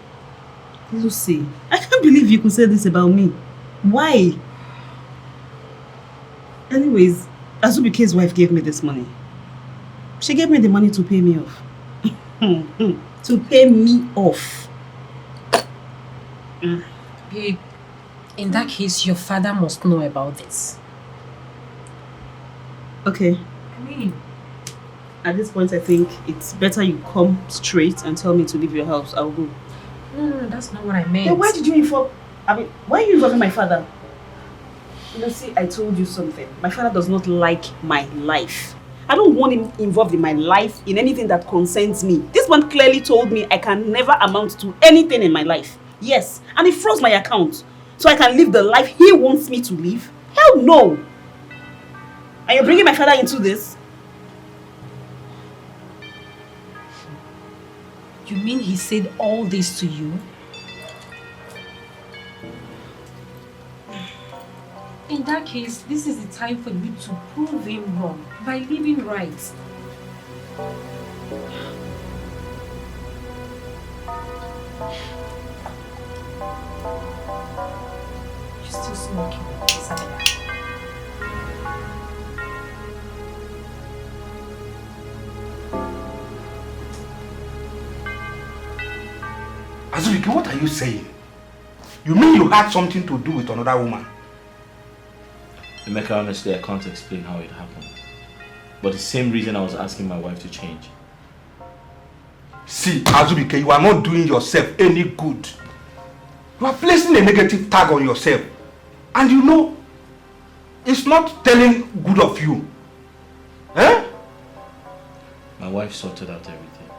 Lucy, I can't believe you could say this about me. Why? Anyways, Azubike's wife gave me this money. She gave me the money to pay me off. To pay me off. Babe, in that case, your father must know about this. Okay. I mean, at this point, I think it's better you come straight and tell me to leave your house. I'll go. No, that's not what I meant. Then why did you inform? Why are you involving my father? Lucy, I told you something. My father does not like my life. I don't want him involved in my life, in anything that concerns me. This one clearly told me I can never amount to anything in my life. Yes, and he froze my account so I can live the life he wants me to live. Hell no! And you're bringing my father into this? You mean he said all this to you? In that case, this is the time for you to prove him wrong by living right. You're still smoking, Isabella. Azubike, what are you saying? You mean you had something to do with another woman? Emeka, honestly, I can't explain how it happened. But the same reason I was asking my wife to change. See, Azubike, you are not doing yourself any good. You are placing a negative tag on yourself. And you know, it's not telling good of you. Eh? My wife sorted out everything.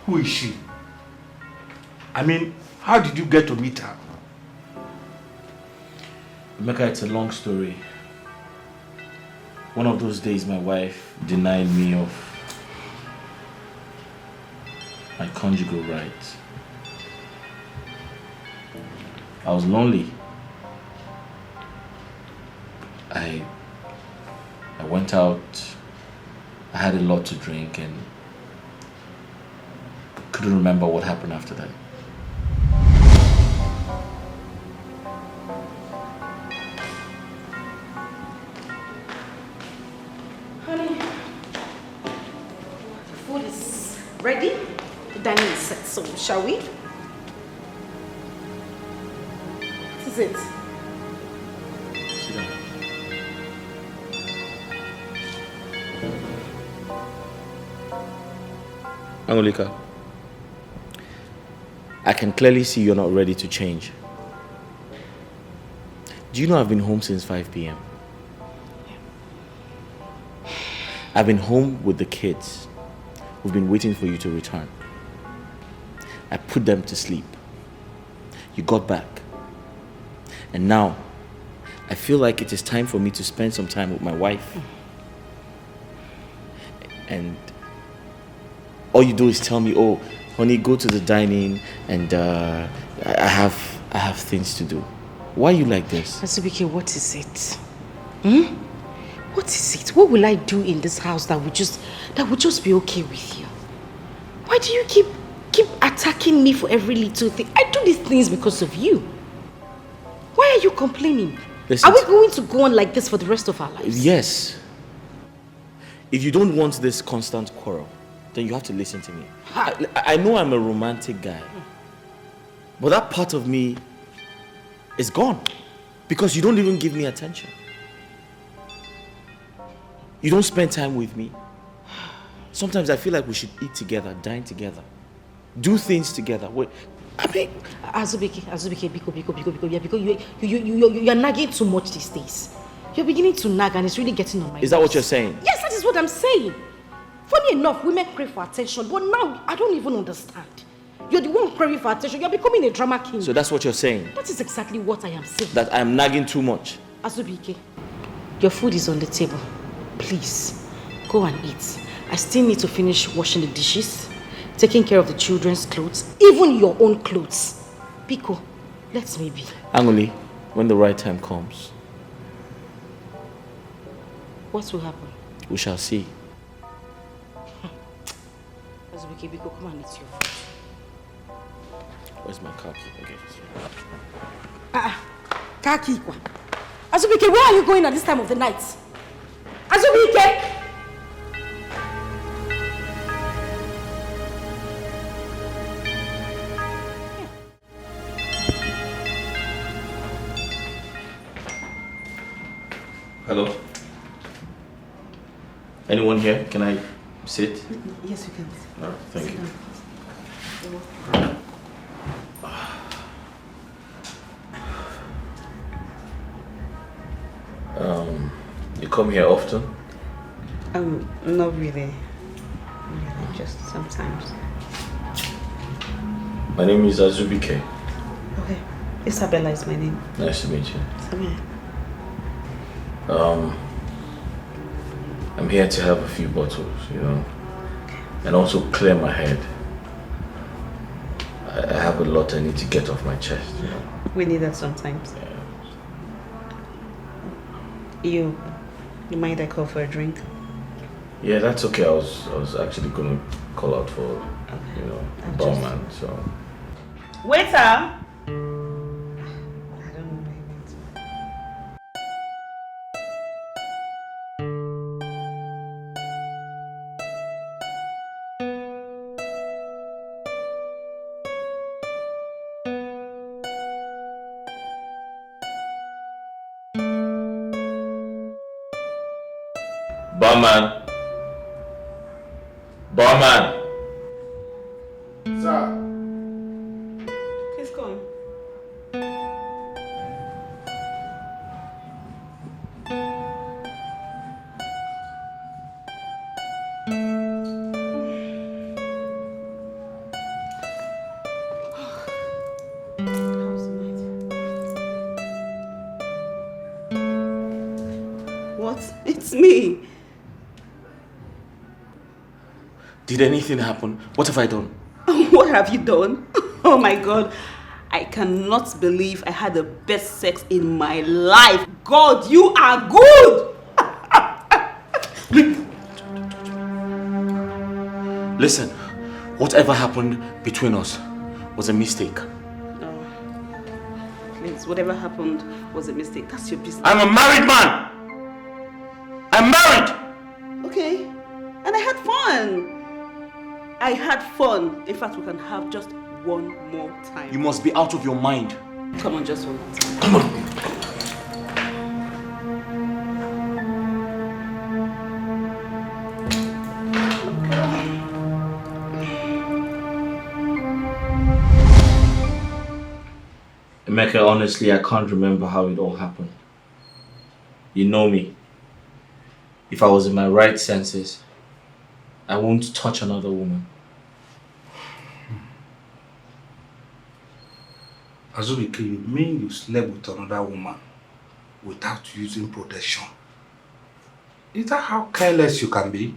Who is she? I mean, how did you get to meet her? Emeka, it's a long story. One of those days my wife denied me of my conjugal rights. I was lonely. I went out, I had a lot to drink and couldn't remember what happened after that. Ready? The dining is set, so shall we? This is it. Sit down. Angolika, I can clearly see you're not ready to change. Do you know I've been home since 5 p.m.? I've been home with the kids. We've been waiting for you to return. I put them to sleep. You got back. And now, I feel like it is time for me to spend some time with my wife. And all you do is tell me, oh, honey, go to the dining and I have things to do. Why are you like this? Azubike, what is it? Hmm? What is it? What will I do in this house that would just be okay with you? Why do you keep attacking me for every little thing? I do these things because of you. Why are you complaining? Listen, are we going to go on like this for the rest of our lives? Yes. If you don't want this constant quarrel, then you have to listen to me. I know I'm a romantic guy, but that part of me is gone because you don't even give me attention. You don't spend time with me. Sometimes I feel like we should eat together, dine together, do things together. I mean, Azubike, Biko, you're nagging too much these days. You're beginning to nag and it's really getting on my nerves. Is that what you're saying? Yes, that is what I'm saying. Funny enough, women crave for attention, but now I don't even understand. You're the one craving for attention. You're becoming a drama king. So that's what you're saying? That is exactly what I am saying. That I'm nagging too much? Azubike, your food is on the table. Please, go and eat. I still need to finish washing the dishes, taking care of the children's clothes, even your own clothes. Biko, let me be. Angoli, when the right time comes. What will happen? We shall see. Azubike, Biko, come and eat your food. Where's my car key? Okay. Car key. Azubike, where are you going at this time of the night? Azubike! Hello? Anyone here? Can I sit? Yes, you can. All right, thank you. You come here often? Not really. Just sometimes. My name is Azubike. Okay. Isabella is my name. Nice to meet you. Samia. I'm here to have a few bottles, you know, and also clear my head. I have a lot I need to get off my chest, you know. We need that sometimes. You mind I call for a drink? Yeah, that's okay. I was actually gonna call out for, you know, a barman, so. Waiter! Barman. Barman. Sir. He's gone. What? It's me. Did anything happen? What have I done? What have you done? Oh my God. I cannot believe I had the best sex in my life. God, you are good! Listen, whatever happened between us was a mistake. No. Please, whatever happened was a mistake. That's your business. I'm a married man! I'm married! Okay. And I had fun. I had fun. In fact, we can have just one more time. You must be out of your mind. Come on, just one more time. Come on. Emeka, honestly, I can't remember how it all happened. You know me. If I was in my right senses, I won't touch another woman. Azubike, you mean you slept with another woman without using protection? Is that how careless you can be?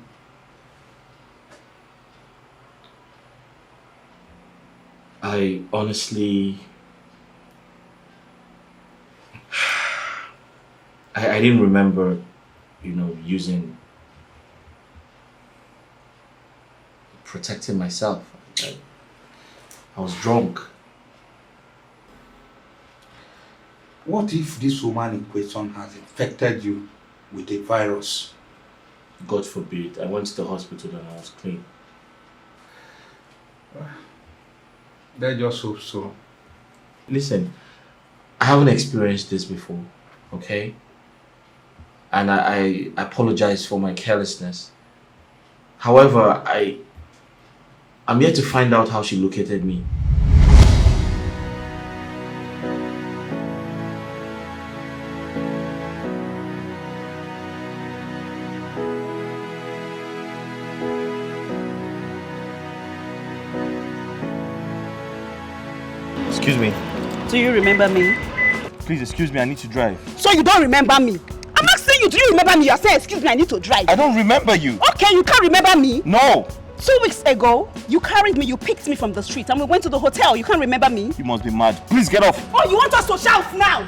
I honestly... I didn't remember, you know, using... protecting myself. I was drunk. What if this woman in question has infected you with a virus? God forbid, I went to the hospital and I was clean. Let's just hope so. Listen, I haven't experienced this before, okay? And I apologize for my carelessness. However, I'm yet to find out how she located me. Excuse me. Do you remember me? Please excuse me, I need to drive. So you don't remember me? I'm asking you, do you remember me? You're saying, excuse me, I need to drive. I don't remember you. Okay, you can't remember me? No. 2 weeks ago, you carried me, you picked me from the street and we went to the hotel. You can't remember me? You must be mad. Please get off. Oh, you want us to shout now?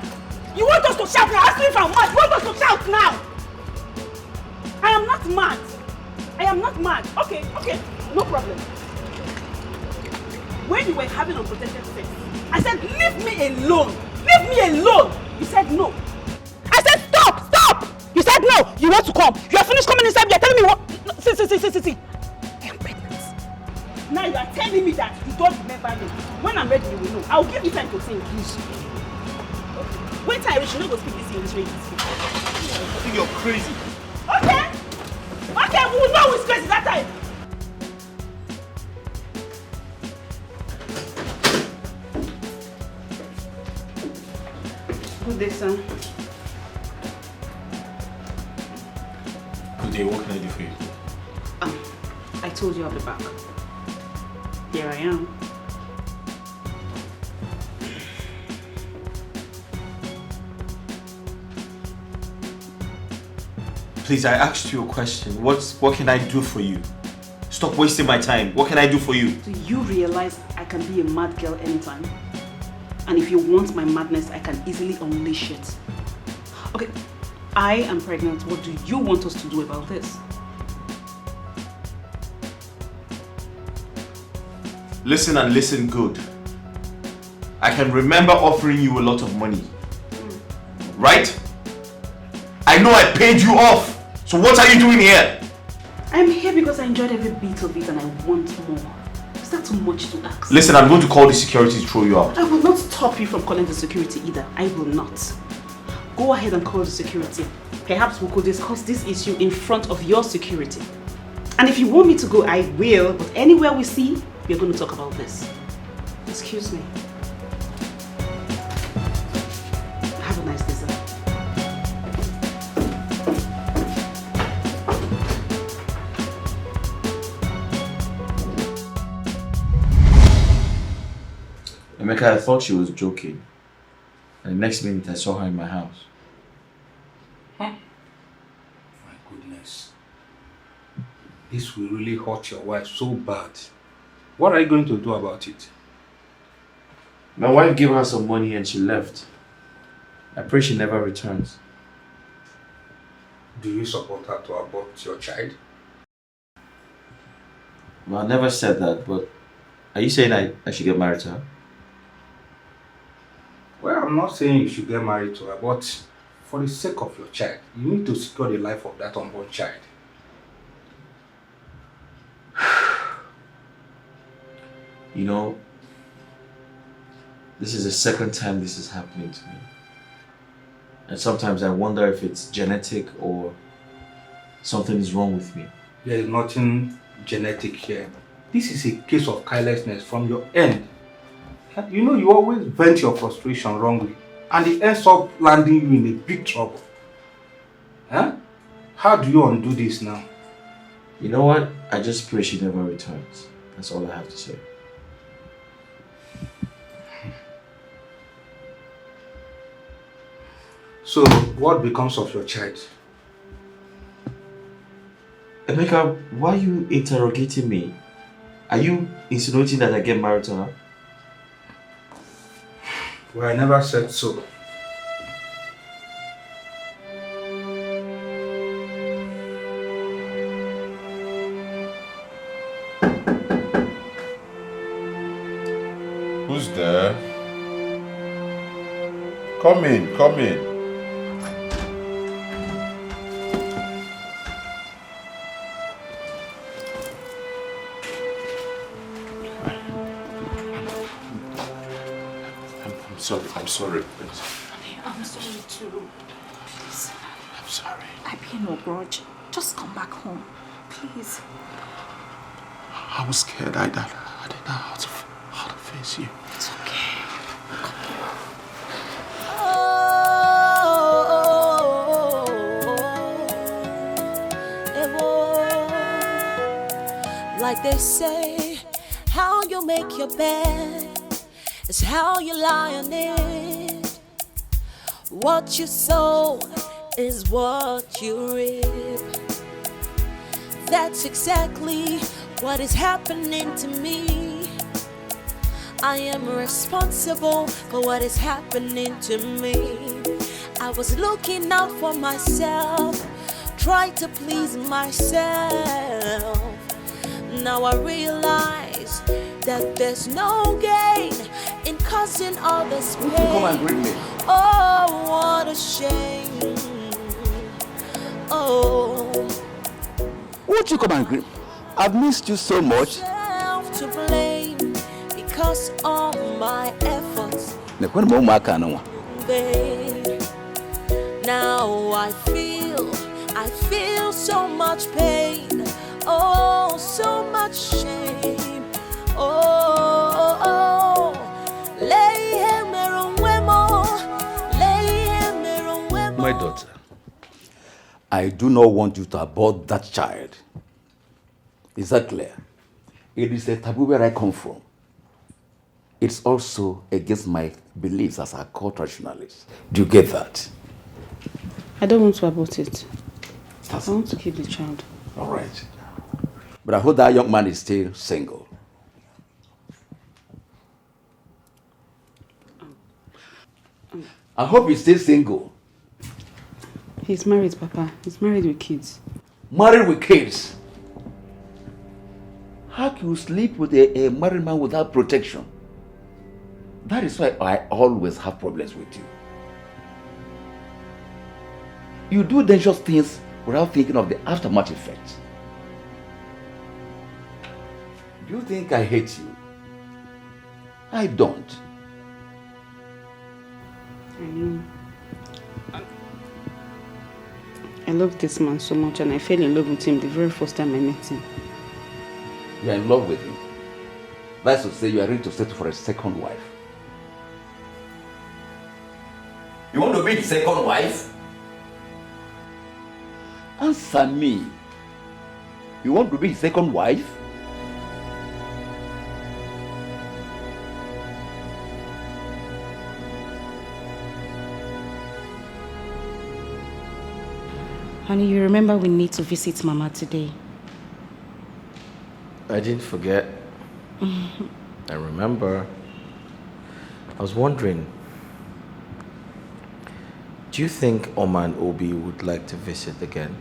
You want us to shout now? Ask me if I'm mad. You want us to shout now? I am not mad. I am not mad. Okay, no problem. When you were having unprotected sex, I said, leave me alone. Leave me alone. You said no. I said, stop. You said no. You want to come. You are finished coming inside. You are telling me what? No, see. I am pregnant. Now you are telling me that you don't remember me. When I'm ready, you will know. I will give you time to think. Please. Wait till I reach. You know go speak this English way you speak. I think you're crazy. Okay, we will know who's crazy that time. Good day, sir. Good day, what can I do for you? I told you I'll be back. Here I am. Please, I asked you a question. What can I do for you? Stop wasting my time. What can I do for you? Do you realize I can be a mad girl anytime? And if you want my madness, I can easily unleash it. Okay, I am pregnant. What do you want us to do about this? Listen and listen good. I can remember offering you a lot of money. Right? I know I paid you off. So what are you doing here? I'm here because I enjoyed every bit of it and I want more. Is that too much to ask? Listen, I'm going to call the security to throw you out. I will not stop you from calling the security either. I will not. Go ahead and call the security. Perhaps we could discuss this issue in front of your security. And if you want me to go, I will. But anywhere we see, we're going to talk about this. Excuse me. Have a nice day, sir. Emeka, I thought she was joking. And the next minute I saw her in my house. My goodness. This will really hurt your wife so bad. What are you going to do about it? My wife gave her some money and she left. I pray she never returns. Do you support her to abort your child? Well, I never said that, but are you saying I should get married to her? Well, I'm not saying you should get married to her, but for the sake of your child, you need to secure the life of that unborn child. You know, this is the second time this is happening to me. And sometimes I wonder if it's genetic or something is wrong with me. There is nothing genetic here. This is a case of carelessness from your end. You know, you always vent your frustration wrongly, and it ends up landing you in a big trouble. Huh? How do you undo this now? You know what? I just pray she never returns. That's all I have to say. So, what becomes of your child? Emeka, why are you interrogating me? Are you insinuating that I get married to her? Well, I never said so. Who's there? Come in. sorry. I'm sorry. I'm sorry too. Please. I'm sorry. I bear no grudge. Just come back home. Please. I was scared. I didn't know how to face you. It's okay. Like they say, how you make your bed is how you lie on it. What you sow is what you reap. That's exactly what is happening to me. I am responsible for what is happening to me. I was looking out for myself, tried to please myself. Now I realize that there's no gain in causing others pain. Come and greet me. Oh, what a shame. Oh. Won't you come and greet me? I've missed you so much. Self to blame because of my efforts. Babe, now I feel so much pain. Oh, so much shame. Oh, my daughter, I do not want you to abort that child. Is that clear? It is a taboo where I come from. It's also against my beliefs as a core traditionalist. Do you get that? I don't want to abort it. I want to keep the child. All right. But I hope that young man is still single. I hope he's still single. He's married, Papa. He's married with kids. Married with kids? How can you sleep with a married man without protection? That is why I always have problems with you. You do dangerous things without thinking of the aftermath effects. Do you think I hate you? I don't. I love this man so much and I fell in love with him the very first time I met him. You are in love with him? That's to say you are ready to settle for a second wife. You want to be the second wife? Answer me. You want to be the second wife? Honey, you remember we need to visit Mama today. I didn't forget. I remember. I was wondering, do you think Oma and Obi would like to visit again?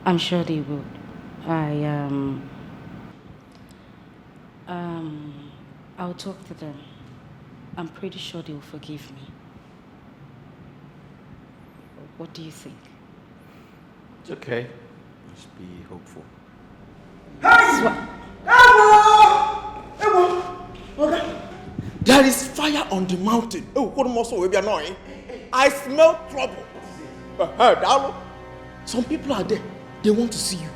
I'm sure they would. I'll talk to them. I'm pretty sure they'll forgive me. What do you think? It's okay. Just be hopeful. There is fire on the mountain. Oh, what more so will be annoying? I smell trouble. Some people are there. They want to see you.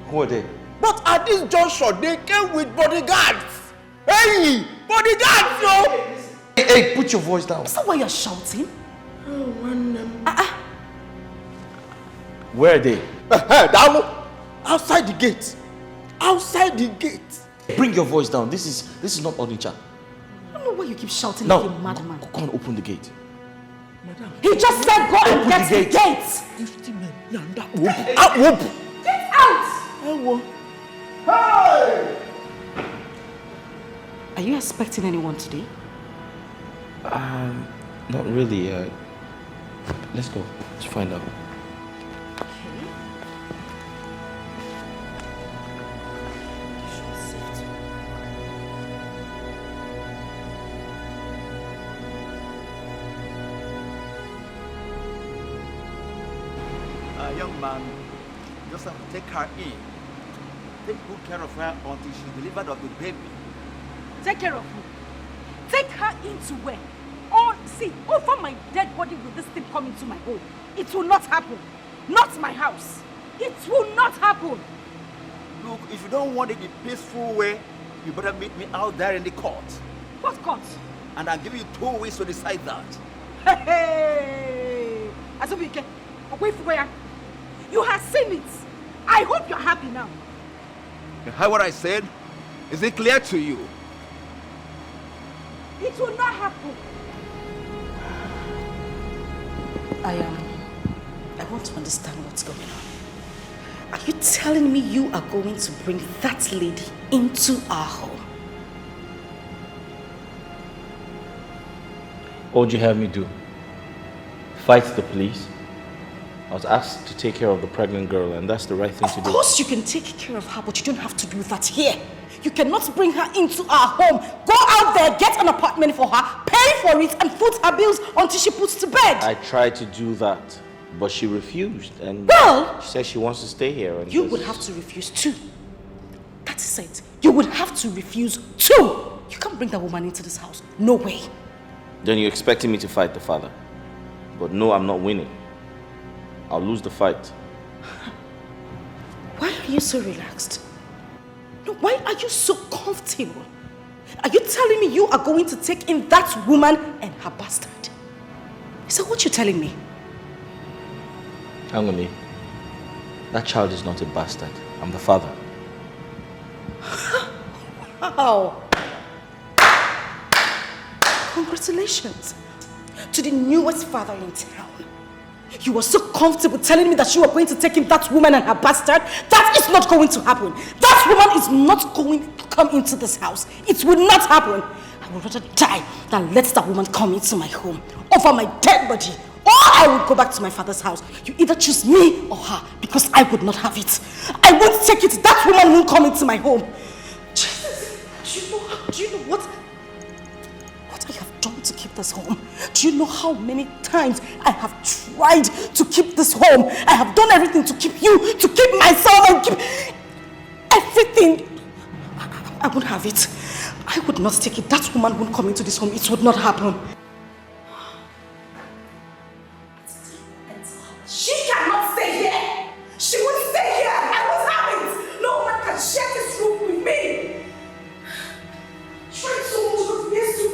Who are they? But at this juncture, they came with bodyguards. Hey, bodyguards, yo! Hey, put your voice down. Is that why you're shouting? Where are they? Outside the gate. Outside the gate. Bring your voice down. This is not Onitsha. I don't know why you keep shouting Now, like a madman. Go and open the gate. He just said go and get the gate. Get out! Hey! Are you expecting anyone today? Not really. Let's go. Let's find out. Young man, just have to take her in. take good care of her until she's delivered of the baby. Take care of who? Take her into where? Or see, over my dead body will this thing come into my home. It will not happen. Not my house. It will not happen. Look, if you don't want it the peaceful way, you better meet me out there in the court. What court? And I'll give you 2 weeks to decide that. Hey! Azubike, wait for where? You have seen it. I hope you're happy now. You heard what I said? Is it clear to you? It will not happen. I want to understand what's going on. Are you telling me you are going to bring that lady into our home? What would you have me do? Fight the police? I was asked to take care of the pregnant girl, and that's the right thing to do. Of course you can take care of her, but you don't have to do that here. You cannot bring her into our home. Go out there, get an apartment for her, pay for it, and foot her bills until she puts to bed. I tried to do that, but she refused, and she said she wants to stay here. And you would have to refuse too. That is it. You would have to refuse too. You can't bring that woman into this house. No way. Then you're expecting me to fight the father. But no, I'm not winning. I'll lose the fight. Why are you so relaxed? No, why are you so comfortable? Are you telling me you are going to take in that woman and her bastard? Is that what you're telling me? Hang on me. That child is not a bastard. I'm the father. Wow. Congratulations to the newest father in town. You were so comfortable telling me that you were going to take in that woman and her bastard. That is not going to happen. That woman is not going to come into this house. It will not happen. I would rather die than let that woman come into my home over my dead body. Or I would go back to my father's house. You either choose me or her, because I would not have it. I won't take it. That woman won't come into my home. Jesus, do you know what I have done to keep this home? Do you know how many times I have tried to keep this home? I have done everything to keep you, to keep myself, and keep everything. I won't have it. I would not take it. That woman won't come into this home. It would not happen. She cannot stay here. She won't stay here. I won't have it. No one can share this room with me. Trying so much of this to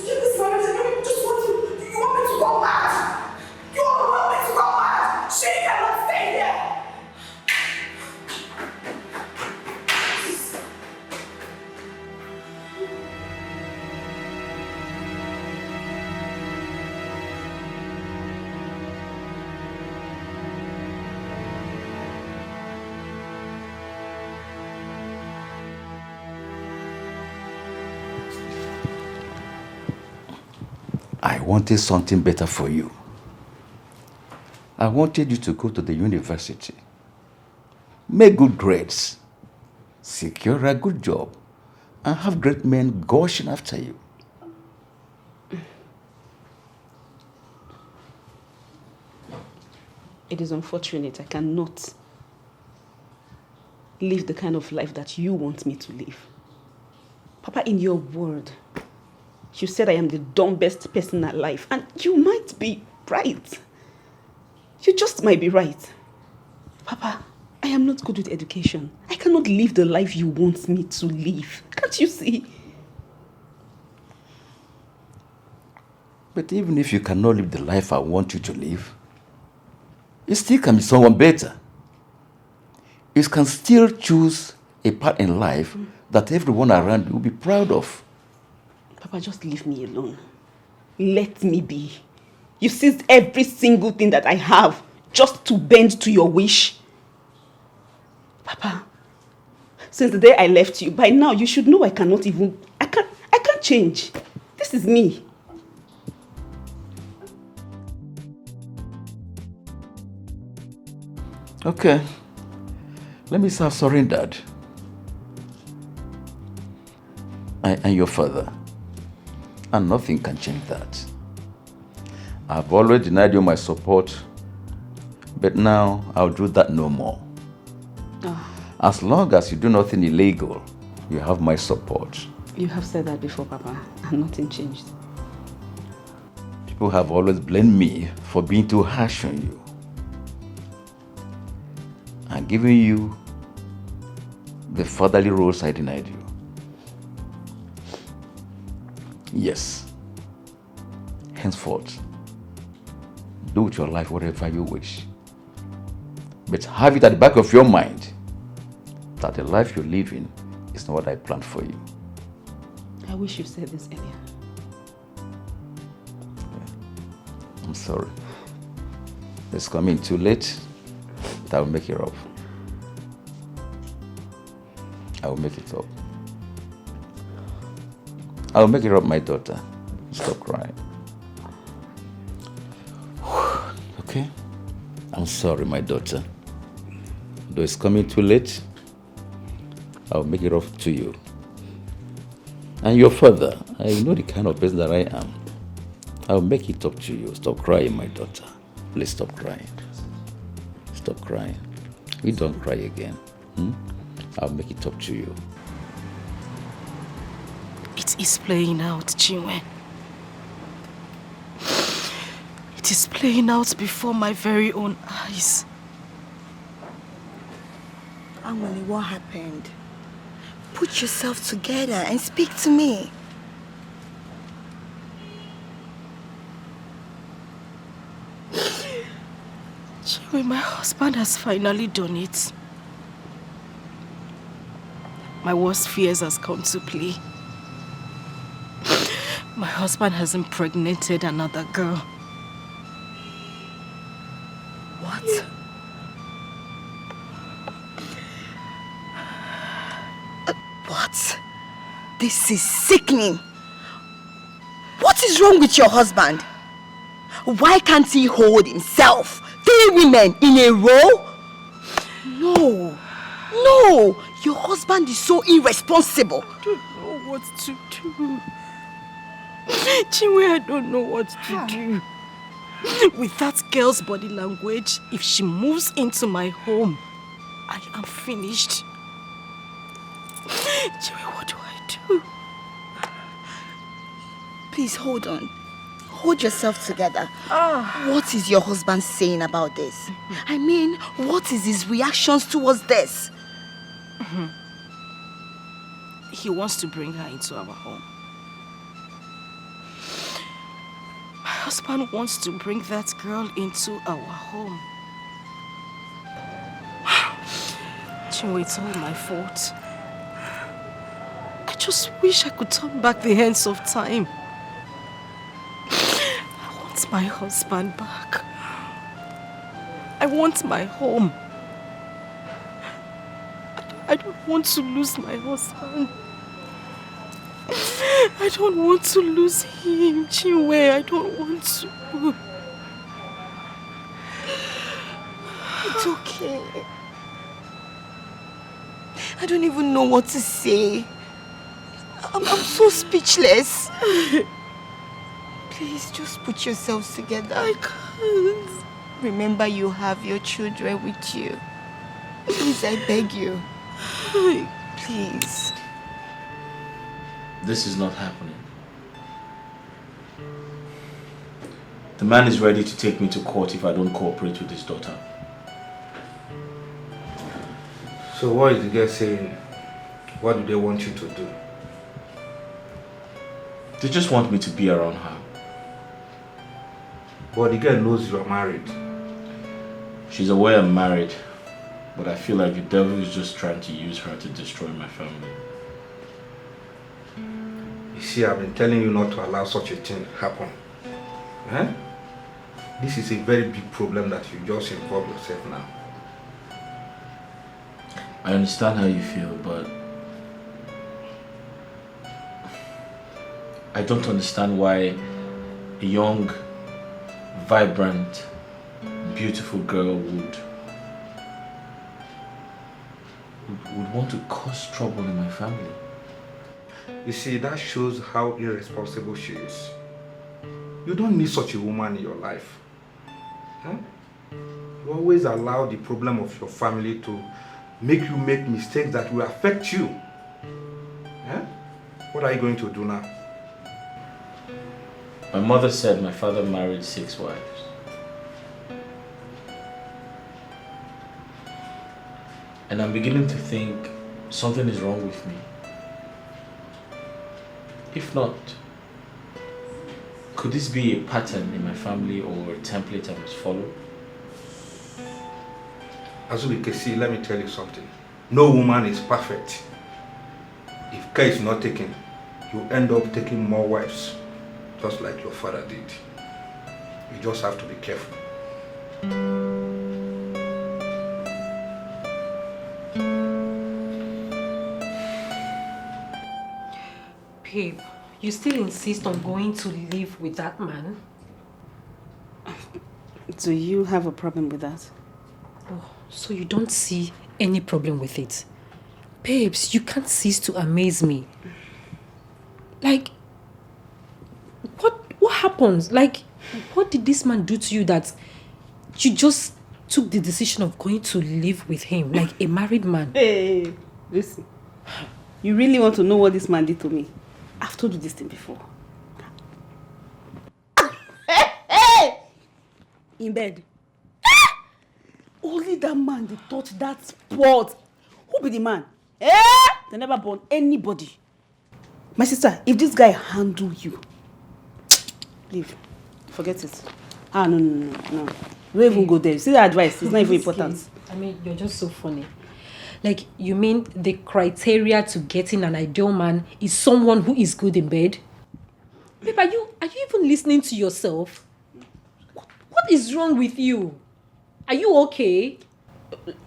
keep this marriage, and you just want to. You want me to go mad? You want me to go mad? She cannot stay here. I wanted something better for you. I wanted you to go to the university, make good grades, secure a good job, and have great men gushing after you. It is unfortunate I cannot live the kind of life that you want me to live. Papa, in your word, you said I am the dumbest person alive, and you might be right. You just might be right. Papa, I am not good with education. I cannot live the life you want me to live. Can't you see? But even if you cannot live the life I want you to live, you still can be someone better. You can still choose a path in life that everyone around you will be proud of. Papa, just leave me alone. Let me be. You seized every single thing that I have just to bend to your wish. Papa, since the day I left you, by now you should know I can't change. This is me. Okay. Let me say I've surrendered. I am your father. And nothing can change that. I've always denied you my support, but now I'll do that no more. Oh. As long as you do nothing illegal, you have my support. You have said that before, Papa, and nothing changed. People have always blamed me for being too harsh on you. And giving you the fatherly roles I denied you. Yes. Henceforth, do with your life whatever you wish. But have it at the back of your mind that the life you're living is not what I planned for you. I wish you said this earlier. I'm sorry. It's coming too late, but I will make it up. I will make it up. I will make it up, my daughter. Stop crying. Okay? I'm sorry, my daughter. Though it's coming too late, I will make it up to you. And your father, I know the kind of person that I am. I will make it up to you. Stop crying, my daughter. Please stop crying. Stop crying. You don't cry again. I'll make it up to you. It is playing out, Chinwe. It is playing out before my very own eyes. Amali, what happened? Put yourself together and speak to me. Chinwe, my husband has finally done it. My worst fears has come to play. My husband has impregnated another girl. What? What? This is sickening. What is wrong with your husband? Why can't he hold himself? 3 women in a row? No. No. Your husband is so irresponsible. I don't know what to do. Chinwe, I don't know what to do. With that girl's body language, if she moves into my home, I am finished. Chinwe, what do I do? Please hold on. Hold yourself together. What is your husband saying about this? I mean, what is his reactions towards this? He wants to bring her into our home. My husband wants to bring that girl into our home. Chinwe, it's all my fault. I just wish I could turn back the hands of time. I want my husband back. I want my home. I don't want to lose my husband. I don't want to lose him, Chinwe. I don't want to. It's okay. I don't even know what to say. I'm so speechless. Please, just put yourselves together. I can't. Remember, you have your children with you. Please, I beg you. Please. This is not happening. The man is ready to take me to court if I don't cooperate with his daughter. So what is the girl saying? What do they want you to do? They just want me to be around her. But the girl knows you are married. She's aware I'm married, but I feel like the devil is just trying to use her to destroy my family. You see, I've been telling you not to allow such a thing happen. Eh? This is a very big problem that you just involve yourself now. I understand how you feel, but I don't understand why a young, vibrant, beautiful girl would want to cause trouble in my family. You see, that shows how irresponsible she is. You don't need such a woman in your life. Huh? You always allow the problem of your family to make you make mistakes that will affect you. Eh? What are you going to do now? My mother said my father married 6 wives. And I'm beginning to think something is wrong with me. If not, could this be a pattern in my family or a template I must follow? Azubike, let me tell you something. No woman is perfect. If care is not taken, you end up taking more wives, just like your father did. You just have to be careful. Babe, you still insist on going to live with that man? Do you have a problem with that? Oh, so you don't see any problem with it? Babes, you can't cease to amaze me. Like, what happens? Like, what did this man do to you that you just took the decision of going to live with him like a married man? Hey, listen. You really want to know what this man did to me? I've told you this thing before. Hey! In bed. Only that man they touch that spot. Who be the man? They never born anybody. My sister, if this guy handle you, leave. Forget it. No. Don't even go there. See the advice, it's not even important. I mean, you're just so funny. Like, you mean the criteria to getting an ideal man is someone who is good in bed? Babe, are you even listening to yourself? What is wrong with you? Are you okay?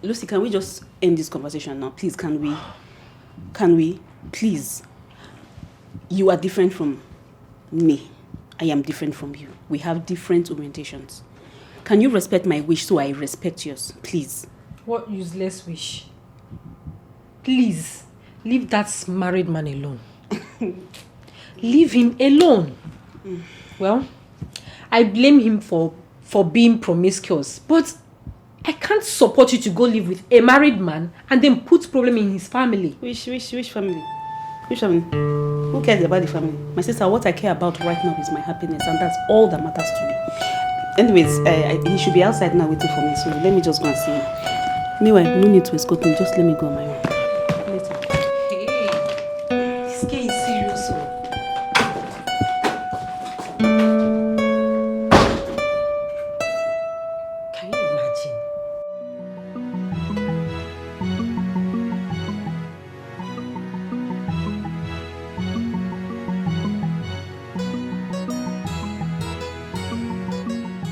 Lucy, can we just end this conversation now? Please, can we? Can we? Please. You are different from me. I am different from you. We have different orientations. Can you respect my wish so I respect yours? Please. What useless wish? Please, leave that married man alone. Leave him alone. Well, I blame him for being promiscuous, but I can't support you to go live with a married man and then put problem in his family. Which family? Which family? Who cares about the family? My sister, what I care about right now is my happiness, and that's all that matters to me. Anyways, he should be outside now waiting for me, so let me just go and see him. Meanwhile, no need to escort me, just let me go on my own. Later. Hey, this guy is serious. Can you imagine?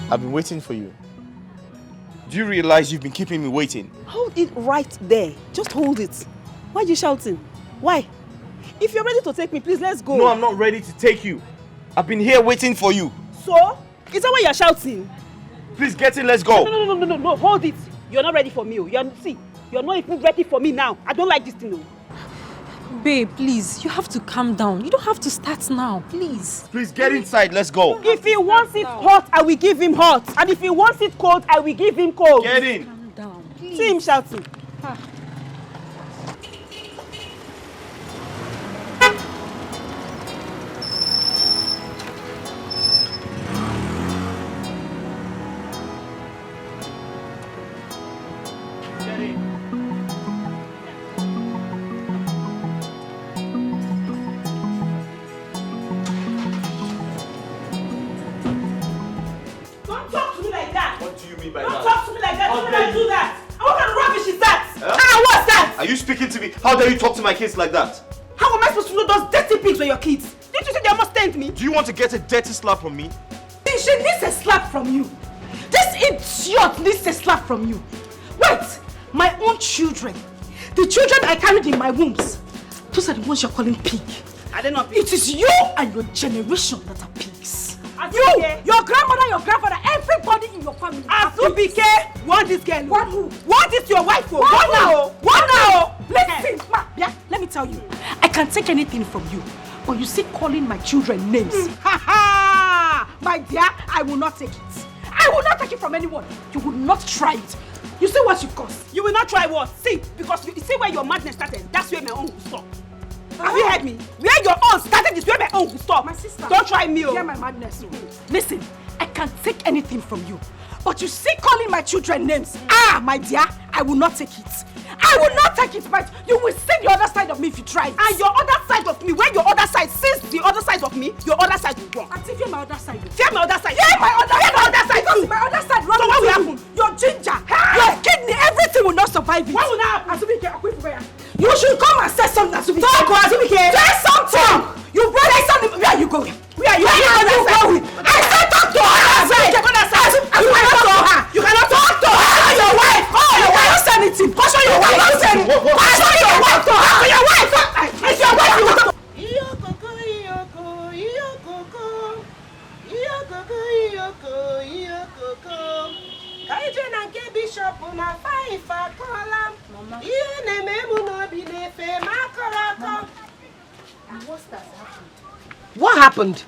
I've been waiting for you. Do you realize you've been keeping me waiting? Hold it right there. Just hold it. Why are you shouting? Why? If you're ready to take me, please, let's go. No, I'm not ready to take you. I've been here waiting for you. So? Is that why you're shouting? Please get in, let's go. No, hold it. You're not ready for me. You're not even ready for me now. I don't like this thing. Babe, please, you have to calm down. You don't have to start now, please. Please get inside, let's go. If he wants it hot, I will give him hot. And if he wants it cold, I will give him cold. Get in. Calm down, please. See him shouting. Are you speaking to me? How dare you talk to my kids like that? How am I supposed to know those dirty pigs were your kids? Didn't you say they almost stained me? Do you want to get a dirty slap from me? She needs a slap from you. This idiot needs a slap from you. Wait, my own children, the children I carried in my wombs, those are the ones you're calling pig. Are they not pigs? It is you and your generation that are pigs. You, your grandmother, your grandfather, everybody in your family. Azubike, want this girl? Want who? Want this your wife? What now? What now? Listen, ma, yeah, let me tell you, I can take anything from you, but you see calling my children names. Ha ha! My dear, I will not take it. I will not take it from anyone. You will not try it. You see what you cost? You will not try what? See, because you see where your madness started, that's where my own will stop. Have you heard me? Where your own started is where my own will stop. My sister. Don't try me. Hear my madness. Listen, I can't take anything from you. But you see calling my children names. Ah, my dear, I will not take it. I will not take it, but you will see the other side of me if you try it. And your other side of me, where your other side sees the other side of me, your other side will walk. Auntie, fear my other side. Fear my other side. Fear my other side. Because my other side runs. So what will happen? Your ginger, your kidney, everything will not survive it. What will happen? You should come and say something, Asubike. Say something. You brought something. Where are you going? Where are you going? I said talk to her. You cannot talk to her. Your wife. Oh, your wife. Don't say anything. Caution your wife. Don't say anything. Caution your wife. Talk to your wife. It's your wife. You will talk. What happened?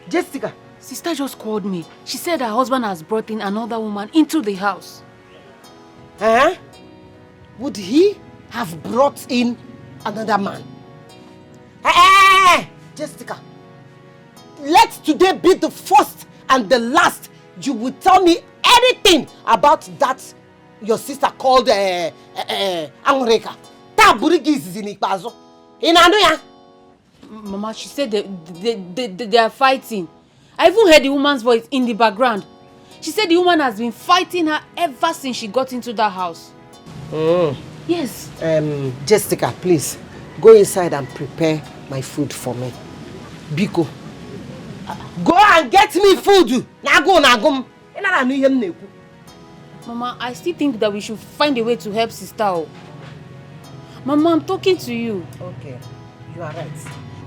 Jessica? Sister just called me. She said her husband has brought in another woman into the house. Huh? Would he have brought in another man? Hey, Jessica, let today be the first and the last you will tell me anything about that your sister called Angreka. Mama, she said they are fighting. I even heard the woman's voice in the background. She said the woman has been fighting her ever since she got into that house. Yes. Jessica, please, go inside and prepare my food for me. Biko. Go and get me food. Mama, I still think that we should find a way to help sister. Mama, I'm talking to you. Okay, you are right.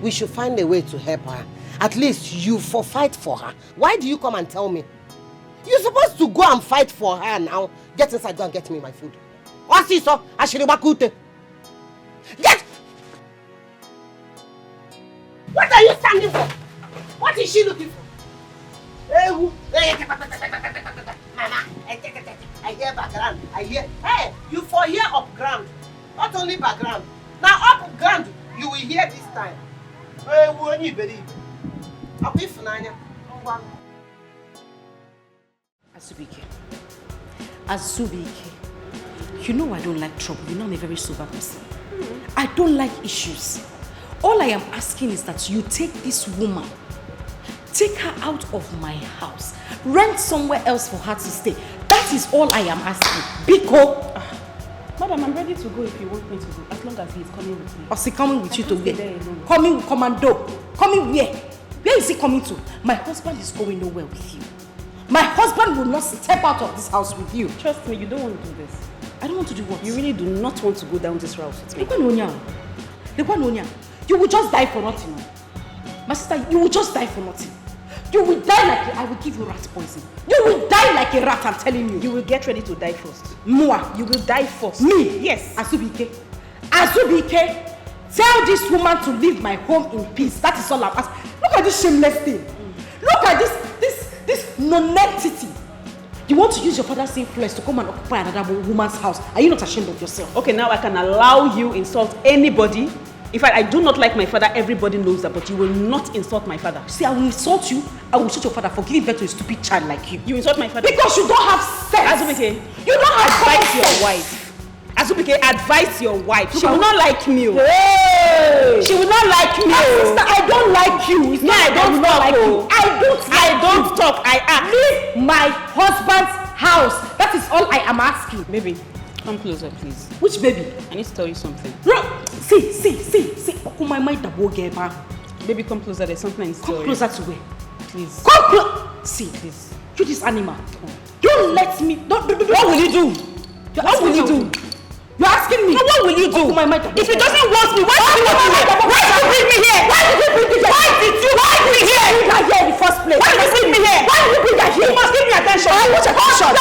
We should find a way to help her. At least you fight for her. Why do you come and tell me? You're supposed to go and fight for her now. Get inside, go and get me my food. Get! What are you standing for? What is she looking for? Mama, I hear background. I hear. Hey, you for hear up ground. Not only background. Now up ground, you will hear this time. Hey, who you believe? Asubike, you know I don't like trouble. You know I'm a very sober person. I don't like issues. All I am asking is that you take this woman, take her out of my house, rent somewhere else for her to stay. That is all I am asking. Biko. Madam, I'm ready to go if you want me to go, as long as he is coming with me. Or is he coming with you to where? Coming with commando. Coming where? Where is he coming to? My husband is going nowhere with you. My husband will not step out of this house with you. Trust me, you don't want to do this. I don't want to do what? You really do not want to go down this route with me. You will just die for nothing. My sister, you will just die for nothing. You will die like I will give you rat poison. You will die like a rat, I'm telling you. You will get ready to die first. Moi. You will die first. Me? Yes. Asubike. Asubike, tell this woman to leave my home in peace. That is all I'm asking. Look at this shameless thing. Look at this non-entity. You want to use your father's influence to come and occupy another woman's house. Are you not ashamed of yourself? Okay, now I can allow you insult anybody. In fact, I do not like my father. Everybody knows that, but you will not insult my father. See, I will insult you. I will insult your father for giving birth to a stupid child like you. You insult my father because you don't have sense. Azubike, you don't have advise your wife. Azubike, advise your wife. She will not like me. Hey! She will not like me. Sister, I don't like you. No, I don't like you. I don't talk. I act. Leave my husband's house. That is all I am asking. Baby, come closer, please. Which baby? I need to tell you something. See. My mind Baby, come closer. There's something I need to tell you. Come closer to where? Please. Come closer. See, please. You this animal. Don't let me. Don't. What will you do? What will you do? You're asking me. No, what will you do? If it doesn't want me, why did you bring me here? Why did you bring me here? Why did you bring me here? Why did you bring me here in the first place? Why did you bring me here? Why did you bring her here? You must give me attention. I want attention.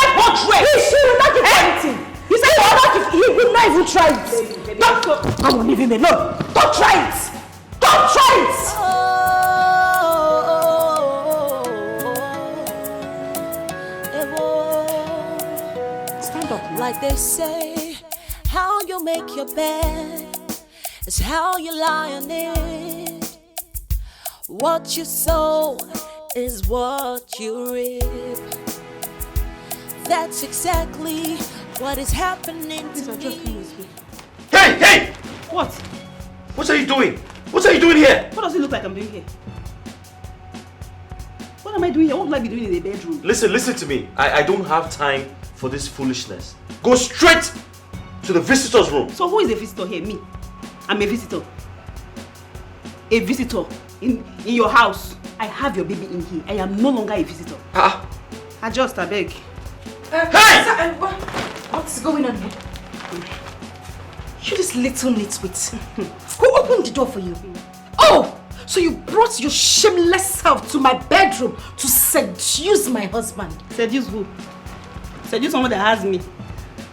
She will not give anything. You say you will not even try it. Come on, leave him alone. Don't try it. Don't try it. Stand up. Like they say, how you make your bed is how you lie on it. What you sow is what you reap. That's exactly what is happening to me. Hey, hey! What? What are you doing? What are you doing here? What does it look like I'm doing here? What am I doing here? What will I be doing in the bedroom? Listen to me. I don't have time for this foolishness. Go straight to the visitor's room. So who is a visitor here? Me. I'm a visitor. A visitor in your house. I have your baby in here. I am no longer a visitor. Adjust, I beg. Hey! What's going on here? You this little nitwit. Who opened the door for you? Oh! So you brought your shameless self to my bedroom to seduce my husband. Seduce who? Seduce someone that has me.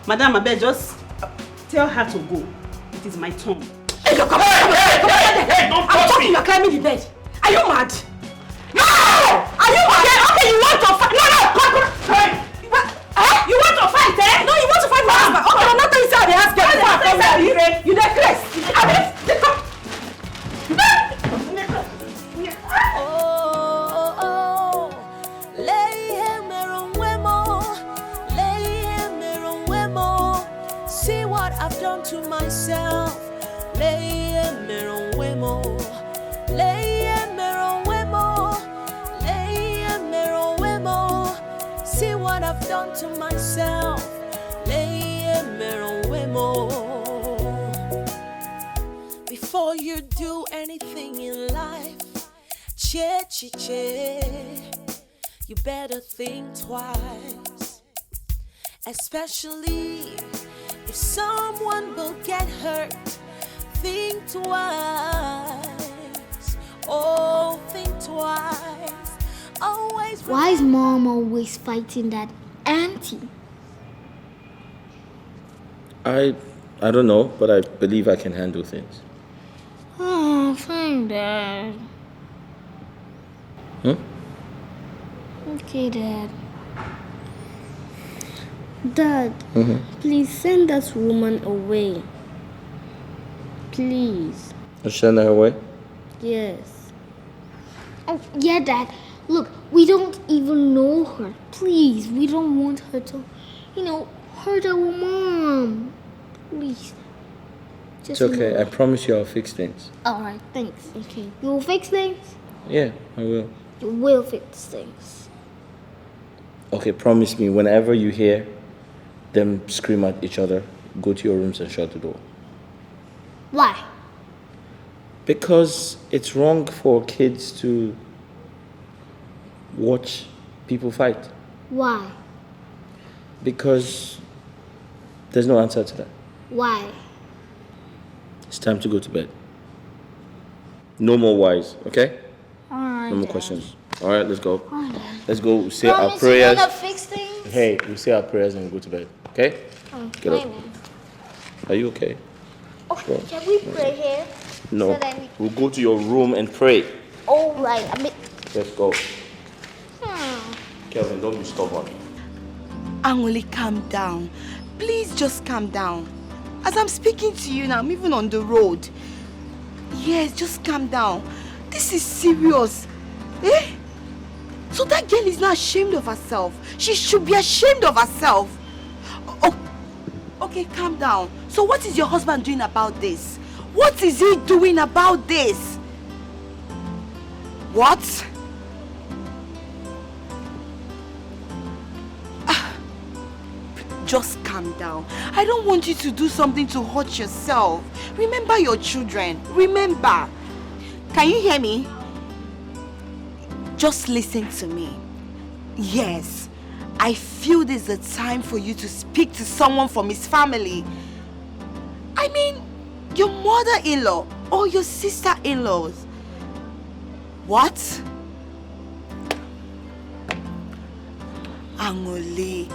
Madam, I beg, just tell her to go. It is my turn. Hey, come on! Hey, don't touch me! I'm talking, you're climbing the bed. Are you mad? No! Are you mad? Okay, you want to fight? No, come. Hey! You want to fight, eh? No, you want to fight my husband. Okay, I'm not going to say the husband. You necklace. See what I've done to myself. See what I've done to myself. Before you do anything in life, you better think twice. Especially if someone will get hurt, think twice. Oh, think twice. Always. Why is Mom always fighting that auntie? I don't know, but I believe I can handle things. Oh, fine, Dad. Okay, Dad. Dad, please send that woman away. Please. You send her away? Yes. Oh, yeah, Dad. Look, we don't even know her. Please, we don't want her to, hurt our mom. Please. It's okay. I promise you I'll fix things. Alright, thanks. Okay. You will fix things? Yeah, I will. You will fix things. Okay, promise me, whenever you hear them scream at each other, go to your rooms and shut the door. Why? Because it's wrong for kids to watch people fight. Why? Because there's no answer to that. Why? It's time to go to bed. No more whys, okay? Alright. No more questions. Alright, let's go. Alright. Let's go say Promise our prayers. You're gonna fix things? Hey, we say our prayers and go to bed, okay? Get up. Are you okay? Okay, can we pray here? No. So that We'll go to your room and pray. Alright, Let's go. Kelvin, don't be stubborn. Angoli, calm down. Please just calm down. As I'm speaking to you now, I'm even on the road. Yes, just calm down. This is serious. Eh? So that girl is not ashamed of herself. She should be ashamed of herself. Oh, okay, calm down. So what is your husband doing about this? What is he doing about this? What? Just calm down. I don't want you to do something to hurt yourself. Remember your children. Remember. Can you hear me? Just listen to me. Yes, I feel this is a time for you to speak to someone from his family. I mean, your mother-in-law or your sister-in-laws. What? Angoli,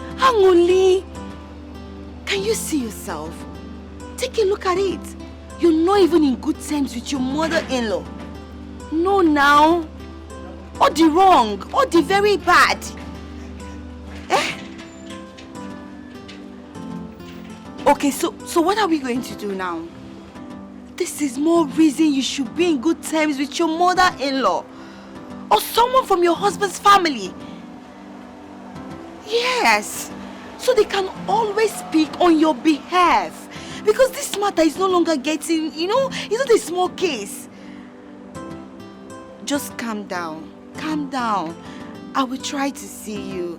can you see yourself? Take a look at it. You're not even in good terms with your mother-in-law. No, now. Or the wrong, or the very bad. Eh? Okay, so what are we going to do now? This is more reason you should be in good terms with your mother-in-law. Or someone from your husband's family. Yes. So they can always speak on your behalf. Because this matter is no longer getting, it's not a small case. Just calm down. Calm down. I will try to see you.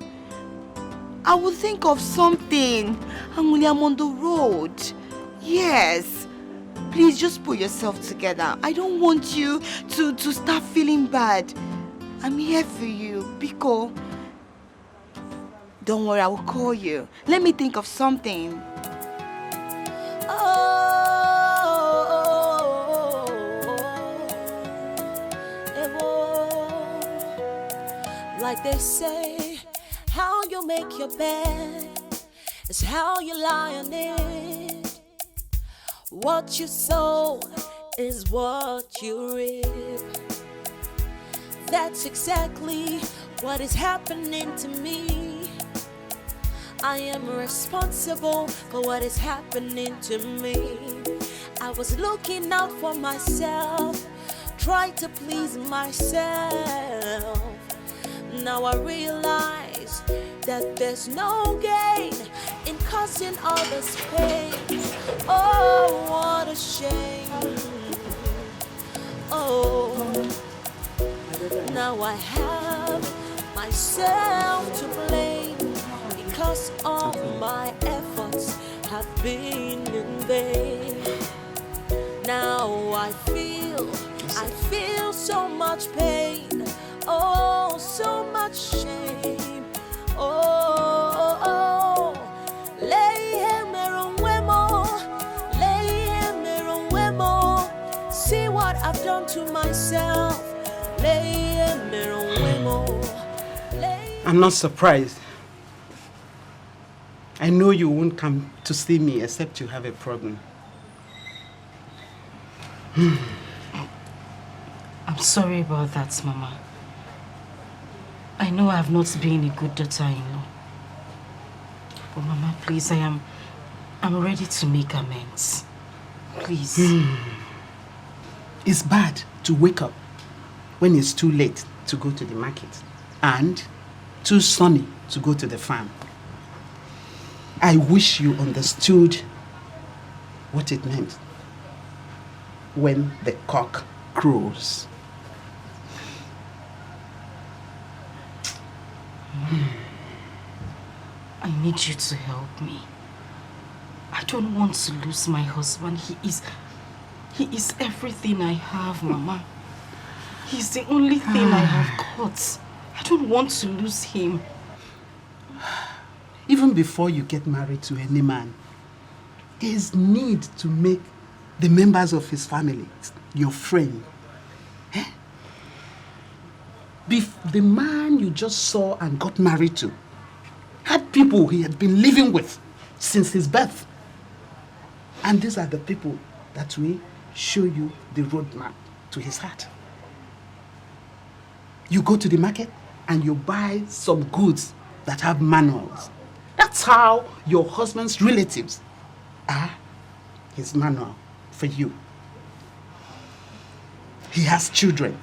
I will think of something. I'm on the road. Yes. Please just put yourself together. I don't want you to start feeling bad. I'm here for you, Biko. Don't worry, I will call you. Let me think of something. Like they say, how you make your bed is how you lie on it. What you sow is what you reap. That's exactly what is happening to me. I am responsible for what is happening to me. I was looking out for myself, trying to please myself. Now I realize that there's no gain in causing others pain. Oh, what a shame. Oh, now I have myself to blame because all my efforts have been in vain. Now I feel so much pain. Oh, so much shame. Oh, see what I've done to myself. I'm not surprised. I know you won't come to see me except you have a problem. I'm sorry about that, Mama. I know I have not been a good daughter-in-law. But Mama, please, I'm ready to make amends. Please. It's bad to wake up when it's too late to go to the market and too sunny to go to the farm. I wish you understood what it meant when the cock crows. I need you to help me. I don't want to lose my husband. He is everything I have, Mama. He's the only thing I have got. I don't want to lose him. Even before you get married to any man, there is need to make the members of his family your friend. The man you just saw and got married to had people he had been living with since his birth. And these are the people that will show you the roadmap to his heart. You go to the market and you buy some goods that have manuals. That's how your husband's relatives are his manual for you. He has children.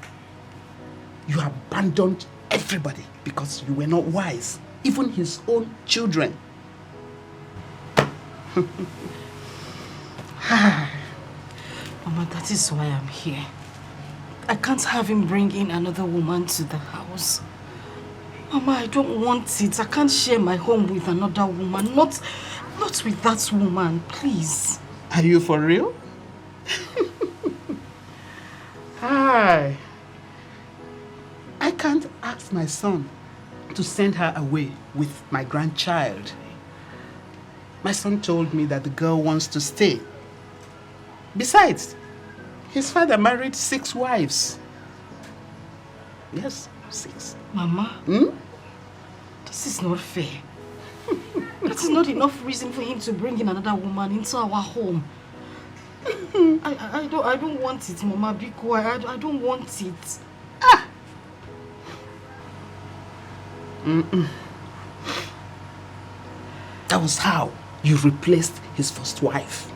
You abandoned everybody because you were not wise, even his own children. Mama, that is why I'm here. I can't have him bring in another woman to the house. Mama, I don't want it. I can't share my home with another woman. Not with that woman, please. Are you for real? Hi. I can't ask my son to send her away with my grandchild. My son told me that the girl wants to stay. Besides, his father married 6 wives. Yes, 6. Mama, this is not fair. That is not enough reason for him to bring in another woman into our home. I don't want it, Mama. Be quiet. I don't want it. That was how you replaced his first wife.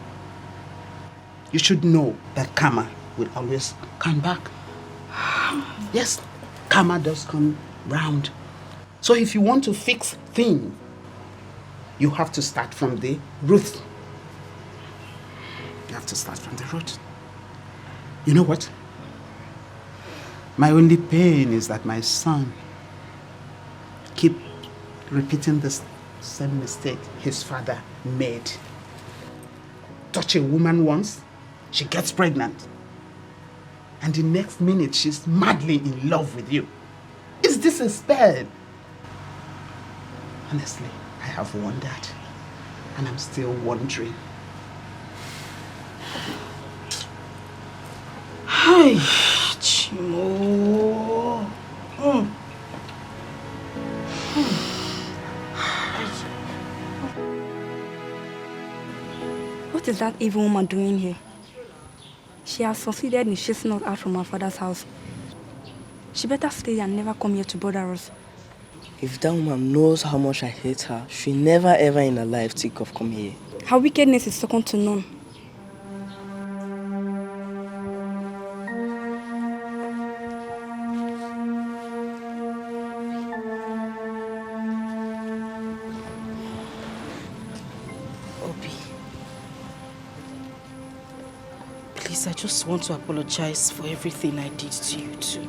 You should know that karma will always come back. Yes, karma does come round. So if you want to fix things, you have to start from the root. You have to start from the root. You know what? My only pain is that my son keep repeating the same mistake his father made. Touch a woman once, she gets pregnant. And the next minute, she's madly in love with you. Is this a spell? Honestly, I have wondered. And I'm still wondering. Hi, Chimo. What is that evil woman doing here? She has succeeded in chasing us out from our father's house. She better stay and never come here to bother us. If that woman knows how much I hate her, she'll never ever in her life think of coming here. Her wickedness is second to none. I just want to apologize for everything I did to you too.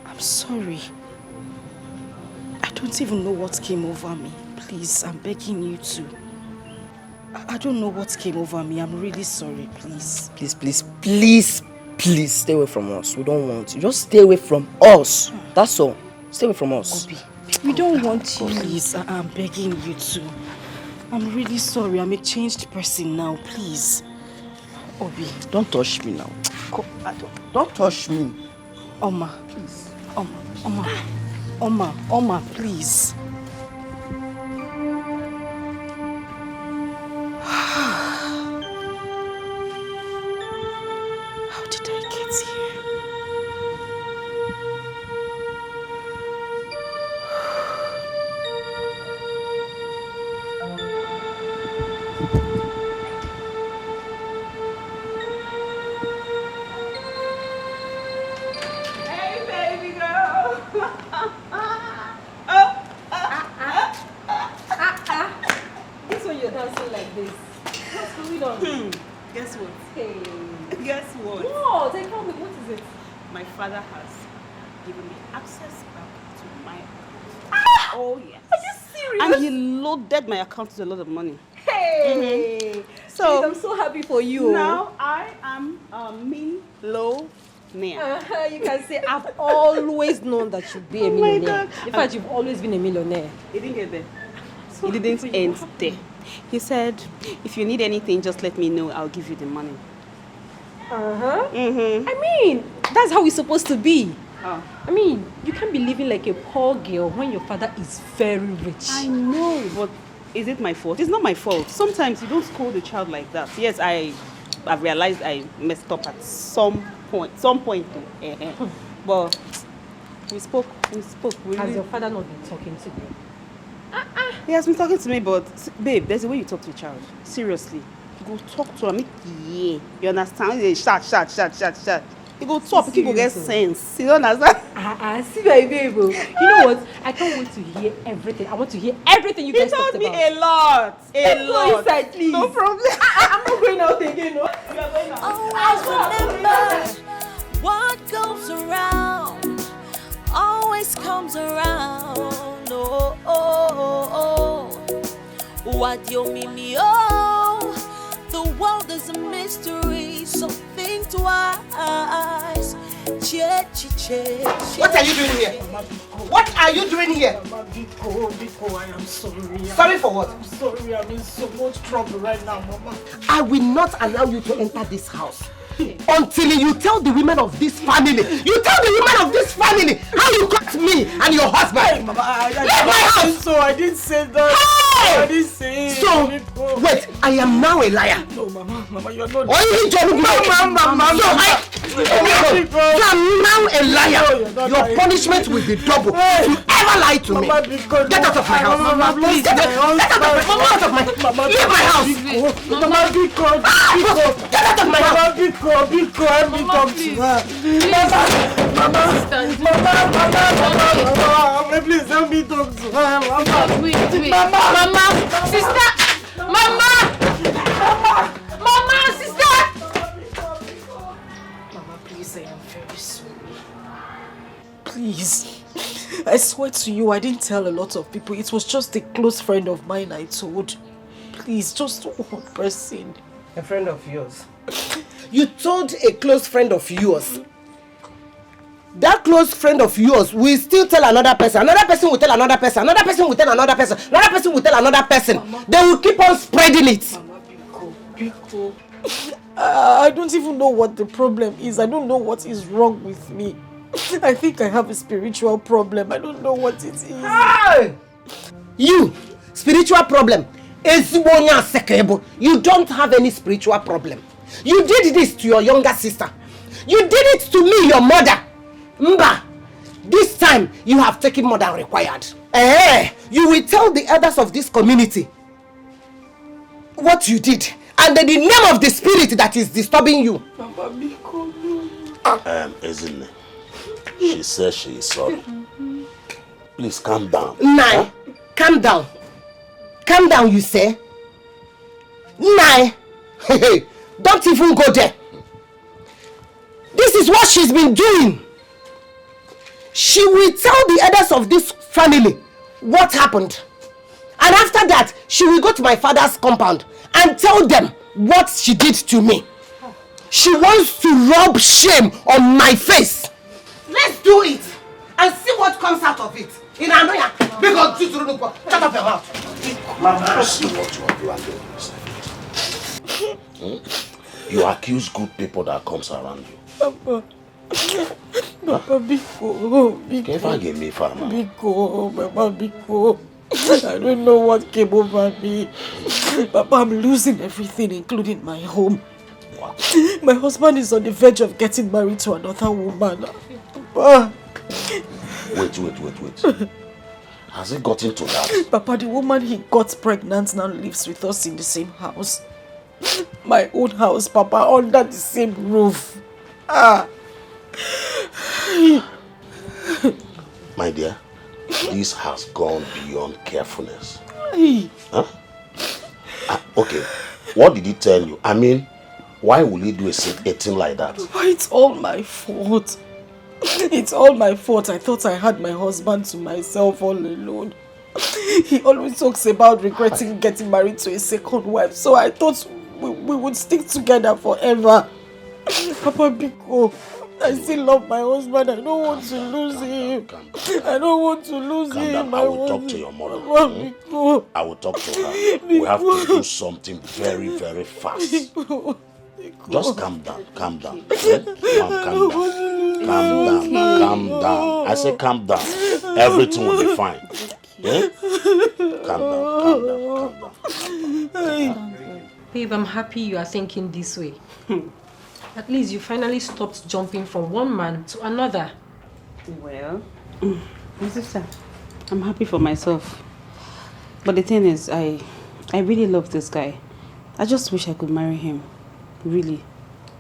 I'm sorry. I don't even know what came over me. Please, I'm begging you to. I don't know what came over me. I'm really sorry, please. Please stay away from us. We don't want you. Just stay away from us. That's all. Stay away from us. Obi, we don't want you. Please, I'm begging you to. I'm really sorry. I'm a changed person now, please. Obi, don't touch me now. Don't touch me. Oma, please. Oma, please. How did I get here? Guess what? Hey. Guess what? No, tell me, what is it? My father has given me access back to my account. Oh, yes. Are you serious? And he loaded my account with a lot of money. Hey! So, Please, I'm so happy for you. Now I am a Minw. You can say, I've always known that you'd be a millionaire. In fact, you've always been a millionaire. He didn't get there. It didn't end there. He said, if you need anything, just let me know. I'll give you the money. I mean, that's how it's supposed to be. I mean, you can't be living like a poor girl when your father is very rich. I know, but is it my fault? It's not my fault. Sometimes you don't scold a child like that. Yes, I've realized I messed up at some point. But we spoke. Has your father not been talking to you? He has been talking to me, but babe, there's a way you talk to a child. Seriously. You go talk to him. Yeah. You understand? He shout. You go talk, people get sense. You don't understand? See my babe. You know what? I can't wait to hear everything. I want to hear everything you guys talked about. He told me a lot. Let's go inside, please. No problem. I'm not going out again, no? You are going out. Always remember what goes around always comes around. What you mean me? Oh, the world is a mystery, so think twice. What are you doing here? What are you doing here? Biko, I am sorry. Sorry for what? I'm sorry, I'm in so much trouble right now, Mama. I will not allow you to enter this house until you tell the women of this family. You tell the women of this family how you got me and your husband. Hey, Mama, leave my house. So I didn't say that. So, wait, I am now a liar. No, Mama, you are not. Mama. So I'm now a liar. Your punishment will be double. If you ever lie to me, get out of my house. Mama, please. Get out of my house. Leave my house. Mama, get out of my house. Mama, please help me talk to her. Mama, wait. Mama, sister, Mama, sister. Mama, please, I am very sorry. Please, I swear to you, I didn't tell a lot of people. It was just a close friend of mine I told. Please, just one person. A friend of yours? You told a close friend of yours? That close friend of yours will still tell another person. Another person will tell another person. Another person will tell another person. Another person will tell another person. Mama. They will keep on spreading it. Mama, Biko. I don't even know what the problem is. I don't know what is wrong with me. I think I have a spiritual problem. I don't know what it is. Hey! You, spiritual problem. You don't have any spiritual problem. You did this to your younger sister. You did it to me, your mother. Mba, this time you have taken more than required. You will tell the others of this community what you did and the name of the spirit that is disturbing you. Ezinne, she says she is sorry. Please calm down. Nai, calm down. Calm down, you say? Nai, don't even go there. This is what she's been doing. She will tell the others of this family what happened. And after that, she will go to my father's compound and tell them what she did to me. She wants to rub shame on my face. Let's do it and see what comes out of it. In Anoya, because shut up your mouth. Mama, see what you are doing. You accuse good people that comes around you. Papa, Biko. Mama, Biko. I don't know what came over me. Papa, I'm losing everything, including my home. What? My husband is on the verge of getting married to another woman. Papa. Wait. Has it gotten to that? Papa, the woman he got pregnant now lives with us in the same house. My own house, Papa, under the same roof. My dear, this has gone beyond carefulness. Huh? Okay, what did he tell you? I mean, why will he do a thing like that? It's all my fault. It's all my fault. I thought I had my husband to myself all alone. He always talks about regretting getting married to a second wife. So I thought we would stick together forever. Papa Biko, I still love my husband. I don't want to lose him. I don't want to lose him. I will talk to your mother. I will talk to her. We have to do something very, very fast. Just calm down. Calm down. Calm down. I say calm down. Everything will be fine. Yeah? Calm down. Babe, I'm happy you are thinking this way. At least you finally stopped jumping from one man to another. Well, my sister, I'm happy for myself. But the thing is, I really love this guy. I just wish I could marry him. Really.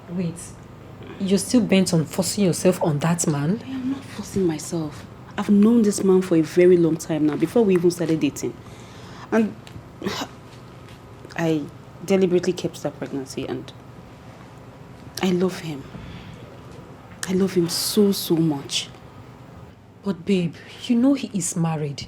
Wait, you're still bent on forcing yourself on that man? I am not forcing myself. I've known this man for a very long time now, before we even started dating. And I deliberately kept that pregnancy, and I love him. I love him so, so much. But babe, you know he is married.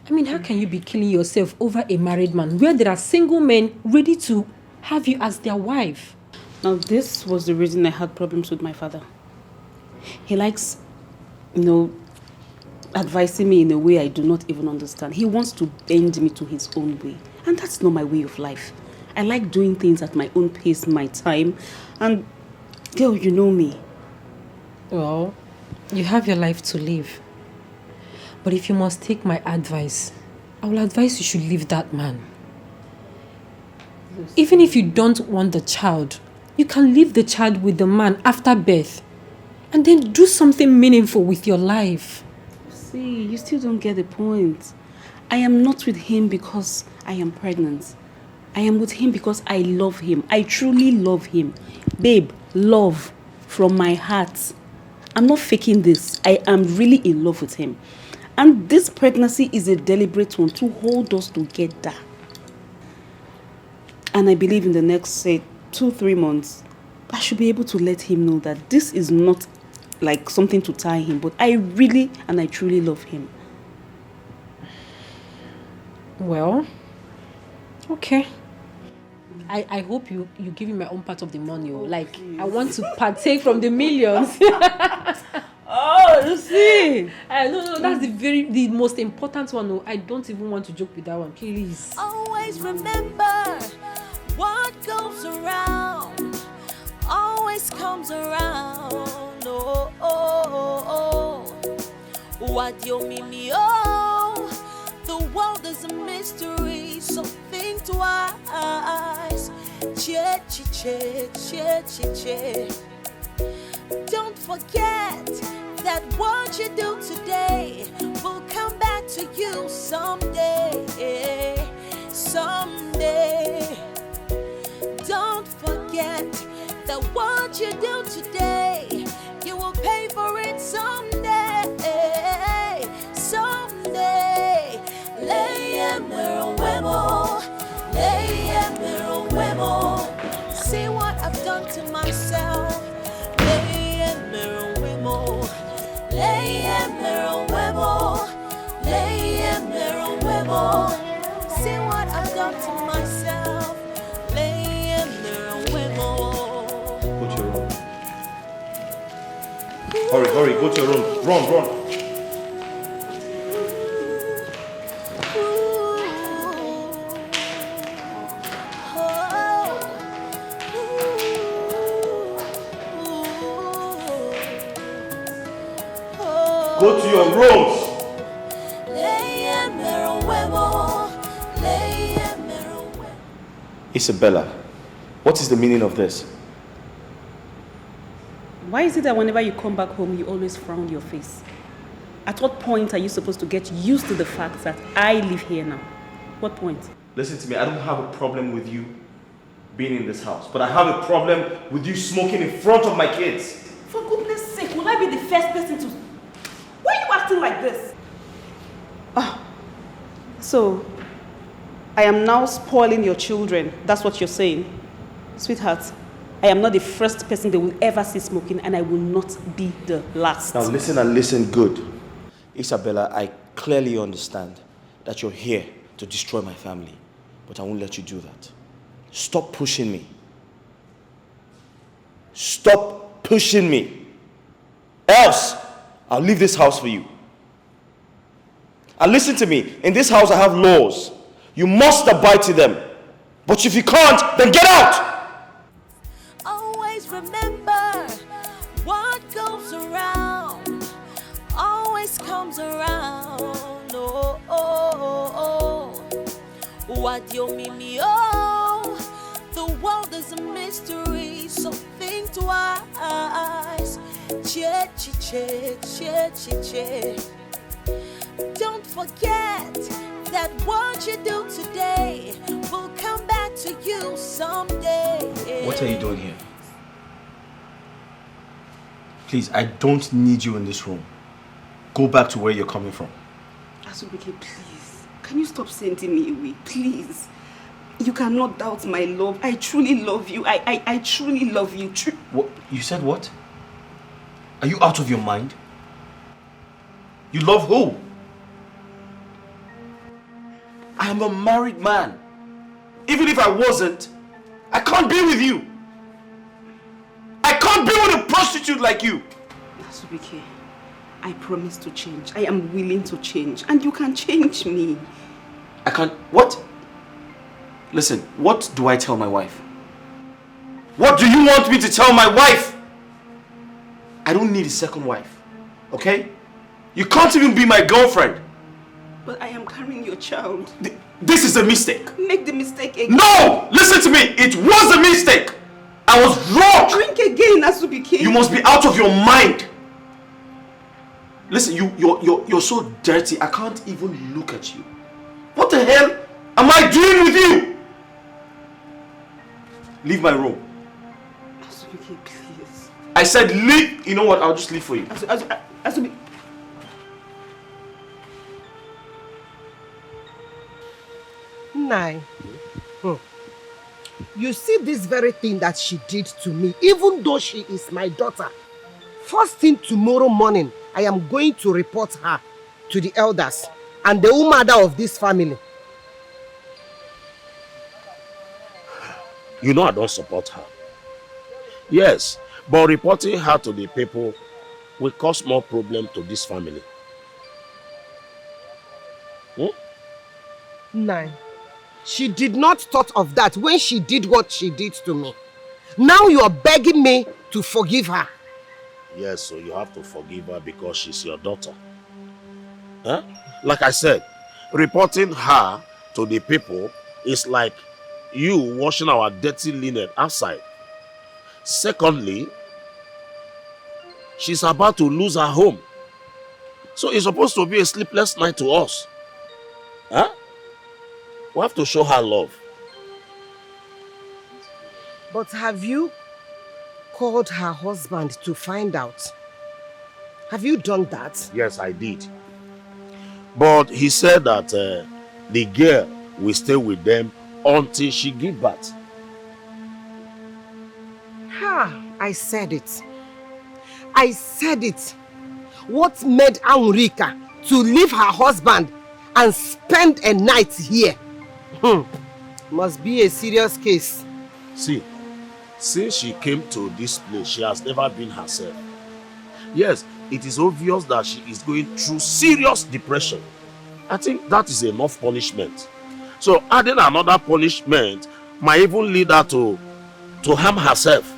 I mean, how can you be killing yourself over a married man where there are single men ready to have you as their wife? Now, this was the reason I had problems with my father. He likes, advising me in a way I do not even understand. He wants to bend me to his own way. And that's not my way of life. I like doing things at my own pace, my time. And, girl, you know me. Well, you have your life to live. But if you must take my advice, I will advise you should leave that man. Even if you don't want the child, you can leave the child with the man after birth and then do something meaningful with your life. See, you still don't get the point. I am not with him because I am pregnant. I am with him because I love him. I truly love him. Babe, love from my heart. I'm not faking this. I am really in love with him. And this pregnancy is a deliberate one to hold us together. And I believe in the next, say, 2-3 months, I should be able to let him know that this is not like something to tie him, but I really and I truly love him. Well, okay. I hope you give me my own part of the money. Like, I want to partake from the millions. Oh, you see? No, that's the most important one. No, I don't even want to joke with that one. Please. Always remember what goes around always comes around. Oh, oh, oh, oh. What you mean me? Oh, the world is a mystery, so think twice. Che, che, che, che, che, che. Don't forget that what you do today will come back to you someday. Someday. Don't forget that what you do today, you will pay for it someday. Someday. See what I've done to myself. See what I've done to myself. Go to your room. Hurry, go to your room. Run. Go to your rooms. Isabella, what is the meaning of this? Why is it that whenever you come back home, you always frown your face? At what point are you supposed to get used to the fact that I live here now? What point? Listen to me, I don't have a problem with you being in this house, but I have a problem with you smoking in front of my kids. For goodness sake, will I be the first person to... Why are you acting like this? So, I am now spoiling your children. That's what you're saying. Sweetheart, I am not the first person they will ever see smoking, and I will not be the last. Now listen and listen good. Isabella, I clearly understand that you're here to destroy my family, but I won't let you do that. Stop pushing me. Stop pushing me. Else, I'll leave this house for you. And listen to me, in this house I have laws. You must abide to them. But if you can't, then get out! Always remember what goes around always comes around. Oh, oh, oh, oh. What you mean me? Oh, the world is a mystery, so think twice. Che, che, che, che, che, che. Don't forget that what you do today will come back to you someday. What are you doing here? Please, I don't need you in this room. Go back to where you're coming from. Asubike, please. Can you stop sending me away? Please. You cannot doubt my love. I truly love you. I truly love you. What? You said what? Are you out of your mind? You love who? I am a married man. Even if I wasn't, I can't be with you. I can't be with a prostitute like you. Asubike, I promise to change. I am willing to change. And you can change me. I can't... What? Listen, what do I tell my wife? What do you want me to tell my wife? I don't need a second wife. Okay? You can't even be my girlfriend. But I am carrying your child. This is a mistake. Make the mistake again. No! Listen to me. It was a mistake. I was wrong. Drink again, Asubike. You must be out of your mind. Listen, you're so dirty. I can't even look at you. What the hell am I doing with you? Leave my room. Asubike, please. I said leave. You know what? I'll just leave for you. Asubike. Nai. You see this very thing that she did to me, even though she is my daughter. First thing tomorrow morning, I am going to report her to the elders and the mother of this family. You know I don't support her. Yes, but reporting her to the people will cause more problem to this family. Nai. She did not thought of that when she did what she did to me. Now you are begging me to forgive her. Yes, so you have to forgive her because she's your daughter. Huh? Like I said, reporting her to the people is like you washing our dirty linen outside. Secondly, she's about to lose her home. So it's supposed to be a sleepless night to us. Huh? We have to show her love. But have you called her husband to find out? Have you done that? Yes, I did. But he said that the girl will stay with them until she gives birth. I said it. I said it. What made Anurika to leave her husband and spend a night here? Must be a serious case. See, since she came to this place, she has never been herself. Yes, it is obvious that she is going through serious depression. I think that is enough punishment. So adding another punishment might even lead her to harm herself.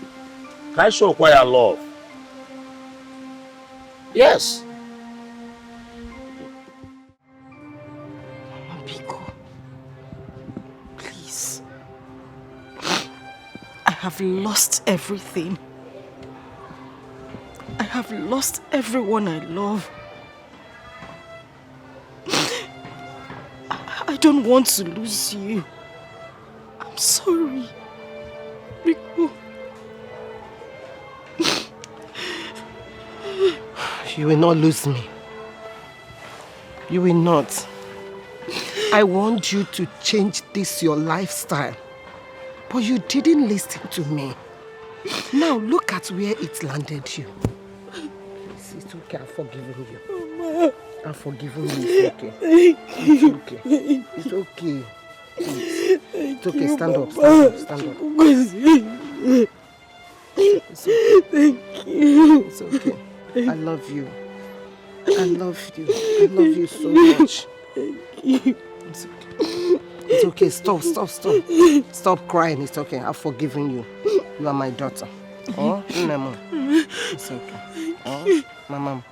Can I show quite a love? Yes. I have lost everything. I have lost everyone I love. I don't want to lose you. I'm sorry, Biko. You will not lose me. You will not. I want you to change this your lifestyle. But you didn't listen to me. Now look at where it landed you. It's okay, I've forgiven you. I've forgiven you, it's okay. It's okay. It's okay. It's okay, stand up, stand up. It's okay. Thank you. It's okay. I love you. I love you. I love you so much. Thank you. It's okay. It's okay. Stop. Stop crying. It's okay. I've forgiven you. You are my daughter. Oh, Nemo. It's okay. Oh, my mom.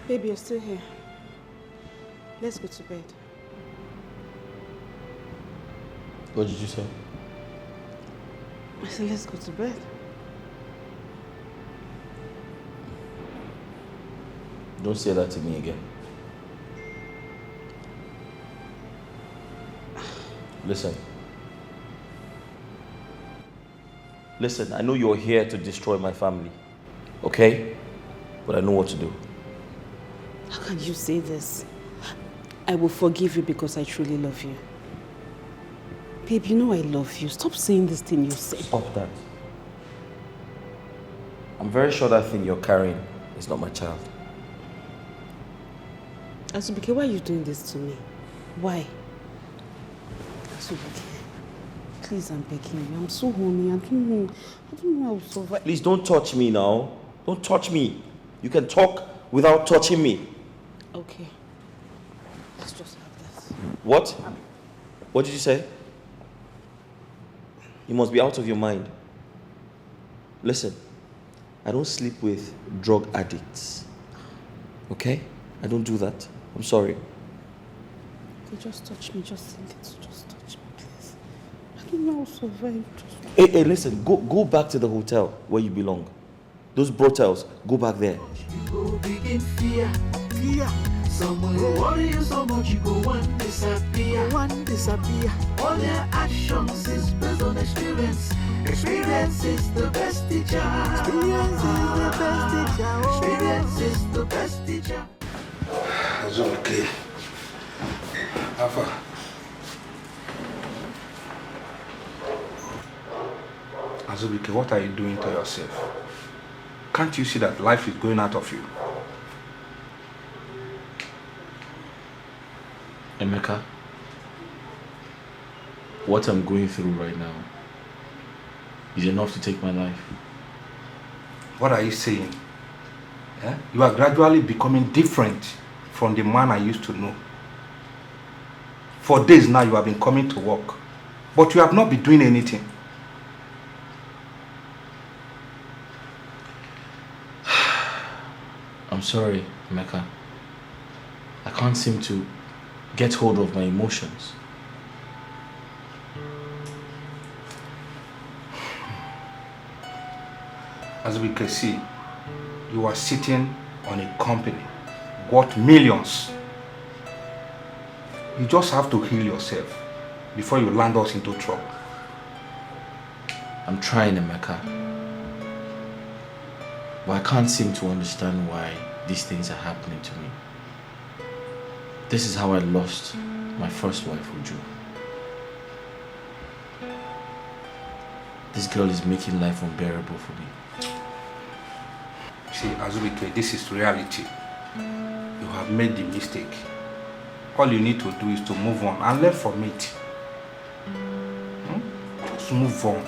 Baby, you're still here. Let's go to bed. What did you say? I said, let's go to bed. Don't say that to me again. Listen. Listen, I know you're here to destroy my family. Okay? But I know what to do. How can you say this? I will forgive you because I truly love you. Babe, you know I love you. Stop saying this thing you say. Stop that. I'm very sure that thing you're carrying is not my child. Azubike, why are you doing this to me? Why? Azubike, please, I'm begging you. I'm so horny. I don't know how to survive. Please don't touch me now. Don't touch me. You can talk without touching me. Okay. Let's just have this. What? What did you say? You must be out of your mind. Listen, I don't sleep with drug addicts. Okay? I don't do that. I'm sorry. Okay, just touch me. Just think it. Just touch me, please. I don't know how to survive. Hey, listen. Go back to the hotel where you belong. Those brotels, go back there. You go begin fear. Someone will worry you so much you go one disappear. All their actions is based on experience. Experience is the best teacher. Experience is the best teacher. Azubike. Alpha. Azubike, what are you doing to yourself? Can't you see that life is going out of you? Emeka, what I'm going through right now is enough to take my life. What are you saying? Yeah? You are gradually becoming different from the man I used to know. For days now you have been coming to work, but you have not been doing anything. I'm sorry, Emeka. I can't seem to get hold of my emotions. As we can see, you are sitting on a company worth millions. You just have to heal yourself before you land us into trouble. I'm trying, Emeka. But I can't seem to understand why these things are happening to me. This is how I lost my first wife, Uju. This girl is making life unbearable for me. See, Azubike, this is reality. You have made the mistake. All you need to do is to move on and learn from it. Just move on.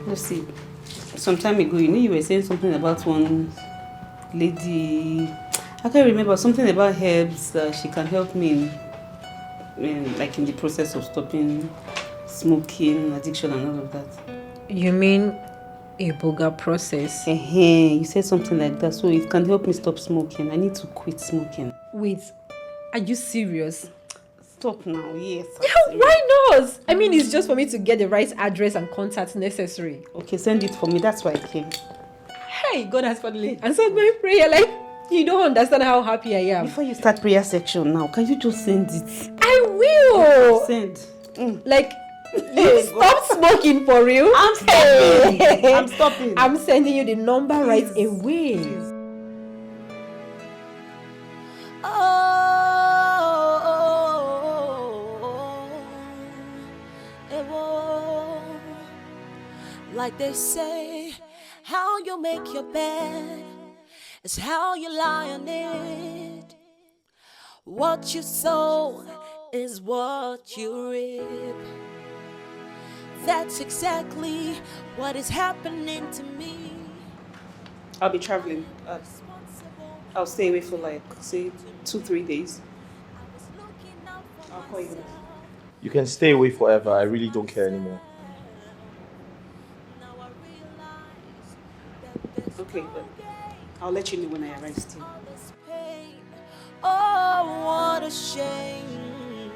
Lucy, some time ago, you were saying something about one lady. I can't remember, something about herbs that she can help me in the process of stopping smoking, addiction, and all of that. You mean a Boga process? You said something like that, so it can help me stop smoking. I need to quit smoking. Wait, are you serious? Stop now, yes. Yeah, why not? I mean, it's just for me to get the right address and contacts necessary. Okay, send it for me. That's why I came. Hey, God has finally answered my prayer. Like, you don't understand how happy I am. Before you start prayer section now, can you just send it? I will. Send. Like, you stop smoking for real? I'm stopping. I'm stopping. I'm sending you the number right away. Like they say, how you make your bed is how you lie on it. What you sow is what you reap. That's exactly what is happening to me. I'll be traveling. I'll stay away for say 2-3 days. I'll call you. You can stay away forever. I really don't care anymore. Okay, but I'll let you know when I arrive still. Oh, what a shame.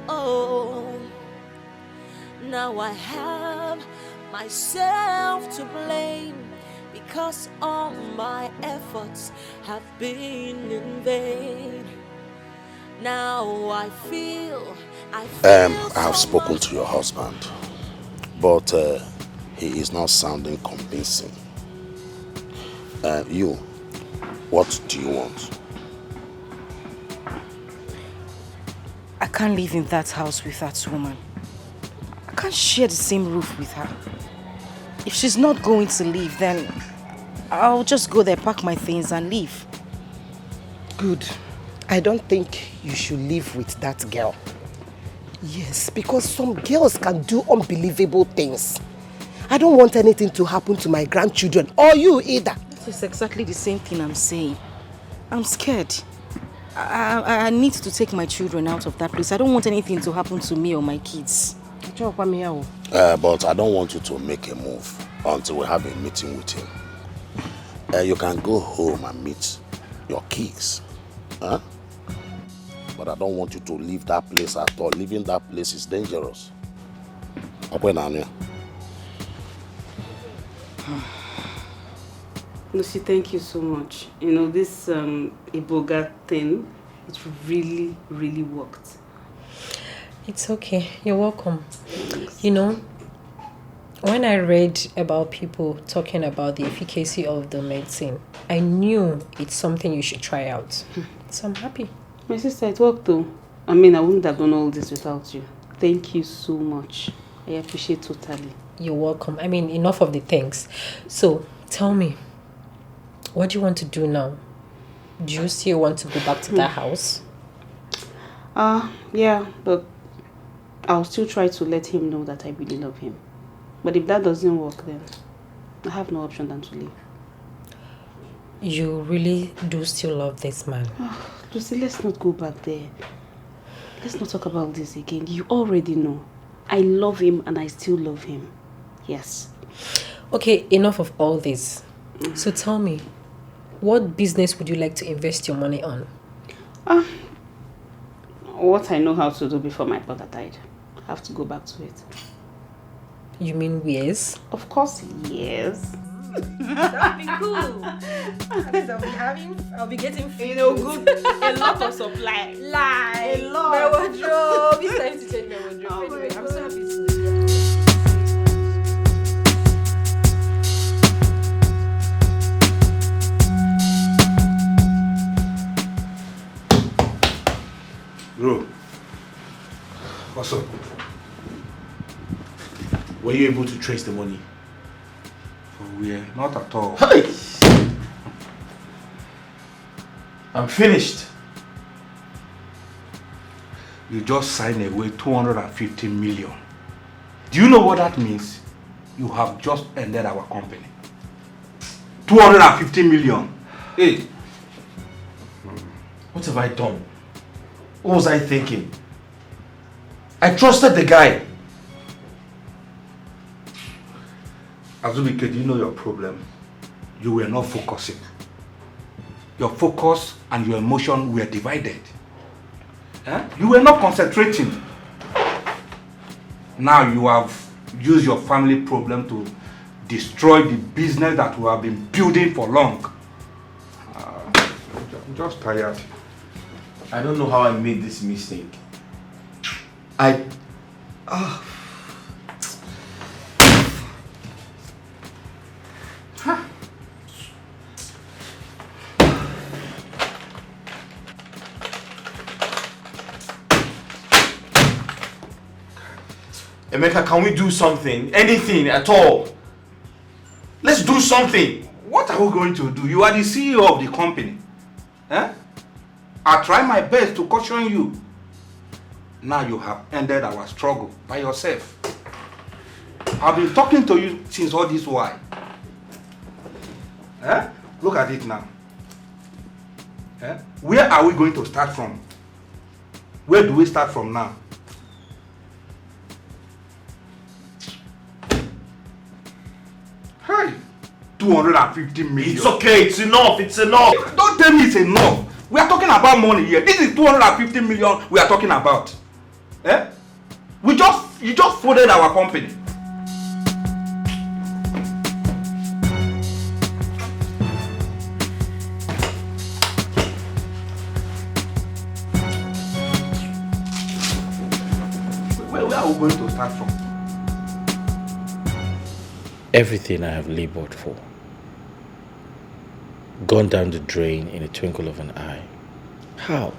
Oh, now I have myself to blame because all my efforts have been in vain. Now I feel I have spoken to your husband, but he is not sounding convincing. What do you want? I can't live in that house with that woman. I can't share the same roof with her. If she's not going to leave, then I'll just go there, pack my things and leave. Good. I don't think you should live with that girl. Yes, because some girls can do unbelievable things. I don't want anything to happen to my grandchildren or you either. This is exactly the same thing I'm saying. I'm scared. I need to take my children out of that place. I don't want anything to happen to me or my kids. But I don't want you to make a move until we have a meeting with him. You can go home and meet your kids. Huh? But I don't want you to leave that place at all. Leaving that place is dangerous. Lucy, thank you so much. You know, this Iboga thing, it really, really worked. It's okay. You're welcome. You know, when I read about people talking about the efficacy of the medicine, I knew it's something you should try out. So I'm happy. My sister, it worked though. I mean, I wouldn't have done all this without you. Thank you so much. I appreciate totally. You're welcome. I mean, enough of the thanks. So, tell me, what do you want to do now? Do you still want to go back to that house? Yeah, but I'll still try to let him know that I really love him. But if that doesn't work, then I have no option than to leave. You really do still love this man? Lucy, let's not go back there. Let's not talk about this again. You already know. I love him and I still love him. Yes. Okay, enough of all this. So tell me, what business would you like to invest your money on? What I know how to do before my brother died. I have to go back to it. You mean wares? Of course, yes. That'd be cool. At least I'll be getting food. You know, good. A lot of supply. A lot. My wardrobe. It's time to change my wardrobe. Anyway, I'm so happy to see you. Bro, what's up? Were you able to trace the money? For where? Not at all. Hey! I'm finished. You just signed away 250 million. Do you know what that means? You have just ended our company. 250 million. Hey. What have I done? What was I thinking? I trusted the guy. Azubike, do you know your problem? You were not focusing. Your focus and your emotion were divided. You were not concentrating. Now you have used your family problem to destroy the business that we have been building for long. I'm just tired. I don't know how I made this mistake. Emeka, can we do something? Anything at all? Let's do something. What are we going to do? You are the CEO of the company. I try my best to caution you. Now you have ended our struggle by yourself. I've been talking to you since all this while. Look at it now. Where are we going to start from? Where do we start from now? Hey, 250 million. It's okay, it's enough, it's enough. Don't tell me it's enough. We are talking about money here. This is 250 million we are talking about. You just folded our company. Where are we going to start from? Everything I have labored for, gone down the drain in a twinkle of an eye. How?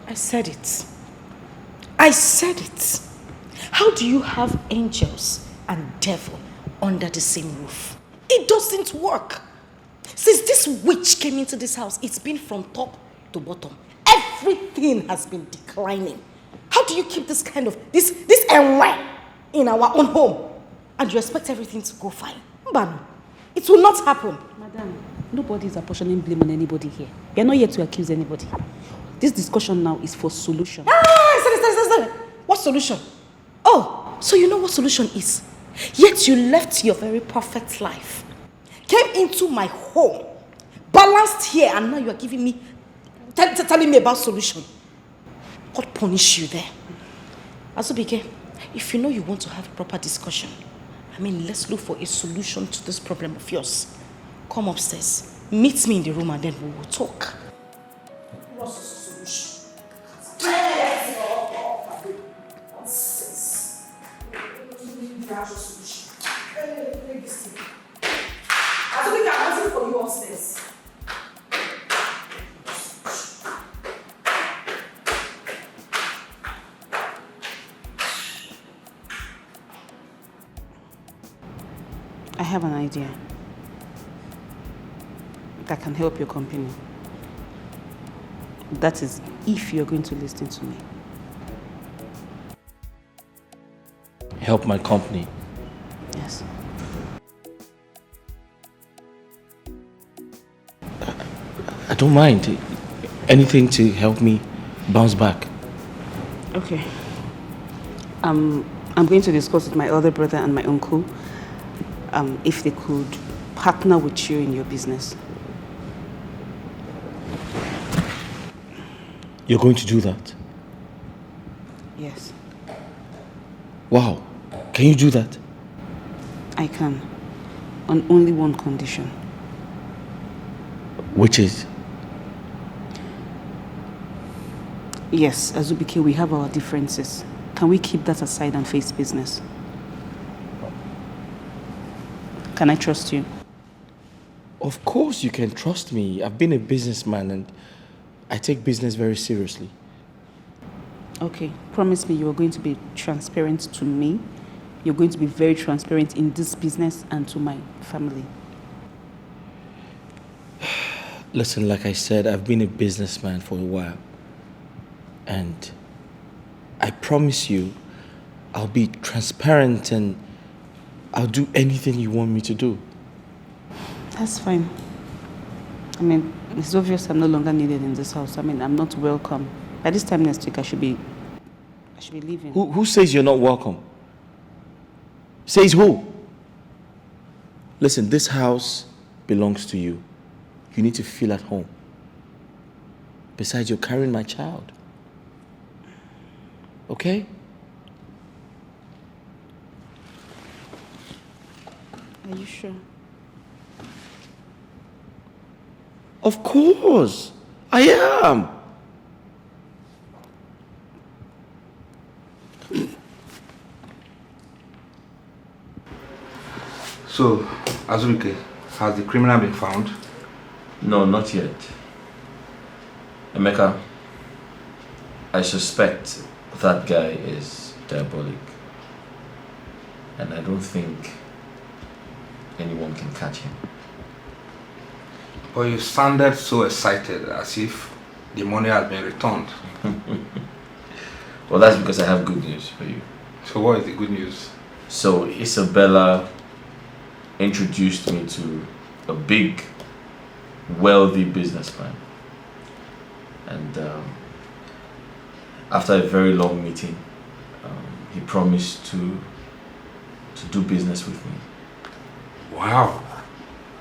I said it. I said it. How do you have angels and devil under the same roof? It doesn't work. Since this witch came into this house, it's been from top to bottom. Everything has been declining. How do you keep this kind of, this NY in our own home and you expect everything to go fine? Mbano, it will not happen. Madam, nobody is apportioning blame on anybody here. We are not here to accuse anybody. This discussion now is for solution. What solution? Oh, so you know what solution is? Yet you left your very perfect life, came into my home, balanced here, and now you are giving me, telling me about solution. God punish you there. Azubike, if you know you want to have a proper discussion, let's look for a solution to this problem of yours. Come upstairs, meet me in the room, and then we will talk. What's the solution? Azubike, I'm waiting for you upstairs. I have an idea that can help your company. That is, if you're going to listen to me. Help my company? Yes. I don't mind. Anything to help me bounce back. Okay. I'm going to discuss with my other brother and my uncle if they could partner with you in your business. You're going to do that? Yes. Wow. Can you do that? I can. On only one condition. Which is? Yes, Azubike, we have our differences. Can we keep that aside and face business? Can I trust you? Of course you can trust me. I've been a businessman and I take business very seriously. Okay, promise me you are going to be transparent to me. You're going to be very transparent in this business and to my family. Listen, like I said, I've been a businessman for a while. And I promise you, I'll be transparent and I'll do anything you want me to do. That's fine. It's obvious I'm no longer needed in this house. I'm not welcome. By this time next week, I should be leaving. Who says you're not welcome? Says who? Listen, this house belongs to you. You need to feel at home. Besides, you're carrying my child. Okay? Are you sure? Of course, I am. So, Azubike, has the criminal been found? No, not yet. Emeka, I suspect that guy is diabolic. And I don't think anyone can catch him. But you sounded so excited, as if the money has been returned. Well, that's because I have good news for you. So what is the good news? So Isabella introduced me to a big, wealthy businessman. And after a very long meeting, he promised to do business with me. Wow.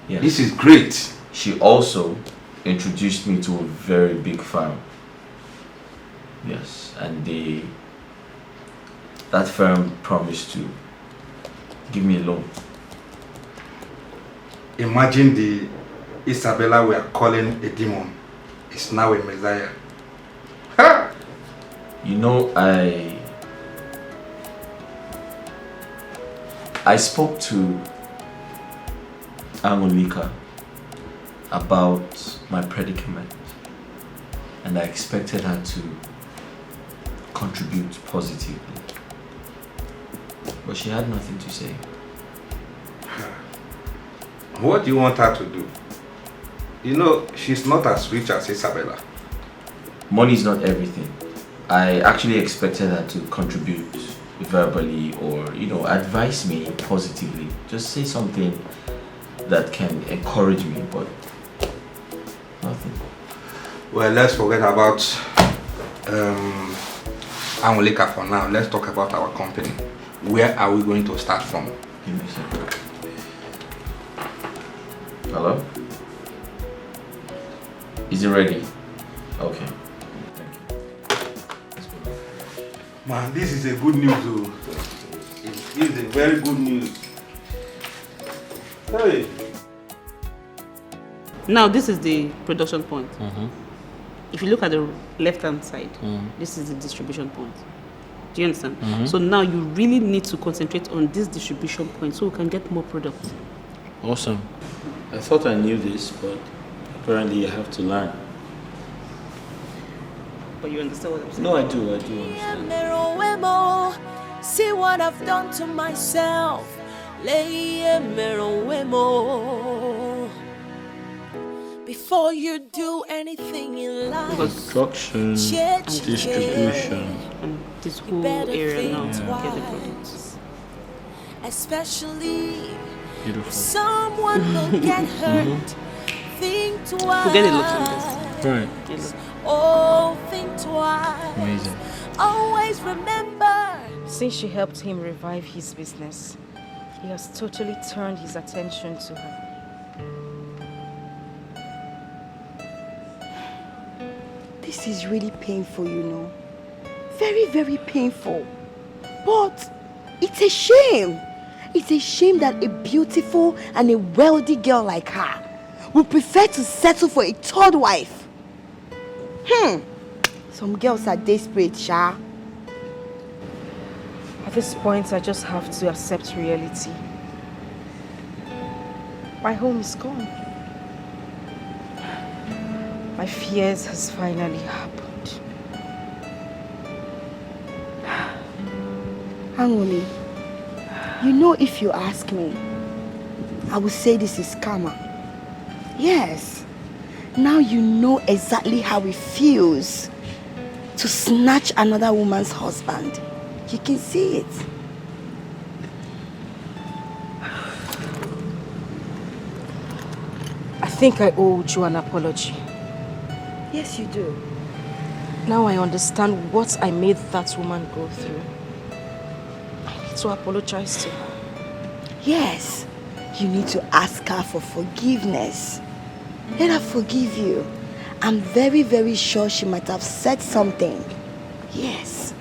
Yes. This is great. She also introduced me to a very big firm. Yes, and that firm promised to give me a loan. Imagine the Isabella we are calling a demon is now a messiah. Ha! You know, I spoke to Angolika about my predicament, and I expected her to contribute positively. But she had nothing to say. What do you want her to do? You know, she's not as rich as Isabella. Money is not everything. I actually expected her to contribute verbally or, you know, advise me positively. Just say something that can encourage me, but nothing. Well, let's forget about Angolika for now. Let's talk about our company. Where are we going to start from? Give me a second. Hello? Is it ready? Okay. Man, this is a good news though. This is a very good news. Hey. Now this is the production point. If you look at the left-hand side, this is the distribution point. Do you understand? So now you really need to concentrate on this distribution point so we can get more products. Awesome. I thought I knew this, but apparently I have to learn. But you understand what I'm saying? No, I do understand. See what I've done to myself. Before you do anything in life, construction, distribution, and this whole area now get the products. Especially beautiful. Someone will get hurt. Think twice. Forget it, look at this. Right. Oh, think twice. Amazing. Always remember. Since she helped him revive his business, he has totally turned his attention to her. This is really painful, you know. Very, very painful. But it's a shame. It's a shame that a beautiful and a wealthy girl like her would prefer to settle for a third wife. Some girls are desperate, Sha. At this point, I just have to accept reality. My home is gone. My fears has finally happened. Angoli, you know, if you ask me, I would say this is karma. Yes. Now you know exactly how it feels to snatch another woman's husband. You can see it. I think I owe you an apology. Yes, you do. Now I understand what I made that woman go through. I need to apologize to her. Yes, you need to ask her for forgiveness. Let her forgive you. I'm very, very sure she might have said something. Yes,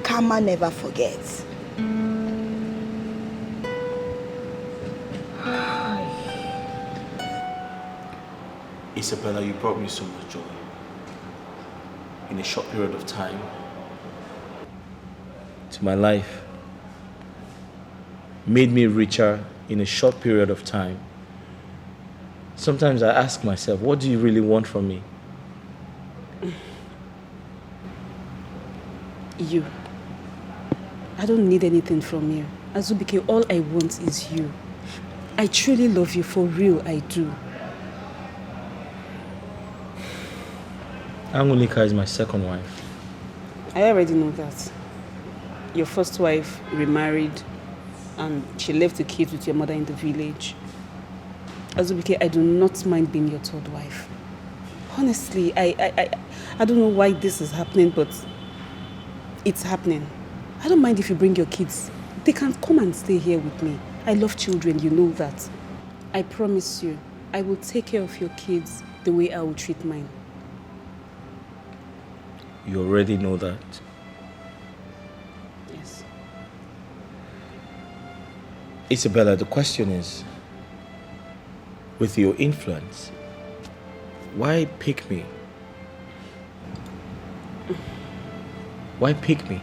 karma never forgets. Isabella, you brought me so much joy in a short period of time to my life. Made me richer in a short period of time. Sometimes I ask myself, what do you really want from me? You. I don't need anything from you. Azubike, all I want is you. I truly love you, for real, I do. Angolika is my second wife. I already know that. Your first wife remarried and she left the kids with your mother in the village. Azubike, I do not mind being your third wife. Honestly, I don't know why this is happening, but it's happening. I don't mind if you bring your kids. They can come and stay here with me. I love children, you know that. I promise you, I will take care of your kids the way I will treat mine. You already know that. Yes. Isabella, the question is, with your influence, why pick me? Why pick me?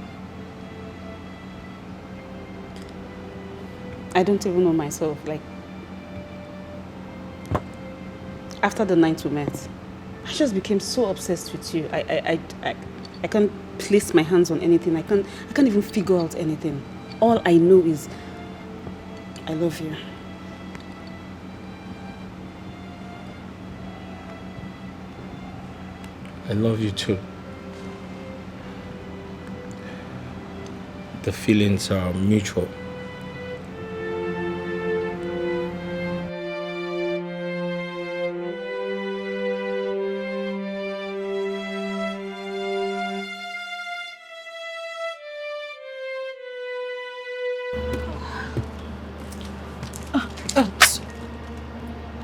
I don't even know myself. Like, after the night we met, I just became so obsessed with you. I can't place my hands on anything. I can't even figure out anything. All I know is I love you. I love you too. The feelings are mutual.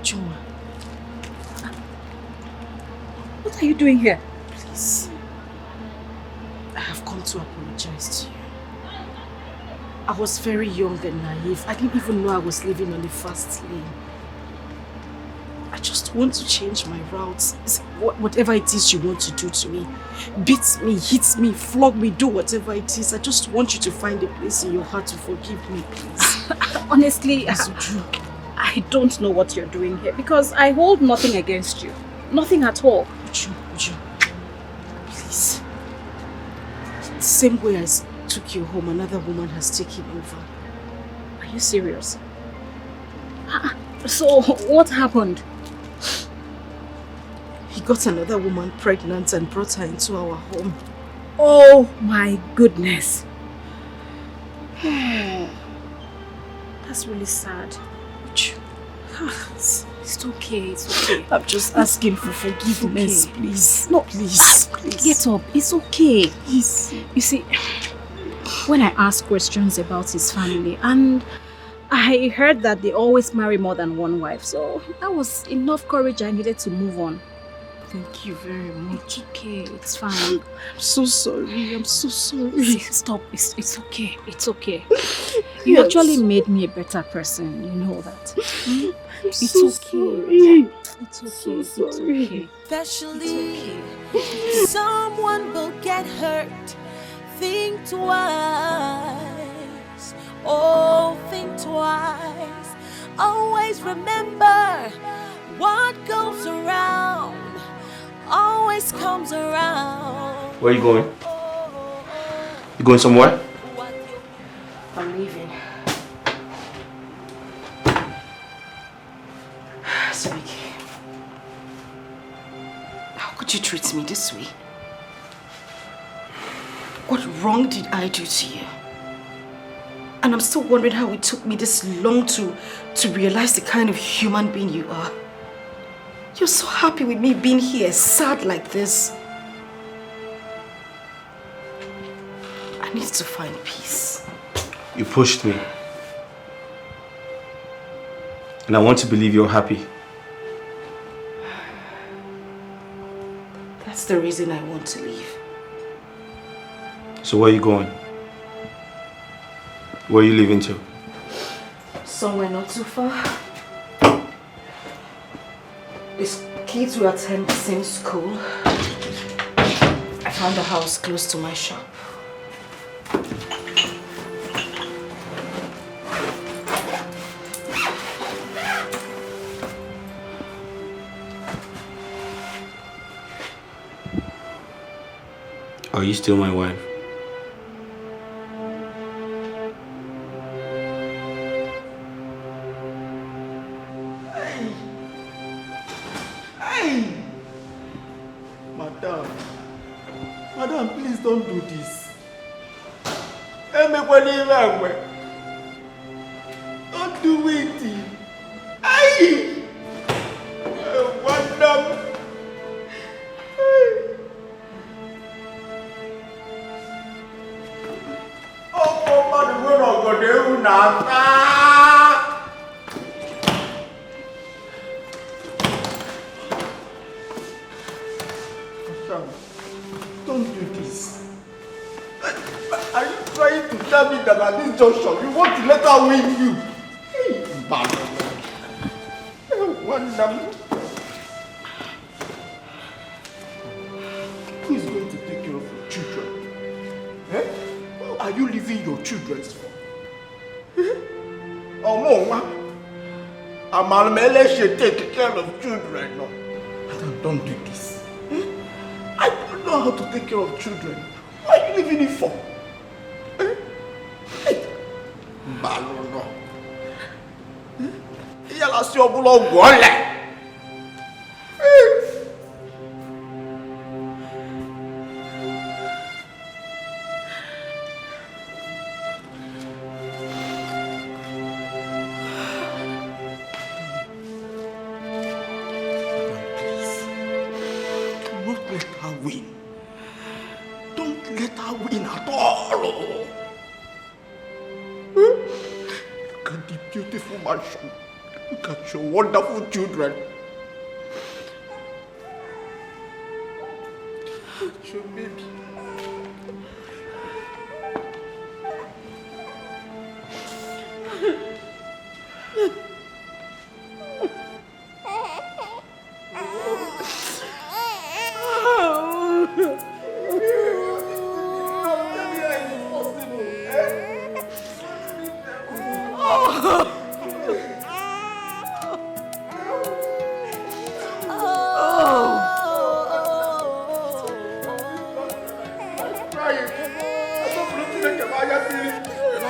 Chuma. What are you doing here? Please. I have come to apologize to you. I was very young and naive. I didn't even know I was living on the fast lane. I just want to change my routes. Whatever it is you want to do to me. Beat me, hit me, flog me, do whatever it is. I just want you to find a place in your heart to forgive me, please. Honestly, I don't know what you're doing here because I hold nothing against you. Nothing at all. Uju, please. The same way I took you home, another woman has taken over. Are you serious? So, what happened? He got another woman pregnant and brought her into our home. Oh my goodness. That's really sad. It's okay, it's okay. I'm just asking for forgiveness, okay. Please. No, please. Get up, it's okay. Please. You see, when I asked questions about his family, and I heard that they always marry more than one wife, so that was enough courage I needed to move on. Thank you very much. It's okay, it's fine. I'm so sorry, I'm so sorry. Stop, it's okay, it's okay. You actually made me a better person, you know that. It's okay. Sorry. It's okay, So it's sorry. okay. Especially someone will get hurt. Think twice. Oh, think twice. Always remember what goes around always comes around. Where are you going? You going somewhere? I'm leaving. Sabiki, how could you treat me this way? What wrong did I do to you? And I'm still wondering how it took me this long to realize the kind of human being you are. You're so happy with me being here, sad like this. I need to find peace. You pushed me. And I want to believe you're happy. That's the reason I want to leave. So where are you going? Where are you leaving to? Somewhere not too far. It's kids who attend the same school. I found a house close to my shop. Are you still my wife? Madam, please don't do this. Don't do it. Aye! Madam! Oh, man, we're not going to do nothing. Don't do this. Are you trying to tell me that at this junction you want to let her win you? Hey, man. Who is going to take care of your children? Eh? Who are you leaving your children for? Oh, Mama. Amalmele should take care of children. No. Madam, don't do this. I don't know how to take care of children. Why are you leaving it for? Balono. Yala si obulo gwole. Look at your wonderful children. Look at your baby.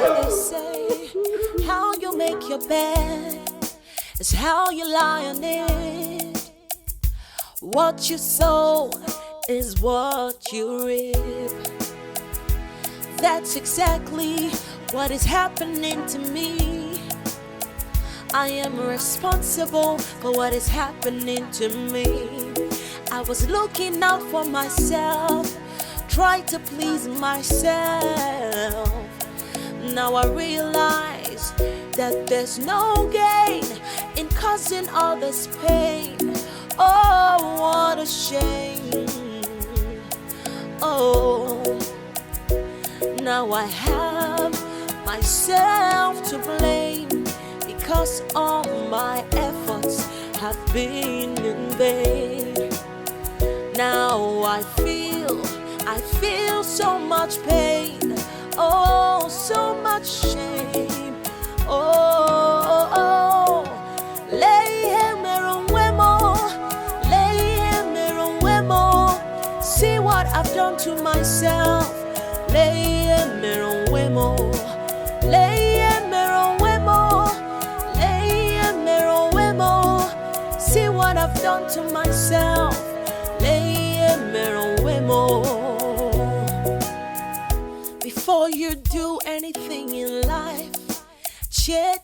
They say how you make your bed is how you lie on it. What you sow is what you reap. That's exactly what is happening to me. I am responsible for what is happening to me. I was looking out for myself, trying to please myself. Now I realize that there's no gain in causing all this pain. Oh, what a shame. Oh, now I have myself to blame, because all my efforts have been in vain. Now I feel so much pain, oh, so much shame. Oh, see what I've done to myself. See what I've done to myself. Before you do anything in life, che.